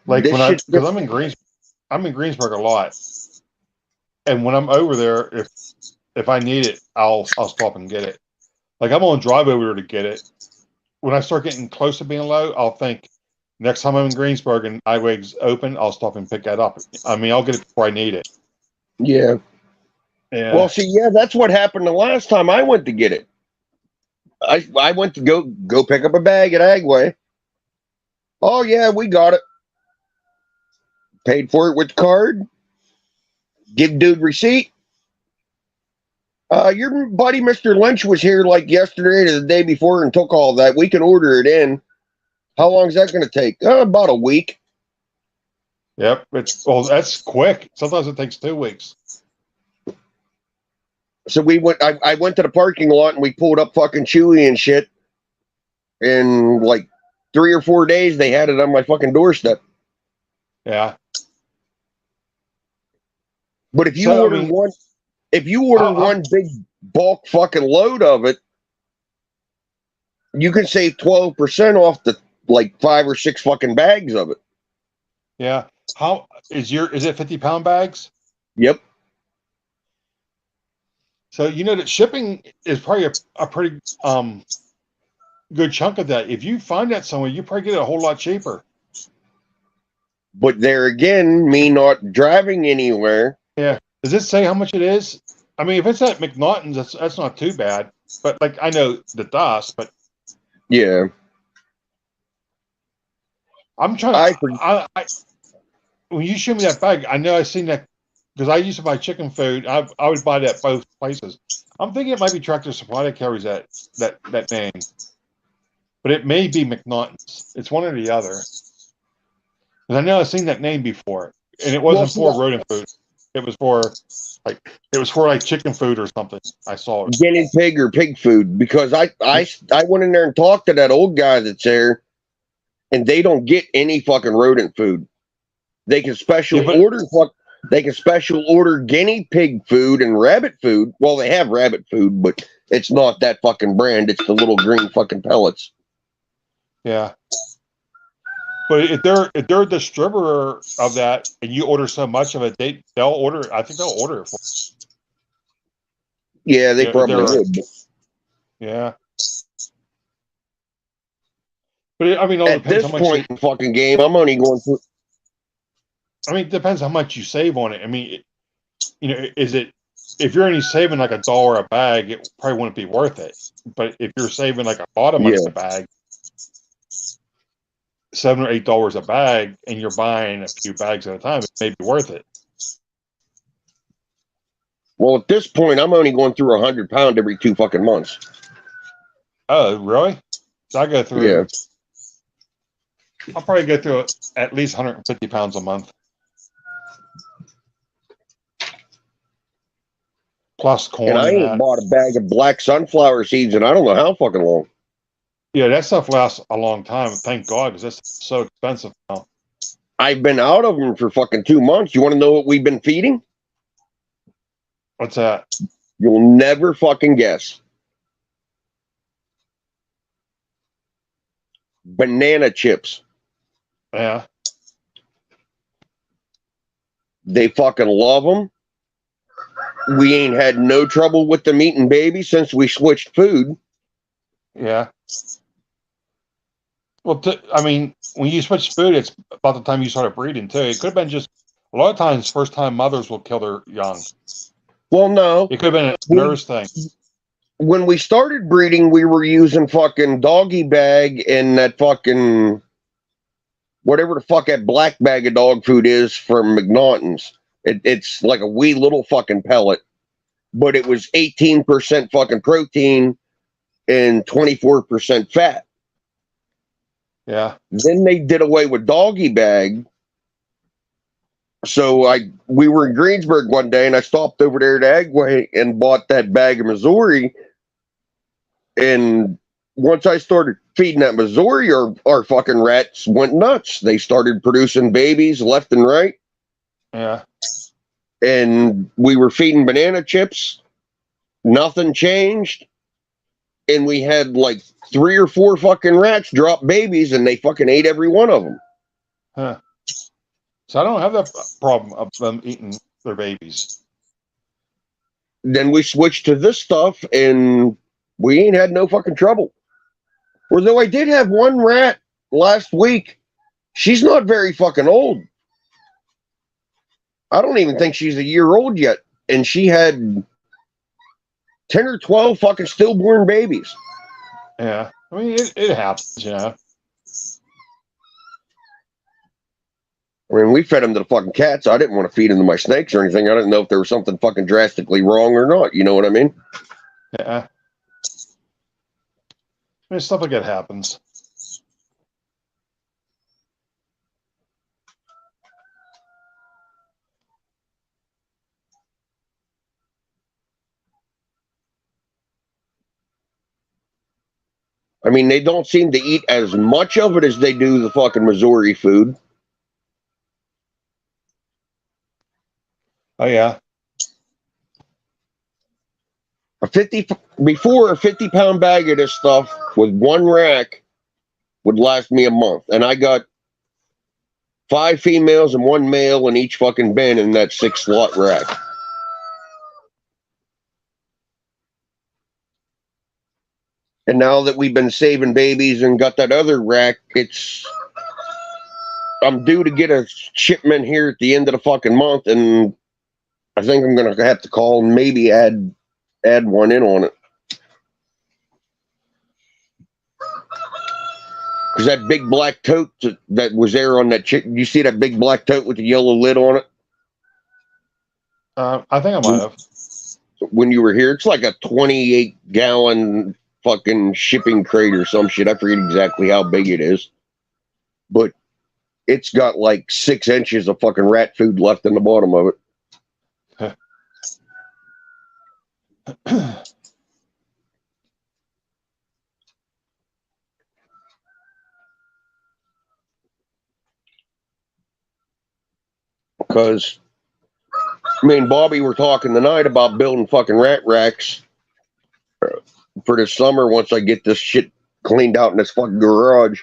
Speaker 1: Like
Speaker 3: This
Speaker 1: when
Speaker 3: shit's
Speaker 1: because I'm in Greensburg a lot, and when I'm over there, if I need it, I'll stop and get it. Like I'm gonna drive over there to get it. When I start getting close to being low, I'll think next time I'm in Greensburg and iWig's open, I'll stop and pick that up. I mean, I'll get it before I need it.
Speaker 3: Yeah.
Speaker 1: Yeah.
Speaker 3: Well, see, yeah, that's what happened the last time I went to get it. I went to go pick up a bag at Agway. Oh yeah, we got it. Paid for it with the card. Give dude receipt. Your buddy Mr. Lynch was here like yesterday or the day before and took all that. We can order it in. How long is that going to take? About a week.
Speaker 1: Yep. That's quick. Sometimes it takes 2 weeks.
Speaker 3: So we went. I went to the parking lot and we pulled up fucking Chewy and shit. In like 3 or 4 days, they had it on my fucking doorstep.
Speaker 1: Yeah.
Speaker 3: But if you order one big bulk fucking load of it, you can save 12% off the like 5 or 6 fucking bags of it.
Speaker 1: Yeah. How is it 50-pound bags?
Speaker 3: Yep.
Speaker 1: So you know that shipping is probably a pretty good chunk of that. If you find that somewhere, you probably get it a whole lot cheaper.
Speaker 3: But there again, me not driving anywhere.
Speaker 1: Yeah. Does it say how much it is? I mean, if it's at McNaughton's, that's not too bad. But like I know the dust, but
Speaker 3: Yeah.
Speaker 1: I'm trying to. When you show me that bag, I know I've seen that because I used to buy chicken food. I would buy that both places. I'm thinking it might be Tractor Supply that carries that name, but it may be McNaughton's. It's one or the other. Because I know I've seen that name before, and it wasn't for rodent food. It was for like chicken food or something. I saw it.
Speaker 3: Guinea pig or pig food, because I went in there and talked to that old guy that's there, and they don't get any fucking rodent food. They can special order guinea pig food and rabbit food. Well, they have rabbit food, but it's not that fucking brand. It's the little green fucking pellets.
Speaker 1: Yeah. But if they're a distributor of that and you order so much of it, they'll order it. I think they'll order it for you.
Speaker 3: Yeah, they probably would.
Speaker 1: Yeah. But I mean,
Speaker 3: at this point in the fucking game, I'm only going through.
Speaker 1: I mean, it depends how much you save on it. I mean, if you're only saving like $1 a bag, it probably wouldn't be worth it. But if you're saving like a bottom of the bag, $7 or $8 a bag, and you're buying a few bags at a time, it may be worth it.
Speaker 3: Well, at this point, I'm only going through 100 pound every 2 fucking months.
Speaker 1: Oh, really? So I go through.
Speaker 3: Yeah.
Speaker 1: I'll probably go through at least 150 pounds a month. Plus corn.
Speaker 3: And I ain't bought a bag of black sunflower seeds in I don't know how fucking long.
Speaker 1: Yeah, that stuff lasts a long time. Thank God, because that's so expensive now.
Speaker 3: I've been out of them for fucking 2 months. You want to know what we've been feeding?
Speaker 1: What's that?
Speaker 3: You'll never fucking guess. Banana chips.
Speaker 1: Yeah.
Speaker 3: They fucking love them. We ain't had no trouble with them eating baby since we switched food.
Speaker 1: Yeah. Well, I mean, when you switch food, it's about the time you started breeding, too. It could have been just, a lot of times, first-time mothers will kill their young.
Speaker 3: Well, no.
Speaker 1: It could have been a nurse thing.
Speaker 3: When we started breeding, we were using fucking doggy bag and that fucking whatever the fuck that black bag of dog food is from McNaughton's. It's like a wee little fucking pellet, but it was 18% fucking protein and 24% fat.
Speaker 1: Yeah.
Speaker 3: Then they did away with doggy bag. So we were in Greensburg one day, and I stopped over there to Agway and bought that bag of Missouri. And once I started feeding that Missouri, our fucking rats went nuts. They started producing babies left and right.
Speaker 1: Yeah.
Speaker 3: And we were feeding banana chips. Nothing changed. And we had like 3 or 4 fucking rats drop babies, and they fucking ate every one of them.
Speaker 1: Huh. So I don't have that problem of them eating their babies.
Speaker 3: Then we switched to this stuff, and we ain't had no fucking trouble. Although I did have one rat last week. She's not very fucking old. I don't even think she's a year old yet. And she had 10 or 12 fucking stillborn babies.
Speaker 1: Yeah. I mean, it happens, you know.
Speaker 3: I mean, we fed them to the fucking cats. I didn't want to feed them to my snakes or anything. I didn't know if there was something fucking drastically wrong or not. You know what I mean?
Speaker 1: Yeah. I mean, stuff like that happens.
Speaker 3: I mean, they don't seem to eat as much of it as they do the fucking Missouri food.
Speaker 1: Oh, yeah.
Speaker 3: Before a 50-pound bag of this stuff with one rack would last me a month. And I got 5 females and 1 male in each fucking bin in that 6-slot rack. And now that we've been saving babies and got that other rack, I'm due to get a shipment here at the end of the fucking month, and I think I'm gonna have to call and maybe add one in on it. Because that big black tote that was there on that chick, you see that big black tote with the yellow lid on it?
Speaker 1: I think I might have.
Speaker 3: When you were here, it's like a 28-gallon fucking shipping crate or some shit. I forget exactly how big it is. But it's got like 6 inches of fucking rat food left in the bottom of it. Because me and Bobby were talking tonight about building fucking rat racks for this summer once I get this shit cleaned out in this fucking garage.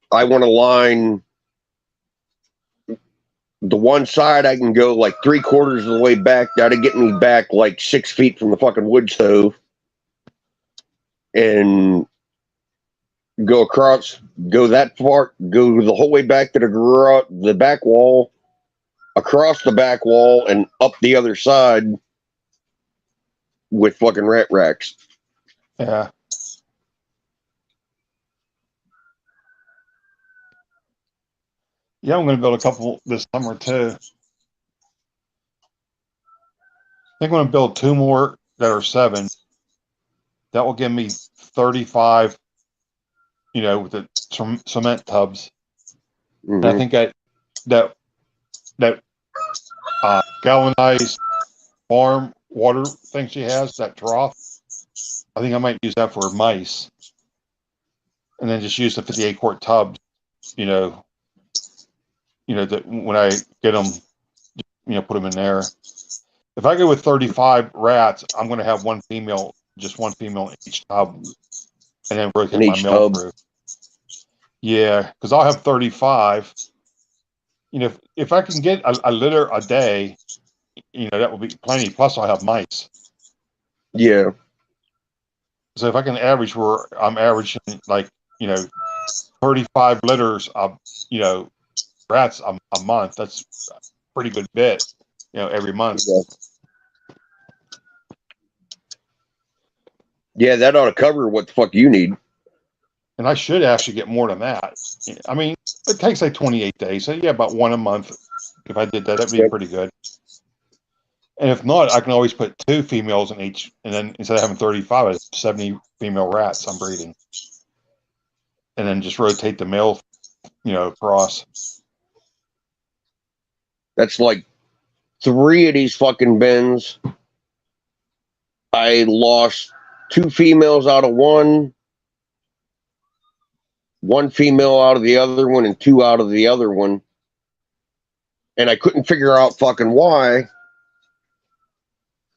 Speaker 3: I want to line the one side. I can go like 3/4 of the way back. That'd get me back like 6 feet from the fucking wood stove. And go across, go that far, go the whole way back to the garage, the back wall, across the back wall, and up the other side with fucking rat racks.
Speaker 1: Yeah. Yeah, I'm going to build a couple this summer too. I think I'm going to build 2 more that are 7. That will give me 35, with the cement tubs.
Speaker 3: Mm-hmm.
Speaker 1: And I think that galvanized farm water thing she has, that trough, I think I might use that for mice. And then just use the 58-quart tubs, that when I get them, put them in there. If I go with 35 rats, I'm going to have just one female in each tub, and then rotate my male through. Yeah, because I'll have 35. If I can get a litter a day, that will be plenty. Plus, I'll have mice.
Speaker 3: Yeah.
Speaker 1: So if I can average where I'm averaging 35 litters of, rats a month, that's a pretty good bit, every month.
Speaker 3: Yeah, that ought to cover what the fuck you need.
Speaker 1: And I should actually get more than that. I mean, it takes like 28 days. So yeah, about one a month. If I did that, that'd be pretty good. And if not, I can always put 2 females in each, and then instead of having 35, I have 70 female rats I'm breeding. And then just rotate the male, across.
Speaker 3: That's like 3 of these fucking bins. I lost 2 females out of one female out of the other one, and 2 out of the other one. And I couldn't figure out fucking why.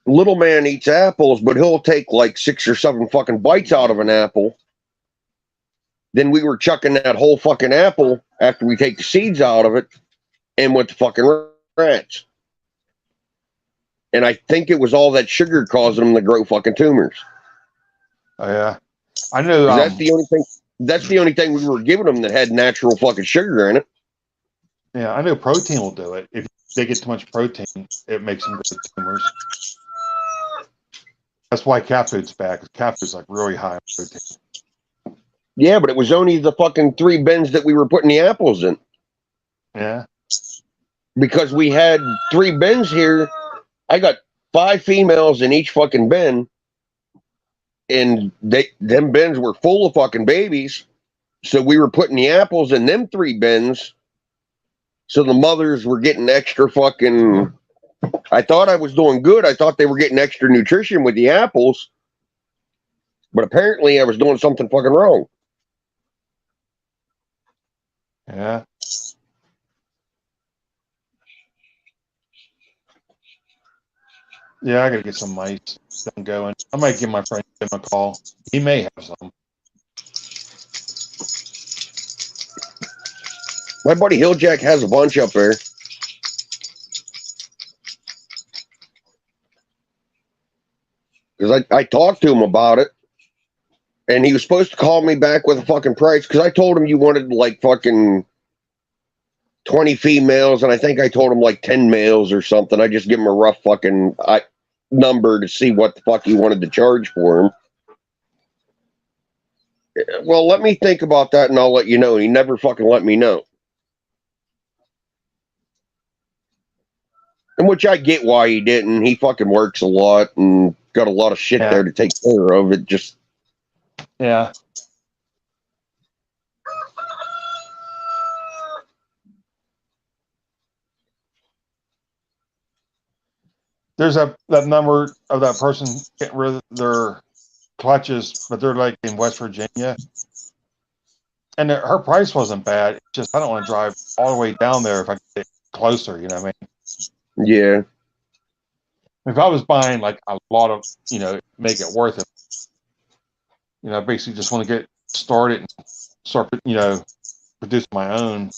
Speaker 3: Little man eats apples, but he'll take like 6 or 7 fucking bites out of an apple. Then we were chucking that whole fucking apple after we take the seeds out of it and with the fucking rats. And I think it was all that sugar causing them to grow fucking tumors.
Speaker 1: Oh yeah, I know.
Speaker 3: That's the only thing. That's the only thing we were giving them that had natural fucking sugar in it.
Speaker 1: Yeah, I know protein will do it. If they get too much protein, it makes them grow tumors. That's why cat food's bad, because cat food's like really high in protein.
Speaker 3: Yeah, but it was only the fucking 3 bins that we were putting the apples in.
Speaker 1: Yeah.
Speaker 3: Because we had 3 bins here. I got 5 females in each fucking bin. And them bins were full of fucking babies. So we were putting the apples in them 3 bins. So the mothers were getting extra fucking... I thought I was doing good. I thought they were getting extra nutrition with the apples. But apparently I was doing something fucking wrong.
Speaker 1: Yeah. Yeah, I gotta get some mice going. I might give my friend Jim a call. He may have some.
Speaker 3: My buddy Hilljack has a bunch up there. Because I talked to him about it. And he was supposed to call me back with a fucking price. Because I told him you wanted like fucking 20 females. And I think I told him like 10 males or something. I just give him a rough fucking number to see what the fuck he wanted to charge for him. Well, let me think about that and I'll let you know. He never fucking let me know. And which I get why he didn't. He fucking works a lot and got a lot of shit there to take care of. It just...
Speaker 1: Yeah. There's that number of that person getting rid of their clutches, but they're like in West Virginia. And her price wasn't bad. It's just I don't want to drive all the way down there if I get closer, you know what I mean?
Speaker 3: Yeah.
Speaker 1: If I was buying like a lot of, make it worth it, I basically just want to get started and start, producing my own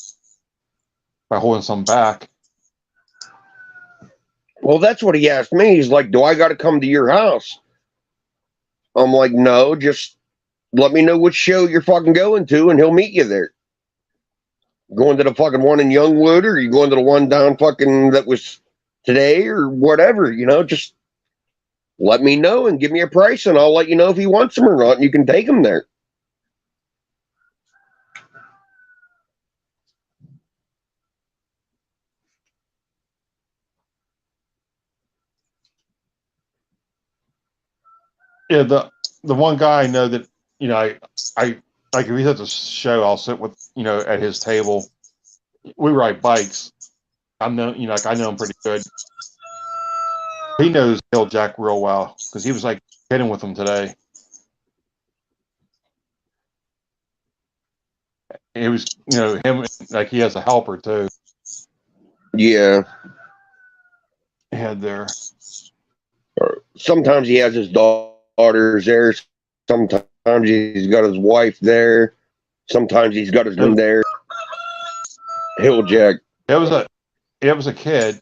Speaker 1: by holding some back.
Speaker 3: Well, that's what he asked me. He's like, do I got to come to your house? I'm like, no, just let me know which show you're fucking going to and he'll meet you there. Going to the fucking one in Youngwood, or you going to the one down fucking that was today or whatever, just let me know and give me a price and I'll let you know if he wants them or not and you can take them there.
Speaker 1: Yeah, the one guy I know that, I like if he's at the show, I'll sit with, at his table. We ride bikes. I know, I know him pretty good. He knows Hilljack real well because he was like hitting with him today. It was, him, like he has a helper too.
Speaker 3: Yeah.
Speaker 1: He had there.
Speaker 3: Sometimes he has his daughters there. Sometimes he's got his wife there. Sometimes he's got his one there. Hilljack.
Speaker 1: It was a kid.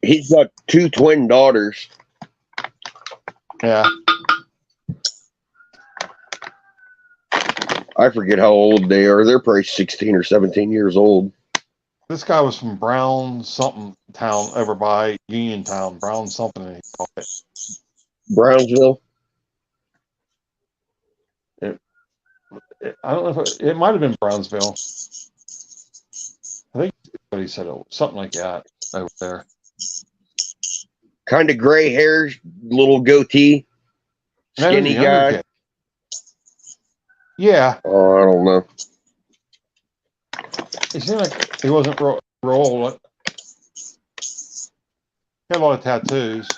Speaker 3: He's got 2 twin daughters.
Speaker 1: Yeah.
Speaker 3: I forget how old they are. They're probably 16 or 17 years old.
Speaker 1: This guy was from Brown something town over by Uniontown. Brown something, he called it.
Speaker 3: Brownsville?
Speaker 1: I don't know if it might have been Brownsville. I think what he said, something like that over there.
Speaker 3: Kind of gray hair, little goatee,
Speaker 1: And that was a
Speaker 3: skinny
Speaker 1: younger
Speaker 3: guy.
Speaker 1: kid. Yeah,
Speaker 3: Oh, I don't know.
Speaker 1: it seemed like he wasn't real old. He had a lot of tattoos.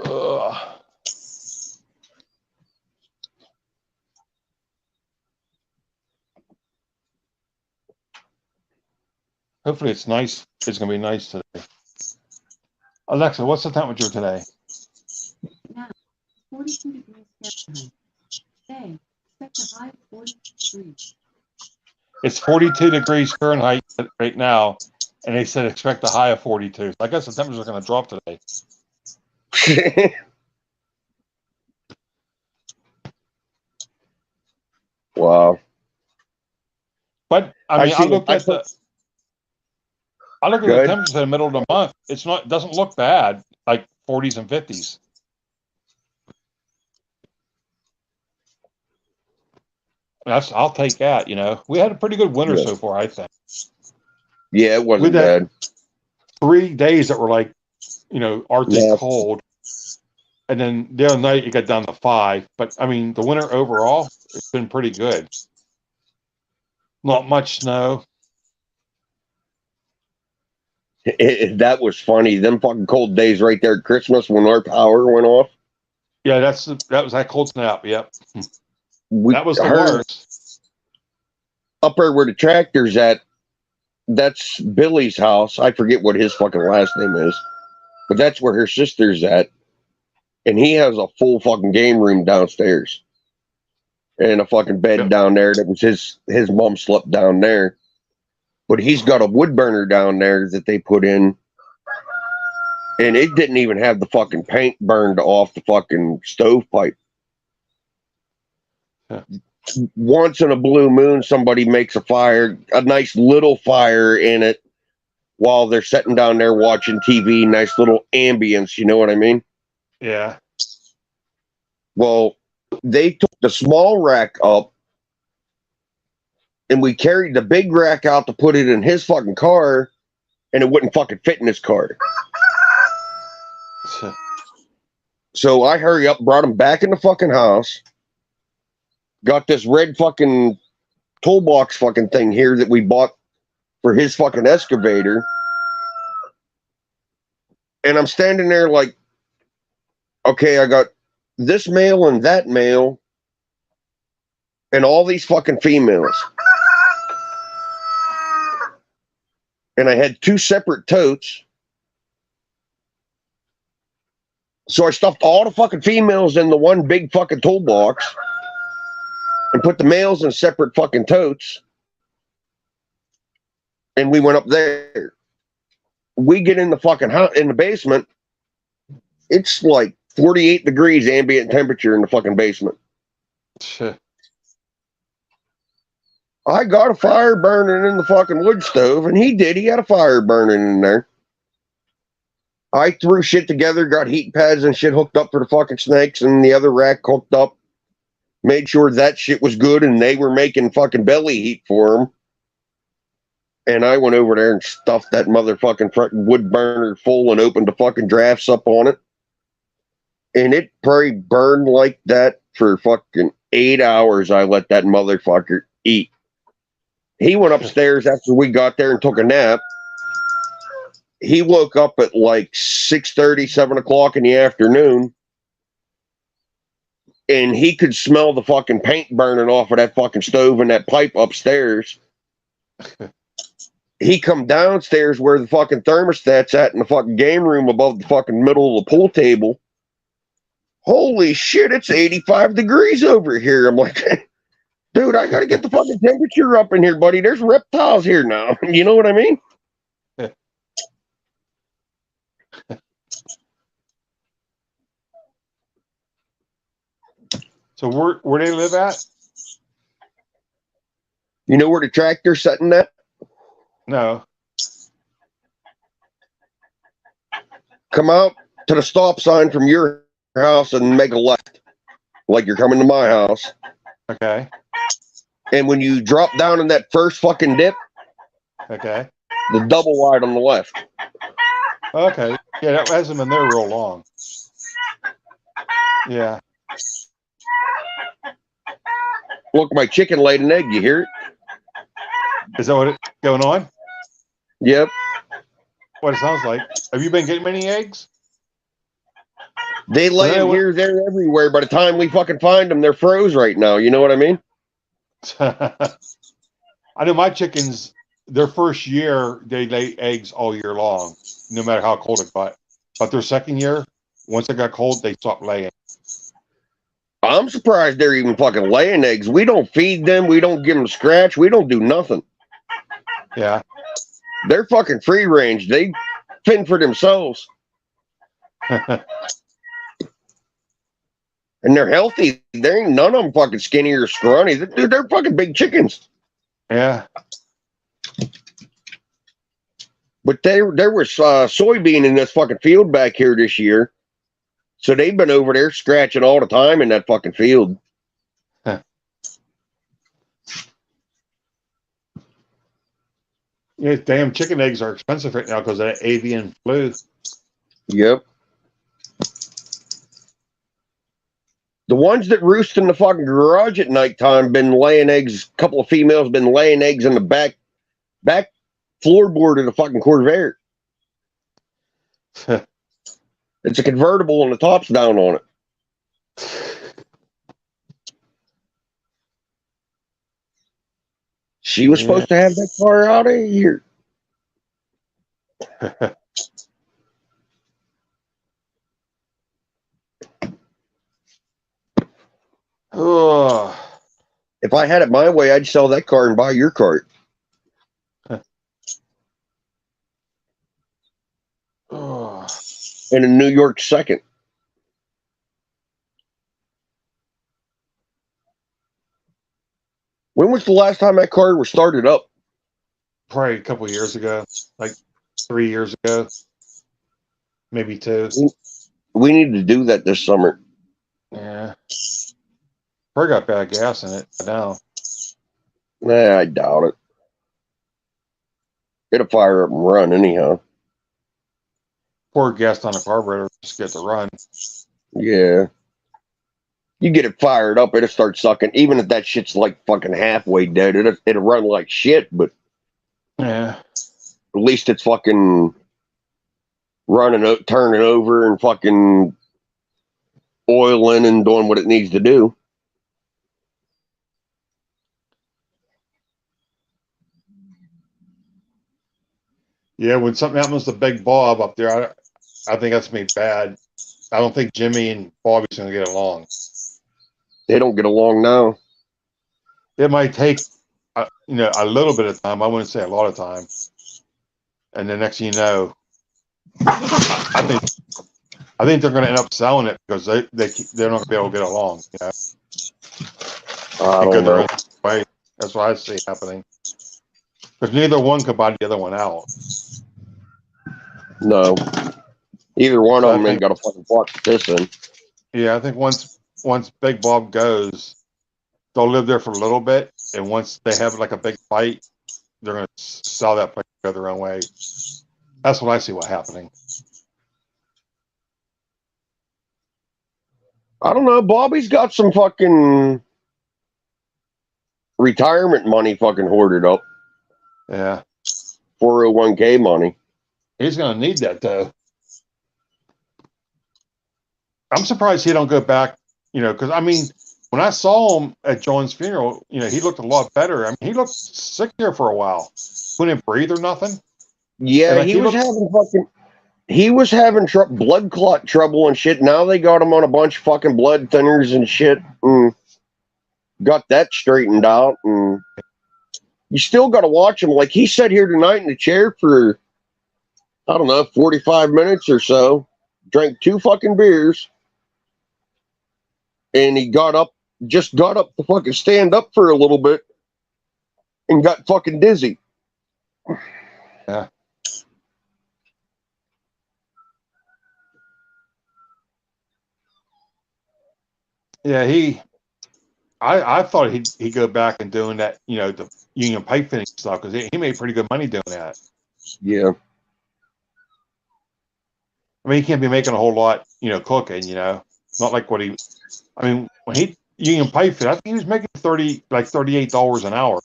Speaker 1: Ugh. Hopefully it's nice. It's going to be nice today. Alexa, what's the temperature today?
Speaker 6: Now, 42 degrees Fahrenheit. Today, expect a high of 40 degrees.
Speaker 1: It's 42 degrees Fahrenheit right now, and they said expect a high of 42. I guess the temperatures are going to drop today.
Speaker 3: Wow.
Speaker 1: But I mean, I look at the
Speaker 3: Good.
Speaker 1: temperatures in the middle of the month. It's not. It doesn't look bad, like 40s and 50s. I'll take that. You know, we had a pretty good winter
Speaker 3: Yeah.
Speaker 1: so far, I think.
Speaker 3: Yeah, it wasn't
Speaker 1: With that-
Speaker 3: bad.
Speaker 1: 3 days that were like, you know, Arctic
Speaker 3: Yeah.
Speaker 1: cold, and then the other night it got down to 5. But I mean, the winter overall, it's been pretty good. Not much snow.
Speaker 3: That was funny. Them fucking cold days right there at Christmas when our power went off.
Speaker 1: Yeah, that was that cold snap. Yep,
Speaker 3: We
Speaker 1: that was the
Speaker 3: heard
Speaker 1: worst.
Speaker 3: up there where the tractor's at. That's Billy's house. I forget what his fucking last name is, but that's where her sister's at. And he has a full fucking game room downstairs and a fucking bed
Speaker 1: Yep.
Speaker 3: down there. That was his mom slept down there. But he's got a wood burner down there that they put in. And it didn't even have the fucking paint burned off the fucking stovepipe.
Speaker 1: Yeah.
Speaker 3: Once in a blue moon, somebody makes a fire, a nice little fire in it while they're sitting down there watching TV. Nice little ambience, you know what I mean?
Speaker 1: Yeah,
Speaker 3: Well, they took the small rack up and we carried the big rack out to put it in his fucking car, and it wouldn't fucking fit in his car. So I hurry up, brought him back in the fucking house, got this red fucking toolbox fucking thing here that we bought for his fucking excavator. And I'm standing there like, okay, I got this male and that male and all these fucking females. And I had 2 separate totes. So I stuffed all the fucking females in the one big fucking toolbox and put the males in separate fucking totes. And we went up there. We get in the fucking house, in the basement. It's like 48 degrees ambient temperature in the fucking basement. I got a fire burning in the fucking wood stove, and he did. He had a fire burning in there. I threw shit together, got heat pads and shit hooked up for the fucking snakes, and the other rack hooked up. Made sure that shit was good, and they were making fucking belly heat for them. And I went over there and stuffed that motherfucking wood burner full and opened the fucking drafts up on it. And it probably burned like that for fucking 8 hours. I let that motherfucker eat. He went upstairs after we got there and took a nap. He woke up at like 6:30, 7 o'clock in the afternoon. And he could smell the fucking paint burning off of that fucking stove and that pipe upstairs. He come downstairs where the fucking thermostat's at in the fucking game room above the fucking middle of the pool table. Holy shit, it's 85 degrees over here. I'm like, dude, I gotta get the fucking temperature up in here, buddy. There's reptiles here now. You know what I mean?
Speaker 1: So where they live at?
Speaker 3: You know where the tractor's sitting at?
Speaker 1: No.
Speaker 3: Come out to the stop sign from your house and make a left, like you're coming to my house.
Speaker 1: Okay.
Speaker 3: And when you drop down in that first fucking dip,
Speaker 1: Okay.
Speaker 3: the double wide on the left.
Speaker 1: Okay. Yeah, that hasn't been there real long. Yeah.
Speaker 3: Look, my chicken laid an egg. You hear it?
Speaker 1: Is that what it's going on?
Speaker 3: Yep.
Speaker 1: What it sounds like. Have you been getting many eggs?
Speaker 3: They lay
Speaker 1: Yeah,
Speaker 3: them here, there, everywhere. By the time we fucking find them, they're froze right now. You know what I mean?
Speaker 1: I know my chickens, their first year, they lay eggs all year long, no matter how cold it got. But their second year, once it got cold, they stopped laying.
Speaker 3: I'm surprised they're even fucking laying eggs. We don't feed them. We don't give them scratch. We don't do nothing.
Speaker 1: Yeah.
Speaker 3: They're fucking free range. They fend for themselves. And they're healthy. There ain't none of them fucking skinny or scrawny. They're fucking big chickens.
Speaker 1: Yeah.
Speaker 3: But there was soybean in this fucking field back here this year. So they've been over there scratching all the time in that fucking field.
Speaker 1: Yeah, damn chicken eggs are expensive right now because of that avian flu.
Speaker 3: Yep. The ones that roost in the fucking garage at nighttime been laying eggs. A couple of females been laying eggs in the back floorboard of the fucking Corvair. It's a convertible and the top's down on it. She was supposed to have that car out of here.
Speaker 1: Oh.
Speaker 3: If I had it my way, I'd sell that car and buy your cart.
Speaker 1: Oh.
Speaker 3: In a New York second. When was the last time that car was started up?
Speaker 1: Probably a couple of years ago, like 3 years ago, maybe 2.
Speaker 3: We need to do that this summer.
Speaker 1: Yeah. Probably got bad gas in it now.
Speaker 3: Nah, I doubt it. It'll fire up and run anyhow.
Speaker 1: Pour gas on a carburetor, just get to run.
Speaker 3: Yeah. You get it fired up, it'll start sucking. Even if that shit's like fucking halfway dead, it'll run like shit, but
Speaker 1: Yeah.
Speaker 3: at least it's fucking running, turning over and fucking oiling and doing what it needs to do.
Speaker 1: Yeah, when something happens to Big Bob up there, I think that's made bad. I don't think Jimmy and Bobby's going to get along.
Speaker 3: They don't get along now.
Speaker 1: It might take, a little bit of time. I wouldn't say a lot of time. And the next thing you know, I think they're going to end up selling it because they're not going to be able to get along. You know,
Speaker 3: I don't know.
Speaker 1: way. That's what I see happening. Because neither one could buy the other one out.
Speaker 3: No. Either one of them ain't got a fucking fuck this in.
Speaker 1: Yeah, I think once Big Bob goes, they'll live there for a little bit, and once they have like a big fight, they're going to sell that place go their own way. That's what I see happening.
Speaker 3: I don't know. Bobby's got some fucking retirement money fucking hoarded up.
Speaker 1: Yeah.
Speaker 3: 401k money.
Speaker 1: He's going to need that, though. I'm surprised he don't go back, because, when I saw him at John's funeral, he looked a lot better. I mean, he looked sick there for a while. Couldn't breathe or nothing.
Speaker 3: Yeah,
Speaker 1: like,
Speaker 3: he was having blood clot trouble and shit. Now they got him on a bunch of fucking blood thinners and shit. And got that straightened out. And you still got to watch him. Like he sat here tonight in the chair for, 45 minutes or so. Drank 2 fucking beers. And he got up to fucking stand up for a little bit and got fucking dizzy.
Speaker 1: Yeah. Yeah, I thought he'd go back and doing that, the union pipe fitting stuff, because he made pretty good money doing that.
Speaker 3: Yeah.
Speaker 1: I mean, he can't be making a whole lot, cooking, not like when he union pipe fit, I think he was making $38 an hour.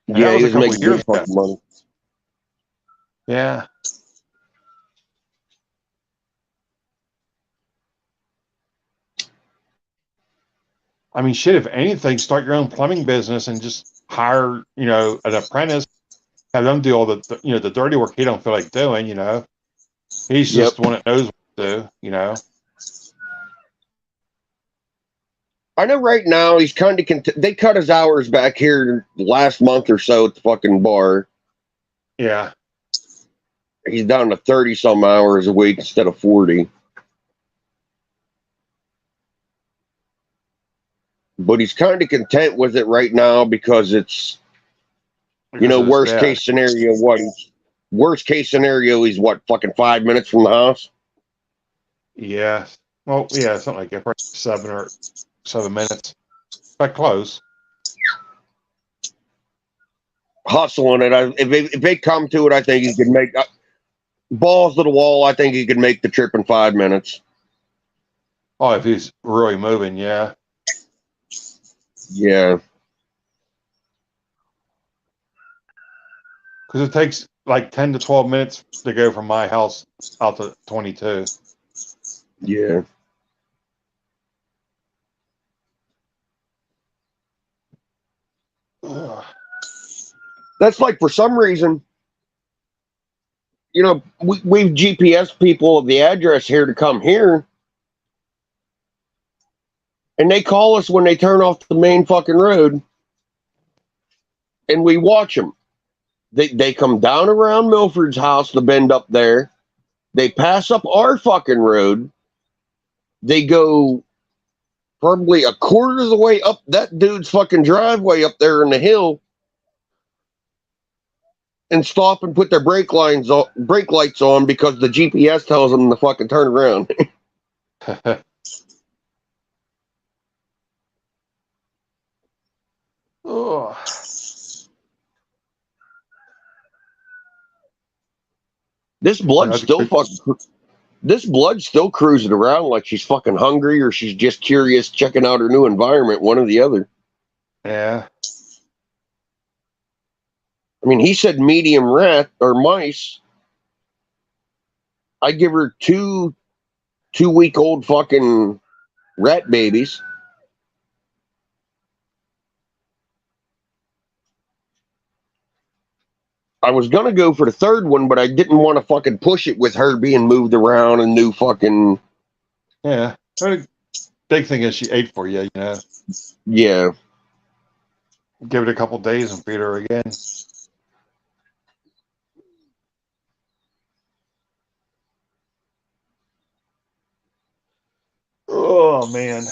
Speaker 1: And
Speaker 3: Yeah,
Speaker 1: that was
Speaker 3: he
Speaker 1: a
Speaker 3: was
Speaker 1: couple
Speaker 3: making
Speaker 1: of years
Speaker 3: good
Speaker 1: ago.
Speaker 3: fucking money.
Speaker 1: Yeah. I mean, shit, if anything, start your own plumbing business and just hire, an apprentice, have them do all the dirty work he don't feel like doing, He's
Speaker 3: Yep.
Speaker 1: just the one that knows what to do.
Speaker 3: I know right now he's kind of they cut his hours back here last month or so at the fucking bar.
Speaker 1: Yeah.
Speaker 3: He's down to 30 some hours a week instead of 40. But he's kind of content with it right now because it's,
Speaker 1: Because of his
Speaker 3: worst
Speaker 1: dad.
Speaker 3: case scenario, worst case scenario, he's what, fucking 5 minutes from the house?
Speaker 1: Yeah. Well, yeah, something like that. Probably 7 or 7 minutes. But close.
Speaker 3: Hustling it. If they come to it, I think he could make balls to the wall. I think he could make the trip in 5 minutes.
Speaker 1: Oh, if he's really moving, yeah.
Speaker 3: Yeah.
Speaker 1: Because it takes like 10 to 12 minutes to go from my house out to 22.
Speaker 3: Yeah.
Speaker 1: Ugh.
Speaker 3: That's like, for some reason, we've GPS people the address here to come here. And they call us when they turn off the main fucking road. And we watch them. They come down around Milford's house to bend up there. They pass up our fucking road. They go probably a quarter of the way up that dude's fucking driveway up there in the hill. And stop and put their brake lights on because the GPS tells them to fucking turn around.
Speaker 1: Ugh.
Speaker 3: This blood's still cruising around like she's fucking hungry or she's just curious, checking out her new environment, one or the other.
Speaker 1: Yeah.
Speaker 3: I mean, he said medium rat or mice. I give her 2-week-old fucking rat babies. I was gonna go for the third one, but I didn't want to fucking push it with her being moved around and new fucking.
Speaker 1: Yeah. The big thing is she ate for you,
Speaker 3: Yeah.
Speaker 1: Give it a couple days and feed her again. Oh, man.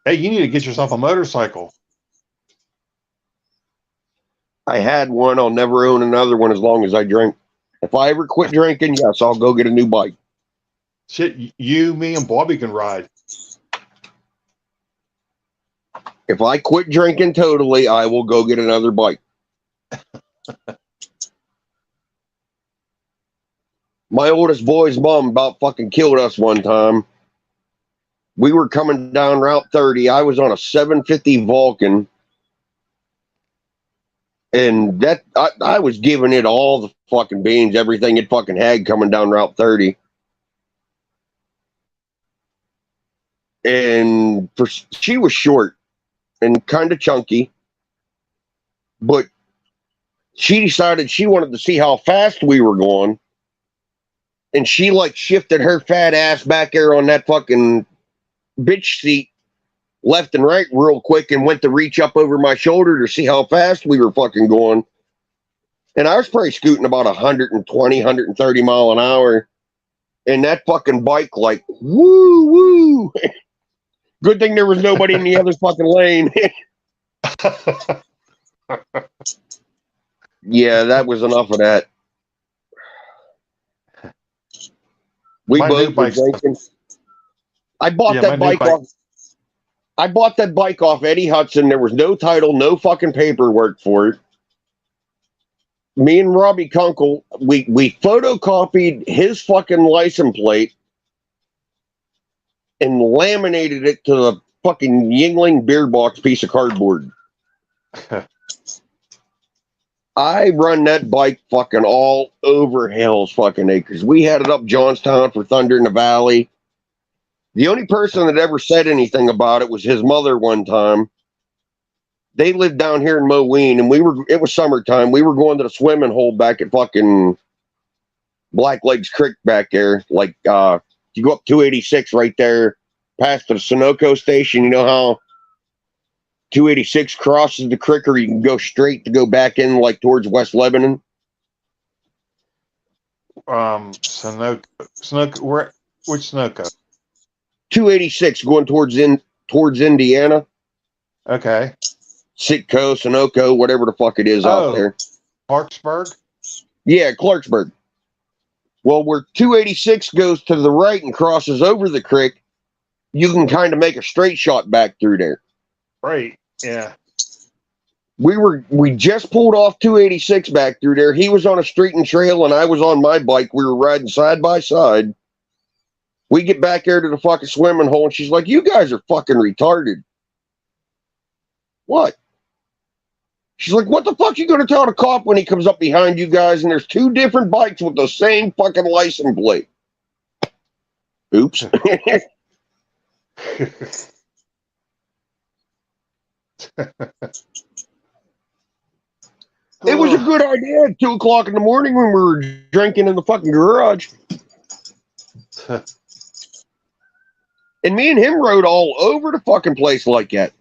Speaker 1: Hey, you need to get yourself a motorcycle.
Speaker 3: I had one. I'll never own another one as long as I drink. If I ever quit drinking, yes, I'll go get a new bike.
Speaker 1: Shit, you, me, and Bobby can ride.
Speaker 3: If I quit drinking totally, I will go get another bike. My oldest boy's mom about fucking killed us one time. We were coming down Route 30. I was on a 750 Vulcan. And that I was giving it all the fucking beans, everything it fucking had coming down Route 30. And she was short and kind of chunky. But she decided she wanted to see how fast we were going. And she shifted her fat ass back there on that fucking bitch seat left and right real quick and went to reach up over my shoulder to see how fast we were fucking going. And I was probably scooting about 120, 130 mile an hour. And that fucking bike woo, woo. Good thing there was nobody in the other fucking lane. Yeah, that was enough of that. We
Speaker 1: My new
Speaker 3: both were
Speaker 1: bike's-
Speaker 3: drinking. I bought
Speaker 1: Yeah, my
Speaker 3: that
Speaker 1: new
Speaker 3: bike
Speaker 1: bike-
Speaker 3: off. I bought that bike off Eddie Hudson. There was no title, no fucking paperwork for it. Me and Robbie Kunkel, we photocopied his fucking license plate and laminated it to the fucking Yingling beer box piece of cardboard. I run that bike fucking all over Hell's fucking Acres. We had it up Johnstown for Thunder in the Valley. The only person that ever said anything about it was his mother one time. They lived down here in Moline, and it was summertime. We were going to the swimming hole back at fucking Black Lakes Creek back there. Like, you go up 286 right there past the Sunoco station. You know how 286 crosses the creek, or you can go straight to go back in like towards West Lebanon?
Speaker 1: Sunoco, which Sunoco?
Speaker 3: 286 going towards Indiana.
Speaker 1: Okay.
Speaker 3: Sitco, Sunoco, whatever the fuck it is out there.
Speaker 1: Clarksburg?
Speaker 3: Yeah, Clarksburg. Well, where 286 goes to the right and crosses over the creek, you can kind of make a straight shot back through there.
Speaker 1: Right. Yeah.
Speaker 3: We just pulled off 286 back through there. He was on a street and trail, and I was on my bike. We were riding side by side. We get back there to the fucking swimming hole, and she's like, "You guys are fucking retarded." What? She's like, "What the fuck you gonna tell the cop when he comes up behind you guys and there's two different bikes with the same fucking license plate?" Oops. It was a good idea at 2 o'clock in the morning when we were drinking in the fucking garage. And me and him rode all over the fucking place like that.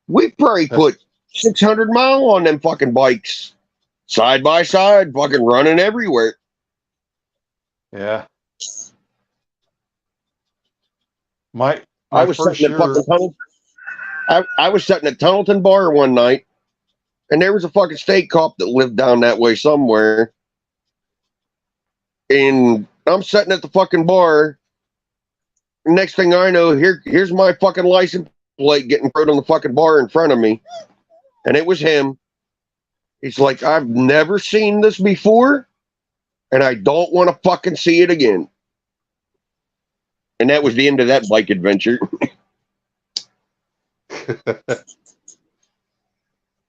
Speaker 3: We probably put 600 mile on them fucking bikes, side by side, fucking running everywhere.
Speaker 1: Yeah. My
Speaker 3: I was
Speaker 1: first
Speaker 3: sitting at
Speaker 1: year,
Speaker 3: fucking I was sitting at Tunnelton Bar one night, and there was a fucking state cop that lived down that way somewhere. And I'm sitting at the fucking bar. Next thing I know, here's my fucking license plate getting put on the fucking bar in front of me. And it was him. He's like, "I've never seen this before, and I don't want to fucking see it again." And that was the end of that bike adventure.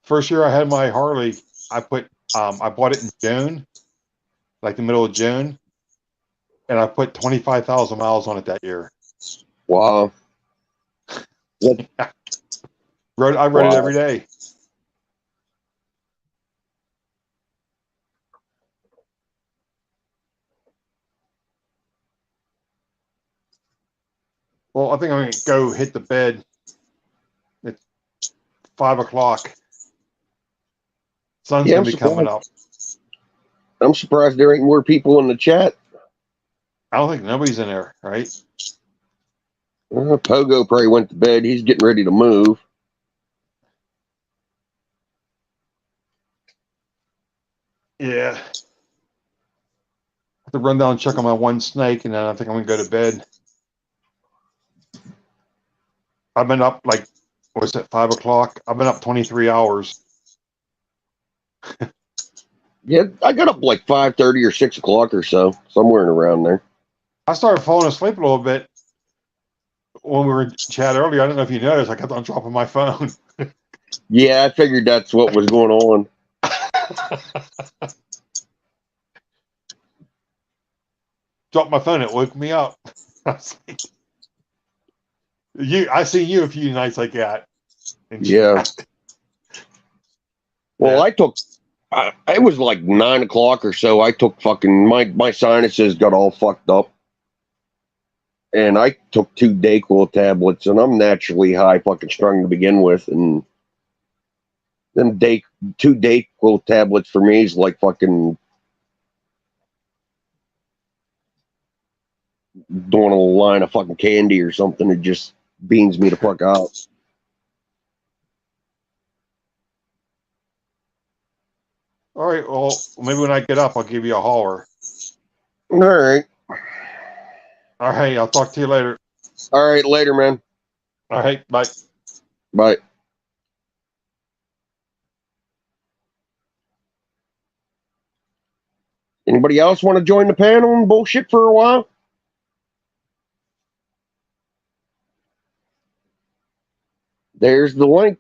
Speaker 1: first year I had my Harley, I bought it in June, like the middle of June, and I put 25,000 miles on it that year.
Speaker 3: Wow.
Speaker 1: I rode it every day. Well, I think I'm going to go hit the bed. It's 5 o'clock. Sun's
Speaker 3: Yeah,
Speaker 1: going to be coming up.
Speaker 3: I'm surprised there ain't more people in the chat.
Speaker 1: I don't think nobody's in there, right?
Speaker 3: Pogo probably went to bed. He's getting ready to move.
Speaker 1: Yeah. I have to run down and check on my one snake, and then I think I'm going to go to bed. I've been up like, what's it, 5 o'clock? I've been up 23 hours.
Speaker 3: Yeah, I got up like 5:30 or 6 o'clock or so, somewhere around there.
Speaker 1: I started falling asleep a little bit when we were chatting earlier. I don't know if you noticed. I kept on dropping my phone.
Speaker 3: Yeah, I figured that's what was going on.
Speaker 1: Dropped my phone. It woke me up. I was like, I see you a few nights like that.
Speaker 3: Yeah. Well, it was like 9 o'clock or so. I took fucking, my sinuses got all fucked up. And I took 2 Dayquil tablets, and I'm naturally high fucking strung to begin with. And them 2 Dayquil tablets for me is like fucking doing a line of fucking candy or something. It just beans me the fuck out.
Speaker 1: All right. Well, maybe when I get up, I'll give you a holler.
Speaker 3: All right.
Speaker 1: All right. I'll talk to you later.
Speaker 3: All right. Later, man.
Speaker 1: All right. Bye.
Speaker 3: Bye. Anybody else want to join the panel and bullshit for a while? There's the link.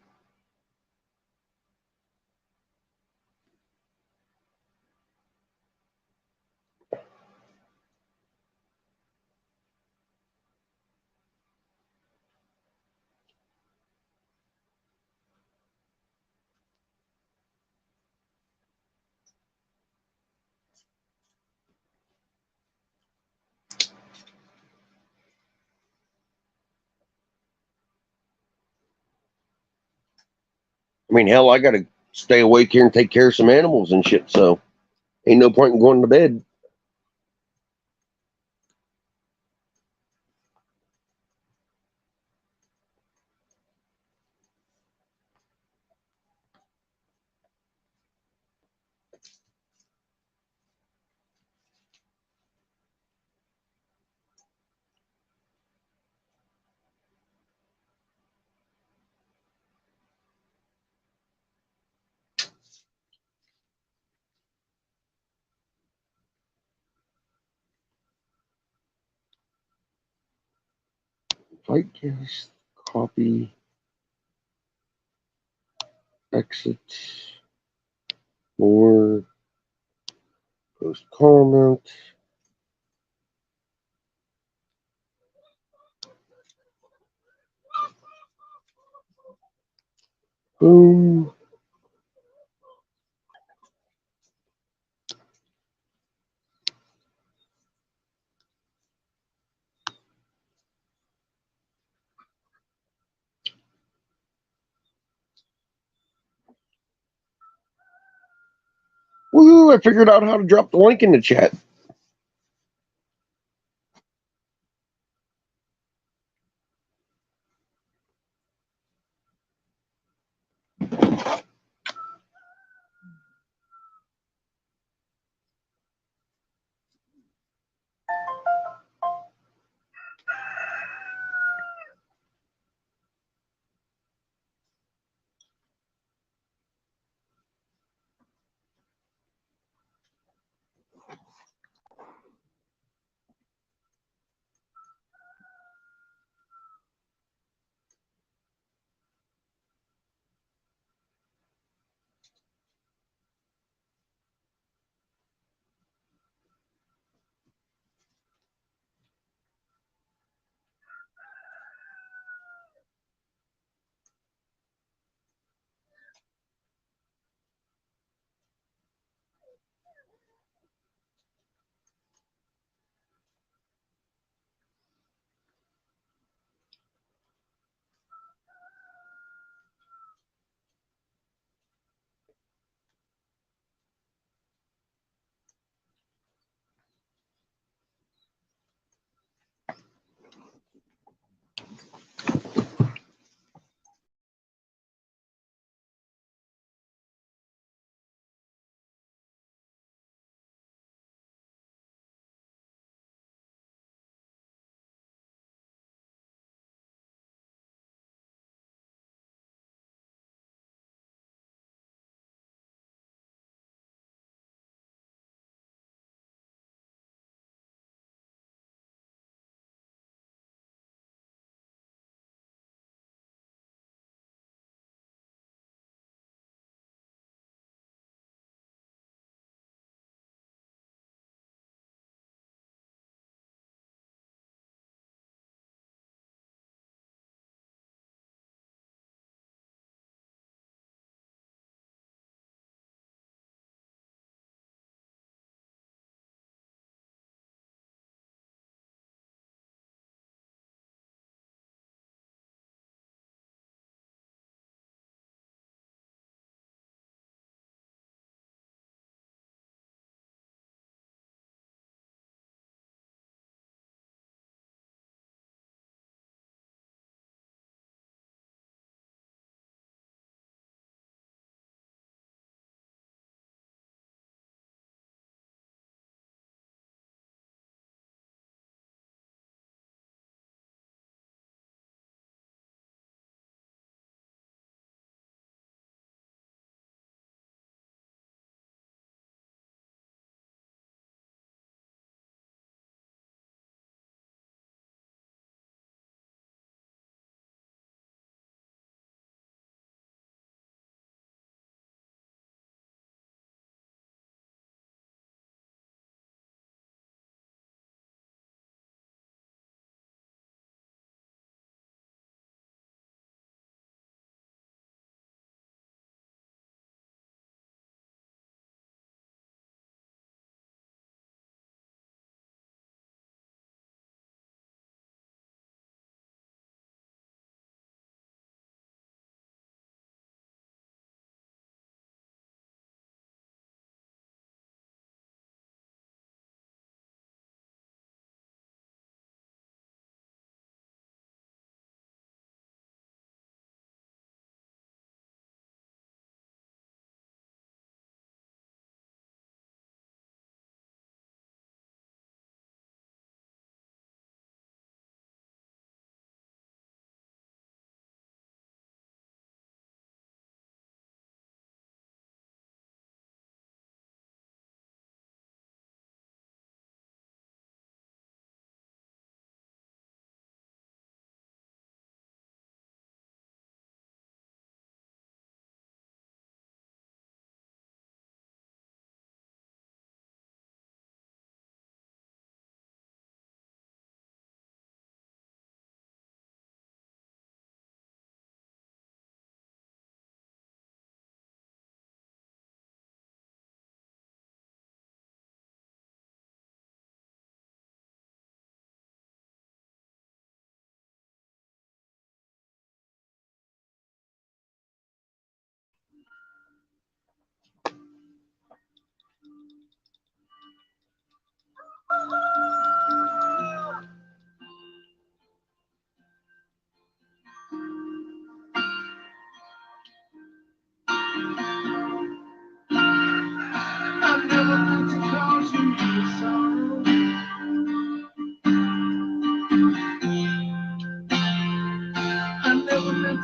Speaker 3: I mean, hell, I got to stay awake here and take care of some animals and shit, so ain't no point in going to bed. Fight guest, copy, exit, more, post comment. Boom. Woo! I figured out how to drop the link in the chat.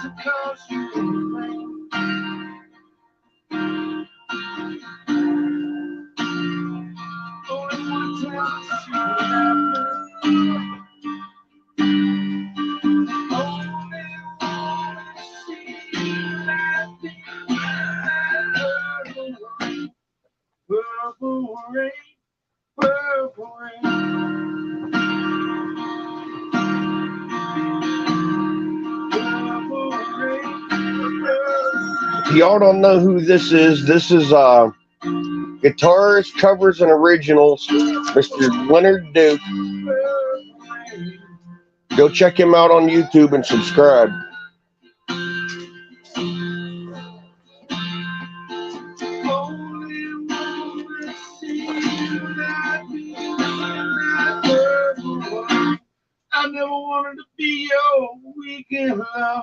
Speaker 7: to cause you pain. Only one time to see what happens. Only one to see that purple rain, purple rain.
Speaker 3: If y'all don't know who this is guitarist, covers, and originals, Mr. Leonard Duke. Go check him out on YouTube and subscribe.
Speaker 7: I never wanted to be your weekend love.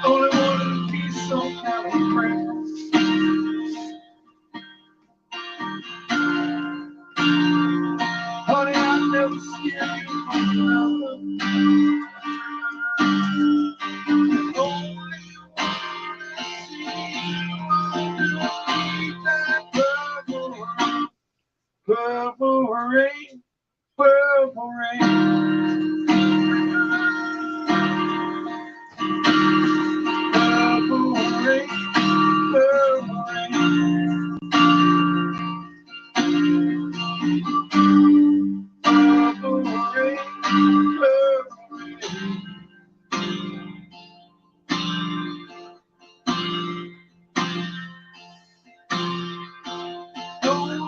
Speaker 7: Only wanted to be some kind of friend. Honey, I never scared you from nothing. Only purple rain, purple rain. Purple rain, purple rain. Purple rain, purple rain. Only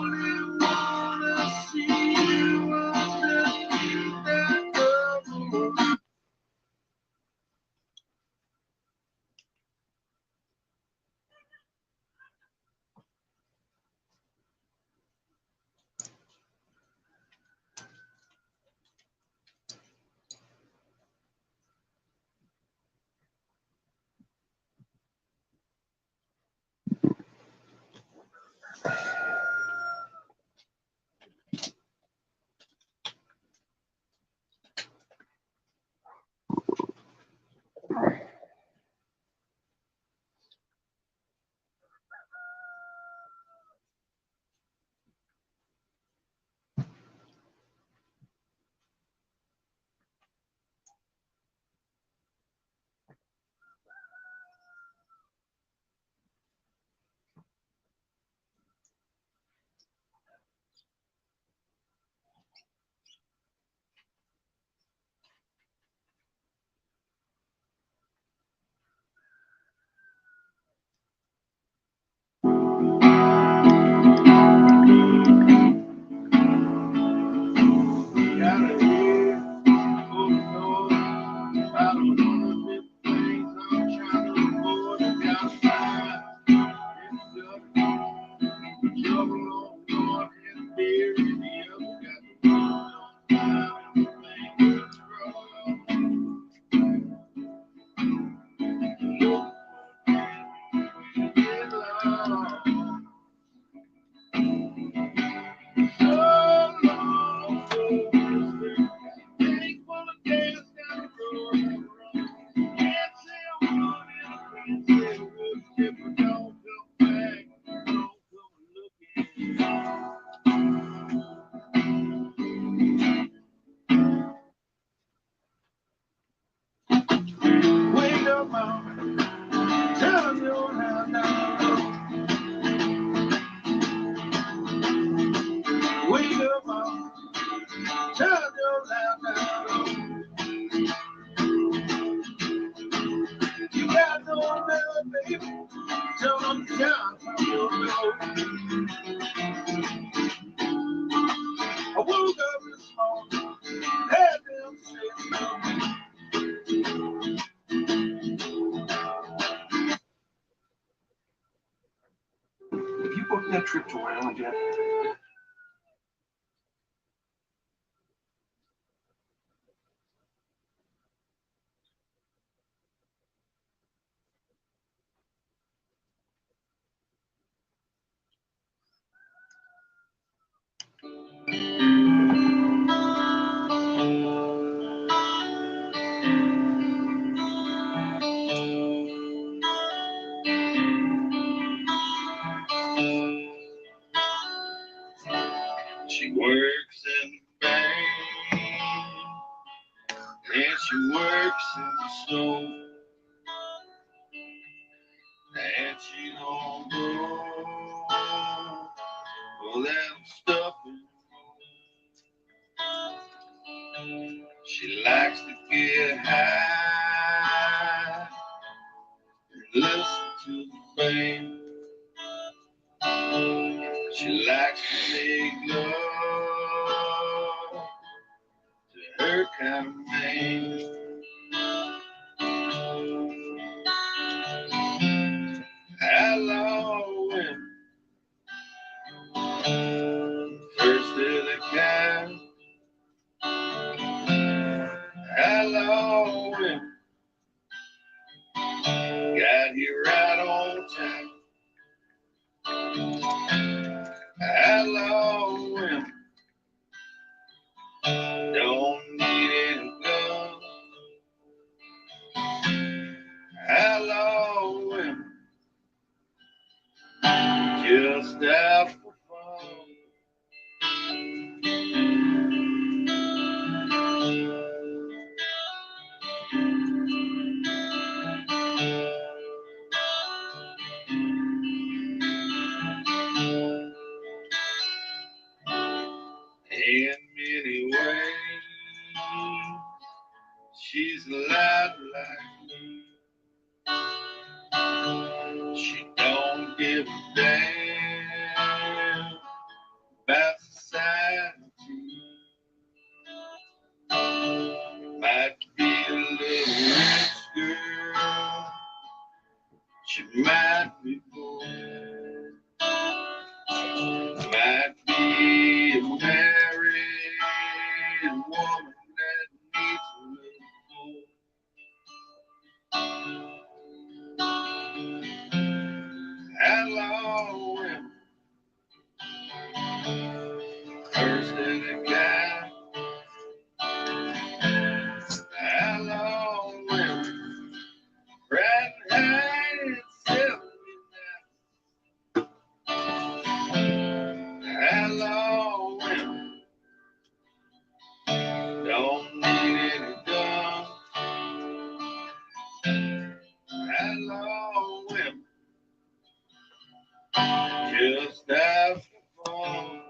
Speaker 7: wanna see you underneath that purple rain. Wake up, mama, tell them you're not down. Wake up, mama, tell them you're not down. You got no love, baby. Tell them down from your door. I woke up this morning, had them say something. Have you booked that trip to Whale yet? She works in the bank, and she works in the snow, and she don't go for that stuff anymore. She likes to get high and listen to the band. She likes to make love to her kind of man. Hello, women, first of the kind. Hello, women, got here right on time. Hello, women, don't need any guns. Hello, women, just out for fun. In many ways, she's a lot like me. She don't give a damn about society. Might be a little rich girl, she might be poor. Might be a married woman that needs a little more. Hello, women, first in the guy. Hello, women, right behind itself. Hello, women, don't need any guns. Hello, women, just out for fun.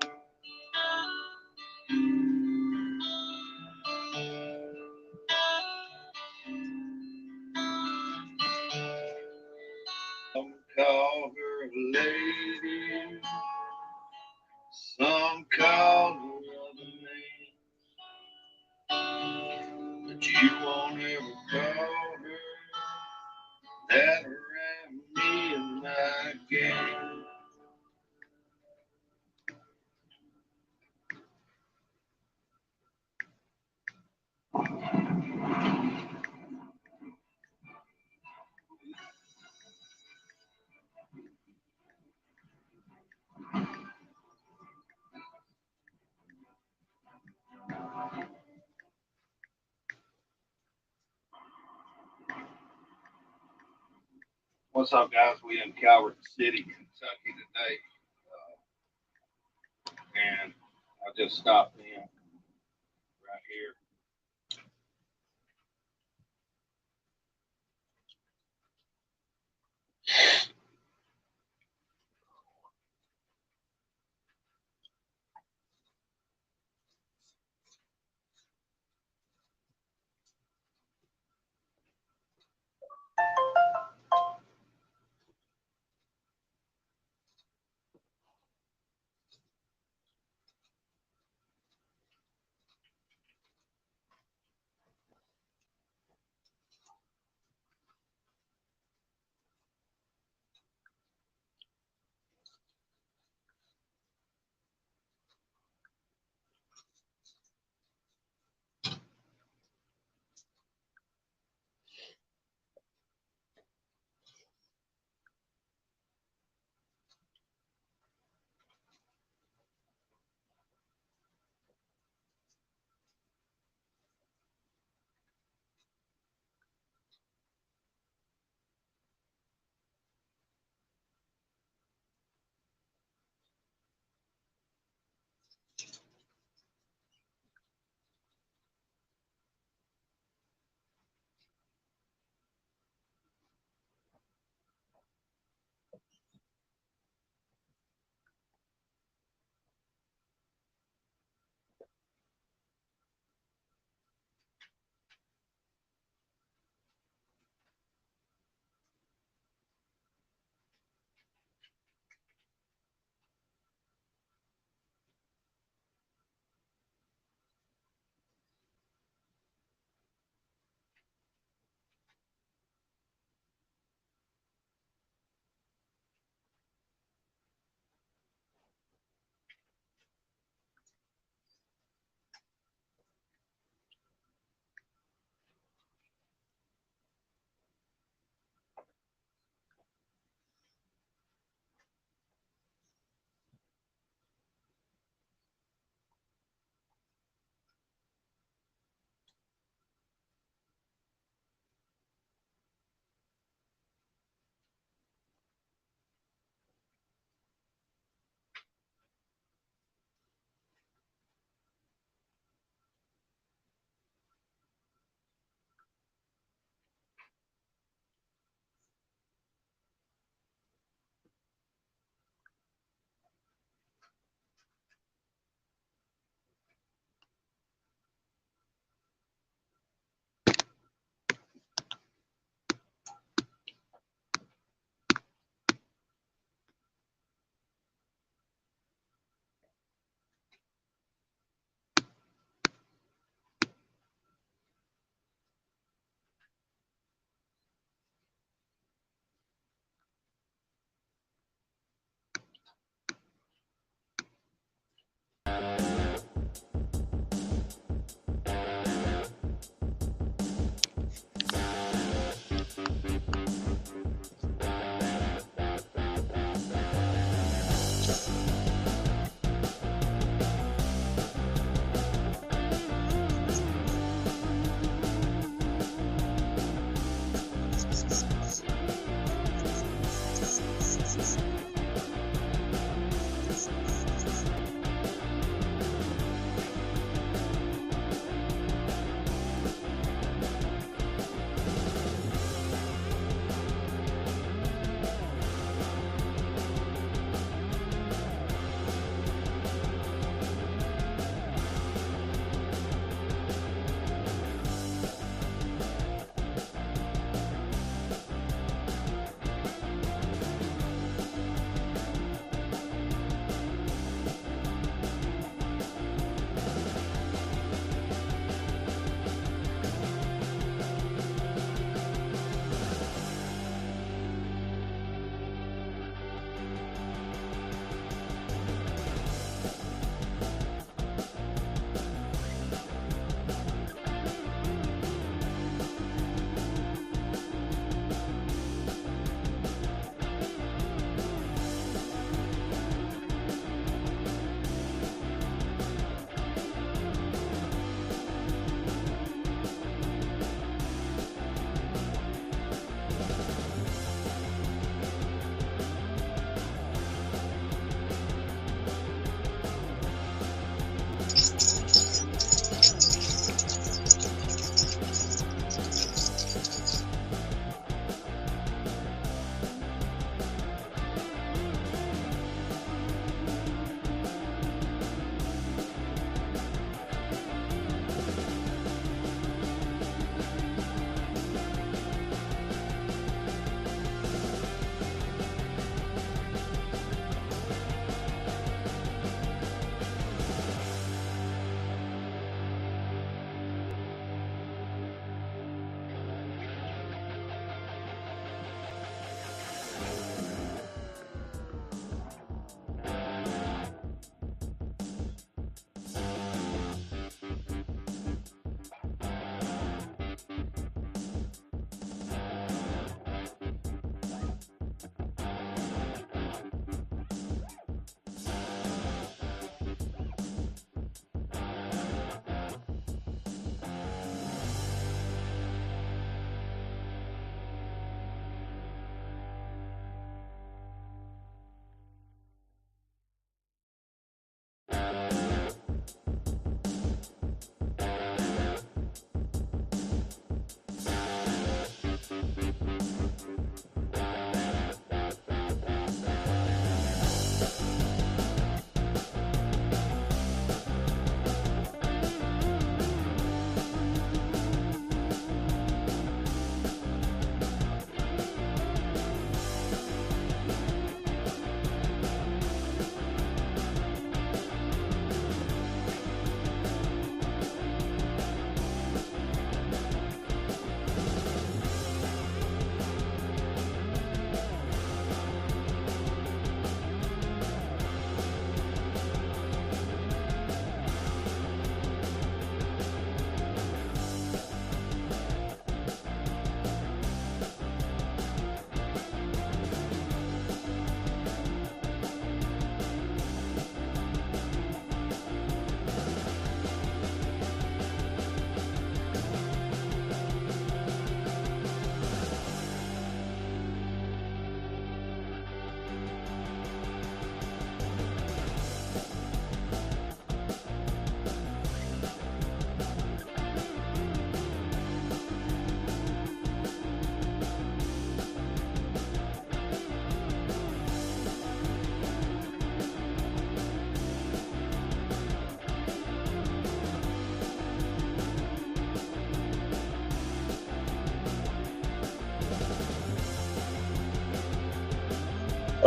Speaker 7: Some call her a lady, some call her other names, but you won't ever call her that around me and my gang. What's up, guys? We in Calvert City, Kentucky today, and I just stopped in right here.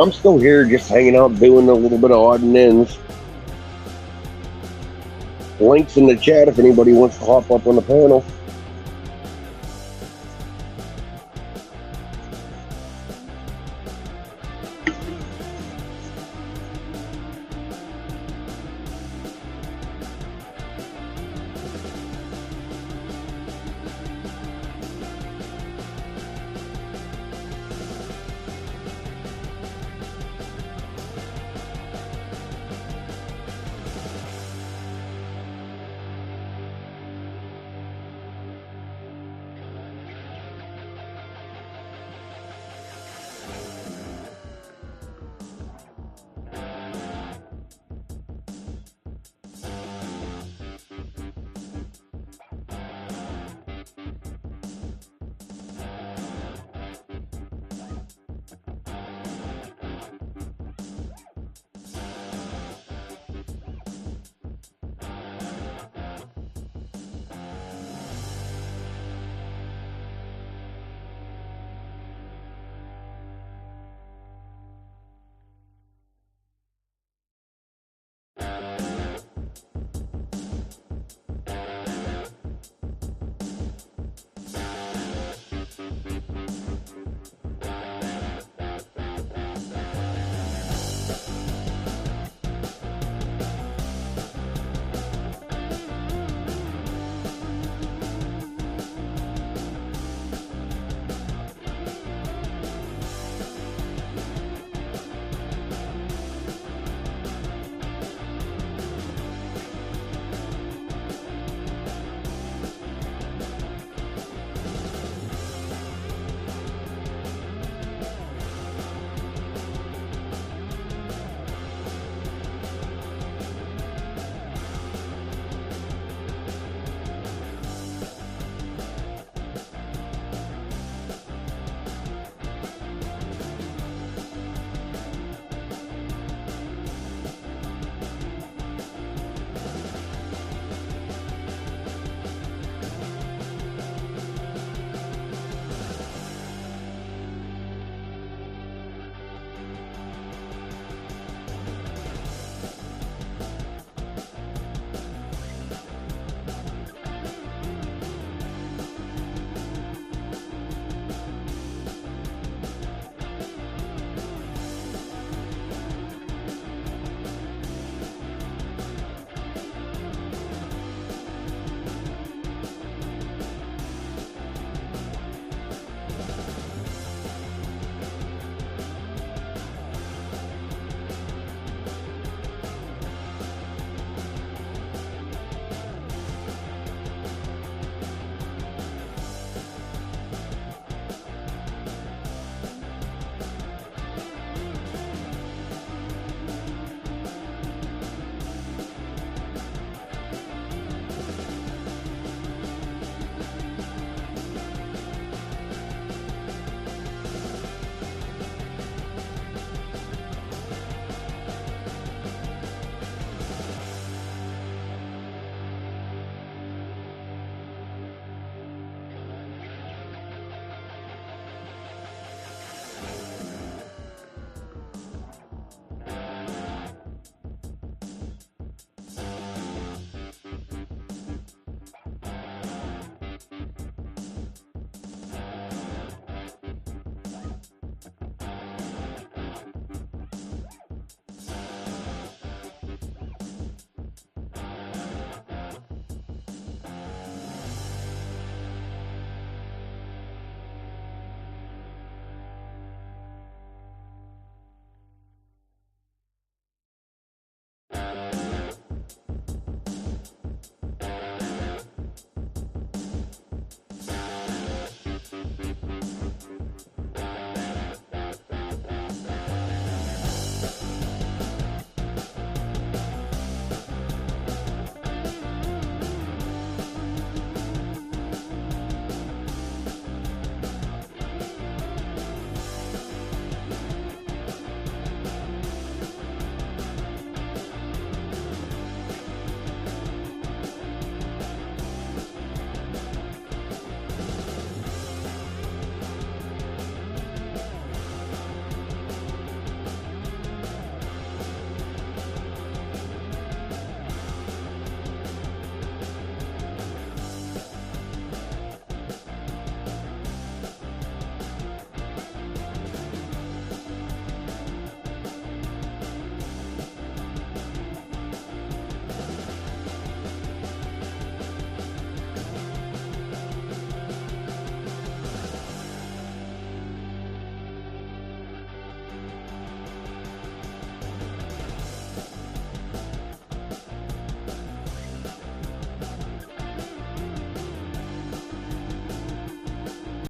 Speaker 3: I'm still here, just hanging out, doing a little bit of odd and ends. Links in the chat if anybody wants to hop up on the panel.